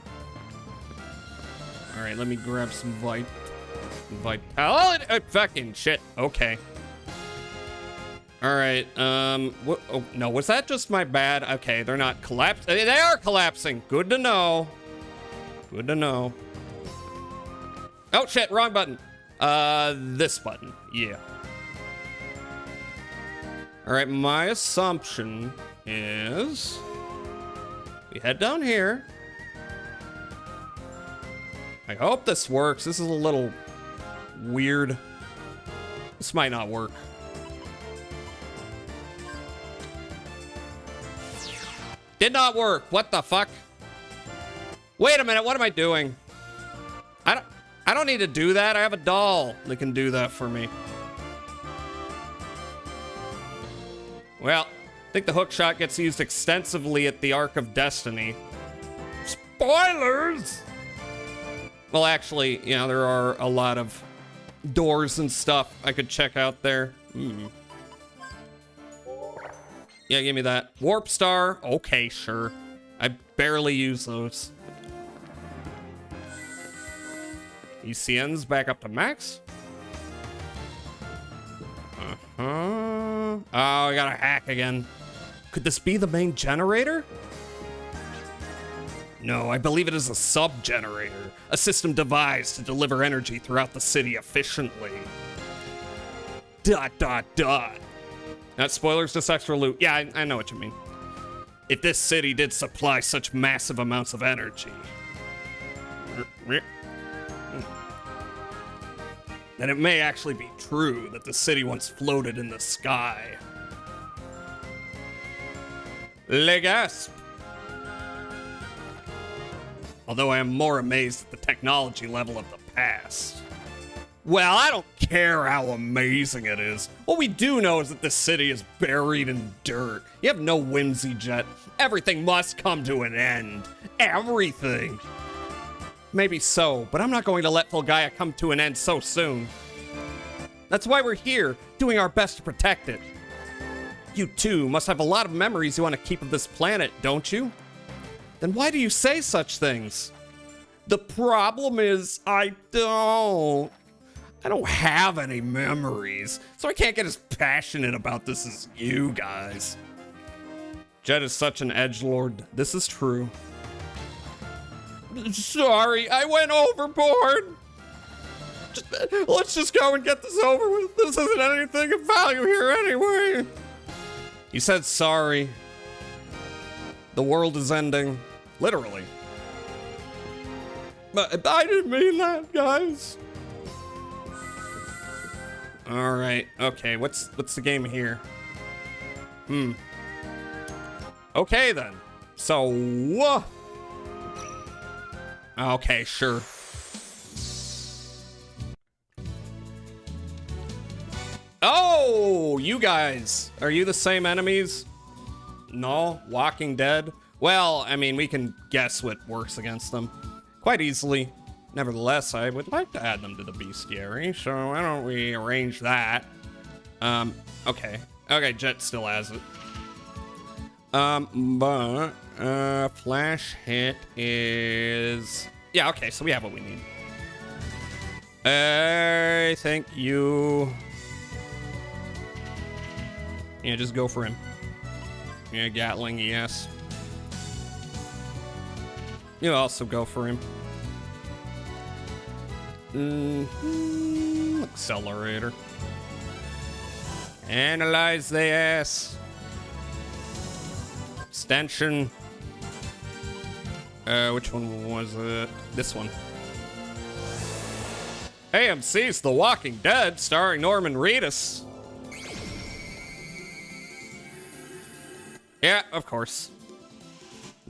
All right, let me grab some oh, fucking shit. Okay. All right. What, oh, no, was that just my bad? Okay, they're not collapsed. They are collapsing. Good to know. Good to know. Oh, shit. Wrong button. This button. Yeah. All right. My assumption is we head down here. I hope this works. This is a little weird. This might not work. Did not work. What the fuck? Wait a minute. What am I doing? I don't need to do that. I have a doll that can do that for me. Well, I think the hook shot gets used extensively at the Arc of Destiny. Spoilers! Well, actually, you know, there are a lot of doors and stuff I could check out there. Yeah, give me that. Warp Star. Okay, sure. I barely use those. ECN's back up to max. Oh, I got a hack again. Could this be the main generator? No, I believe it is a sub-generator, a system devised to deliver energy throughout the city efficiently. ... Not spoilers, just extra loot. Yeah, I know what you mean. If this city did supply such massive amounts of energy, then it may actually be true that the city once floated in the sky. Le gasp. Although I am more amazed at the technology level of the past. Well, I don't care how amazing it is. What we do know is that this city is buried in dirt. You have no whimsy jet. Everything must come to an end. Everything. Maybe so, but I'm not going to let Fulgaia come to an end so soon. That's why we're here, doing our best to protect it. You too must have a lot of memories you want to keep of this planet, don't you? Then why do you say such things? The problem is I don't have any memories, so I can't get as passionate about this as you guys. Jet is such an edgelord. This is true. Sorry, I went overboard. Let's just go and get this over with. This isn't anything of value here anyway. He said sorry. The world is ending. Literally. But I didn't mean that, guys. All right. Okay. What's the game here? Okay then. So. Okay, sure. Oh, you guys. Are you the same enemies? No? Walking Dead? Well, I mean, we can guess what works against them quite easily. Nevertheless, I would like to add them to the bestiary, so why don't we arrange that? Okay. Okay, Jet still has it. But flash hit is... Yeah, okay, so we have what we need. I think you... Yeah, just go for him. Yeah, Gatling, yes. You also go for him. Accelerator. Analyze the ass. Extension. Which one was it? This one. AMC's The Walking Dead, starring Norman Reedus. Yeah, of course.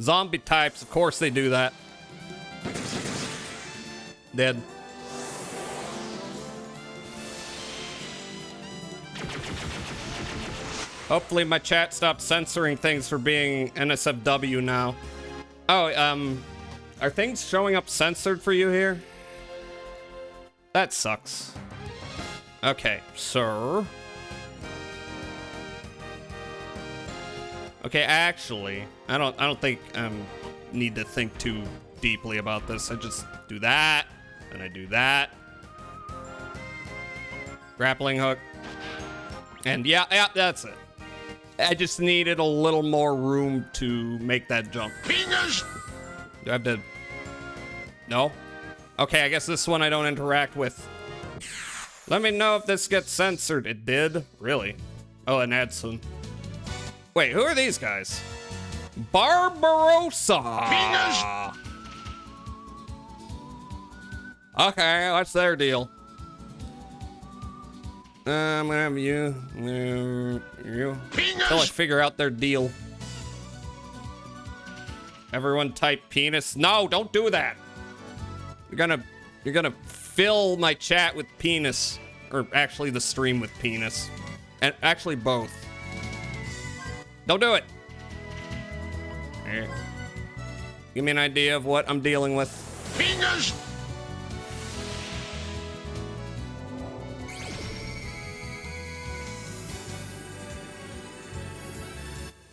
Zombie types, of course they do that. Dead. Hopefully my chat stops censoring things for being NSFW now. Oh, are things showing up censored for you here? That sucks. Okay, sir. Okay, actually, I don't think need to think too deeply about this. I just do that, and I do that. Grappling hook. And yeah, that's it. I just needed a little more room to make that jump. Fingers! Do I have to... No? Okay, I guess this one I don't interact with. Let me know if this gets censored. It did? Really? Oh, and Edson. Wait, who are these guys? Barbarossa! Fingers! Okay, what's their deal? I'm gonna have you. Until I figure out their deal. Everyone type penis. No, don't do that. You're gonna fill my chat with penis, or actually the stream with penis, and actually both. Don't do it. Here. Give me an idea of what I'm dealing with. Fingers.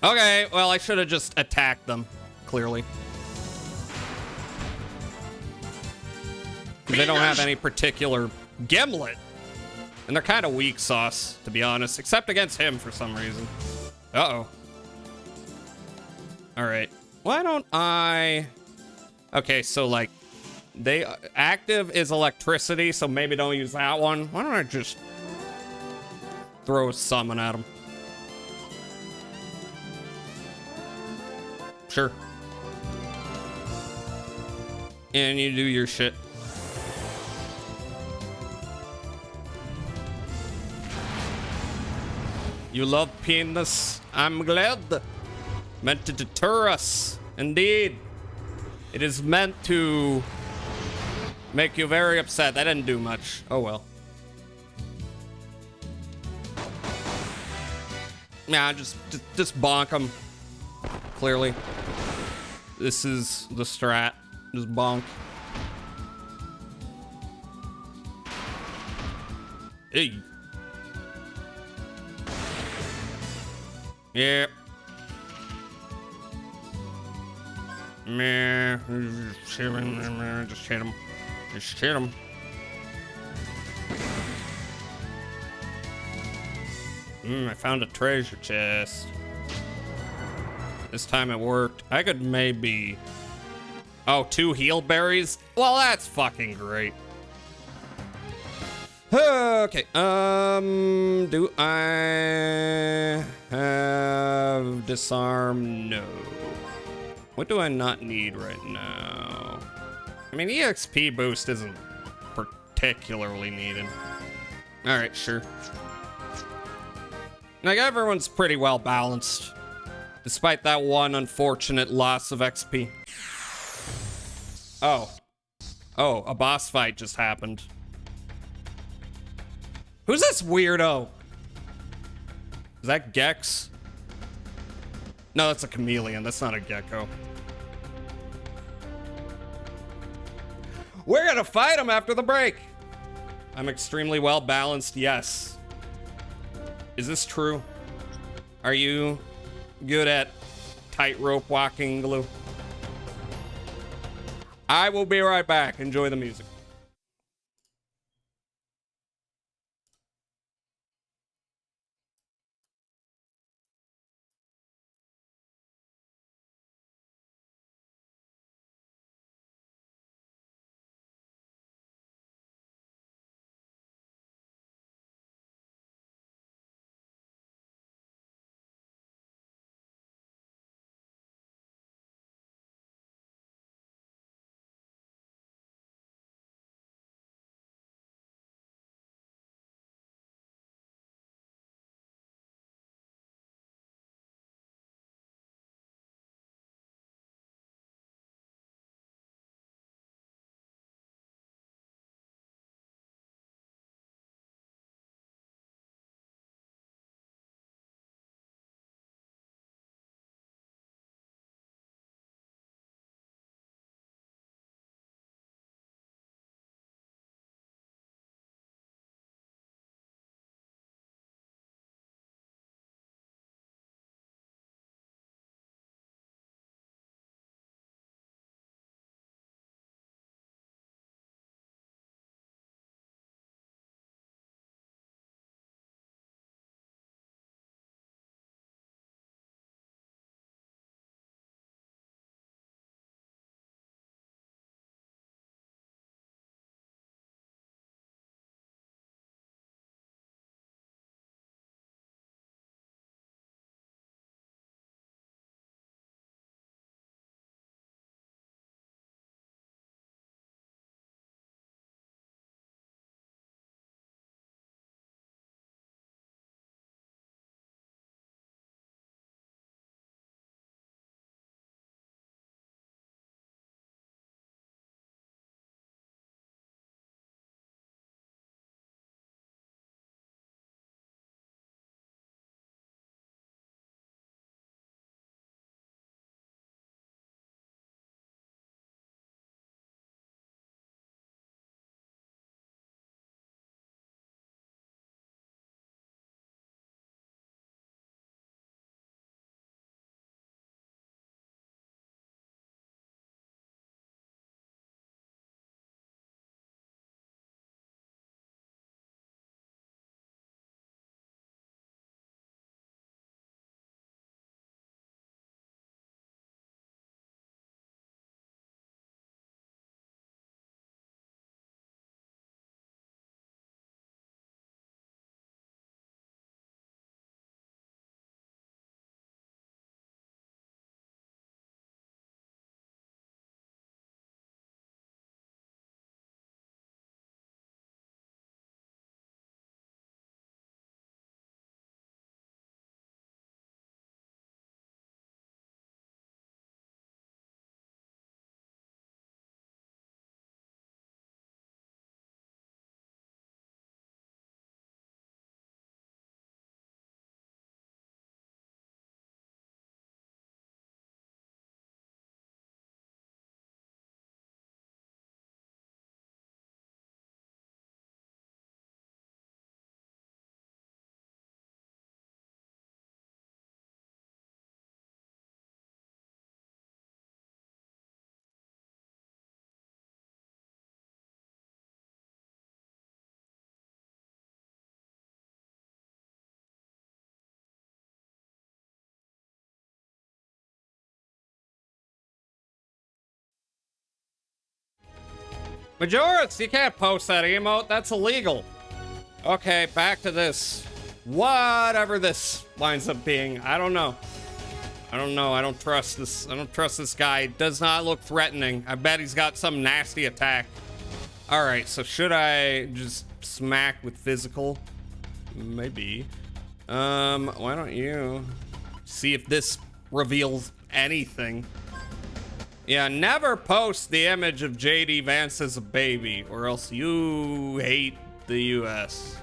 Okay, well, I should have just attacked them, clearly. They don't have any particular gimlet. And they're kind of weak sauce, to be honest, except against him for some reason. Uh-oh. All right. Why don't I... Okay, so, like, active is electricity, so maybe don't use that one. Why don't I just throw a summon at him? Sure. And you do your shit. You love penis. I'm glad. Meant to deter us. Indeed. It is meant to make you very upset. That didn't do much. Oh well. Nah, just bonk him. Clearly. This is the strat. Just bonk. Hey. Yep. Meh. Just hit him. Just hit him. Just hit him. I found a treasure chest. This time it worked. I could maybe... Oh, 2 heal berries? Well, that's fucking great. Okay, do I have disarm? No. What do I not need right now? I mean, EXP boost isn't particularly needed. Alright, sure. Like, everyone's pretty well balanced. Despite that one unfortunate loss of XP. Oh. Oh, a boss fight just happened. Who's this weirdo? Is that Gex? No, that's a chameleon. That's not a gecko. We're gonna fight him after the break. I'm extremely well balanced, yes. Is this true? Are you good at tightrope walking, Glue? I will be right back. Enjoy the music. Majoris, you can't post that emote. That's illegal. Okay, back to this. Whatever this winds up being, I don't know. I don't trust this. I don't trust this guy. It does not look threatening. I bet he's got some nasty attack. All right, so should I just smack with physical? Maybe. Why don't you see if this reveals anything? Yeah, never post the image of JD Vance as a baby, or else you hate the US.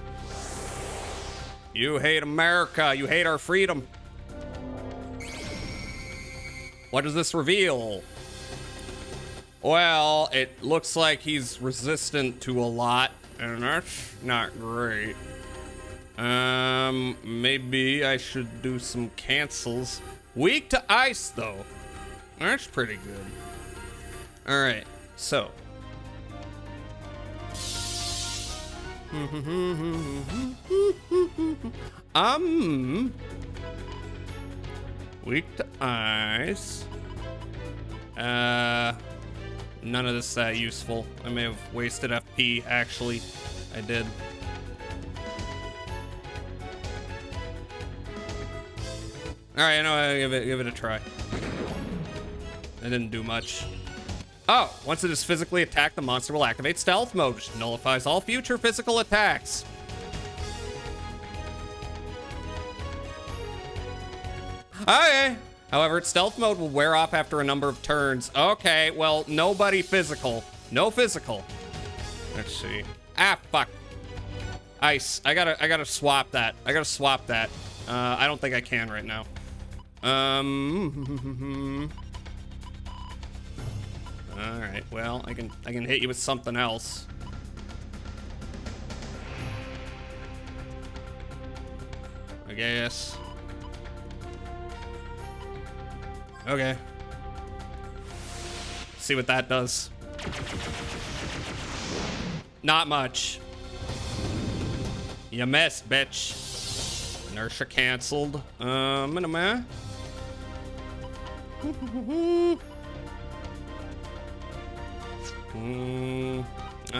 You hate America. You hate our freedom. What does this reveal? Well, it looks like he's resistant to a lot, and that's not great. Maybe I should do some cancels. Weak to ice, though. That's pretty good. All right, so. Weak to ice. None of this is that useful. I may have wasted FP, actually. I did. All right, give it a try. I didn't do much. Oh, once it is physically attacked, the monster will activate stealth mode, which nullifies all future physical attacks. Okay. However, its stealth mode will wear off after a number of turns. Okay, well, nobody physical. No physical. Let's see. Ah, fuck. Ice. I gotta swap that. I don't think I can right now. All right. Well, I can hit you with something else. I guess. Okay. See what that does. Not much. You missed, bitch. Inertia canceled. I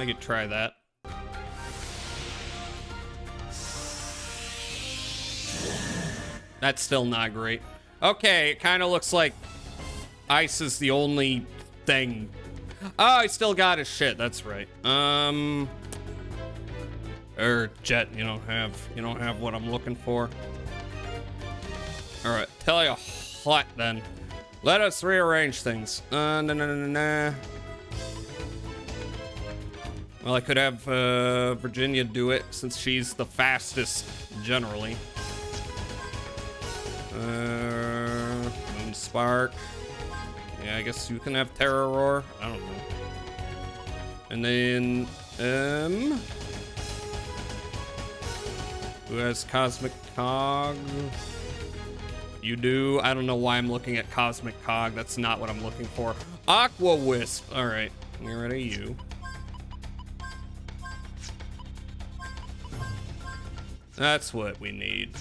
could try that. That's still not great. Okay, it kind of looks like ice is the only thing. Oh, he still got his shit. That's right. Jet, you don't have what I'm looking for. All right, tell you what then. Let us rearrange things. Well, I could have Virginia do it since she's the fastest generally. Moon Spark. Yeah, I guess you can have Terror Roar. I don't know. And then, who has Cosmic Cog? You do. I don't know why I'm looking at Cosmic Cog. That's not what I'm looking for. Aqua Wisp. All right, get rid of you. That's what we need.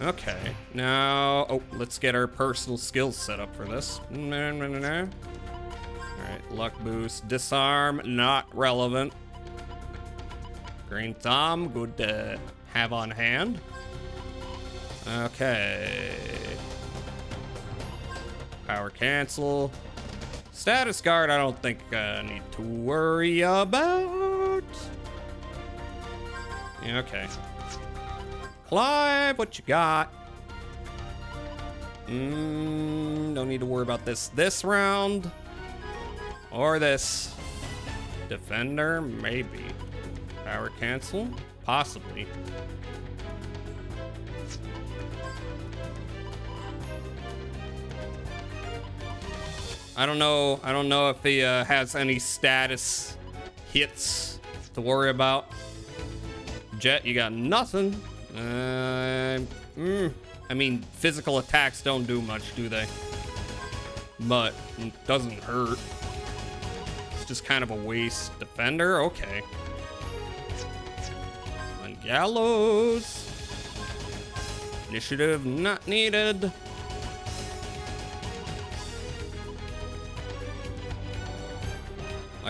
Okay, now, let's get our personal skills set up for this. All right, luck boost, disarm, not relevant. Green Thumb, good to have on hand. Okay. Power cancel. Status guard, I don't think I need to worry about. Yeah, okay. Clive, what you got? Don't need to worry about this round. Or this. Defender, maybe. Power cancel, possibly. I don't know if he has any status hits to worry about. Jet, you got nothing. I mean, physical attacks don't do much, do they? But it doesn't hurt. It's just kind of a waste. Defender, okay. And Gallows. Initiative not needed.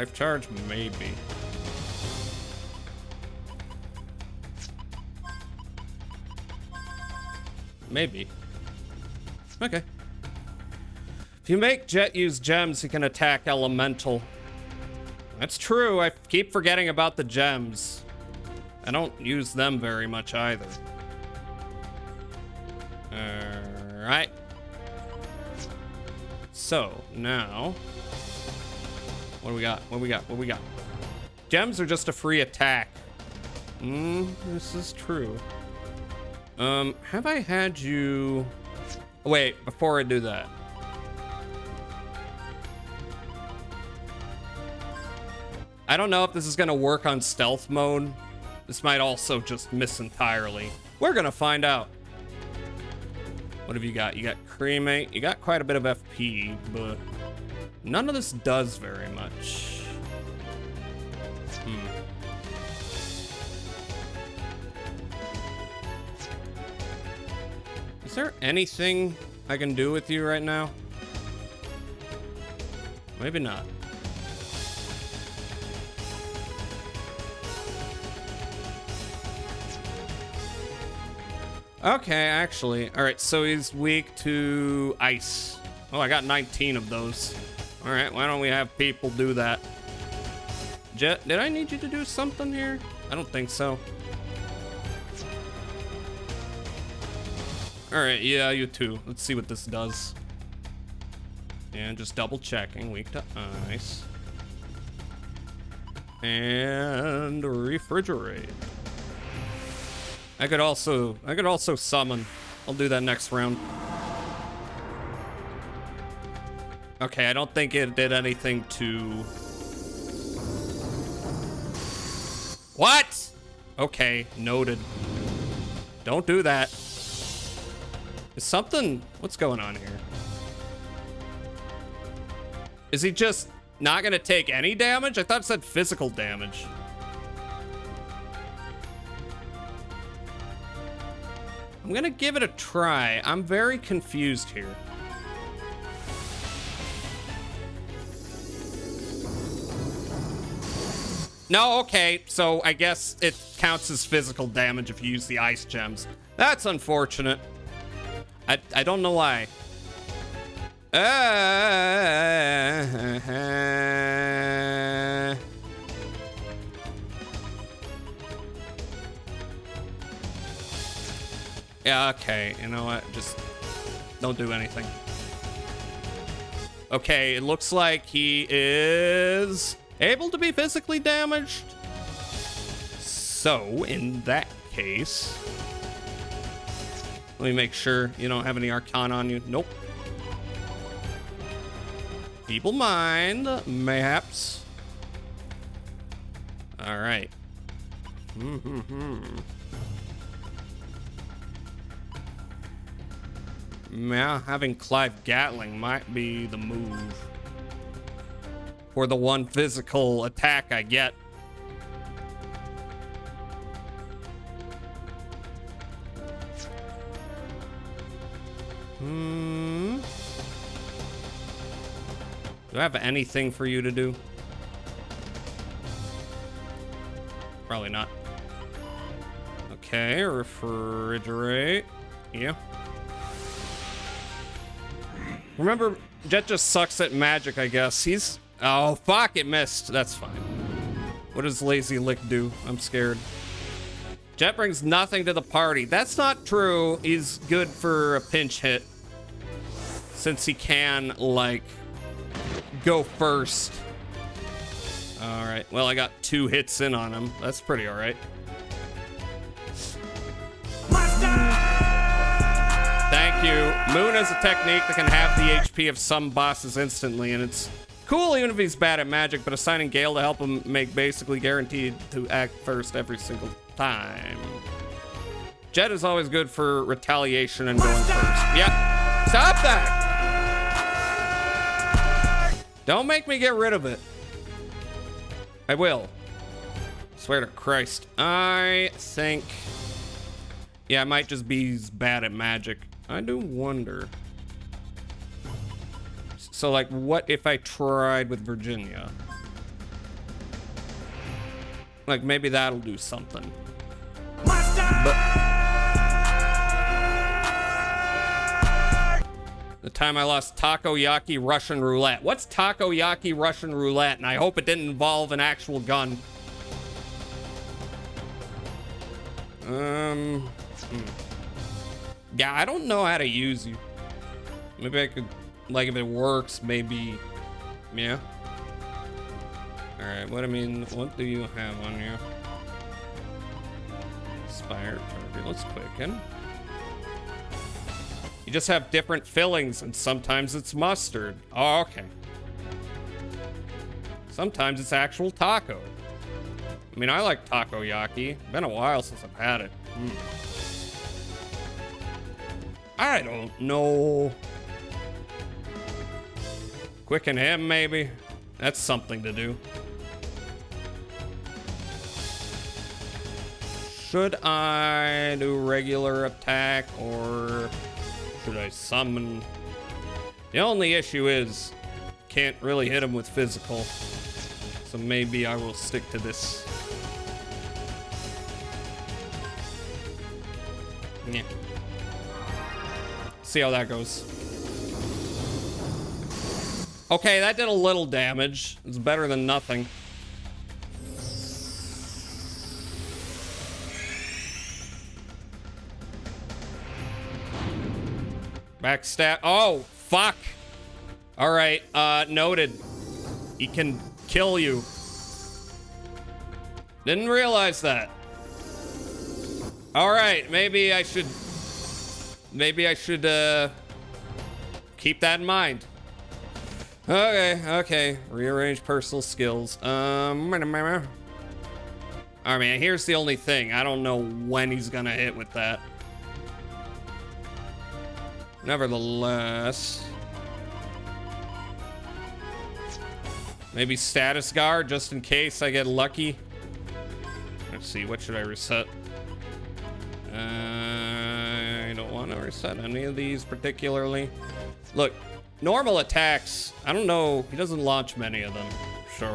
Life charge? Maybe. Maybe. Okay. If you make Jet use gems, he can attack elemental. That's true. I keep forgetting about the gems. I don't use them very much either. Alright. So, now... What do we got? What do we got? What do we got? Gems are just a free attack. This is true. Have I had you... Wait, before I do that. I don't know if this is gonna work on stealth mode. This might also just miss entirely. We're gonna find out. What have you got? You got cremate. You got quite a bit of FP, but none of this does very much. Is there anything I can do with you right now? Maybe not. Okay, actually. All right, so he's weak to ice. Oh, I got 19 of those. All right, why don't we have people do that? Jet, did I need you to do something here? I don't think so. All right, yeah, you too. Let's see what this does. And just double checking, weak to ice. And refrigerate. I could also summon. I'll do that next round. Okay, I don't think it did anything to... What? Okay, noted. Don't do that. Is something... What's going on here? Is he just not gonna take any damage? I thought it said physical damage. I'm gonna give it a try. I'm very confused here. No, okay, so I guess it counts as physical damage if you use the ice gems. That's unfortunate. I don't know why. Yeah, okay, you know what? Just don't do anything. Okay, it looks like he is able to be physically damaged. So, in that case, let me make sure you don't have any Arcana on you. Nope. Feeble Mind, mayhaps. All right. Yeah, having Clive Gatling might be the move. For the one physical attack I get. Do I have anything for you to do? Probably not. Okay, refrigerate. Yeah. Remember, Jet just sucks at magic, I guess. He's... Oh, fuck, it missed. That's fine. What does Lazy Lick do? I'm scared. Jet brings nothing to the party. That's not true. He's good for a pinch hit. Since he can, like, go first. All right. Well, I got 2 hits in on him. That's pretty all right. Thank you. Moon has a technique that can have the HP of some bosses instantly, and it's cool even if he's bad at magic, but assigning Gale to help him make basically guaranteed to act first every single time. Jet is always good for retaliation and going first. Yep. Stop that! Don't make me get rid of it. I will. Swear to Christ. I think... Yeah, I might just be bad at magic. I do wonder. So, like, what if I tried with Virginia? Like, maybe that'll do something. The time I lost takoyaki Russian roulette. What's takoyaki Russian roulette? And I hope it didn't involve an actual gun. Yeah, I don't know how to use you. Maybe I could, like, if it works, maybe, yeah. All right, what do you have on you? Expired turbulence quicken. You just have different fillings, and sometimes it's mustard. Oh, okay. Sometimes it's actual taco. I mean, I like takoyaki. Been a while since I've had it. I don't know. Quicken him, maybe? That's something to do. Should I do regular attack, or should I summon? The only issue is, can't really hit him with physical. So maybe I will stick to this. Yeah. See how that goes. Okay, that did a little damage. It's better than nothing. Backstab. Oh, fuck. All right, noted. He can kill you. Didn't realize that. All right, maybe I should keep that in mind. Okay. Rearrange personal skills. All right, man, here's the only thing. I don't know when he's gonna hit with that. Nevertheless, maybe status guard just in case I get lucky. Let's see, what should I reset? I don't want to reset any of these particularly. Look, normal attacks, I don't know, he doesn't launch many of them. So,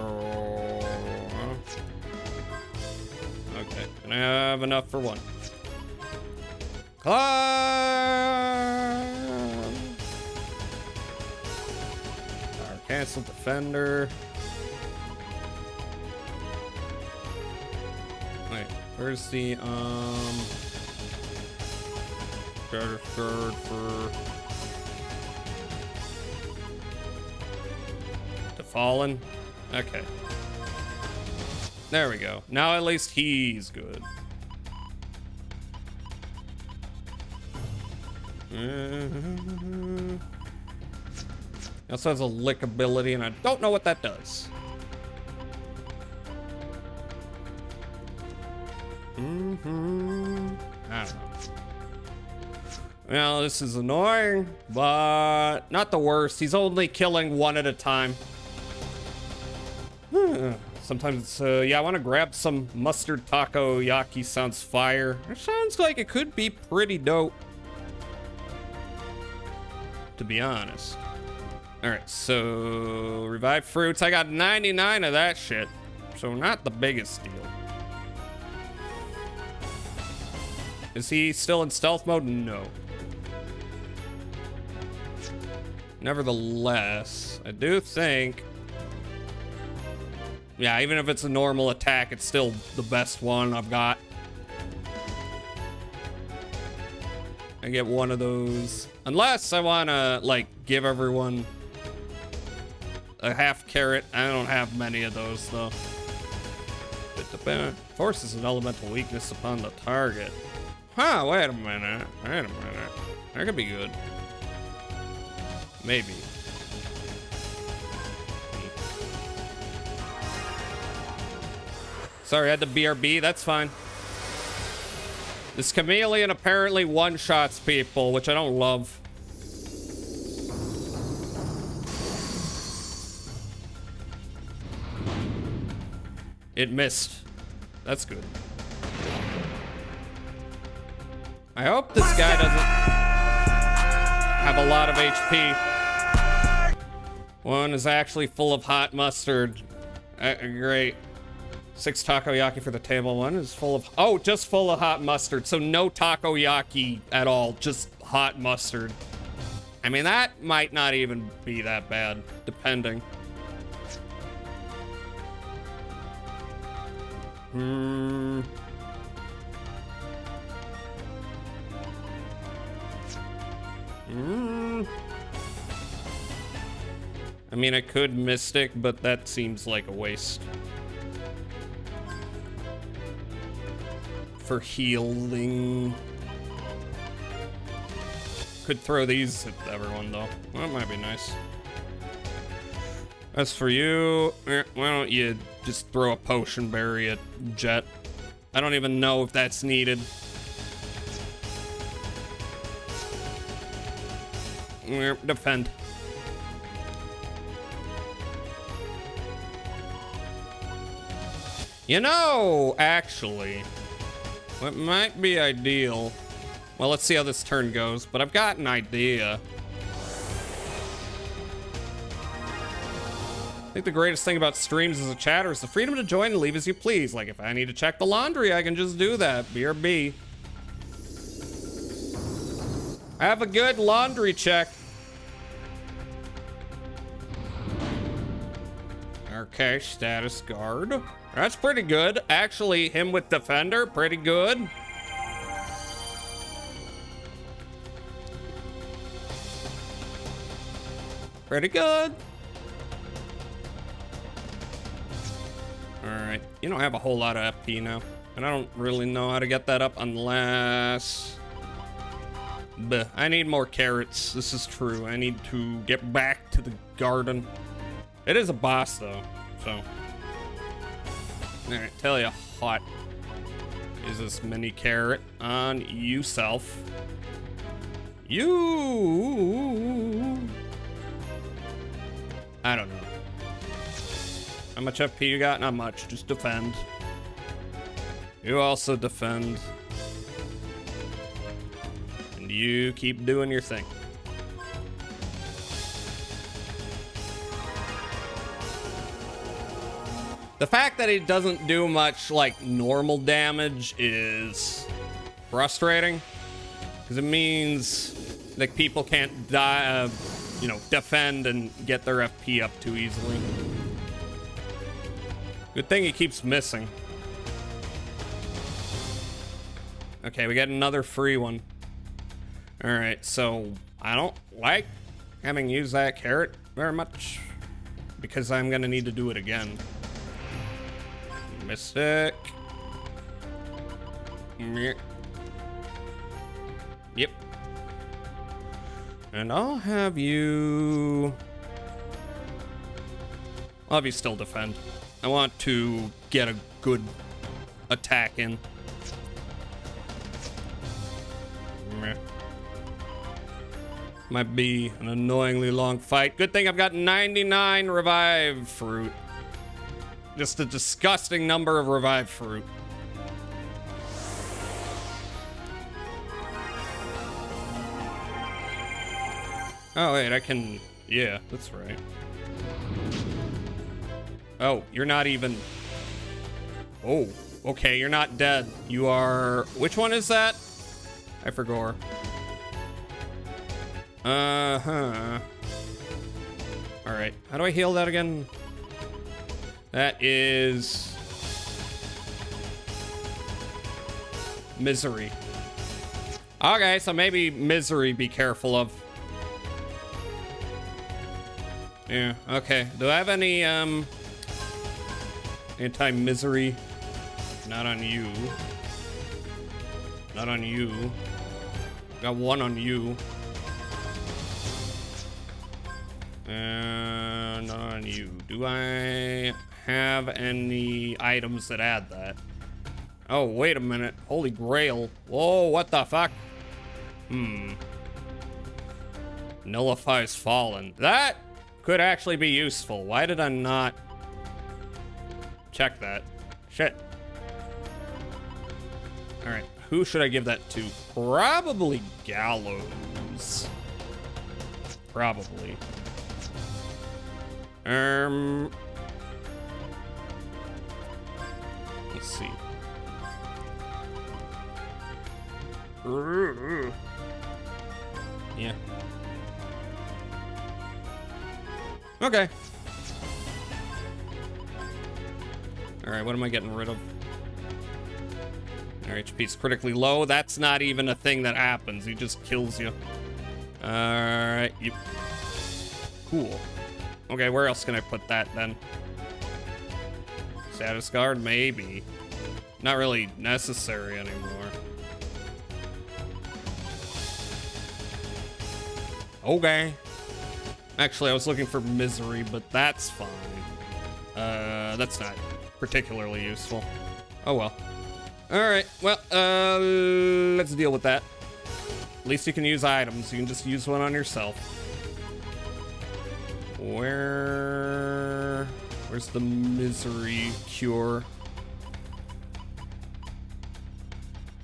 okay, and I have enough for one. Cancel defender. Wait, where's the third for the fallen? Okay. There we go. Now at least he's good. It also has a lick ability, and I don't know what that does. I don't know. Well, this is annoying, but not the worst. He's only killing one at a time. Sometimes it's, yeah, I want to grab some mustard takoyaki. Sounds fire. It sounds like it could be pretty dope, to be honest. All right, so revive fruits. I got 99 of that shit, so not the biggest deal. Is he still in stealth mode? No. Nevertheless, I do think, yeah, even if it's a normal attack, it's still the best one I've got. I get one of those, unless I want to, like, give everyone a half carrot. I don't have many of those, though. Forces an elemental weakness upon the target. Huh, wait a minute. That could be good. Maybe. Sorry, I had the BRB. That's fine. This chameleon apparently one-shots people, which I don't love. It missed. That's good. I hope this guy doesn't have a lot of HP. One is actually full of hot mustard. Great. 6 takoyaki for the table. One is full of, oh, just full of hot mustard. So no takoyaki at all, just hot mustard. I mean, that might not even be that bad, depending. I mean, I could Mystic, but that seems like a waste. For healing. Could throw these at everyone, though. That might be nice. As for you, why don't you just throw a potion berry at Jet? I don't even know if that's needed. Defend. You know, actually, what might be ideal. Well, let's see how this turn goes, but I've got an idea. I think the greatest thing about streams as a chatter is the freedom to join and leave as you please. Like, if I need to check the laundry, I can just do that. BRB. Have a good laundry check. Okay, status guard. That's pretty good. Actually, him with defender, pretty good. Pretty good. All right, you don't have a whole lot of FP now, and I don't really know how to get that up unless... But I need more carrots. This is true. I need to get back to the garden. It is a boss though, so. All right, tell you what is this mini carrot on you self. You. I don't know. How much FP you got? Not much. Just defend. You also defend. And you keep doing your thing. The fact that it doesn't do much like normal damage is frustrating, because it means like people can't die, you know, defend and get their FP up too easily. Good thing he keeps missing. Okay, we got another free one. All right, so I don't like having used that carrot very much because I'm gonna need to do it again. Mystic. Yep. And I'll have you still defend. I want to get a good attack in. Might be an annoyingly long fight. Good thing I've got 99 revive fruit. Just a disgusting number of revive fruit. Oh wait, I can, yeah, that's right. Oh, you're not even, oh, okay, you're not dead. You are, which one is that? I forgot. Uh-huh. All right, how do I heal that again? That is Misery. Okay, so maybe Misery be careful of. Yeah, okay. Do I have any anti-misery? Not on you. Not on you. Got one on you. Not on you. Do I have any items that add that? Oh, wait a minute. Holy Grail. Whoa, what the fuck? Nullifies Fallen. That could actually be useful. Why did I not check that? Shit. All right, who should I give that to? Probably Gallows. Probably. Let's see. Yeah. Okay. Alright, what am I getting rid of? Our HP's critically low. That's not even a thing that happens. He just kills you. Alright, you... Cool. Okay, where else can I put that then? Status guard? Maybe. Not really necessary anymore. Okay. Actually, I was looking for misery, but that's fine. That's not particularly useful. Oh well. Alright, well, let's deal with that. At least you can use items. You can just use one on yourself. Where's the misery cure?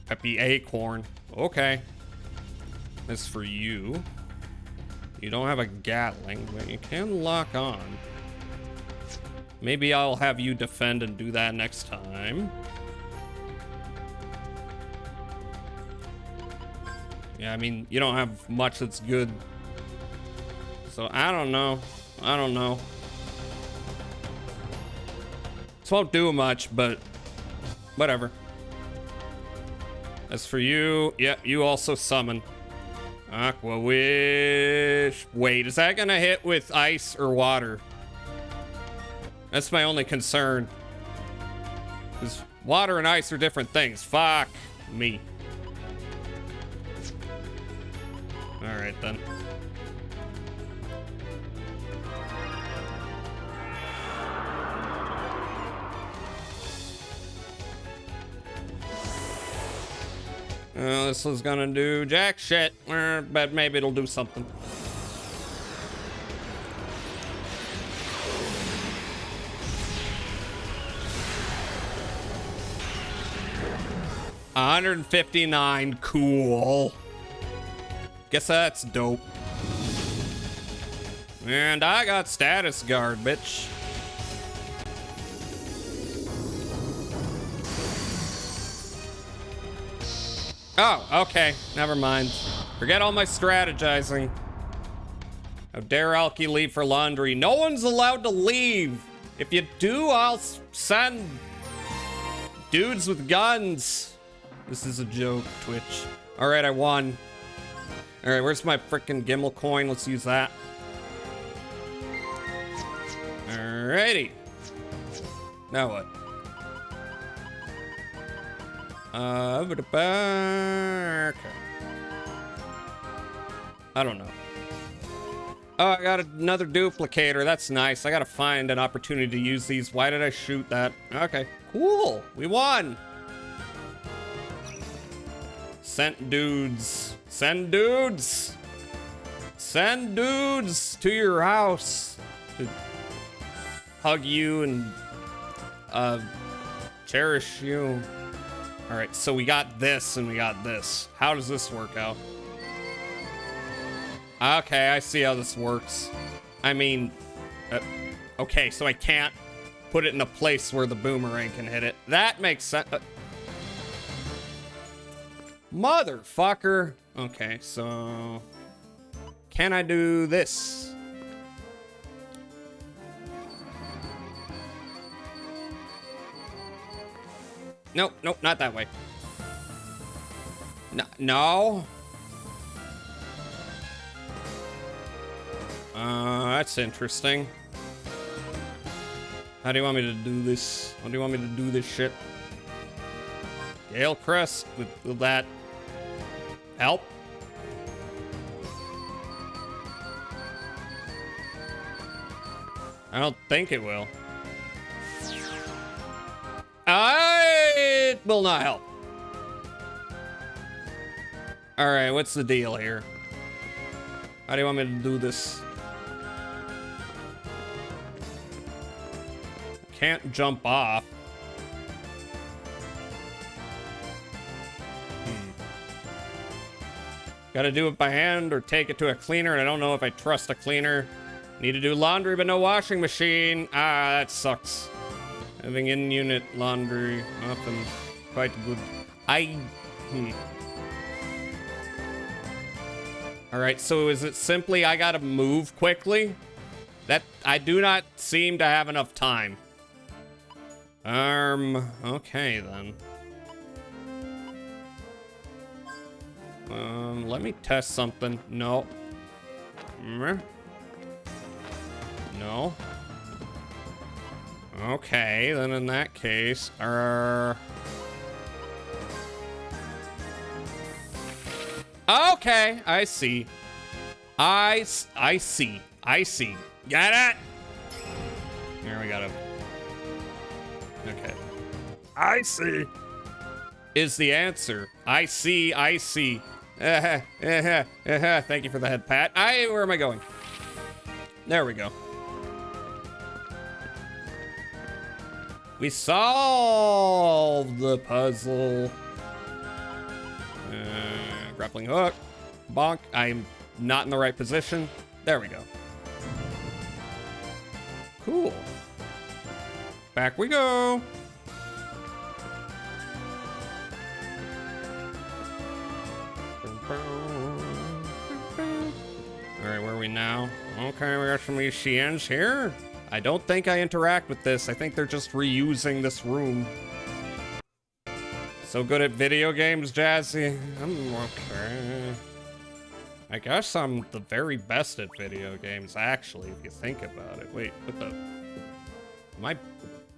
Peppy acorn. Okay. This for you. You don't have a Gatling, but you can lock on. Maybe I'll have you defend and do that next time. Yeah, I mean, you don't have much that's good. So, I don't know. I don't know. This won't do much, but whatever. As for you, yeah, you also summon. Aqua Wish. Wait, is that gonna hit with ice or water? That's my only concern. Because water and ice are different things. Fuck me. Alright then. This was gonna do jack shit, but maybe it'll do something. $159, cool. Guess that's dope. And I got status guard, bitch. Oh, okay. Never mind. Forget all my strategizing. How dare Alki leave for laundry? No one's allowed to leave. If you do, I'll send dudes with guns. This is a joke, Twitch. All right, I won. All right, where's my frickin' Gimel coin? Let's use that. Alrighty. Now what? Over the back. I don't know. Oh, I got another duplicator. That's nice. I gotta find an opportunity to use these. Why did I shoot that? Okay, cool. We won. Sent dudes. Send dudes. Send dudes to your house to hug you and cherish you. All right, so we got this and we got this. How does this work out? Okay, I see how this works. I mean, okay, so I can't put it in a place where the boomerang can hit it. That makes sense. Motherfucker. Okay, so can I do this? Nope, nope, not that way. No, no. That's interesting. How do you want me to do this? How do you want me to do this shit? Gale Crest, will that help? I don't think it will. It will not help. All right, what's the deal here? How do you want me to do this? Can't jump off. Gotta do it by hand or take it to a cleaner, and I don't know if I trust a cleaner. Need to do laundry, but no washing machine. Ah, that sucks. Having in-unit laundry, nothing quite good. Alright, so is it simply I gotta move quickly? That, I do not seem to have enough time. Okay then. Let me test something. No. No. Okay, then in that case, okay, I see. I see. Get it? Here we got it. Okay. I see. Is the answer. I see. Thank you for the head pat. Where am I going? There we go. We solved the puzzle. Grappling hook. Bonk. I'm not in the right position. There we go. Cool. Back we go. Alright, where are we now? Okay, we got some ECNs here. I don't think I interact with this. I think they're just reusing this room. So good at video games, Jazzy? I'm okay. I guess I'm the very best at video games, actually, if you think about it. Wait, what the? Am I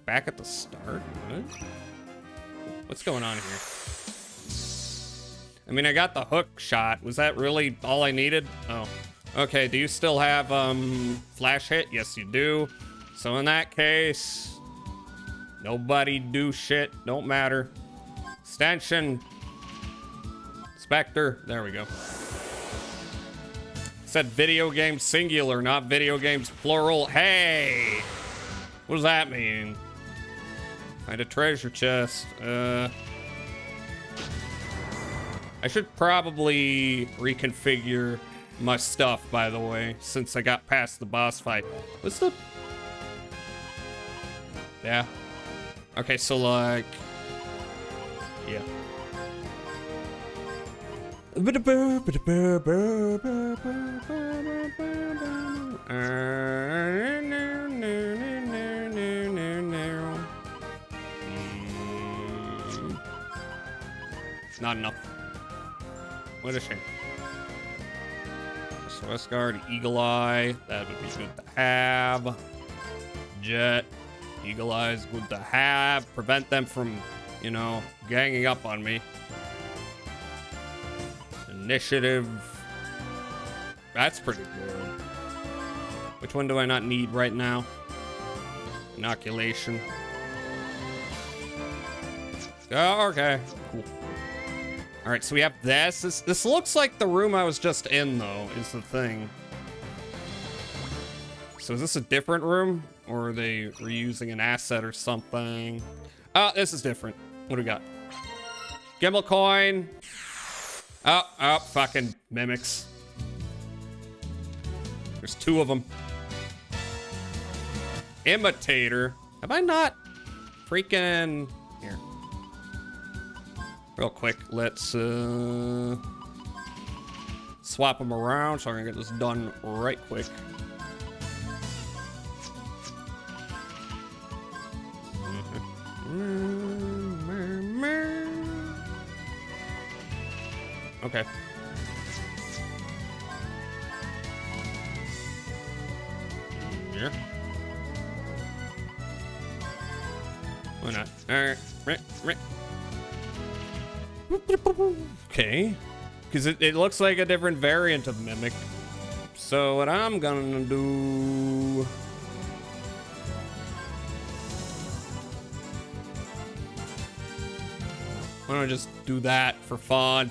back at the start? What? What's going on here? I mean, I got the hook shot. Was that really all I needed? Oh. Okay, do you still have, flash hit? Yes, you do. So in that case, nobody do shit. Don't matter. Extension. Spectre. There we go. Said video games singular, not video games plural. Hey! What does that mean? Find a treasure chest. I should probably reconfigure my stuff, by the way, since I got past the boss fight. What's the... Yeah. Okay, so like... Yeah. Not enough. What a shame. West Guard, Eagle Eye, that would be good to have. Jet, Eagle Eye is good to have. Prevent them from, you know, ganging up on me. Initiative. That's pretty good. Which one do I not need right now? Inoculation. Oh, okay. Cool. All right, so we have this. This looks like the room I was just in, though, is the thing. So is this a different room? Or are they reusing an asset or something? Oh, this is different. What do we got? Gimbal coin. Oh, fucking mimics. There's two of them. Imitator. Have I not freaking... Here. Real quick, let's swap them around so I can get this done right quick. Okay. Yeah. Why not? All right. Okay. Because it looks like a different variant of Mimic. So what I'm gonna do... Why don't I just do that for fun?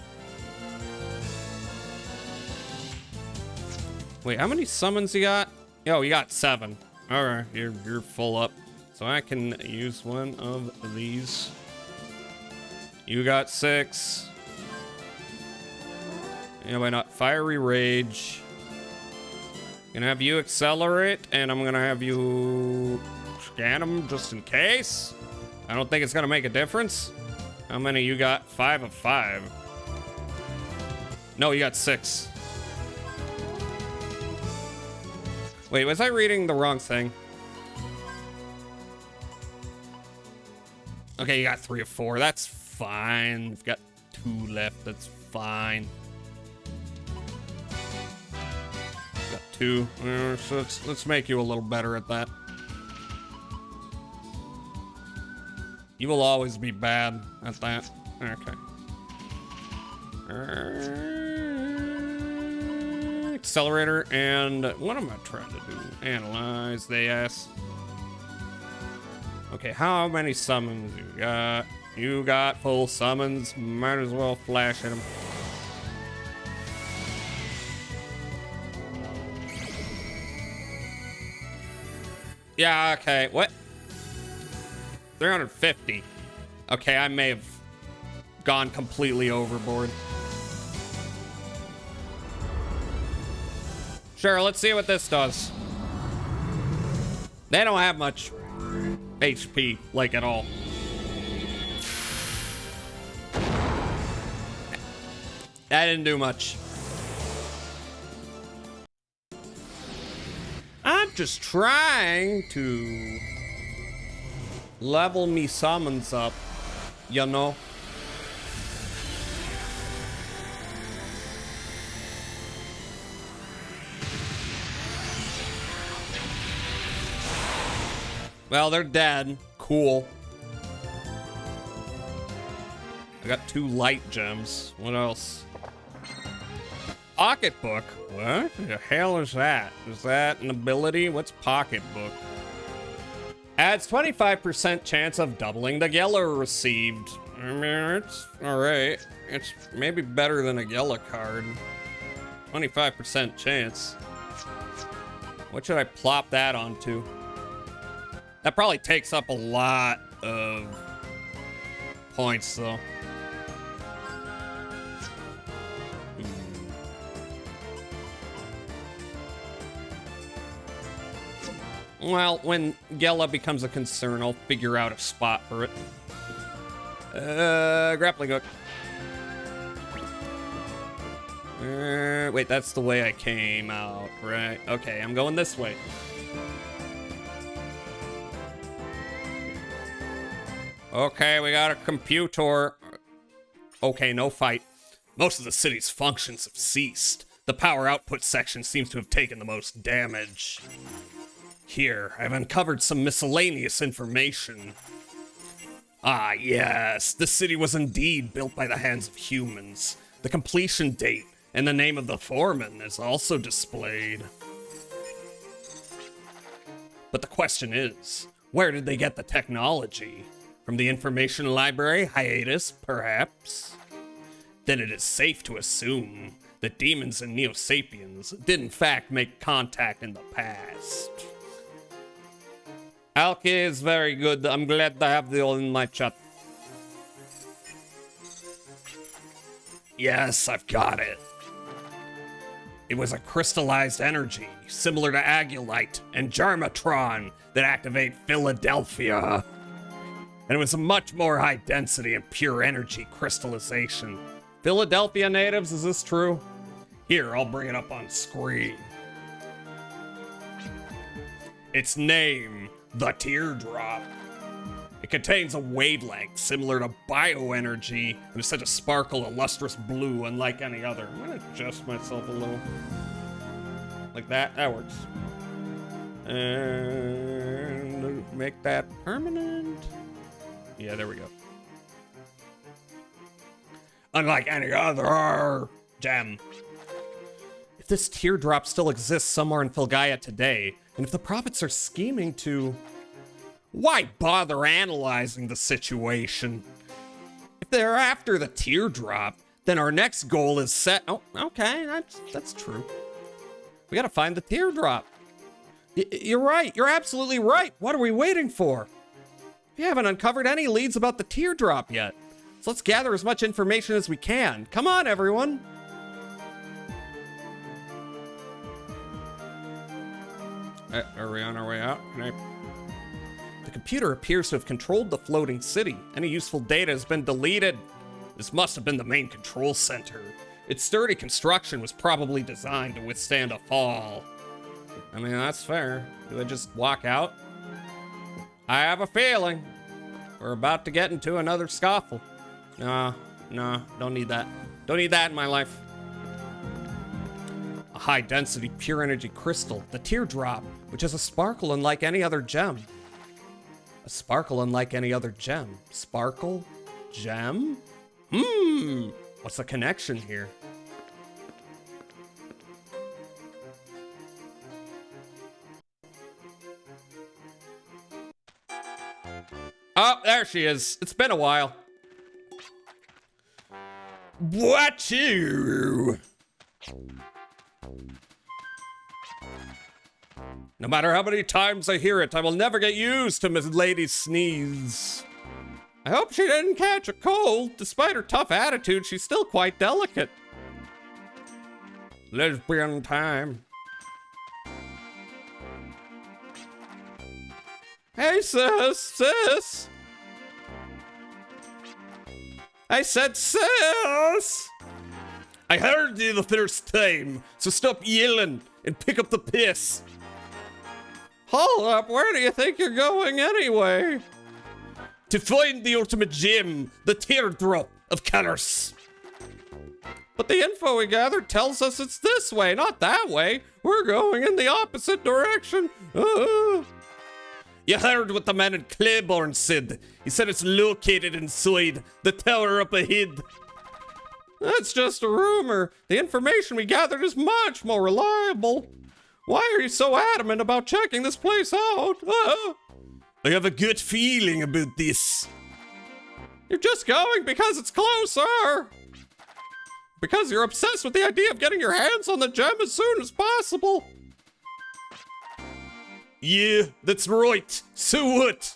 Wait, how many summons you got? Yo, you got 7. Alright, you're full up. So I can use one of these. You got 6. Yeah, why not? Fiery Rage. Gonna have you accelerate, and I'm gonna have you scan them just in case. I don't think it's gonna make a difference. How many you got? 5 of 5. No, you got 6. Wait, was I reading the wrong thing? Okay, you got 3 of 4. That's fine. You've got 2 left. That's fine. Got 2. So let's make you a little better at that. You will always be bad at that. Okay. Accelerator, and what am I trying to do? Analyze the ass. Okay, how many summons you got? You got full summons. Might as well flash at them. Yeah, okay. What? 350. Okay, I may have gone completely overboard. Sure, let's see what this does. They don't have much HP, like, at all. That didn't do much. I'm just trying to level me summons up, you know? Well, they're dead. Cool. I got 2 light gems. What else? Pocketbook? What the hell is that? Is that an ability? What's Pocketbook? Adds 25% chance of doubling the Geller received. I mean, it's alright. It's maybe better than a Geller card. 25% chance. What should I plop that onto? That probably takes up a lot of points, though. Well, when Gela becomes a concern, I'll figure out a spot for it. Grappling hook. Wait, that's the way I came out, right? Okay, I'm going this way. Okay, we got a computer. Okay, no fight. Most of the city's functions have ceased. The power output section seems to have taken the most damage. Here, I've uncovered some miscellaneous information. Ah, yes, the city was indeed built by the hands of humans. The completion date and the name of the foreman is also displayed. But the question is, where did they get the technology? From the information library hiatus, perhaps? Then it is safe to assume that demons and Neo-Sapiens did in fact make contact in the past. Alki is very good. I'm glad to have you all in my chat. Yes, I've got it. It was a crystallized energy, similar to Agulite and Germatron, that activate Philadelphia. And it was a much more high density and pure energy crystallization. Philadelphia natives, is this true? Here, I'll bring it up on screen. Its name, the Teardrop. It contains a wavelength similar to bioenergy and is said to sparkle a lustrous blue unlike any other. I'm gonna adjust myself a little. Like that, that works. And make that permanent. Yeah, there we go. Unlike any other gem. If this teardrop still exists somewhere in Filgaia today, and if the prophets are scheming to... Why bother analyzing the situation? If they're after the teardrop, then our next goal is set... Oh, okay, that's true. We gotta find the teardrop. You're right, you're absolutely right. What are we waiting for? We haven't uncovered any leads about the teardrop yet. So let's gather as much information as we can. Come on, everyone. Are we on our way out? Can I computer appears to have controlled the floating city. Any useful data has been deleted. This must have been the main control center. Its sturdy construction was probably designed to withstand a fall. I mean, that's fair. Do I just walk out? I have a feeling we're about to get into another scuffle. No, don't need that. Don't need that in my life. A high-density pure energy crystal, the teardrop, which has a sparkle unlike any other gem. A sparkle unlike any other gem. Sparkle? Gem? What's the connection here? Oh, there she is. It's been a while. What you? No matter how many times I hear it, I will never get used to Miss Lady's sneeze. I hope she didn't catch a cold. Despite her tough attitude, she's still quite delicate. Lesbian time. Hey, sis. I said sis. I heard you the first time, so stop yelling and pick up the piss. Hold up, where do you think you're going anyway? To find the ultimate gem, the teardrop of colors. But the info we gathered tells us it's this way, not that way. We're going in the opposite direction. You heard what the man in Claiborne said. He said it's located inside the tower up ahead. That's just a rumor. The information we gathered is much more reliable. Why are you so adamant about checking this place out? I have a good feeling about this. You're just going because it's closer. Because you're obsessed with the idea of getting your hands on the gem as soon as possible. Yeah, that's right. So what?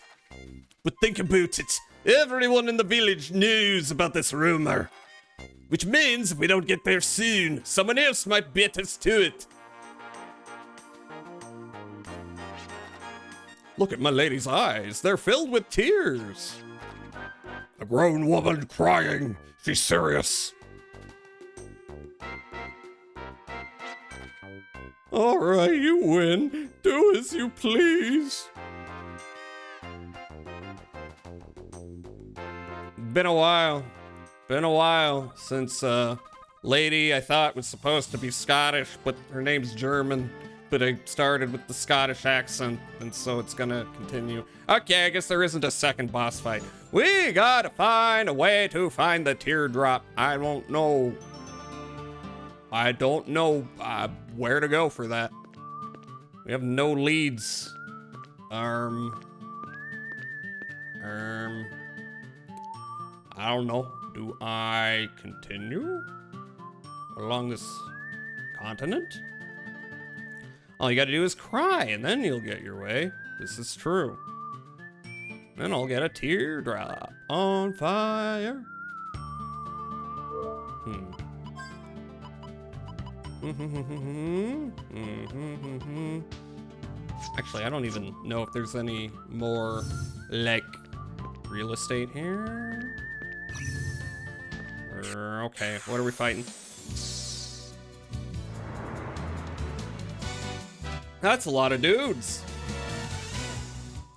But think about it. Everyone in the village knows about this rumor. Which means if we don't get there soon, someone else might beat us to it. Look at my lady's eyes. They're filled with tears. A grown woman crying. She's serious. All right, you win. Do as you please. Been a while since lady I thought was supposed to be Scottish, but her name's German. But I started with the Scottish accent, and so it's gonna continue. Okay, I guess there isn't a second boss fight. We gotta find a way to find the teardrop. I don't know where to go for that. We have no leads. I don't know. Do I continue along this continent? All you gotta do is cry, and then you'll get your way. This is true. Then I'll get a teardrop on fire. Actually, I don't even know if there's any more, like, real estate here. Okay, what are we fighting? That's a lot of dudes.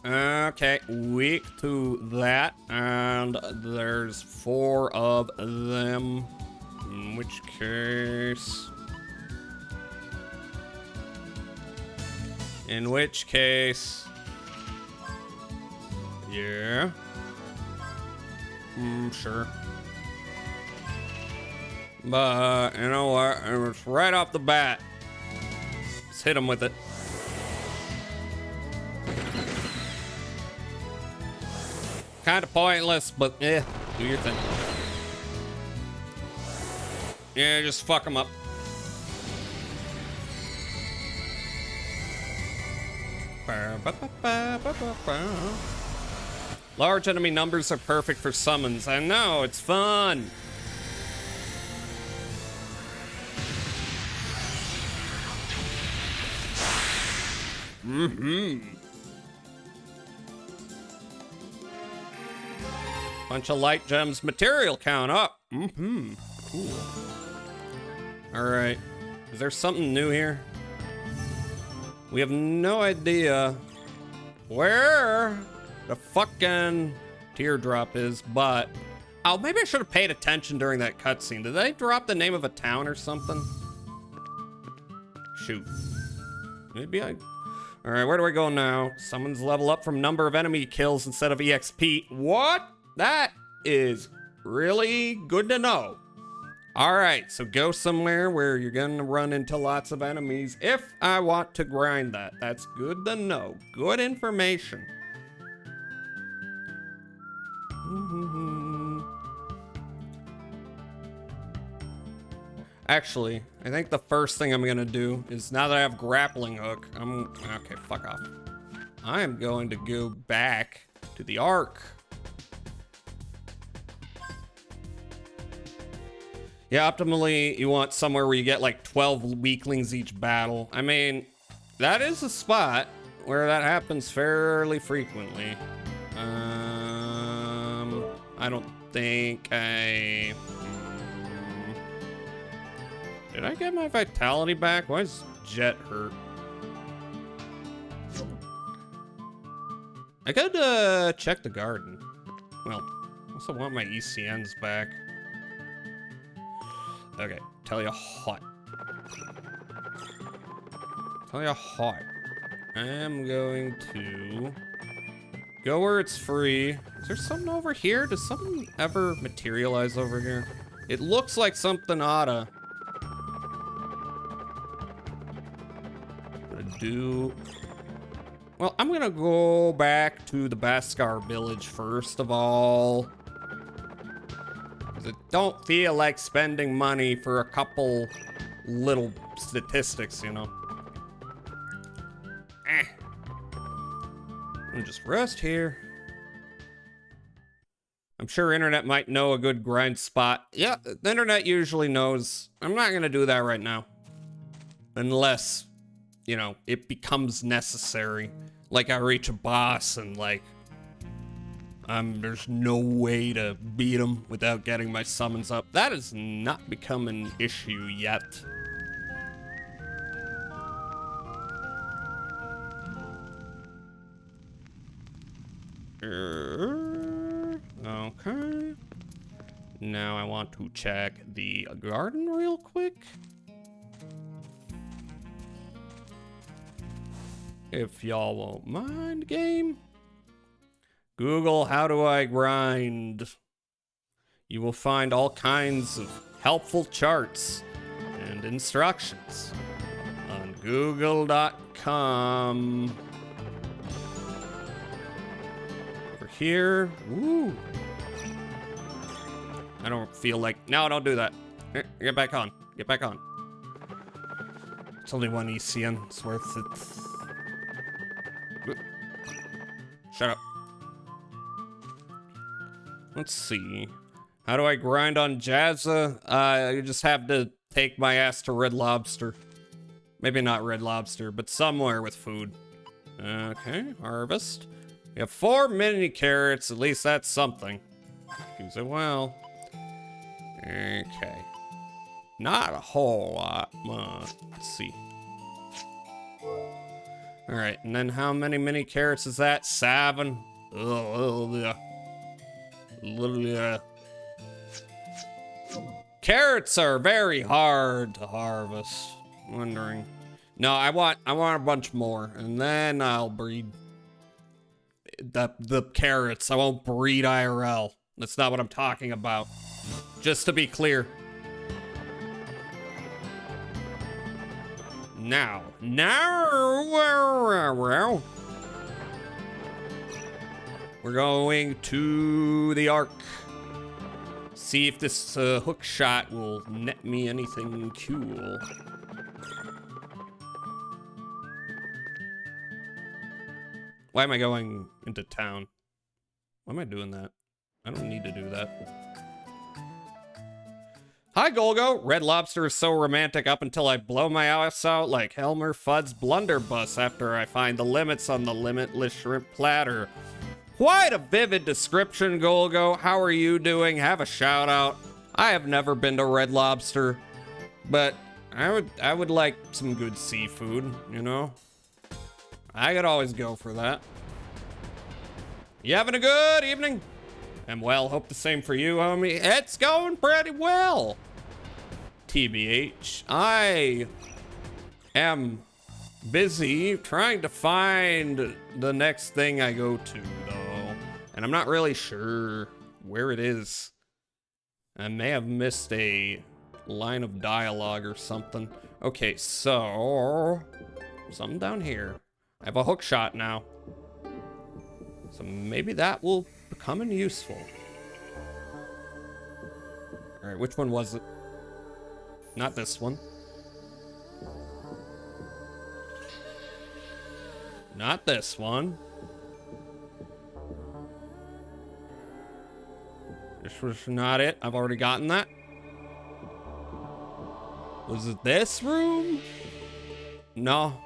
Okay, weak to that, and there's 4 of them. In which case, yeah. Sure. But, you know what, it's right off the bat. Let's hit him with it. Kind of pointless, but do your thing. Yeah, just fuck him up. Large enemy numbers are perfect for summons. I know, it's fun. Bunch of light gems. Material count up. Mm-hmm. Cool. All right. Is there something new here? We have no idea where the fucking teardrop is, but... Oh, maybe I should have paid attention during that cutscene. Did they drop the name of a town or something? Shoot. Maybe I... Alright, where do I go now? Summons level up from number of enemy kills instead of EXP. What? That is really good to know. Alright, so go somewhere where you're gonna run into lots of enemies if I want to grind that. That's good to know. Good information. Actually, I think the first thing I'm gonna do is, now that I have grappling hook, okay, fuck off. I am going to go back to the Ark. Yeah, optimally, you want somewhere where you get like 12 weaklings each battle. I mean, that is a spot where that happens fairly frequently. I don't think I... Did I get my vitality back? Why is Jet hurt? I could check the garden. Well, I also want my ECNs back. Okay, tell you what. Tell you what. I am going to go where it's free. Is there something over here? Does something ever materialize over here? It looks like something oughta. Well, I'm gonna go back to the Beskar village first of all. I don't feel like spending money for a couple little statistics, you know. I'm just rest here. I'm sure internet might know a good grind spot. Yeah, the internet usually knows. I'm not gonna do that right now. Unless, you know, it becomes necessary. Like I reach a boss and like, there's no way to beat him without getting my summons up. That has not become an issue yet. Okay. Now I want to check the garden real quick. If y'all won't mind, game. Google, how do I grind? You will find all kinds of helpful charts and instructions on google.com. Over here, woo. I don't feel like, no, don't do that. Get back on, get back on. It's only one ECN, it's worth it. Shut up. Let's see. How do I grind on Jazza? I just have to take my ass to Red Lobster. Maybe not Red Lobster, but somewhere with food. Okay, harvest. We have 4 mini carrots. At least that's something. Use it well. Okay. Not a whole lot. Let's see. Alright, and then how many mini carrots is that? 7. Carrots are very hard to harvest. I'm wondering. No, I want a bunch more, and then I'll breed the carrots. I won't breed IRL. That's not what I'm talking about. Just to be clear. Now, we're going to the Ark. See if this hook shot will net me anything cool. Why am I going into town? Why am I doing that? I don't need to do that. Hi, Golgo. Red Lobster is so romantic up until I blow my ass out like Helmer Fudd's blunderbuss after I find the limits on the limitless shrimp platter. Quite a vivid description, Golgo. How are you doing? Have a shout out. I have never been to Red Lobster, but I would like some good seafood, you know? I could always go for that. You having a good evening? And well, hope the same for you, homie. It's going pretty well. TBH, I am busy trying to find the next thing I go to, though. And I'm not really sure where it is. I may have missed a line of dialogue or something. Okay, so something down here. I have a hook shot now. So maybe that will become useful. All right, which one was it? Not this one. Not this one. This was not it. I've already gotten that. Was it this room? No.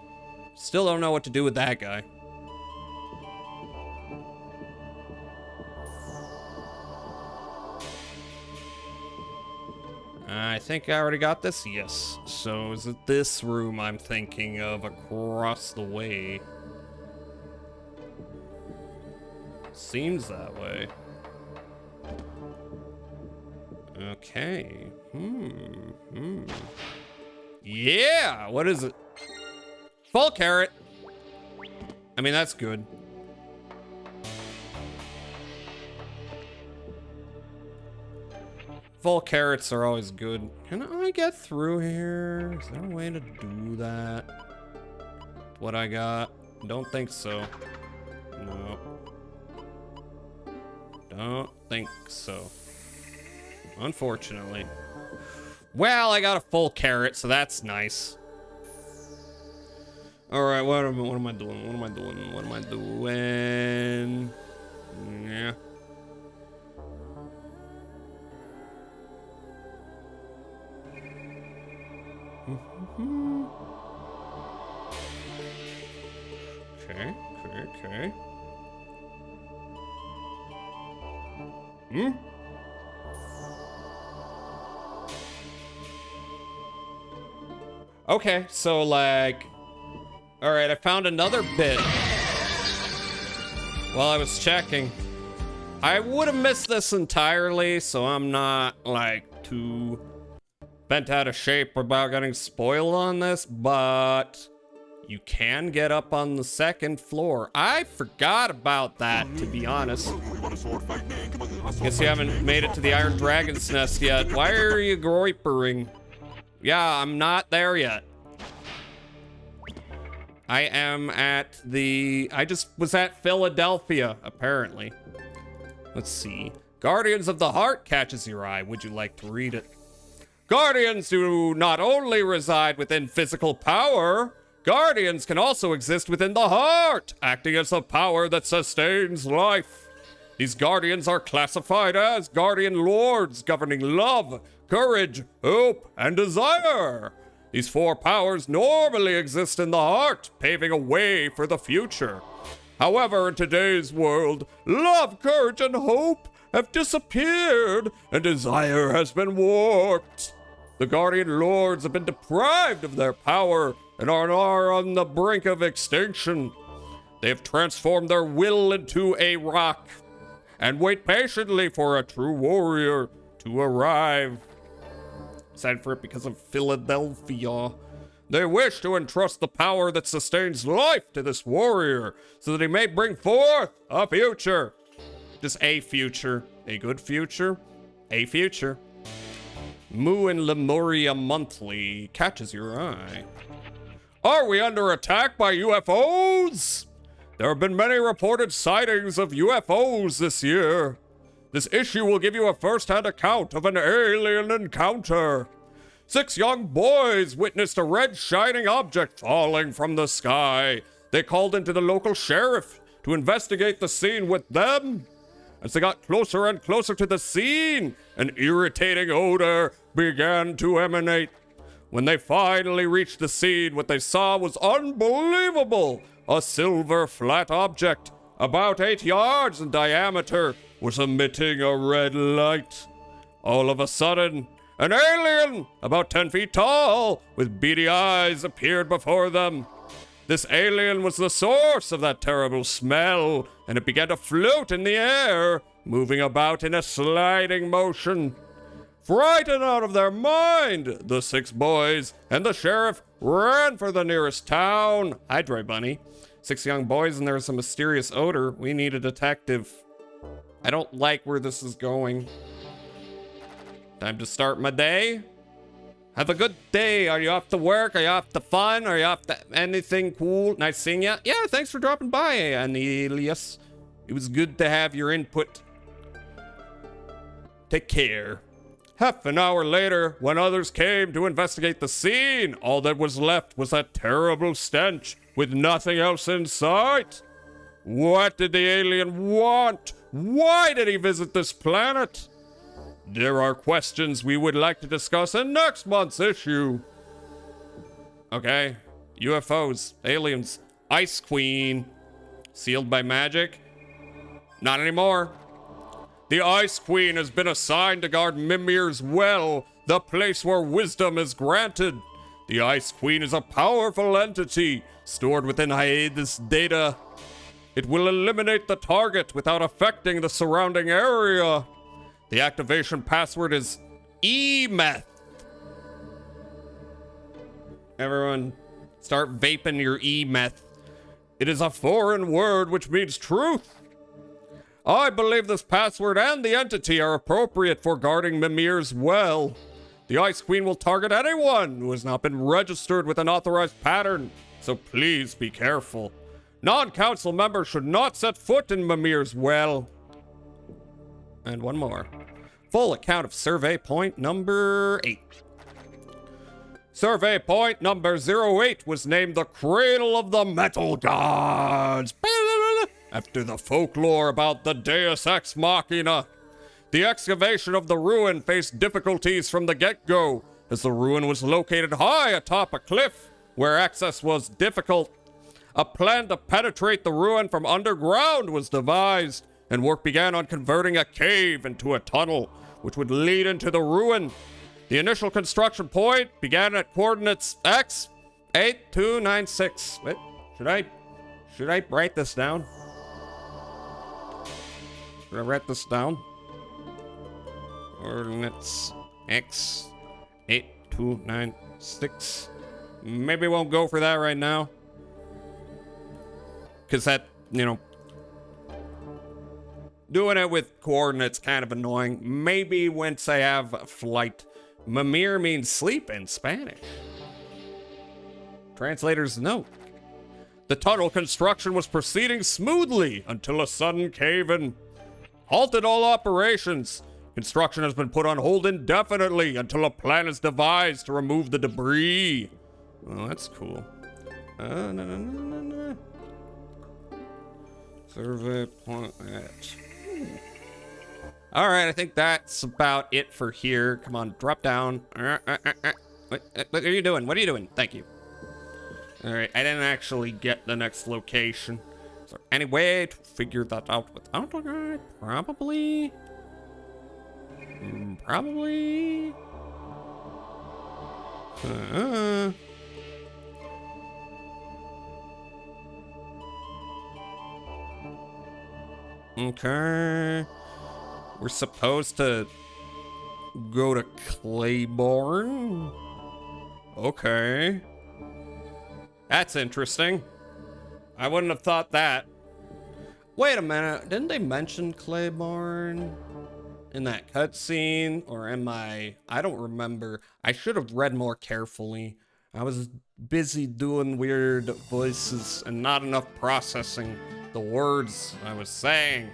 Still don't know what to do with that guy. I think I already got this. Yes. So is it this room I'm thinking of across the way? Seems that way. Okay. Yeah, what is it? Full carrot. I mean, that's good. Full carrots are always good. Can I get through here? Is there a way to do that? What I got? Don't think so. No. Don't think so. Unfortunately. Well, I got a full carrot, so that's nice. All right, what am I doing? What am I doing? What am I doing? Yeah. Okay. Okay, so like, all right, I found another bit while I was checking. I would have missed this entirely, so I'm not like too bent out of shape about getting spoiled on this, but you can get up on the second floor. I forgot about that, to be honest. Guess you haven't made it to the Iron Dragon's Nest yet. Why are you groipering? Yeah, I'm not there yet. I am at the... I just was at Philadelphia, apparently. Let's see. Guardians of the Heart catches your eye. Would you like to read it? Guardians do not only reside within physical power, Guardians can also exist within the heart, acting as the power that sustains life. These Guardians are classified as Guardian Lords, governing love, courage, hope, and desire. These four powers normally exist in the heart, paving a way for the future. However, in today's world, love, courage, and hope have disappeared, and desire has been warped. The Guardian Lords have been deprived of their power and are on the brink of extinction. They have transformed their will into a rock and wait patiently for a true warrior to arrive. Excited for it because of Philadelphia. They wish to entrust the power that sustains life to this warrior so that he may bring forth a future. Just a future. A good future. A future. Moo and Lemuria Monthly catches your eye. Are we under attack by UFOs? There have been many reported sightings of UFOs this year. This issue will give you a first-hand account of an alien encounter. 6 young boys witnessed a red shining object falling from the sky. They called into the local sheriff to investigate the scene with them. As they got closer and closer to the scene, an irritating odor began to emanate. When they finally reached the scene, what they saw was unbelievable. A silver flat object about 8 yards in diameter, was emitting a red light. All of a sudden, an alien about 10 feet tall with beady eyes appeared before them. This alien was the source of that terrible smell, and it began to float in the air, moving about in a sliding motion. Frightened out of their mind, the 6 boys and the sheriff ran for the nearest town. Hi, Dry Bunny. 6 young boys, and there was a mysterious odor. We need a detective. I don't like where this is going. Time to start my day. Have a good day. Are you off to work? Are you off to fun? Are you off to anything cool? Nice seeing ya. Yeah, thanks for dropping by, Annelius. It was good to have your input. Take care. Half an hour later, when others came to investigate the scene, all that was left was that terrible stench with nothing else in sight. What did the alien want? Why did he visit this planet? There are questions we would like to discuss in next month's issue. Okay. UFOs, aliens, Ice Queen. Sealed by magic? Not anymore. The Ice Queen has been assigned to guard Mimir's Well, the place where wisdom is granted. The Ice Queen is a powerful entity stored within Hyades data. It will eliminate the target without affecting the surrounding area. The activation password is EMETH. Everyone, start vaping your EMETH. It is a foreign word which means truth. I believe this password and the entity are appropriate for guarding Mimir's Well. The Ice Queen will target anyone who has not been registered with an authorized pattern, so please be careful. Non-council members should not set foot in Mimir's Well. And one more. Full account of survey point number 8. Survey point number 08 was named the Cradle of the Metal Gods, after the folklore about the Deus Ex Machina. The excavation of the ruin faced difficulties from the get-go, as the ruin was located high atop a cliff, where access was difficult. A plan to penetrate the ruin from underground was devised, and work began on converting a cave into a tunnel, which would lead into the ruin. The initial construction point began at coordinates X 8296. Wait, should I write this down? Should I write this down? Coordinates X 8296. Maybe won't go for that right now. Because that, doing it with coordinates kind of annoying. Maybe once I have a flight. Mimir means sleep in Spanish. Translator's note. The tunnel construction was proceeding smoothly until a sudden cave-in halted all operations. Construction has been put on hold indefinitely until a plan is devised to remove the debris. Oh, that's cool. Survey point at. All right, I think that's about it for here. Come on, drop down. What are you doing? What are you doing? Thank you. All right, I didn't actually get the next location. Is there any way to figure that out without a guide? Probably. Probably. Okay. We're supposed to go to Claiborne. Okay. That's interesting. I wouldn't have thought that. Wait a minute. Didn't they mention Claiborne in that cutscene? Or am I don't remember. I should have read more carefully. I was busy doing weird voices and not enough processing the words I was saying.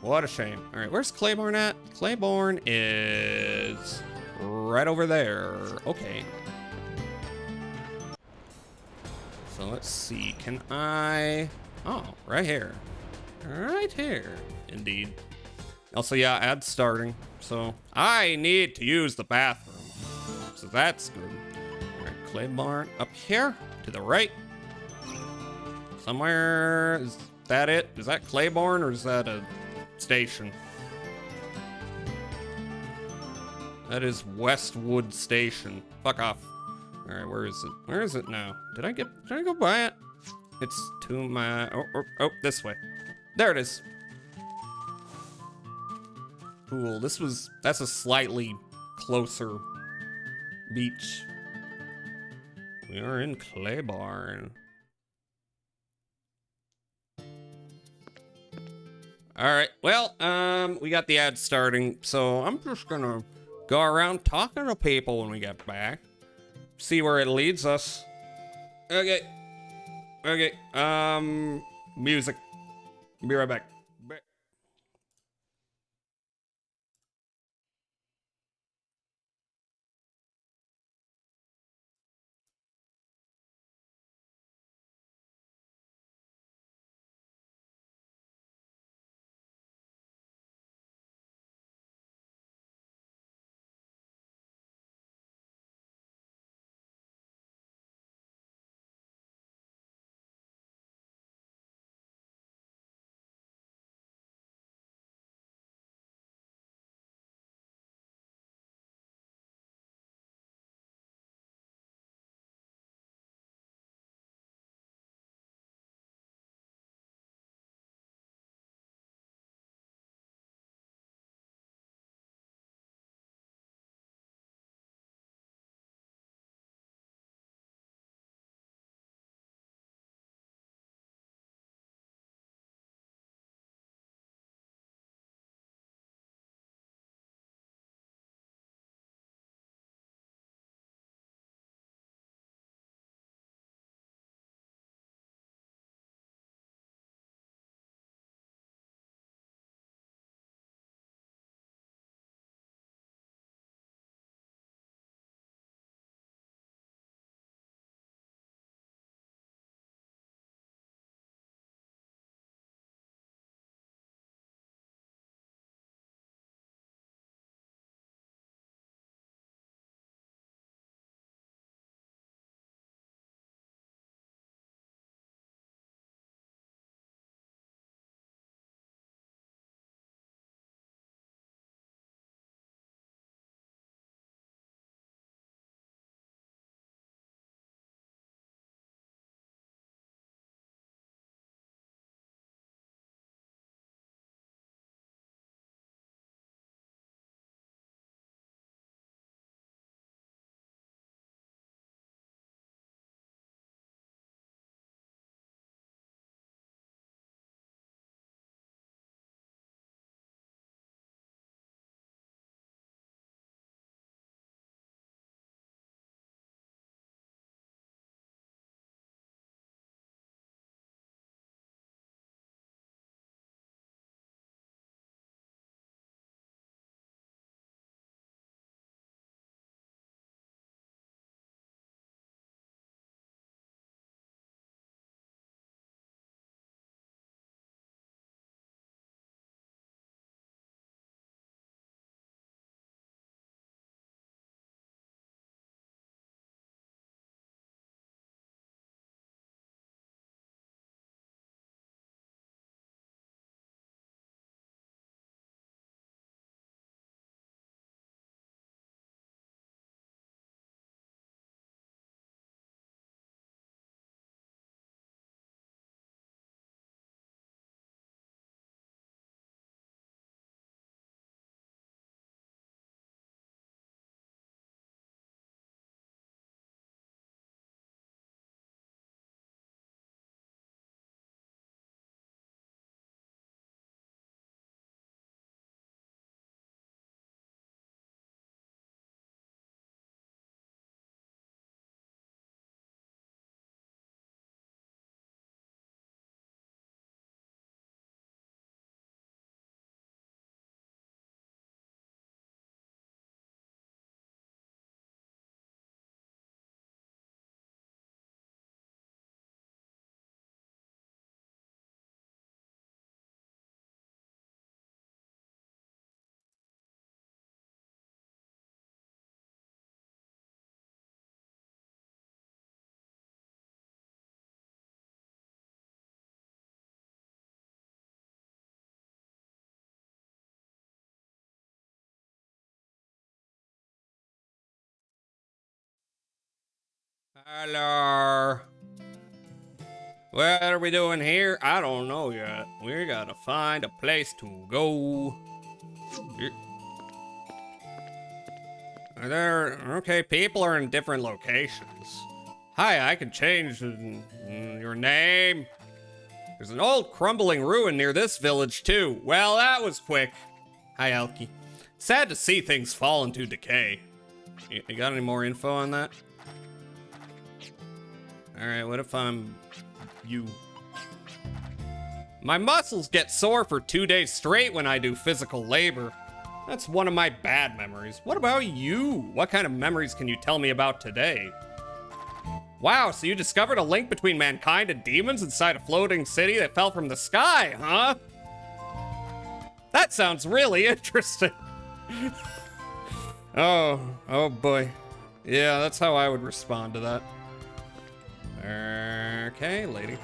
What a shame. All right, where's Claiborne at? Claiborne is right over there. Okay. So let's see. Can I? Oh, right here. Right here. Indeed. Also, yeah, ad starting. So I need to use the bathroom. So that's good. All right, Claiborne up here to the right. Somewhere. that it? Is that Claiborne or is that a station? That is Westwood Station. Fuck off. All right, where is it? Where is it now? Did I go by it? It's to my, oh, this way. There it is. Cool, that's a slightly closer beach. We are in Claiborne. All right, well, we got the ad starting, so I'm just gonna go around talking to people when we get back. See where it leads us. Okay. Music. Be right back. Hello. What are we doing here? I don't know yet. We gotta find a place to go. Are there... Okay, people are in different locations. Hi, I can change your name. There's an old crumbling ruin near this village, too. Well, that was quick. Hi, Elkie. Sad to see things fall into decay. You got any more info on that? Alright, what if I'm... you? My muscles get sore for 2 days straight when I do physical labor. That's one of my bad memories. What about you? What kind of memories can you tell me about today? Wow, so you discovered a link between mankind and demons inside a floating city that fell from the sky, huh? That sounds really interesting. Oh boy. Yeah, that's how I would respond to that. Okay, lady.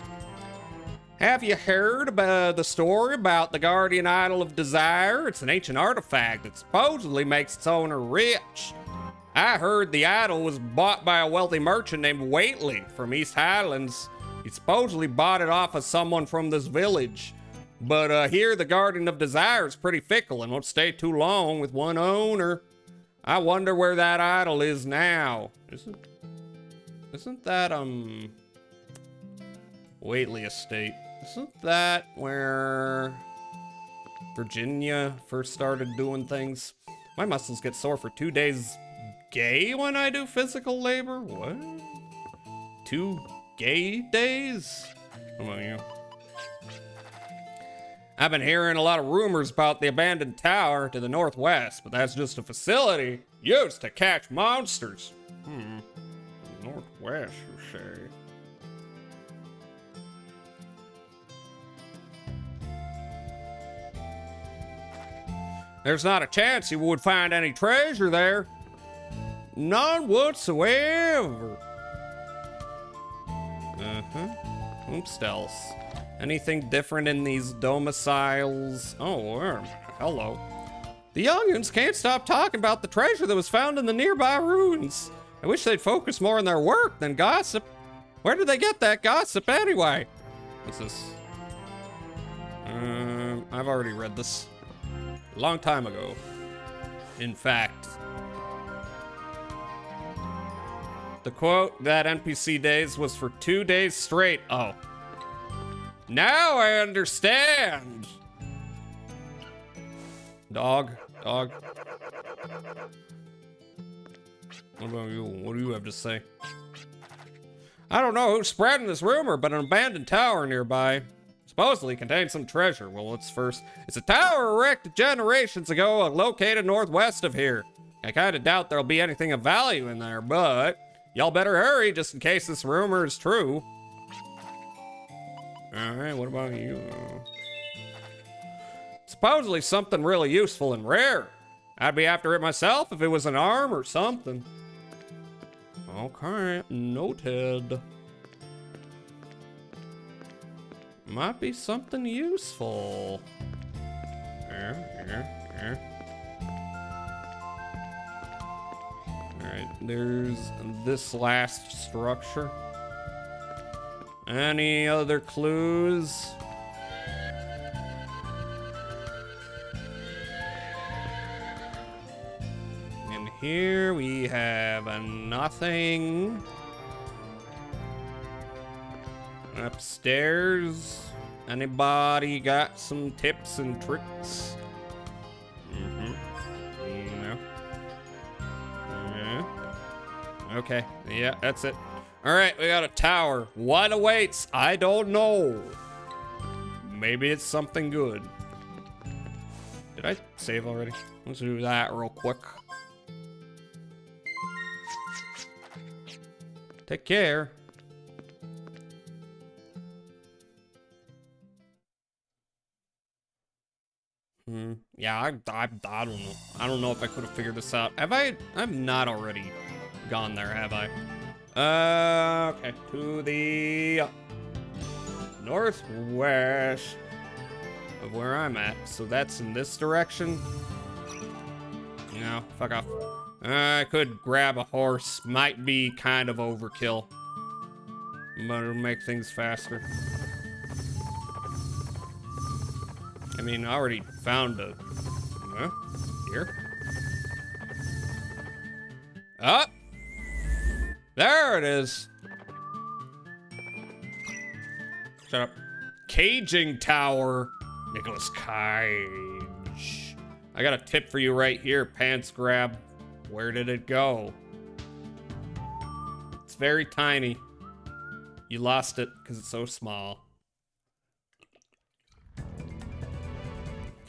Have you heard about the story about the Guardian Idol of Desire? It's an ancient artifact that supposedly makes its owner rich. I heard the idol was bought by a wealthy merchant named Waitley from East Highlands. He supposedly bought it off of someone from this village. But here the Guardian of Desire is pretty fickle and won't stay too long with one owner. I wonder where that idol is now. Isn't that, Waitley Estate? Isn't that where Virginia first started doing things? My muscles get sore for 2 days gay when I do physical labor? What? 2 gay days? Come on, you. I've been hearing a lot of rumors about the abandoned tower to the northwest, but that's just a facility used to catch monsters. Northwest, you say? There's not a chance you would find any treasure there. None whatsoever. Oops, else. Anything different in these domiciles? Oh, hello. The young'uns can't stop talking about the treasure that was found in the nearby ruins. I wish they'd focus more on their work than gossip. Where did they get that gossip anyway? What's this? I've already read this. A long time ago. In fact. The quote, that NPC days was for 2 days straight. Oh. Now I understand. Dog. What about you? What do you have to say? I don't know who's spreading this rumor, but an abandoned tower nearby supposedly contains some treasure. Well, it's a tower erected generations ago, located northwest of here. I kind of doubt there'll be anything of value in there, but y'all better hurry just in case this rumor is true. Alright, what about you? Supposedly something really useful and rare. I'd be after it myself if it was an arm or something. Okay, noted. Might be something useful. Alright, there's this last structure. Any other clues? And here we have a nothing. Upstairs. Anybody got some tips and tricks? No. Yeah. Okay. Yeah, that's it. All right, we got a tower. What awaits? I don't know. Maybe it's something good. Did I save already? Let's do that real quick. Take care. Yeah, I don't know. I don't know if I could have figured this out. I've not already gone there, have I? Okay, to the northwest of where I'm at. So that's in this direction. No, fuck off. I could grab a horse. Might be kind of overkill. But it'll make things faster. I mean, I already found a... Huh? Here? Oh! There it is! Shut up. Caging Tower. Nicolas Cage. I got a tip for you right here, Pants Grab. Where did it go? It's very tiny. You lost it because it's so small.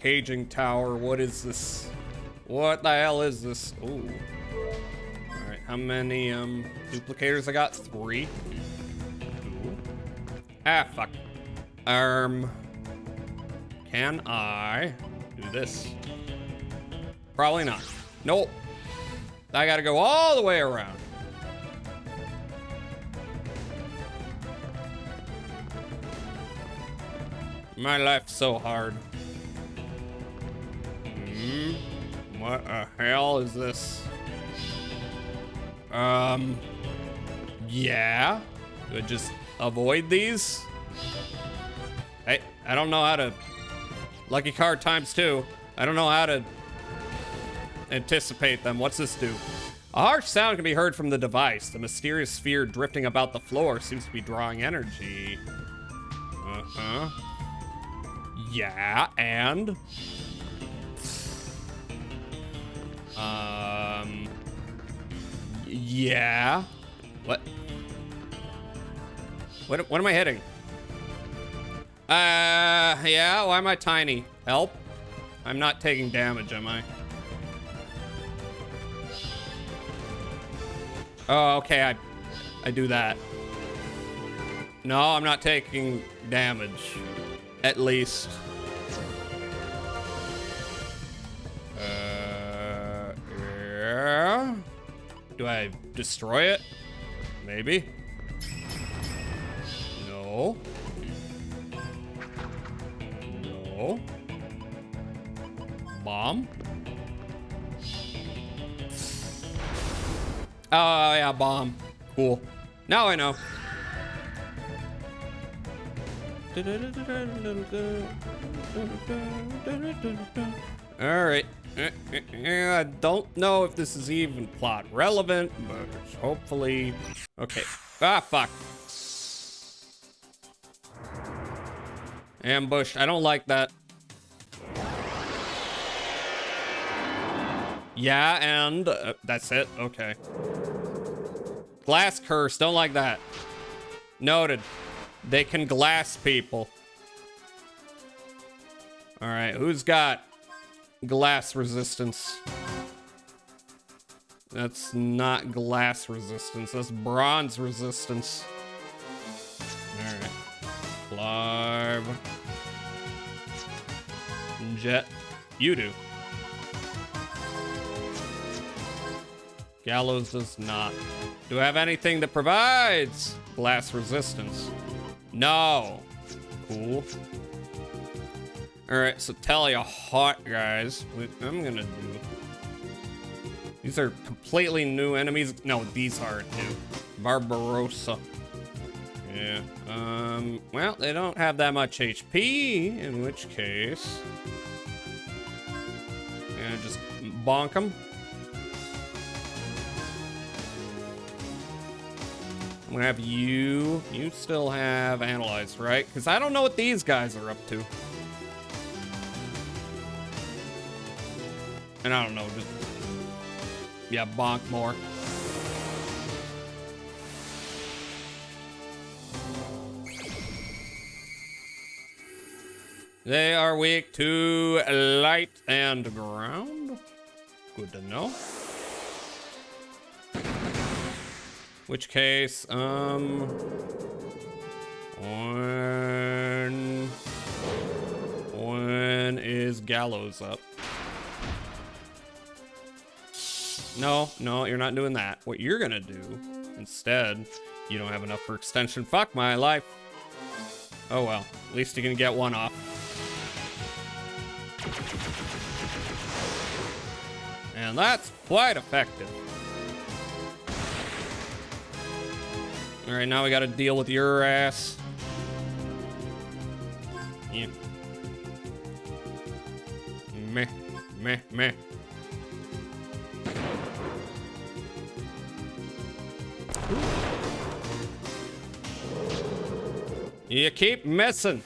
Caging Tower, what is this? What the hell is this? Ooh. Alright, how many duplicators I got? 3. Ooh. Ah, fuck. Can I do this? Probably not. Nope. I gotta go all the way around. My life's so hard. What the hell is this? Yeah. Do I just avoid these? Hey, I don't know how to... Lucky card ×2. I don't know how to anticipate them. What's this do? A harsh sound can be heard from the device. The mysterious sphere drifting about the floor seems to be drawing energy. Uh-huh. Yeah, and... Yeah. What? What am I hitting? Yeah, why am I tiny? Help? I'm not taking damage, am I? Oh, okay, I do that. No, I'm not taking damage. At least. Yeah. Do I destroy it? Maybe. No. No. Bomb? Oh, yeah, bomb. Cool. Now I know. All right. I don't know if this is even plot relevant, but hopefully... Okay. Ah, fuck. Ambush. I don't like that. Yeah, and... that's it? Okay. Glass curse. Don't like that. Noted. They can glass people. All right, who's got glass resistance? That's not glass resistance. That's bronze resistance. All right. Blarb. Jet. You do. Gallows does not. Do I have anything that provides glass resistance? No. Cool. All right, so tell you hot, guys. What I'm gonna do. These are completely new enemies. No, these aren't new. Barbarossa. Yeah. Well, they don't have that much HP, in which case... yeah, just bonk them. I'm gonna have you. You still have Analyze, right? Because I don't know what these guys are up to. And I don't know, just... yeah, bonk more. They are weak to light and ground. Good to know. Which case, when is Gallows up? No, you're not doing that. What you're gonna do, instead, you don't have enough for extension. Fuck my life. Oh well, at least you can get one off. And that's quite effective. All right, now we got to deal with your ass. Yeah. Meh, meh, meh. You keep missing.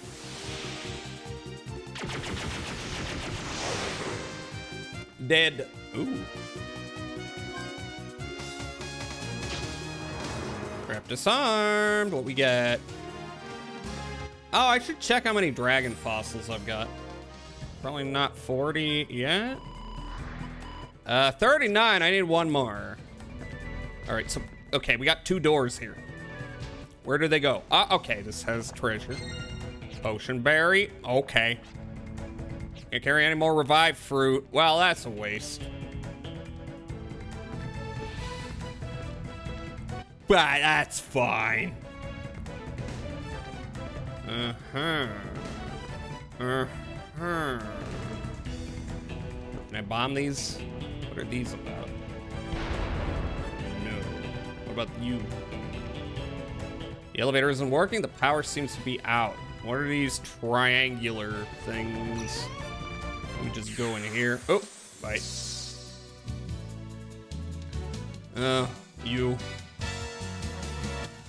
Dead. Ooh. Crap disarmed. What we got? Oh, I should check how many dragon fossils I've got. Probably not 40 yet. 39. I need one more. All right, so, okay, we got 2 doors here. Where do they go? Okay, this has treasure. Potion berry. Okay. Can't carry any more revived fruit. Well, that's a waste. But that's fine. Can I bomb these? What are these about? No. What about you? The elevator isn't working. The power seems to be out. What are these triangular things? Let me just go in here. Oh, bite. You.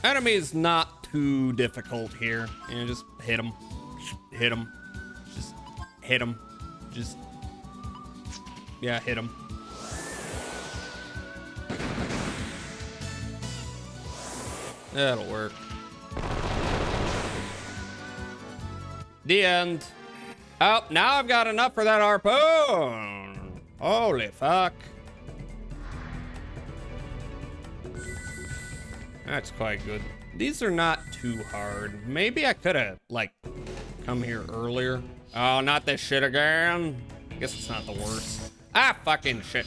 Enemy is not too difficult here. And just hit him. Hit him. Just hit him. Just. Yeah, hit him. That'll work. The end. Oh, now I've got enough for that harpoon. Holy fuck. That's quite good. These are not too hard. Maybe I could have, like, come here earlier. Oh, not this shit again. I guess it's not the worst. Ah, fucking shit.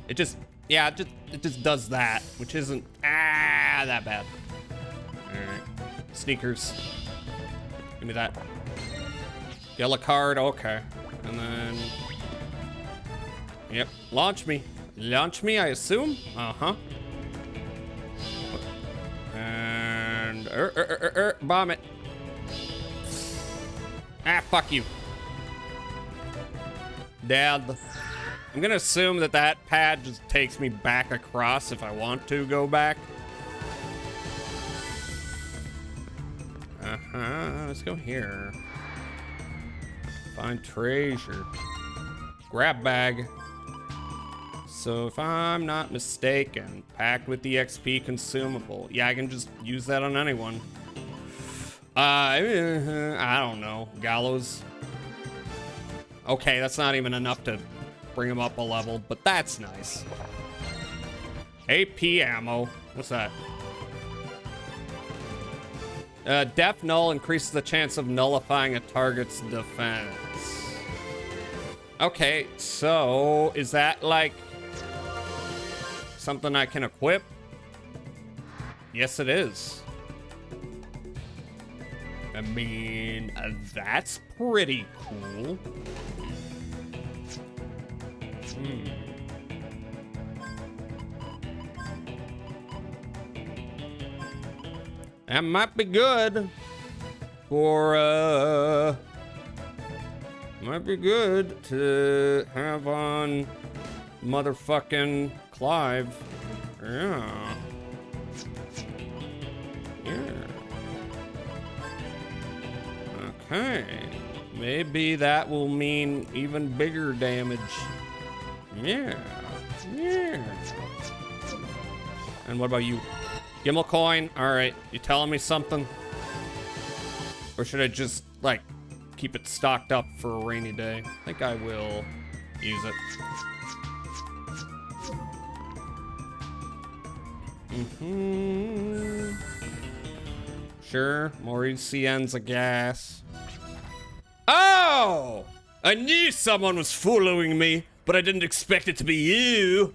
It just, yeah, it just does that, which isn't, that bad. All right. Sneakers. Give me that. Yellow card, okay. And then, yep, launch me. Launch me, I assume? Uh-huh. And, bomb it. Ah, fuck you. Dad. I'm gonna assume that that pad just takes me back across if I want to go back. Let's go here. Find treasure. Grab bag. So if I'm not mistaken, packed with the XP consumable. Yeah, I can just use that on anyone. I don't know. Gallows. Okay, that's not even enough to bring him up a level, but that's nice. AP ammo. What's that? Death Null increases the chance of nullifying a target's defense. Okay, so is that like something I can equip? Yes, it is. I mean, that's pretty cool. That might be good for, might be good to have on motherfucking Clive. Yeah. Yeah. Okay. Maybe that will mean even bigger damage. Yeah. Yeah. And what about you? Gimel coin. All right. You telling me something? Or should I just, like, keep it stocked up for a rainy day? I think I will use it. Sure. More ECNs of gas. Oh! I knew someone was following me, but I didn't expect it to be you.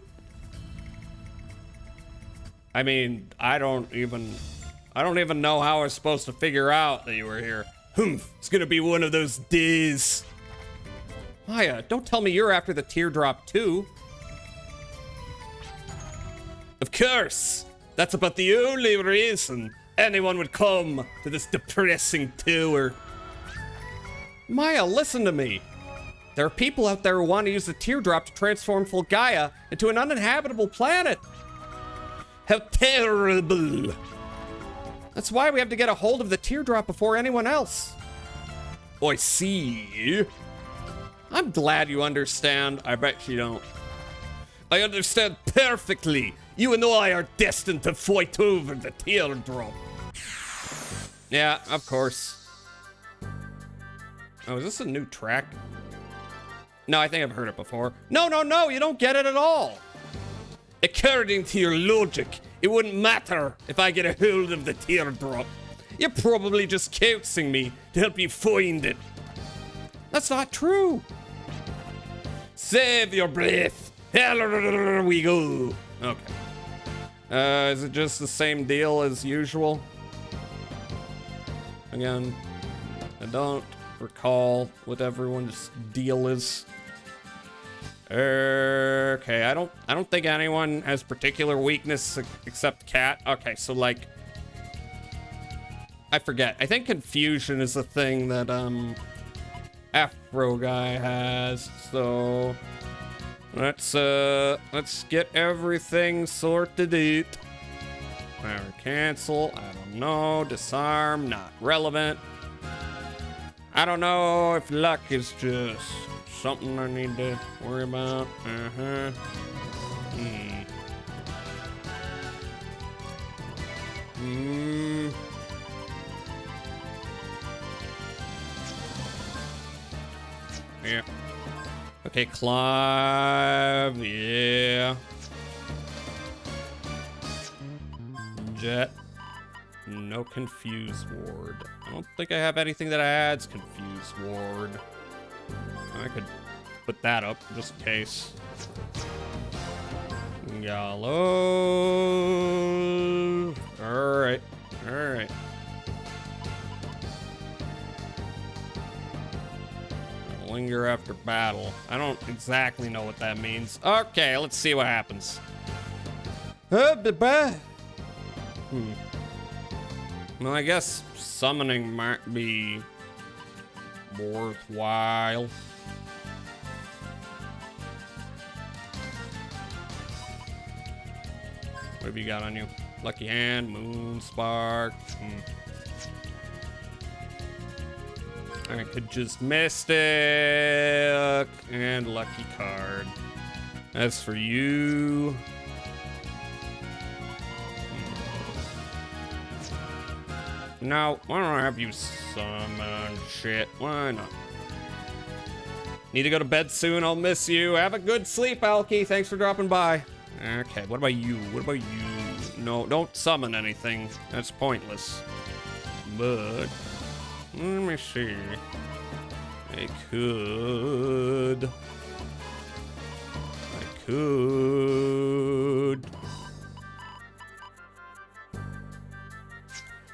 I mean, I don't even know how I was supposed to figure out that you were here. It's gonna be one of those days. Maya, don't tell me you're after the teardrop too. Of course! That's about the only reason anyone would come to this depressing tour. Maya, listen to me. There are people out there who want to use the teardrop to transform Fulgaia into an uninhabitable planet. How terrible. That's why we have to get a hold of the teardrop before anyone else. I see. I'm glad you understand. I bet you don't. I understand perfectly. You and I are destined to fight over the teardrop. Yeah, of course. Oh, is this a new track? No, I think I've heard it before. No, you don't get it at all. According to your logic, it wouldn't matter if I get a hold of the teardrop. You're probably just coaxing me to help you find it. That's not true. Save your breath. Here we go. Okay. Is it just the same deal as usual? Again, I don't recall what everyone's deal is. Okay, I don't think anyone has particular weakness except Cat. Okay, so like, I forget. I think confusion is the thing that Afro guy has. So let's get everything sorted out. Power cancel. I don't know. Disarm. Not relevant. I don't know if luck is just something I need to worry about. Yeah. Okay, Clive. Yeah. Jet. No Confuse Ward. I don't think I have anything that adds Confuse Ward. I could put that up just in case. Yellow. Alright. Alright. Linger after battle. I don't exactly know what that means. Okay, let's see what happens. Well, I guess summoning might be worthwhile. What have you got on you? Lucky Hand, Moon Spark. I could just Mystic and Lucky Card. As for you, no, why don't I have you summon shit? Why not? Need to go to bed soon. I'll miss you. Have a good sleep, Alki. Thanks for dropping by. Okay, what about you? What about you? No, don't summon anything. That's pointless. But let me see. I could.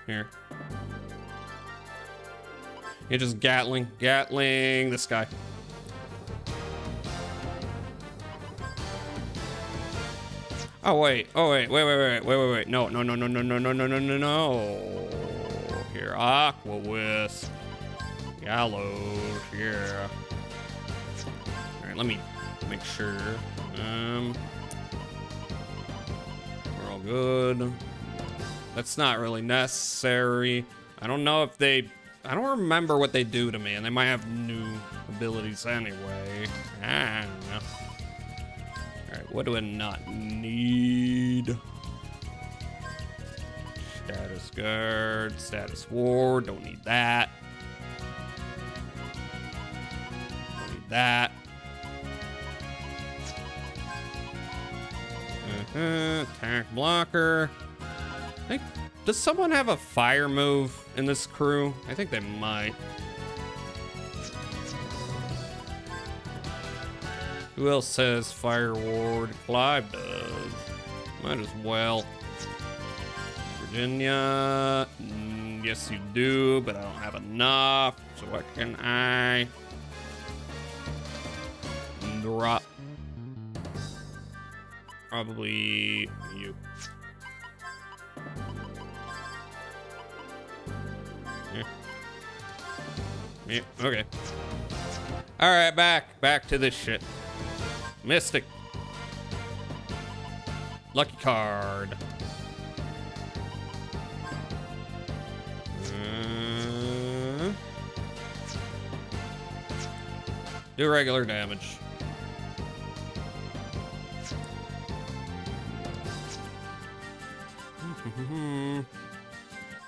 Here. You're just Gatling this guy. Oh wait. No. Here, Aqua Wisp. Gallows, yeah. Alright, let me make sure. We're all good. That's not really necessary. I don't know if I don't remember what they do to me, and they might have new abilities anyway. I don't know. Alright, what do I not need? Status Guard, Status Ward, don't need that. Don't need that. Attack blocker. Does someone have a fire move in this crew? I think they might. Who else has fire ward? Clive does. Might as well. Virginia. Yes, you do, but I don't have enough. So what can I drop? Probably you. Yeah, okay. All right, back to this shit. Mystic. Lucky card. Do regular damage.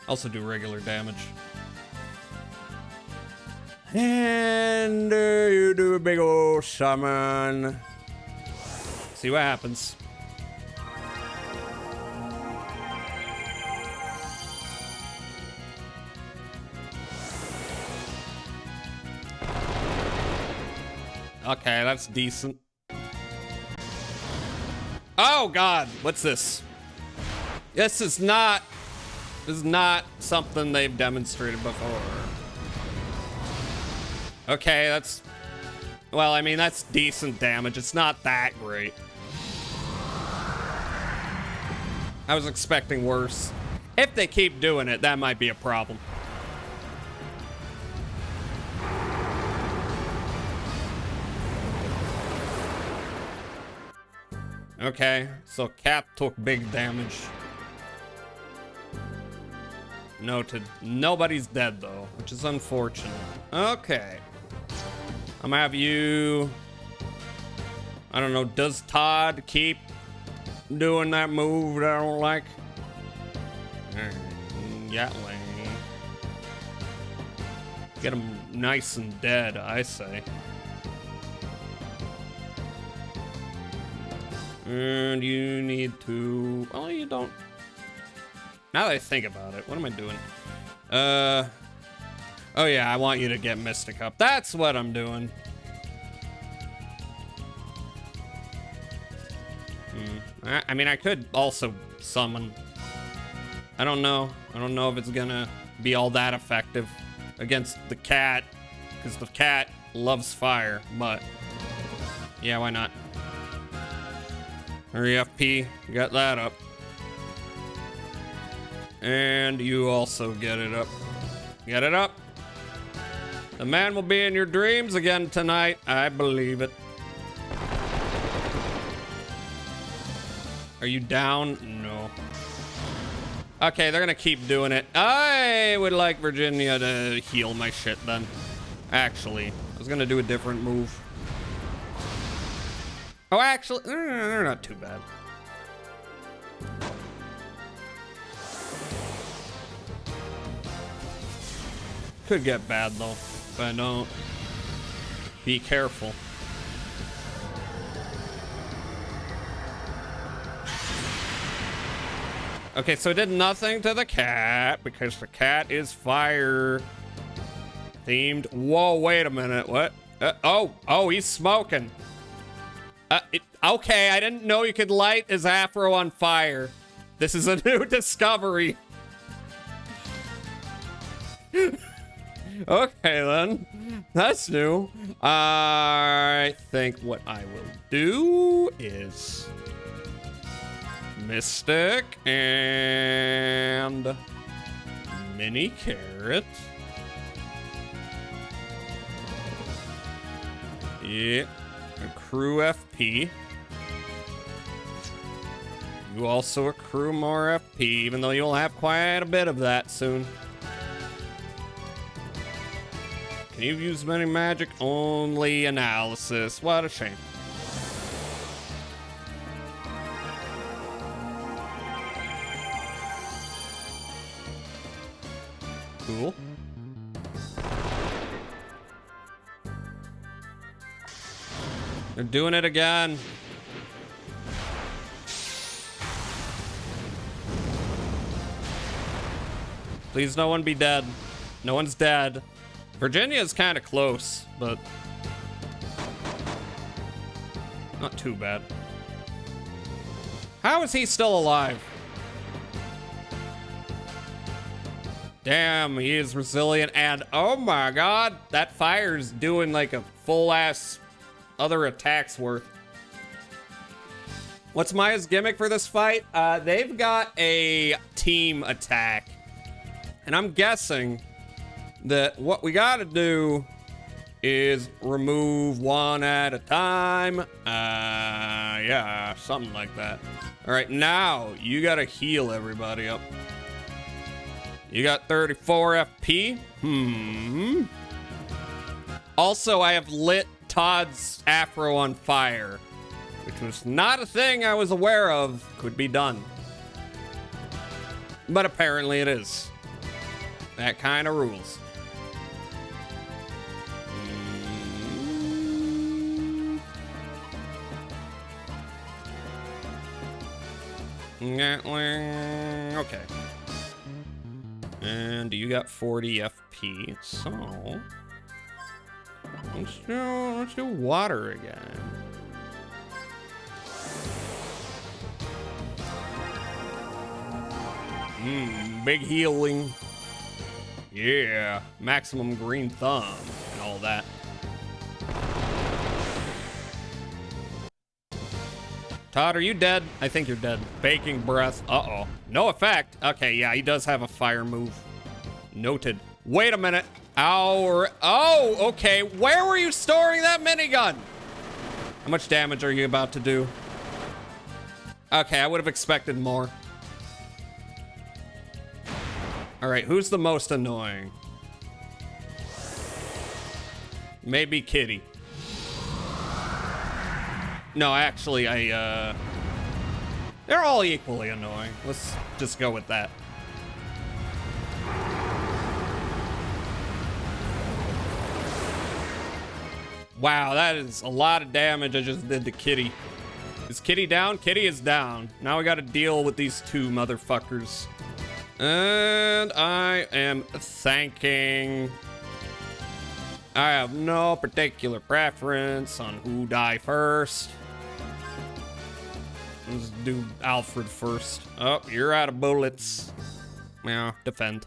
Also do regular damage. And you do a big old summon. See what happens. Okay, that's decent. Oh God, what's this? This is not something they've demonstrated before. Okay, that's, well, I mean, that's decent damage. It's not that great. I was expecting worse. If they keep doing it, that might be a problem. Okay, so Cat took big damage. Noted. Nobody's dead though, which is unfortunate. Okay. I'm gonna have you, I don't know, does Todd keep doing that move that I don't like? Yatling. Get him nice and dead, I say. And you need to, well, you don't. Now that I think about it, what am I doing? Oh yeah, I want you to get Mystic up. That's what I'm doing. I mean, I could also summon. I don't know. I don't know if it's gonna be all that effective against the cat, because the cat loves fire, but yeah, why not? Hurry FP, got that up. And you also get it up. Get it up. The man will be in your dreams again tonight. I believe it. Are you down? No. Okay, they're gonna keep doing it. I would like Virginia to heal my shit then. Actually, I was gonna do a different move. Oh, actually, they're not too bad. Could get bad though, if I don't. Be careful. Okay, so it did nothing to the cat because the cat is fire themed. Whoa, wait a minute, what? Oh, he's smoking. Okay, I didn't know you could light his afro on fire. This is a new discovery. Okay, then. That's new. I think what I will do is Mystic and Mini Carrot. Yeah. Accrue FP. You also accrue more FP, even though you'll have quite a bit of that soon. Can you use many magic? Only analysis. What a shame. Cool. They're doing it again. Please, no one be dead. No one's dead. Virginia's kind of close, but not too bad. How is he still alive? Damn, he is resilient, and oh my god, that fire's doing like a full ass other attacks worth. What's Maya's gimmick for this fight? They've got a team attack. And I'm guessing that what we gotta do is remove one at a time. Yeah, something like that. All right, now you gotta heal everybody up. You got 34 FP. Also, I have lit Todd's afro on fire, which was not a thing I was aware of could be done. But apparently it is. That kind of rules. Okay. And you got 40 FP, so let's do water again. Big healing. Yeah, maximum green thumb and all that. Todd, are you dead? I think you're dead. Baking breath. Uh-oh. No effect. Okay, yeah, he does have a fire move. Noted. Wait a minute. Oh, okay. Where were you storing that minigun? How much damage are you about to do? Okay, I would have expected more. All right, who's the most annoying? Maybe Kitty. No, actually, they're all equally annoying. Let's just go with that. Wow, that is a lot of damage I just did to Kitty. Is Kitty down? Kitty is down. Now we gotta deal with these two motherfuckers. And I am thanking... I have no particular preference on who die first. Let's do Alfred first. Oh, you're out of bullets. Yeah, defend.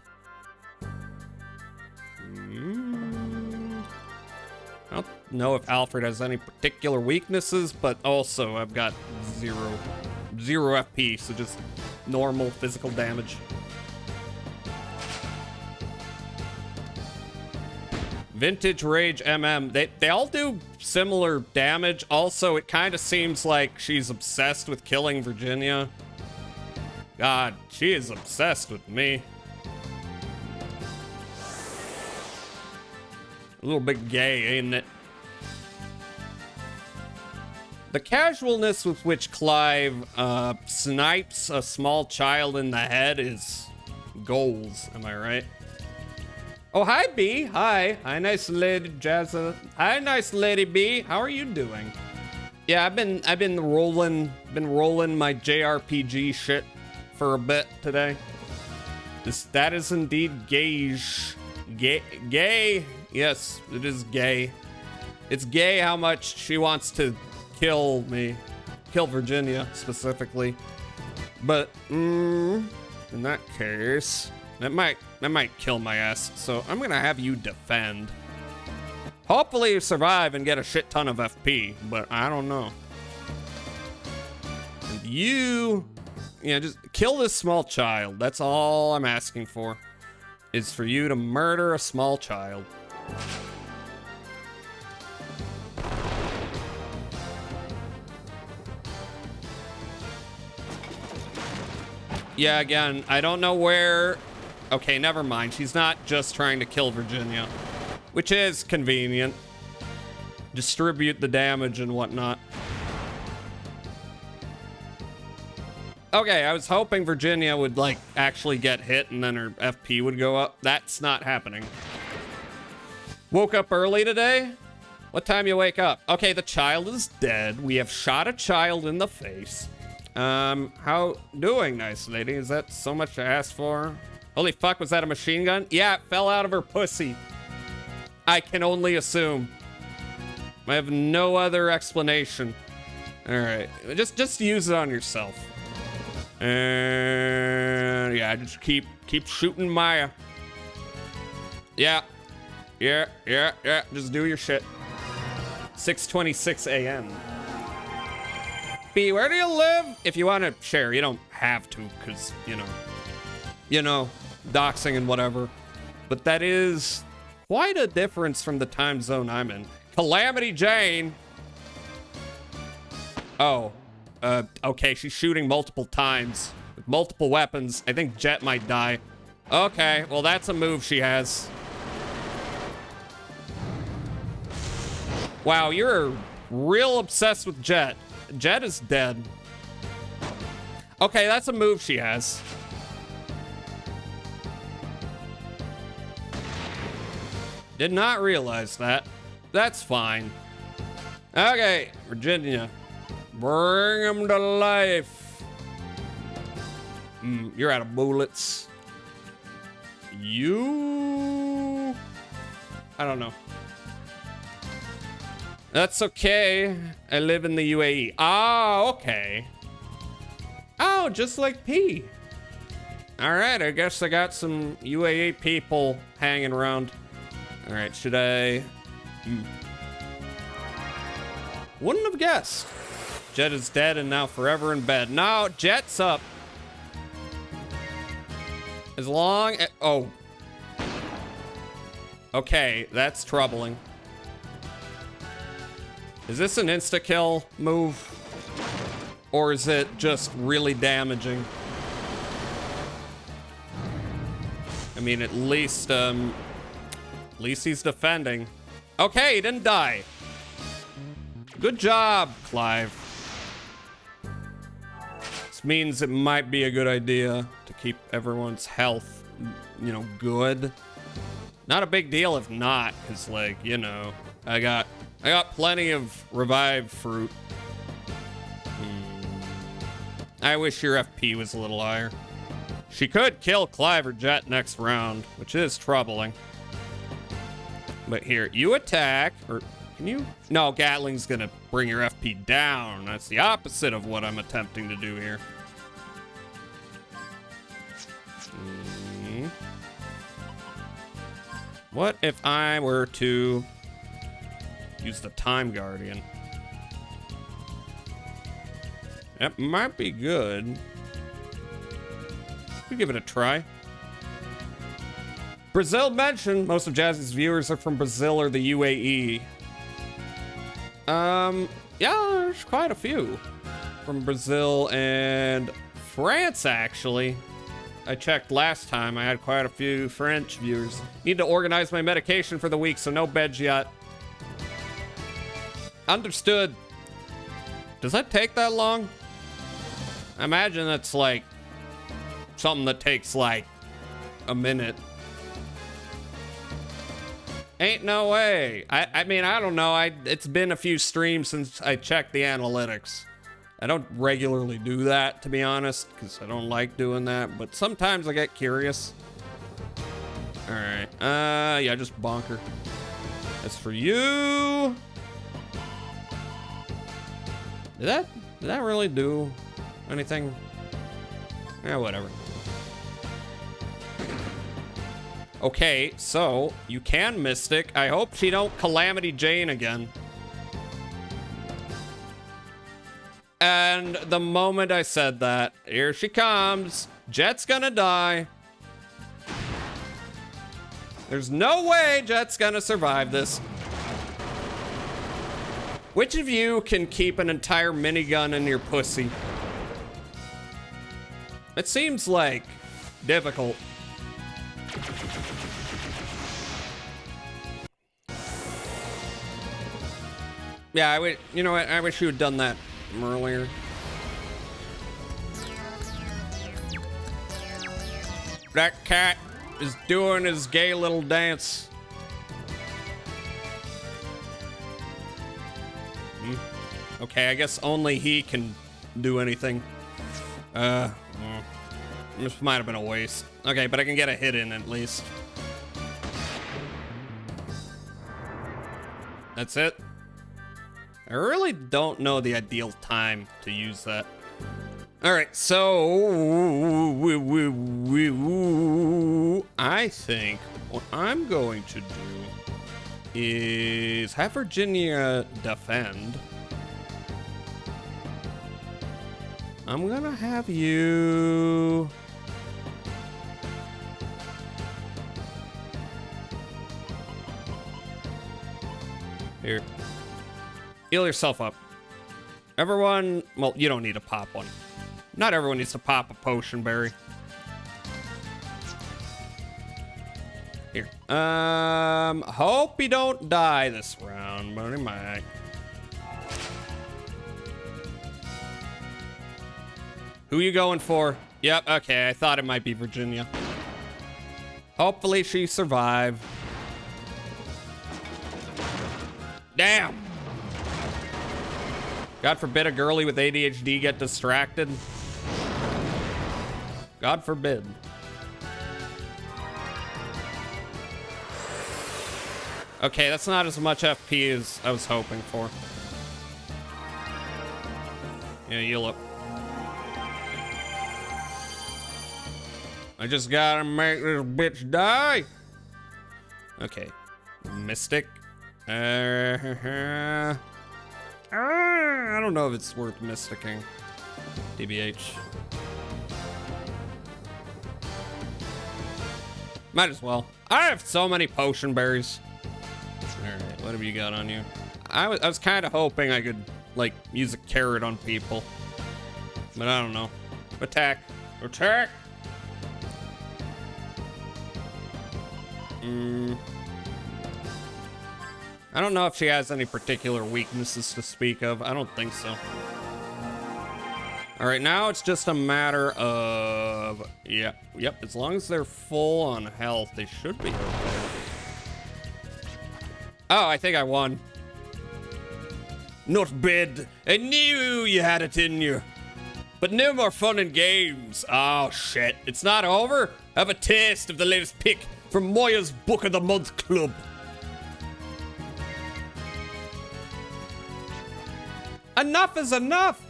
I don't know if Alfred has any particular weaknesses, but also I've got zero FP, so just normal physical damage. Vintage Rage MM. They all do similar damage. Also, it kind of seems like she's obsessed with killing Virginia. God, she is obsessed with me. A little bit gay, ain't it? The casualness with which Clive snipes a small child in the head is goals, am I right? Oh, hi, B. Hi. Hi, nice lady Jazza. Hi, nice lady B. How are you doing? Yeah, I've been rolling my JRPG shit for a bit today. That is indeed gayish. Gay. Yes, it is gay. It's gay how much she wants to kill me. Kill Virginia, specifically. But, in that case... That might kill my ass, so I'm gonna have you defend. Hopefully you survive and get a shit ton of FP, but I don't know. And you, just kill this small child. That's all I'm asking for, is for you to murder a small child. Yeah, again, I don't know where... Okay, never mind. She's not just trying to kill Virginia, which is convenient. Distribute the damage and whatnot. Okay, I was hoping Virginia would, like, actually get hit and then her FP would go up. That's not happening. Woke up early today? What time you wake up? Okay, the child is dead. We have shot a child in the face. How doing, nice lady? Is that so much to ask for? Holy fuck, was that a machine gun? Yeah, it fell out of her pussy. I can only assume. I have no other explanation. All right, just use it on yourself. And yeah, just keep shooting Maya. Yeah. Just do your shit. 6:26 a.m. FB, where do you live? If you want to share, you don't have to, because, you know, doxing and whatever. But that is quite a difference from the time zone I'm in. Calamity Jane. Oh, okay, she's shooting multiple times with multiple weapons. I think Jet might die. Okay, well, that's a move she has. Wow, you're real obsessed with Jet. Jet is dead. Okay, that's a move she has. Did not realize that. That's fine. Okay, Virginia. Bring him to life. You're out of bullets. You... I don't know. That's okay. I live in the UAE. Oh, okay. Oh, just like P. All right, I guess I got some UAE people hanging around. All right, should I... Wouldn't have guessed. Jet is dead and now forever in bed. No, Jet's up. As long as... Oh. Okay, that's troubling. Is this an insta-kill move? Or is it just really damaging? I mean, at least he's defending. Okay, he didn't die. Good job, Clive. This means it might be a good idea to keep everyone's health, you know, good. Not a big deal if not, because, like, you know, I got plenty of revived fruit. I wish your FP was a little higher. She could kill Clive or Jet next round, which is troubling. But here, you attack, or can you? No, Gatling's gonna bring your FP down. That's the opposite of what I'm attempting to do here. What if I were to use the Time Guardian? That might be good. We give it a try. Brazil mentioned most of Jazzy's viewers are from Brazil or the UAE. Yeah, there's quite a few from Brazil and France, actually. I checked last time. I had quite a few French viewers. Need to organize my medication for the week, so no beds yet. Understood. Does that take that long? I imagine that's like something that takes like a minute. Ain't no way. I mean, I don't know. It's been a few streams since I checked the analytics. I don't regularly do that, to be honest, because I don't like doing that, but sometimes I get curious. All right. Yeah, just bonker. That's for you. Did that really do anything? Yeah, whatever. Okay, so you can Mystic. I hope she don't Calamity Jane again. And the moment I said that, here she comes. Jet's gonna die. There's no way Jet's gonna survive this. Which of you can keep an entire minigun in your pussy? It seems like difficult. Yeah, I would. You know what? I wish you had done that earlier. That cat is doing his gay little dance. Okay, I guess only he can do anything. This might have been a waste. Okay, but I can get a hit in at least. That's it. I really don't know the ideal time to use that. All right, so I think what I'm going to do is have Virginia defend. I'm gonna have you... Here. Heal yourself up. Everyone... Well, you don't need to pop one. Not everyone needs to pop a potion berry. Here. Hope you don't die this round, but he might. Who you going for? Yep, okay, I thought it might be Virginia. Hopefully she survived. Damn! God forbid a girlie with ADHD get distracted. God forbid. Okay, that's not as much FP as I was hoping for. Yeah, heal up. I just gotta make this bitch die. Okay. Mystic. I don't know if it's worth mysticking. DBH. Might as well. I have so many potion berries. Alright, what have you got on you? I was kind of hoping I could, like, use a carrot on people. But I don't know. Attack. Attack! I don't know if she has any particular weaknesses to speak of. I don't think so. All right, now it's just a matter of... Yep, as long as they're full on health, they should be okay. Oh, I think I won. Not bad. I knew you had it in you. But no more fun and games. Oh, shit. It's not over? Have a taste of the latest pick from Moya's Book of the Month Club. Enough is enough.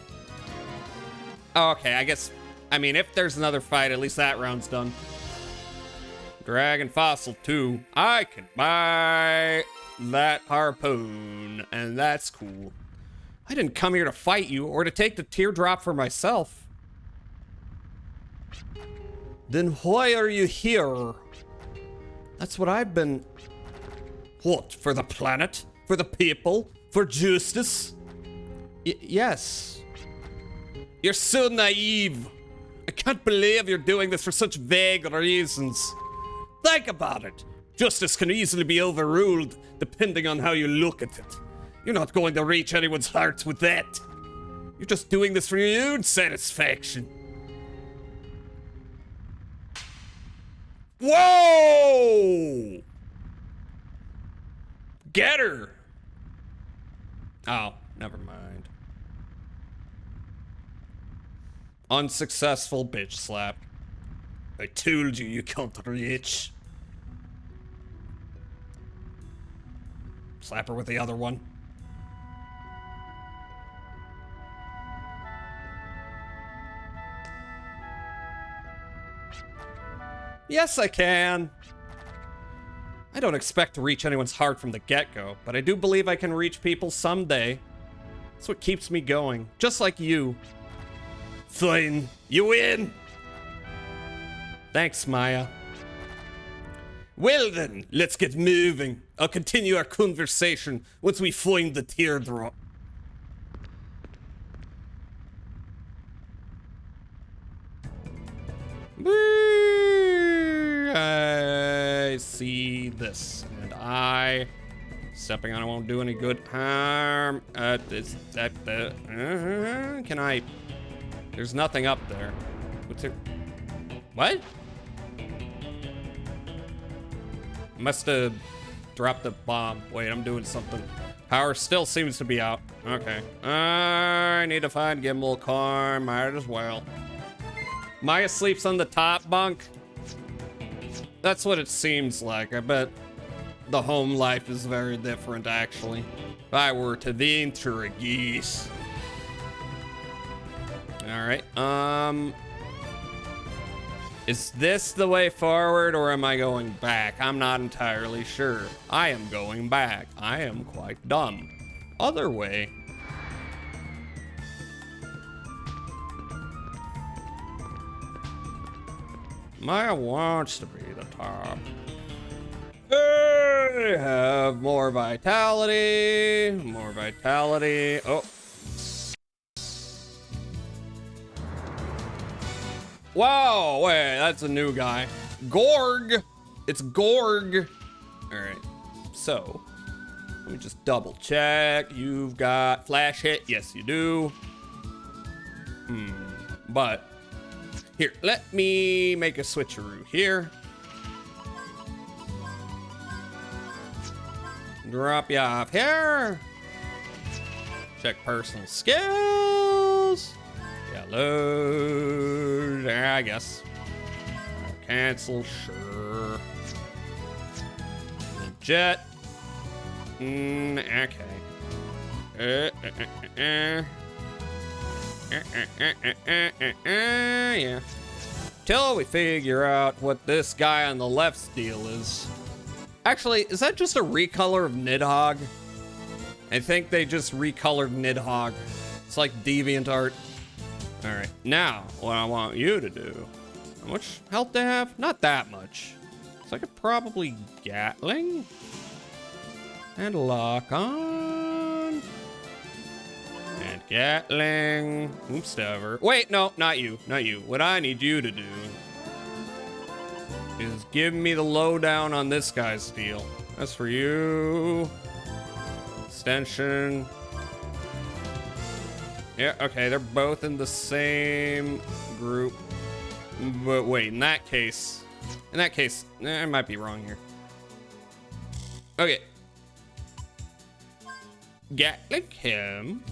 Oh, okay, I guess, I mean, if there's another fight, at least that round's done. Dragon Fossil 2. I can buy that harpoon, and that's cool. I didn't come here to fight you or to take the teardrop for myself. Then why are you here? That's what I've been... What, for the planet? For the people? For justice? Yes. You're so naive. I can't believe you're doing this for such vague reasons. Think about it. Justice can easily be overruled, depending on how you look at it. You're not going to reach anyone's hearts with that. You're just doing this for your own satisfaction. Whoa! Get her! Oh, never mind. Unsuccessful bitch slap. I told you can't reach. Slap her with the other one. Yes, I can. I don't expect to reach anyone's heart from the get-go, but I do believe I can reach people someday. That's what keeps me going, just like you. Fine, you win. Thanks, Maya. Well then, let's get moving. I'll continue our conversation once we find the teardrop. I see this, and stepping on it won't do any good harm. Can I? There's nothing up there. What's it? What? Must have dropped a bomb. Wait, I'm doing something. Power still seems to be out. Okay. I need to find Gimbal Car. Might as well. Maya sleeps on the top bunk. That's what it seems like. I bet the home life is very different, actually. If I were to venture a geese. Alright, is this the way forward or am I going back? I'm not entirely sure. I am going back. I am quite dumb. Other way. Maya wants to be the top. Hey, have more vitality. More vitality. Oh. Whoa, wait, that's a new guy. Gorg. It's Gorg. All right. So, let me just double check. You've got flash hit. Yes, you do. But here, let me make a switcheroo here. Drop you off here. Check personal skills. Yellow. There, I guess. Cancel, sure. Jet. Okay. Yeah. Till we figure out what this guy on the left's deal is. Actually, is that just a recolor of Nidhogg? I think they just recolored Nidhogg. It's like DeviantArt. All right, now what I want you to do. How much health do I have? Not that much. So I could probably Gatling and lock on and Gatling. Oops, ever. Wait, no, not you, not you. What I need you to do is give me the lowdown on this guy's deal. That's for you. Extension. Yeah, okay, they're both in the same group. But wait, in that case, I might be wrong here. Okay. Gatling him.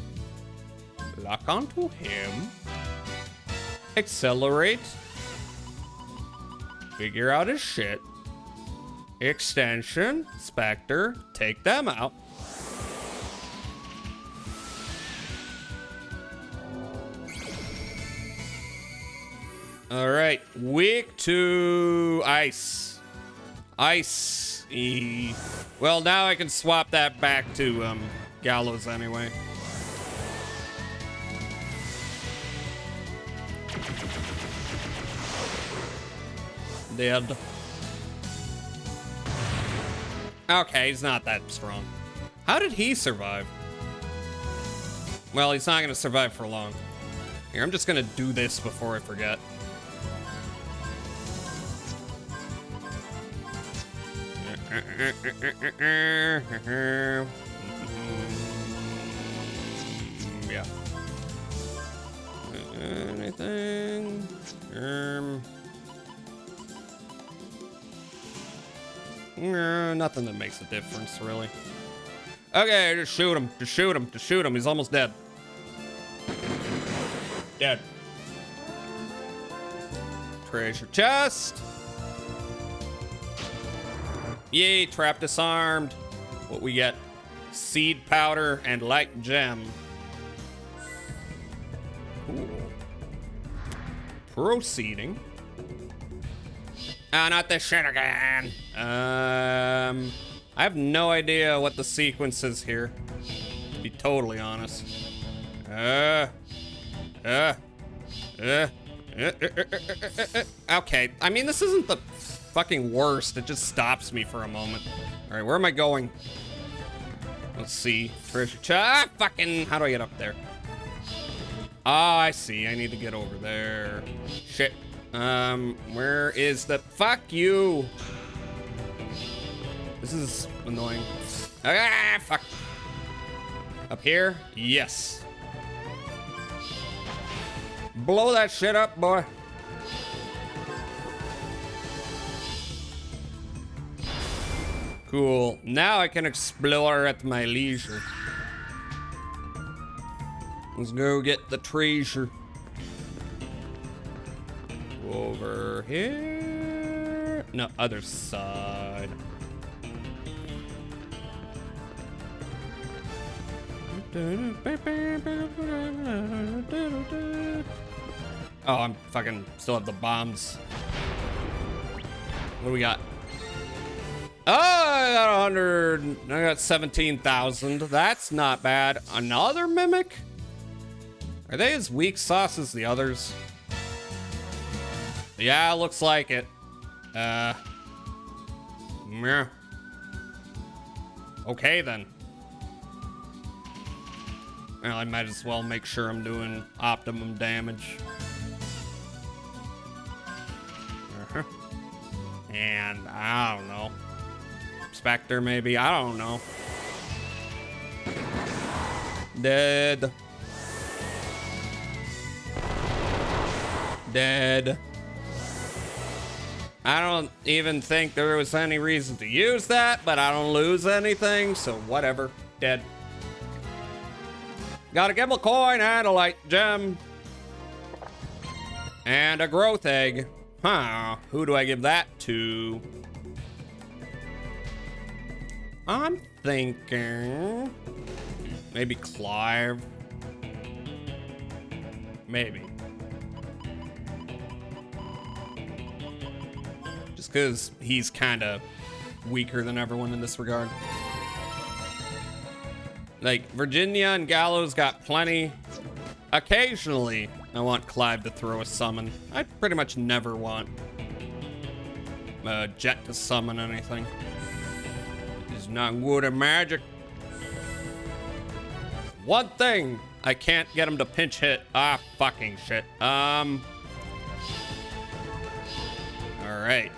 Lock onto him. Accelerate. Figure out his shit. Extension. Spectre. Take them out. All right, weak to ice. Ice. Well, now I can swap that back to Gallows anyway. Dead. Okay, he's not that strong. How did he survive? Well, he's not gonna survive for long. Here, I'm just gonna do this before I forget. Yeah. Anything? Nothing that makes a difference, really. Okay, just shoot him. Just shoot him. Just shoot him. He's almost dead. Dead. Treasure chest. Yay, trap disarmed. What we get? Seed powder and light gem. Cool. Proceeding. Ah, not this shit again. I have no idea what the sequence is here, to be totally honest. Okay, I mean, this isn't the fucking worst. It just stops me for a moment. All right, where am I going? Let's see. Treasure chest. Fucking, how do I get up there? Oh, I see. I need to get over there. Shit. Where is the, fuck you. This is annoying. Ah, fuck. Up here? Yes. Blow that shit up, boy. Cool. Now I can explore at my leisure. Let's go get the treasure. Over here. No, other side. Oh, I'm fucking still have the bombs. What do we got? Oh, I got 100. I got 17,000. That's not bad. Another mimic? Are they as weak sauce as the others? Yeah, looks like it. Meh. Okay, then. Well, I might as well make sure I'm doing optimum damage. And I don't know. Spectre, maybe? I don't know. Dead. Dead. I don't even think there was any reason to use that, but I don't lose anything, so whatever. Dead. Got a Gimbal coin and a light gem. And a growth egg. Huh, who do I give that to? I'm thinking maybe Clive. Maybe. Just because he's kind of weaker than everyone in this regard. Like, Virginia and Gallows got plenty. Occasionally, I want Clive to throw a summon. I pretty much never want Jet to summon anything. He's not good at magic. One thing, I can't get him to pinch hit. Ah, fucking shit. All right.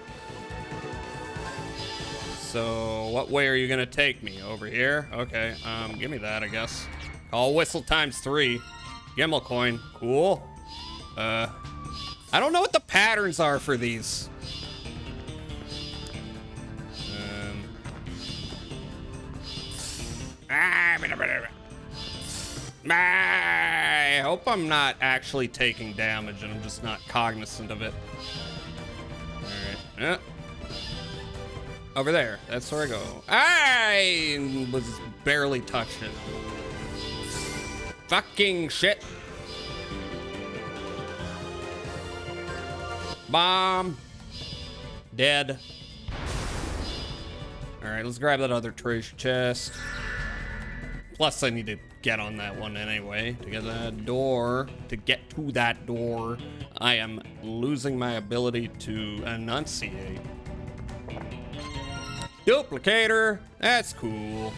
So, what way are you gonna take me? Over here? Okay, give me that, I guess. Call whistle ×3. Gimbal coin, cool. I don't know what the patterns are for these. I hope I'm not actually taking damage and I'm just not cognizant of it. All right. Over there, that's where I go. I was barely touched it. Fucking shit. Bomb. Dead. All right, let's grab that other treasure chest. Plus, I need to get on that one anyway to get that door. To get to that door, I am losing my ability to enunciate. Duplicator. That's cool.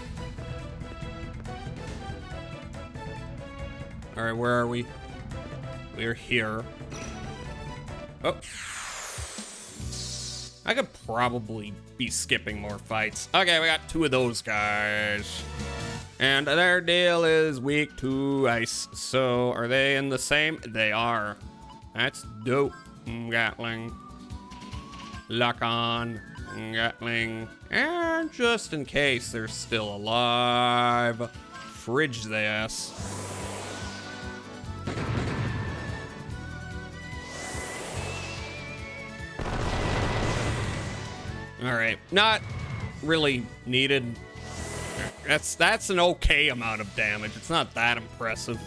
All right, where are we? We're here. Oh. I could probably be skipping more fights. Okay, we got 2 of those guys. And their deal is weak to ice. So, are they in the same? They are. That's dope. Gatling. Lock on. Gatling. And just in case they're still alive, fridge the ass. All right, not really needed. That's an okay amount of damage. It's not that impressive.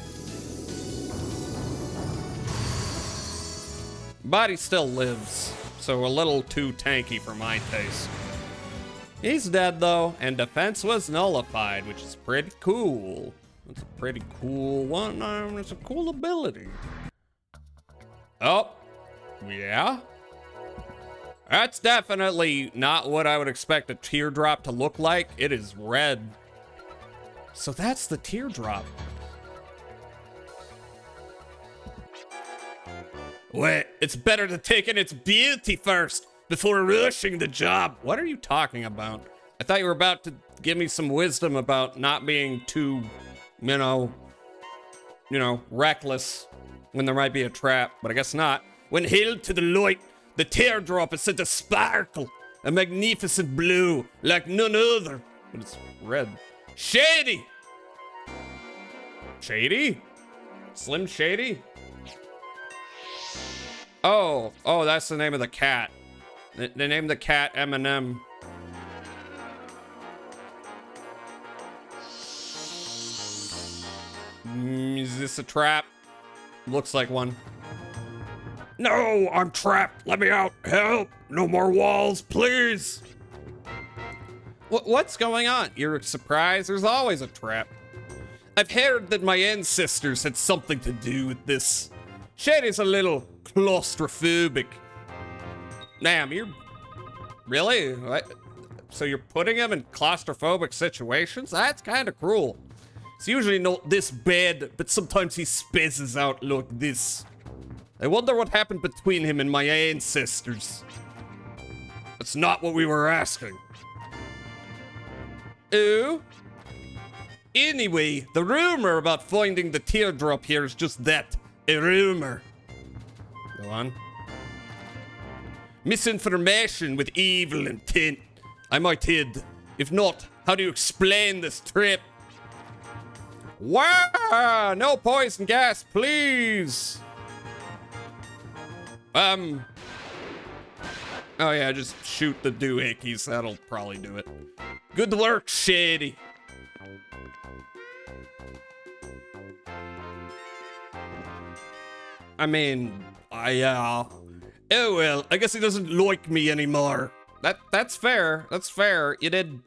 But he still lives, so a little too tanky for my taste. He's dead though, and defense was nullified, which is pretty cool. That's a pretty cool one. It's a cool ability. Oh, yeah. That's definitely not what I would expect a teardrop to look like. It is red. So that's the teardrop. Wait, it's better to take in its beauty first before rushing the job. What are you talking about? I thought you were about to give me some wisdom about not being too, you know, reckless when there might be a trap, but I guess not. When held to the light, the teardrop is said to sparkle, a magnificent blue, like none other. But it's red. Shady! Shady? Slim Shady? Oh, that's the name of the cat. They named the cat Eminem. Is this a trap? Looks like one. No, I'm trapped. Let me out. Help. No more walls, please. What's going on? You're surprised? There's always a trap. I've heard that my ancestors had something to do with this. Shady's a little claustrophobic. Damn, you're... Really? What? So you're putting him in claustrophobic situations? That's kind of cruel. It's usually not this bad, but sometimes he spazzes out like this. I wonder what happened between him and my ancestors. That's not what we were asking. Oh? Anyway, the rumor about finding the teardrop here is just that, a rumor. Go on. Misinformation with evil intent, I might add. If not, how do you explain this trip? Wow! No poison gas, please! Oh yeah, just shoot the doohickeys. That'll probably do it. Good work, Shady. I mean, oh well, I guess he doesn't like me anymore. That's fair. That's fair. You did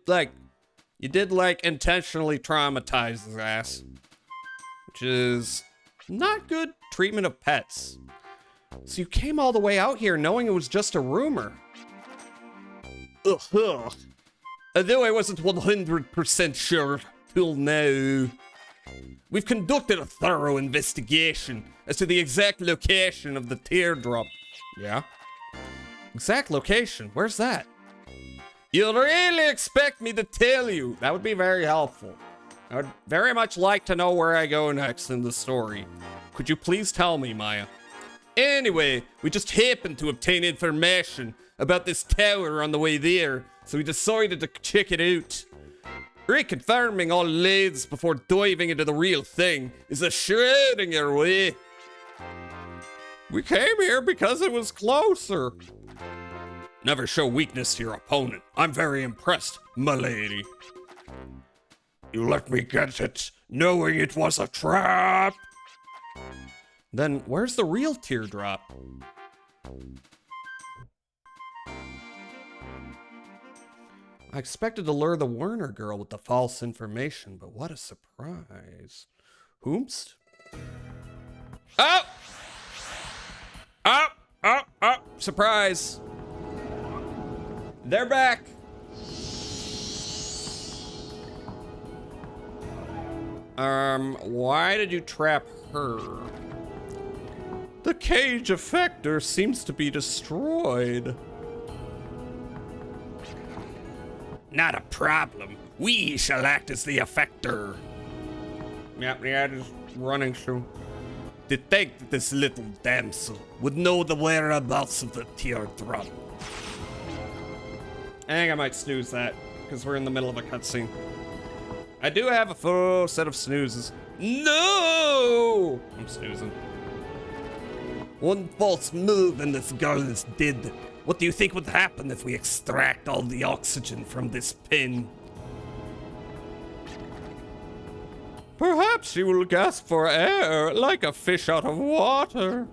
intentionally traumatize his ass, which is not good treatment of pets. So you came all the way out here knowing it was just a rumor. Ugh. Although I wasn't 100% sure till now. We've conducted a thorough investigation as to the exact location of the teardrop. Yeah? Exact location? Where's that? You'll really expect me to tell you? That would be very helpful. I would very much like to know where I go next in the story. Could you please tell me, Maya? Anyway, we just happened to obtain information about this tower on the way there, so we decided to check it out. Reconfirming all leads before diving into the real thing is a Schrödinger way. We came here because it was closer. Never show weakness to your opponent. I'm very impressed, m'lady. You let me get it, knowing it was a trap. Then where's the real teardrop? I expected to lure the Werner girl with the false information, but what a surprise. Whomst? Oh! Oh! Surprise! They're back! Why did you trap her? The cage effector seems to be destroyed. Not a problem. We shall act as the effector. Yeah, just running through. To think that this little damsel would know the whereabouts of the teardrop. I think I might snooze that, because we're in the middle of a cutscene. I do have a full set of snoozes. No! I'm snoozing. One false move and this girl is dead. What do you think would happen if we extract all the oxygen from this pin? Perhaps she will gasp for air like a fish out of water.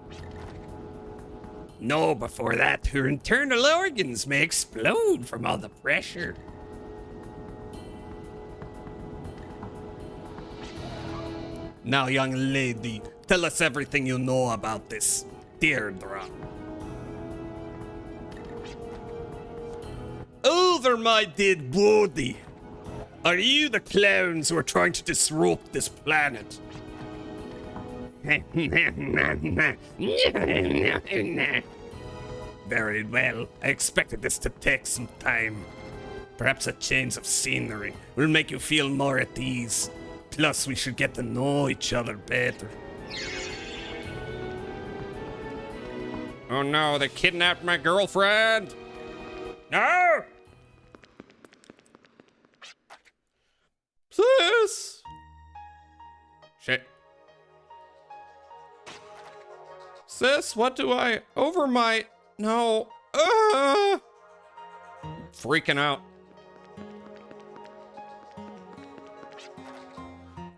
No, before that, her internal organs may explode from all the pressure. Now, young lady, tell us everything you know about this teardrop. Over my dead body! Are you the clowns who are trying to disrupt this planet? Very well. I expected this to take some time. Perhaps a change of scenery will make you feel more at ease. Plus, we should get to know each other better. Oh no, they kidnapped my girlfriend! No! Sis! Shit. Sis, what do I... Over my... No. Freaking out.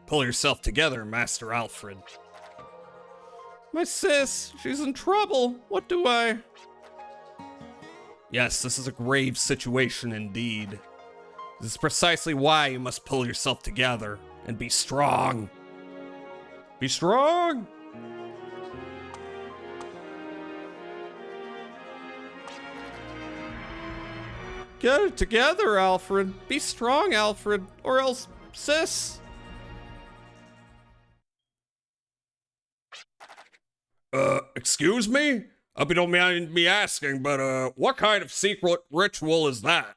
Pull yourself together, Master Alfred. My sis, she's in trouble. What do I... Yes, this is a grave situation indeed. This is precisely why you must pull yourself together and be strong. Be strong! Get it together, Alfred. Be strong, Alfred, or else, sis. Excuse me? Hope you don't mind me asking, but, what kind of secret ritual is that?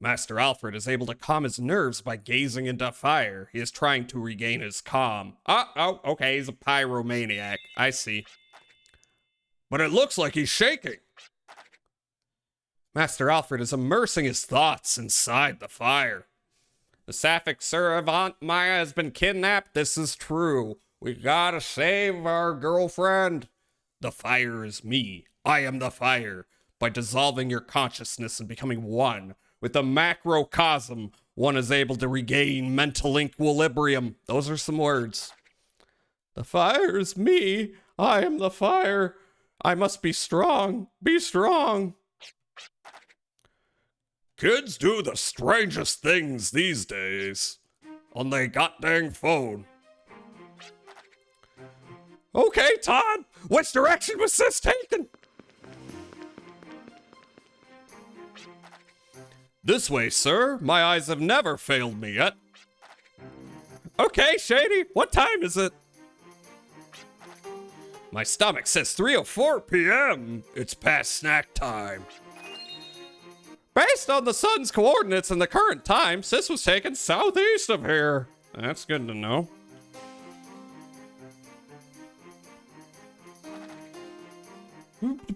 Master Alfred is able to calm his nerves by gazing into fire. He is trying to regain his calm. Oh, okay, he's a pyromaniac. I see. But it looks like he's shaking. Master Alfred is immersing his thoughts inside the fire. The Sapphic Servant Maya has been kidnapped. This is true. We gotta save our girlfriend. The fire is me. I am the fire. By dissolving your consciousness and becoming one with the macrocosm, one is able to regain mental equilibrium. Those are some words. The fire is me. I am the fire. I must be strong. Be strong. Kids do the strangest things these days on their goddamn phone. Okay, Todd, which direction was this taken? This way, sir. My eyes have never failed me yet. Okay, Shady, what time is it? My stomach says 3:04 p.m. It's past snack time. Based on the sun's coordinates and the current time, Sis was taken southeast of here. That's good to know.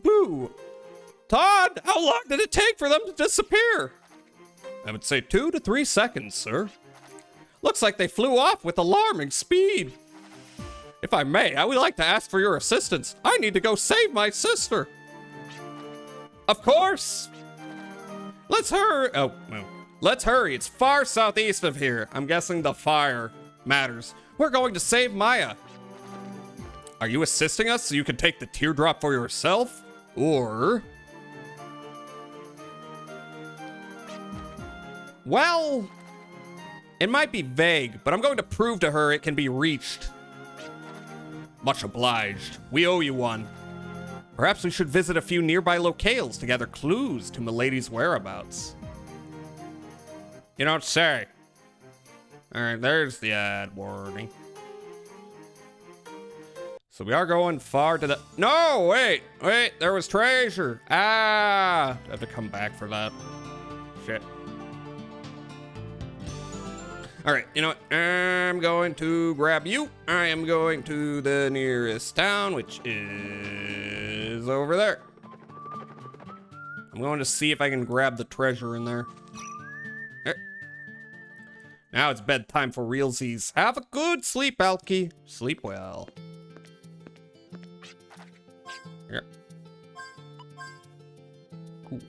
Boo! Todd, how long did it take for them to disappear? I would say 2 to 3 seconds, sir. Looks like they flew off with alarming speed. If I may, I would like to ask for your assistance. I need to go save my sister. Of course. Let's hurry. Oh, no. Let's hurry. It's far southeast of here. I'm guessing the fire matters. We're going to save Maya. Are you assisting us so you can take the teardrop for yourself? Or... well, it might be vague, but I'm going to prove to her it can be reached. Much obliged. We owe you one. Perhaps we should visit a few nearby locales to gather clues to Milady's whereabouts. You don't say. Alright, there's the ad warning. So we are going far to the... no, wait, there was treasure. I have to come back for that. Shit. All right, you know what? I'm going to grab you. I am going to the nearest town, which is over there. I'm going to see if I can grab the treasure in there. Now it's bedtime for realsies. Have a good sleep, Alki. Sleep well. Here. Cool.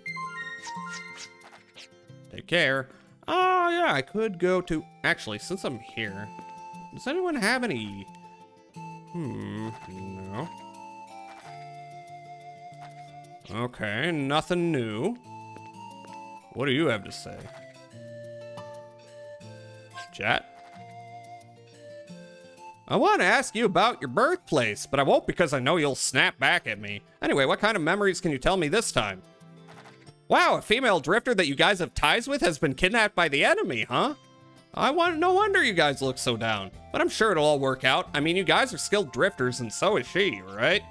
Take care. Oh, yeah, I could go to... actually, since I'm here, does anyone have any... no. Okay, nothing new. What do you have to say? Chat? I want to ask you about your birthplace, but I won't because I know you'll snap back at me. Anyway, what kind of memories can you tell me this time? Wow, a female drifter that you guys have ties with has been kidnapped by the enemy, huh? No wonder you guys look so down. But I'm sure it'll all work out. I mean, you guys are skilled drifters, and so is she, right?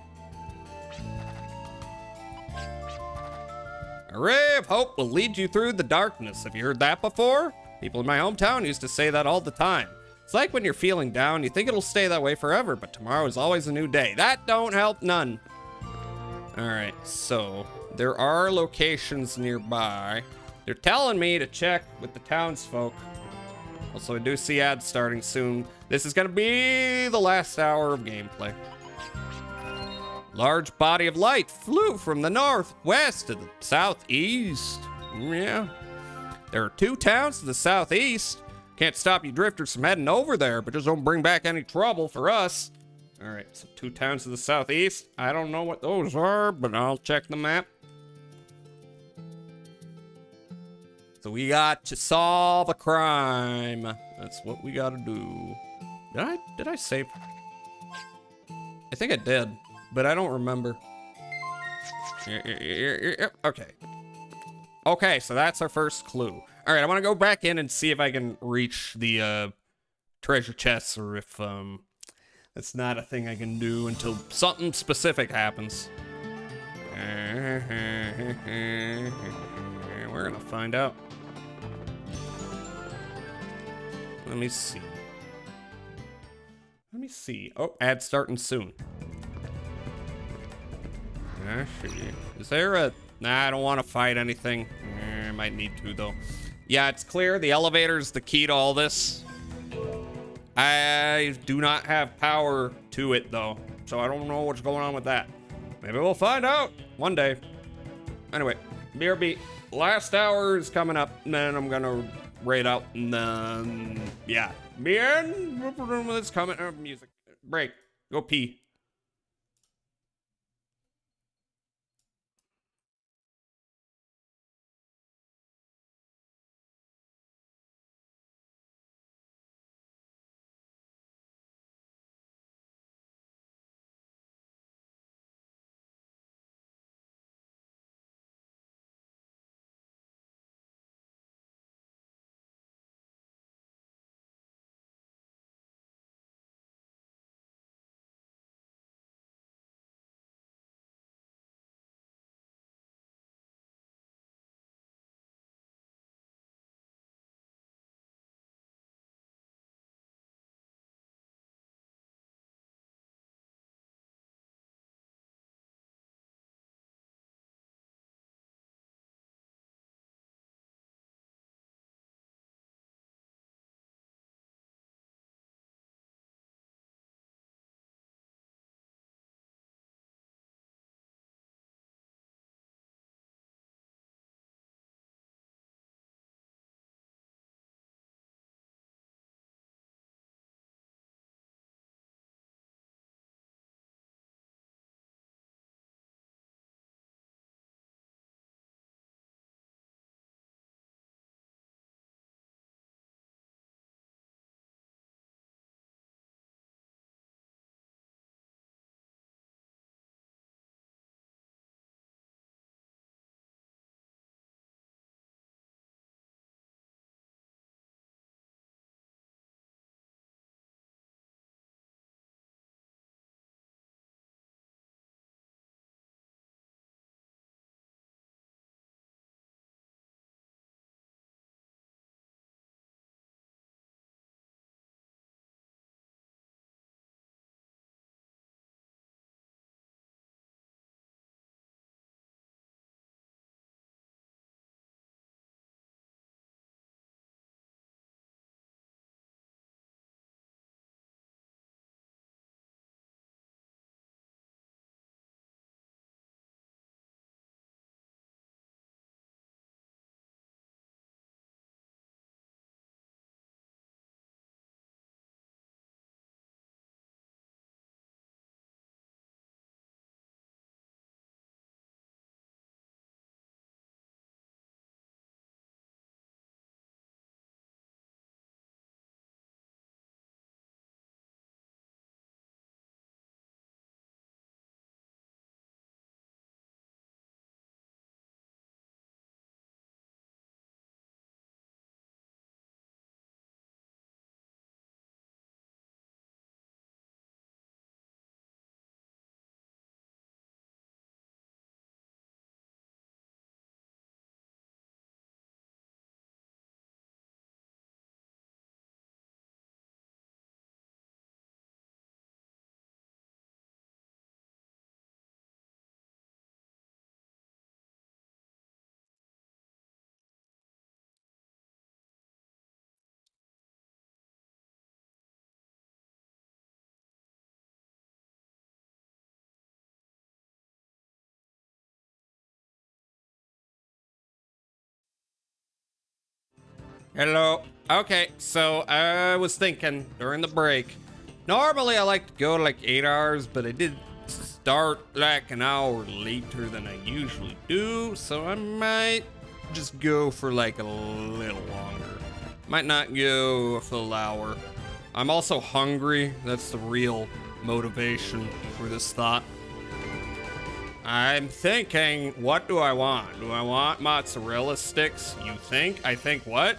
A ray of hope will lead you through the darkness. Have you heard that before? People in my hometown used to say that all the time. It's like when you're feeling down, you think it'll stay that way forever, but tomorrow is always a new day. That don't help none. All right, so... there are locations nearby. They're telling me to check with the townsfolk. Also, I do see ads starting soon. This is gonna be the last hour of gameplay. Large body of light flew from the northwest to the southeast. Yeah. There are 2 towns to the southeast. Can't stop you drifters from heading over there, but just don't bring back any trouble for us. All right, so 2 towns to the southeast. I don't know what those are, but I'll check the map. So we got to solve a crime. That's what we gotta do. Did I save? I think I did, but I don't remember. Okay. Okay, so that's our first clue. All right, I want to go back in and see if I can reach the treasure chests, or if that's not a thing I can do until something specific happens. We're gonna find out. Let me see. Oh, ad starting soon. Is there a... Nah, I don't want to fight anything. I might need to, though. Yeah, it's clear. The elevator's the key to all this. I do not have power to it, though. So I don't know what's going on with that. Maybe we'll find out one day. Anyway, BRB. Last hour is coming up, and then I'm going to raid out, and then... Yeah. Man, let's comment. Music. Break. Go pee. Hello. Okay, so I was thinking during the break. Normally I like to go like 8 hours, but I did start like an hour later than I usually do, so I might just go for like a little longer. Might not go a full hour. I'm also hungry. That's the real motivation for this thought. I'm thinking, what do I want? Do I want mozzarella sticks? You think? I think what?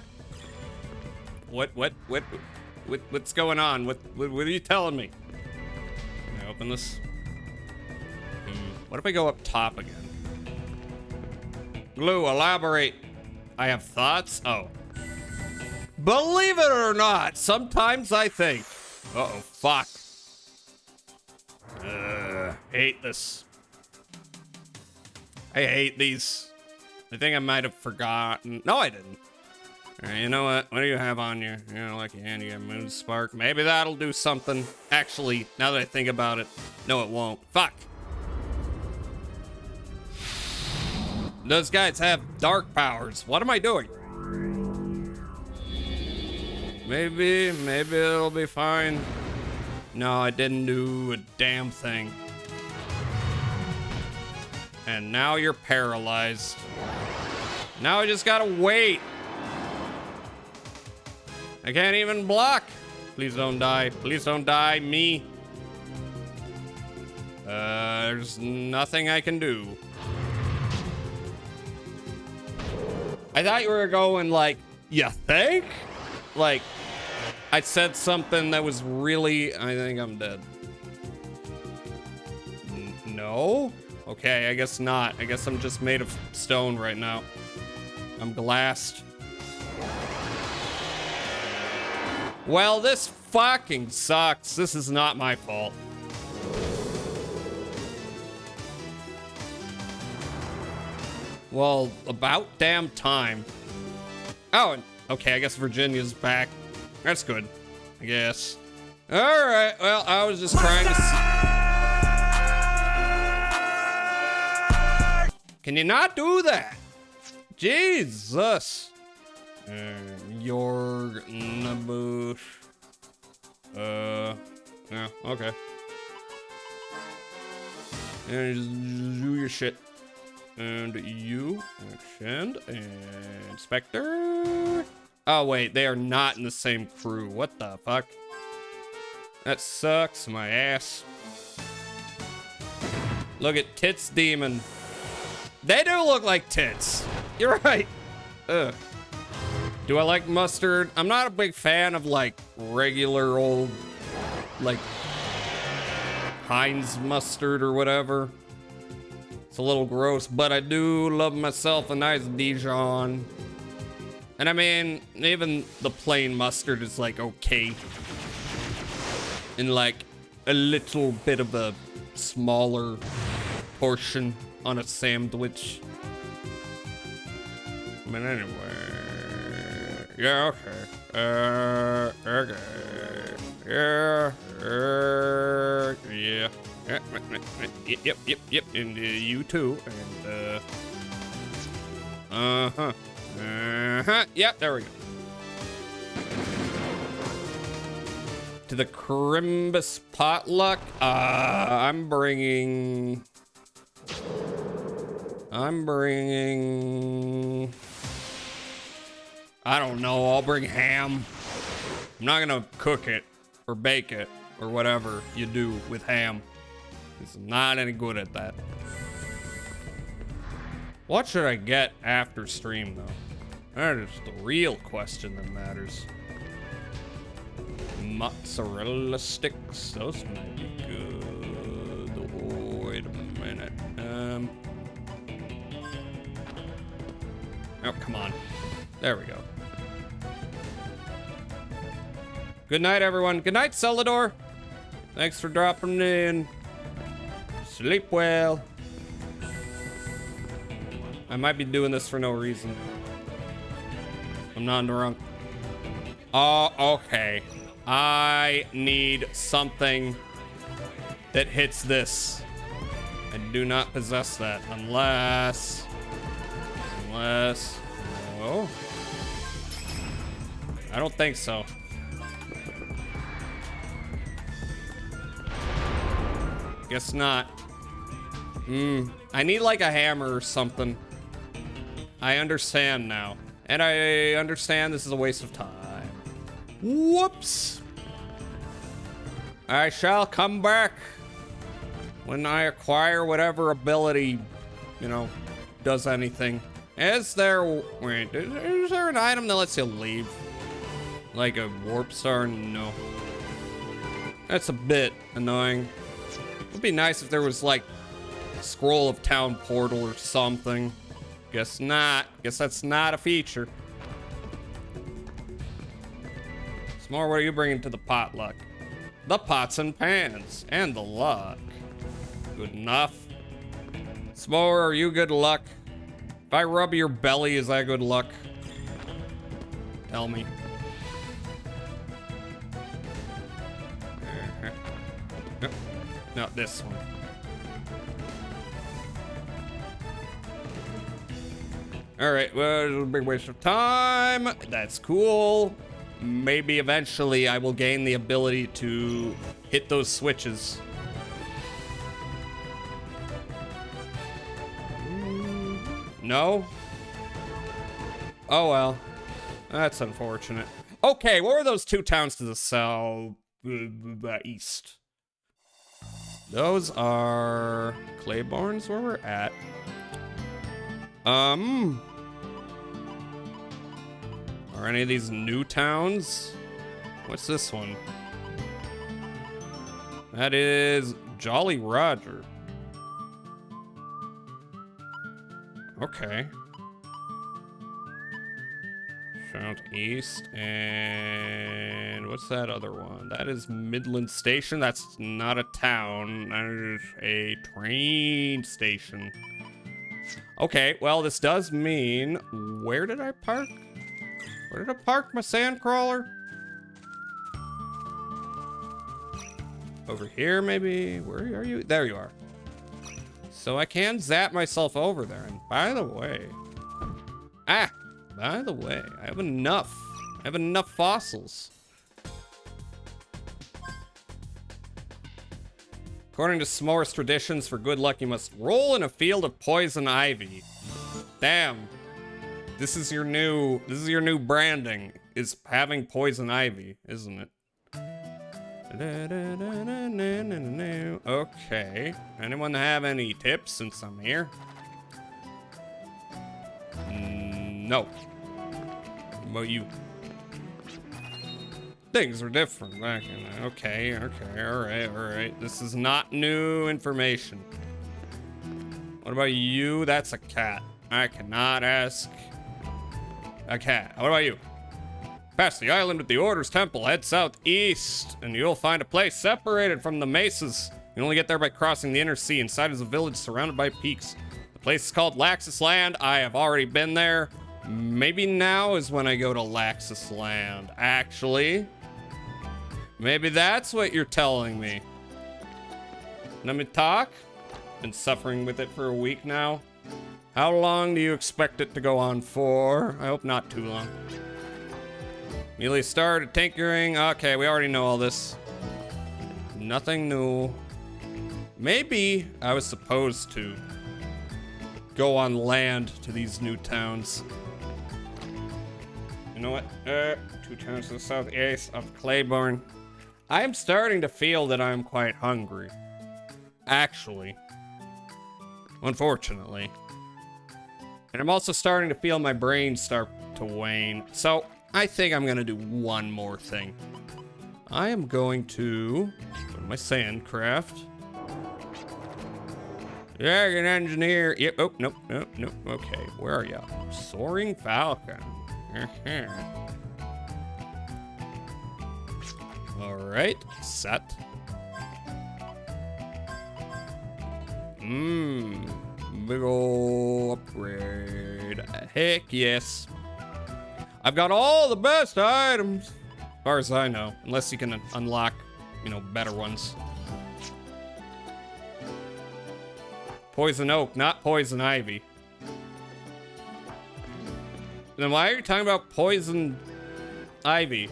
What's going on? What are you telling me? Can I open this? What if I go up top again? Glue, elaborate. I have thoughts? Oh. Believe it or not, sometimes I think. Uh-oh, fuck. Hate this. I hate these. I think I might have forgotten. No, I didn't. All right, you know what? What do you have on you? You know, like your hand, you got Moon Spark. Maybe that'll do something. Actually, now that I think about it, no, it won't. Fuck. Those guys have dark powers. What am I doing? Maybe it'll be fine. No, I didn't do a damn thing. And now you're paralyzed. Now I just gotta wait. I can't even block. Please don't die. Please don't die, me. There's nothing I can do. I thought you were going like, you think? Like, I said something that was really, I think I'm dead. No? Okay, I guess not. I guess I'm just made of stone right now. I'm glassed. Well, this fucking sucks. This is not my fault. Well, about damn time. Oh, okay, I guess Virginia's back. That's good, I guess. All right, well, I was just trying to see. Can you not do that? Jesus. Your number. Yeah, okay. And just do your shit. And you, and Inspector. Oh wait, they are not in the same crew. What the fuck? That sucks my ass. Look at Tits Demon. They do look like tits. You're right. Ugh. Do I like mustard? I'm not a big fan of like regular old, like Heinz mustard or whatever. It's a little gross, but I do love myself a nice Dijon. And I mean, even the plain mustard is like okay. In like a little bit of a smaller portion on a sandwich. But anyway, yeah, okay. Okay. Yeah. Yeah. Yep. And you too. And Yep, there we go. To the Crimbus potluck. I'm bringing. I don't know. I'll bring ham. I'm not gonna cook it or bake it or whatever you do with ham. I'm not any good at that. What should I get after stream though? That is the real question that matters. Mozzarella sticks. Those might be good. Oh, wait a minute. Oh, come on. There we go. Good night, everyone. Good night, Celador. Thanks for dropping in. Sleep well. I might be doing this for no reason. I'm not drunk. Oh, okay. I need something that hits this. I do not possess that unless. Oh. I don't think so. Guess not. I need like a hammer or something. I understand now. And I understand this is a waste of time. Whoops. I shall come back. when I acquire whatever ability, you know, does anything. Is there, wait, is there an item that lets you leave? Like a warp star? No. That's a bit annoying. It'd be nice if there was like a scroll of town portal or something. Guess not. Guess that's not a feature. S'more, what are you bringing to the potluck? The pots and pans and the luck. Good enough. S'more, are you good luck? If I rub your belly, is that good luck? Tell me. No, this one. Alright, well, it was a big waste of time. That's cool. Maybe eventually I will gain the ability to hit those switches. No? Oh well. That's unfortunate. Okay, what were those two towns to the south? East. Those are Claiborne's where we're at. Are any of these new towns? What's this one? That is Jolly Roger. Okay. Southeast, and what's that other one? That is Midland Station. That's not a town. That is a train station. Okay, well, this does mean, where did I park? Where did I park my sandcrawler? Over here, maybe? Where are you? There you are. So I can zap myself over there. And by the way, I have enough. I have enough fossils. According to S'more's traditions, for good luck, you must roll in a field of poison ivy. Damn. This is your new branding, is having poison ivy, isn't it? Okay. Anyone have any tips since I'm here? No. What about you? Things were different back in there. Okay, alright. This is not new information. What about you? That's a cat. I cannot ask a cat. What about you? Past the island at the Order's Temple, head southeast, and you'll find a place separated from the mesas. You can only get there by crossing the inner sea. Inside is a village surrounded by peaks. The place is called Laxus Land. I have already been there. Maybe now is when I go to Laxus Land, actually. Maybe that's what you're telling me. Let me talk. Been suffering with it for a week now. How long do you expect it to go on for? I hope not too long. Immediately started tinkering. Okay, we already know all this. Nothing new. Maybe I was supposed to go on land to these new towns. You know what? 2 towns to the southeast of Claiborne. I am starting to feel that I'm quite hungry. Actually. Unfortunately. And I'm also starting to feel my brain start to wane. So I think I'm gonna do one more thing. I am going to go to my sandcraft. Yeah, you're an engineer. Yep. Oh, nope. Okay, where are you? Soaring Falcon. All right, set. Big ol' upgrade. Heck yes. I've got all the best items, as far as I know, unless you can unlock, you know, better ones. Poison oak, not poison ivy. Then why are you talking about poison ivy?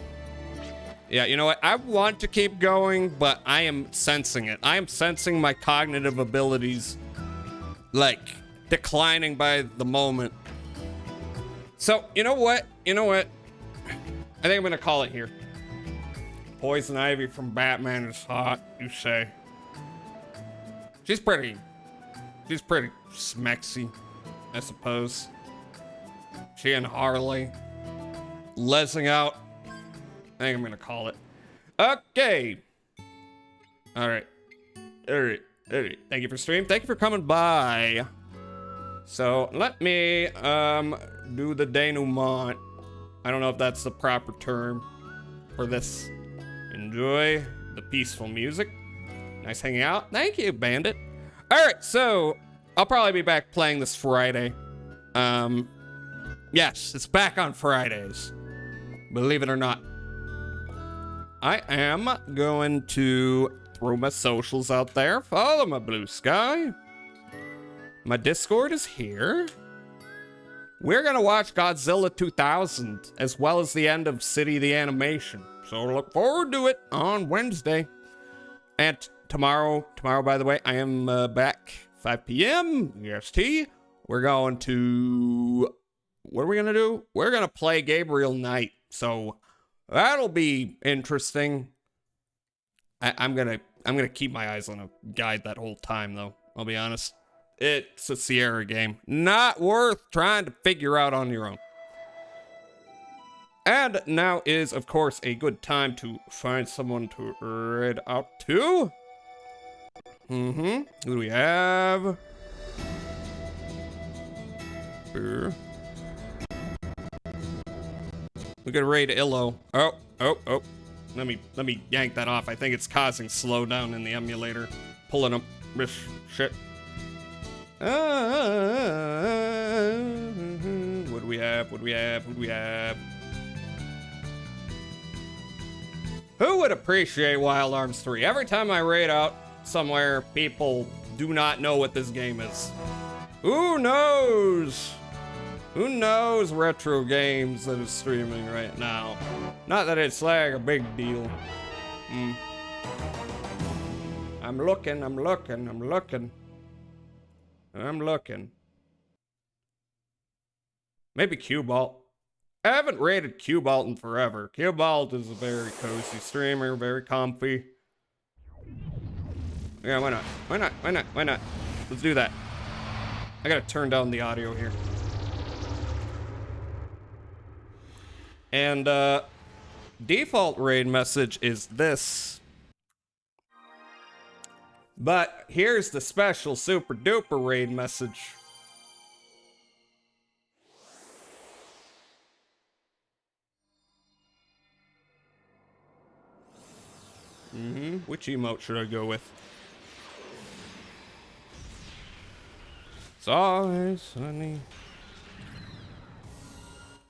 Yeah, you know what? I want to keep going, but I am sensing it. I am sensing my cognitive abilities, like, declining by the moment. So, you know what? I think I'm gonna call it here. Poison ivy from Batman is hot, you say. She's pretty smexy, I suppose. She and Harley. Lesing out. I think I'm gonna call it. Okay. Alright. Thank you for stream. Thank you for coming by. So let me do the denouement. I don't know if that's the proper term for this. Enjoy the peaceful music. Nice hanging out. Thank you, Bandit. Alright, so I'll probably be back playing this Friday. Yes, it's back on Fridays. Believe it or not. I am going to throw my socials out there. Follow my Blue Sky. My Discord is here. We're gonna watch Godzilla 2000 as well as the end of City the Animation. So look forward to it on Wednesday. And tomorrow, by the way, I am back 5 p.m. EST. We're going to... What are we gonna do? We're gonna play Gabriel Knight. So that'll be interesting. I'm gonna keep my eyes on a guide that whole time, though. I'll be honest. It's a Sierra game. Not worth trying to figure out on your own. And now is, of course, a good time to find someone to raid out to. Who do we have? Here. We could raid Illo. Oh. Let me yank that off. I think it's causing slowdown in the emulator. Pulling up this shit. What do we have? Who would appreciate Wild Arms 3? Every time I raid out somewhere, people do not know what this game is. Who knows? Who knows retro games that is streaming right now? Not that it's like a big deal. I'm looking. Maybe Cubalt. I haven't rated Cubalt in forever. Cubalt is a very cozy streamer, very comfy. Yeah, why not? Let's do that. I gotta turn down the audio here. And default raid message is this. But here's the special super duper raid message. Which emote should I go with? It's always sunny.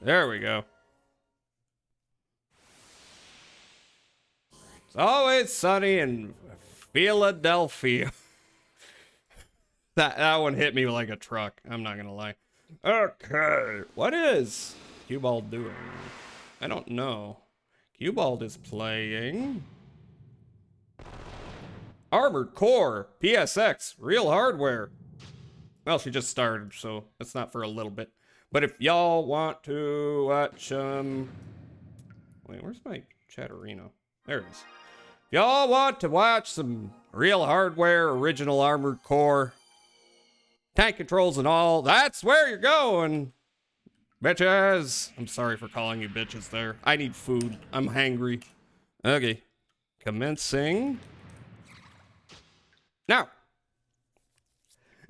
There we go. It's always sunny in Philadelphia. That one hit me like a truck. I'm not gonna lie. Okay, what is Cubald doing? I don't know. Cubald is playing Armored Core PSX Real Hardware. Well, she just started, so it's not for a little bit. But if y'all want to watch wait, where's my Chatterino? There it is. Y'all want to watch some Real Hardware, original Armored Core, tank controls and all, that's where you're going, bitches. I'm sorry for calling you bitches there. I need food. I'm hangry. Okay. Commencing. Now.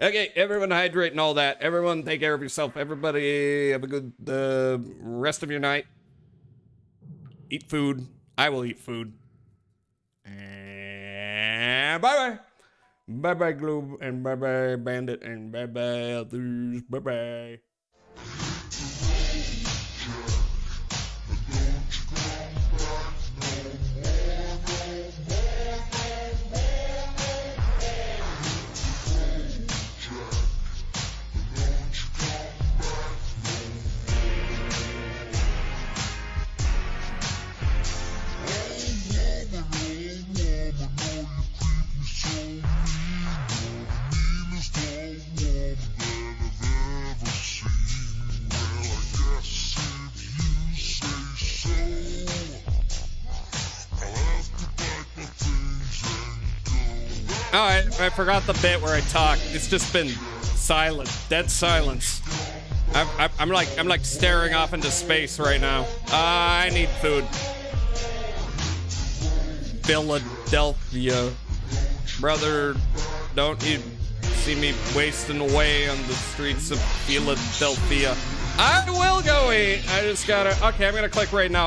Okay, everyone hydrate and all that. Everyone take care of yourself. Everybody have a good rest of your night. Eat food. I will eat food. And bye-bye. Bye-bye, Globe, and bye-bye, Bandit, and bye-bye, others. Bye-bye. Meanest old woman that I've ever seen. Oh, I forgot the bit where I talk. It's just been silent, dead silence. I'm like staring off into space right now. I need food. Philadelphia, brother, don't you see me wasting away on the streets of Philadelphia? I will go eat. I just gotta. Okay, I'm gonna click right now.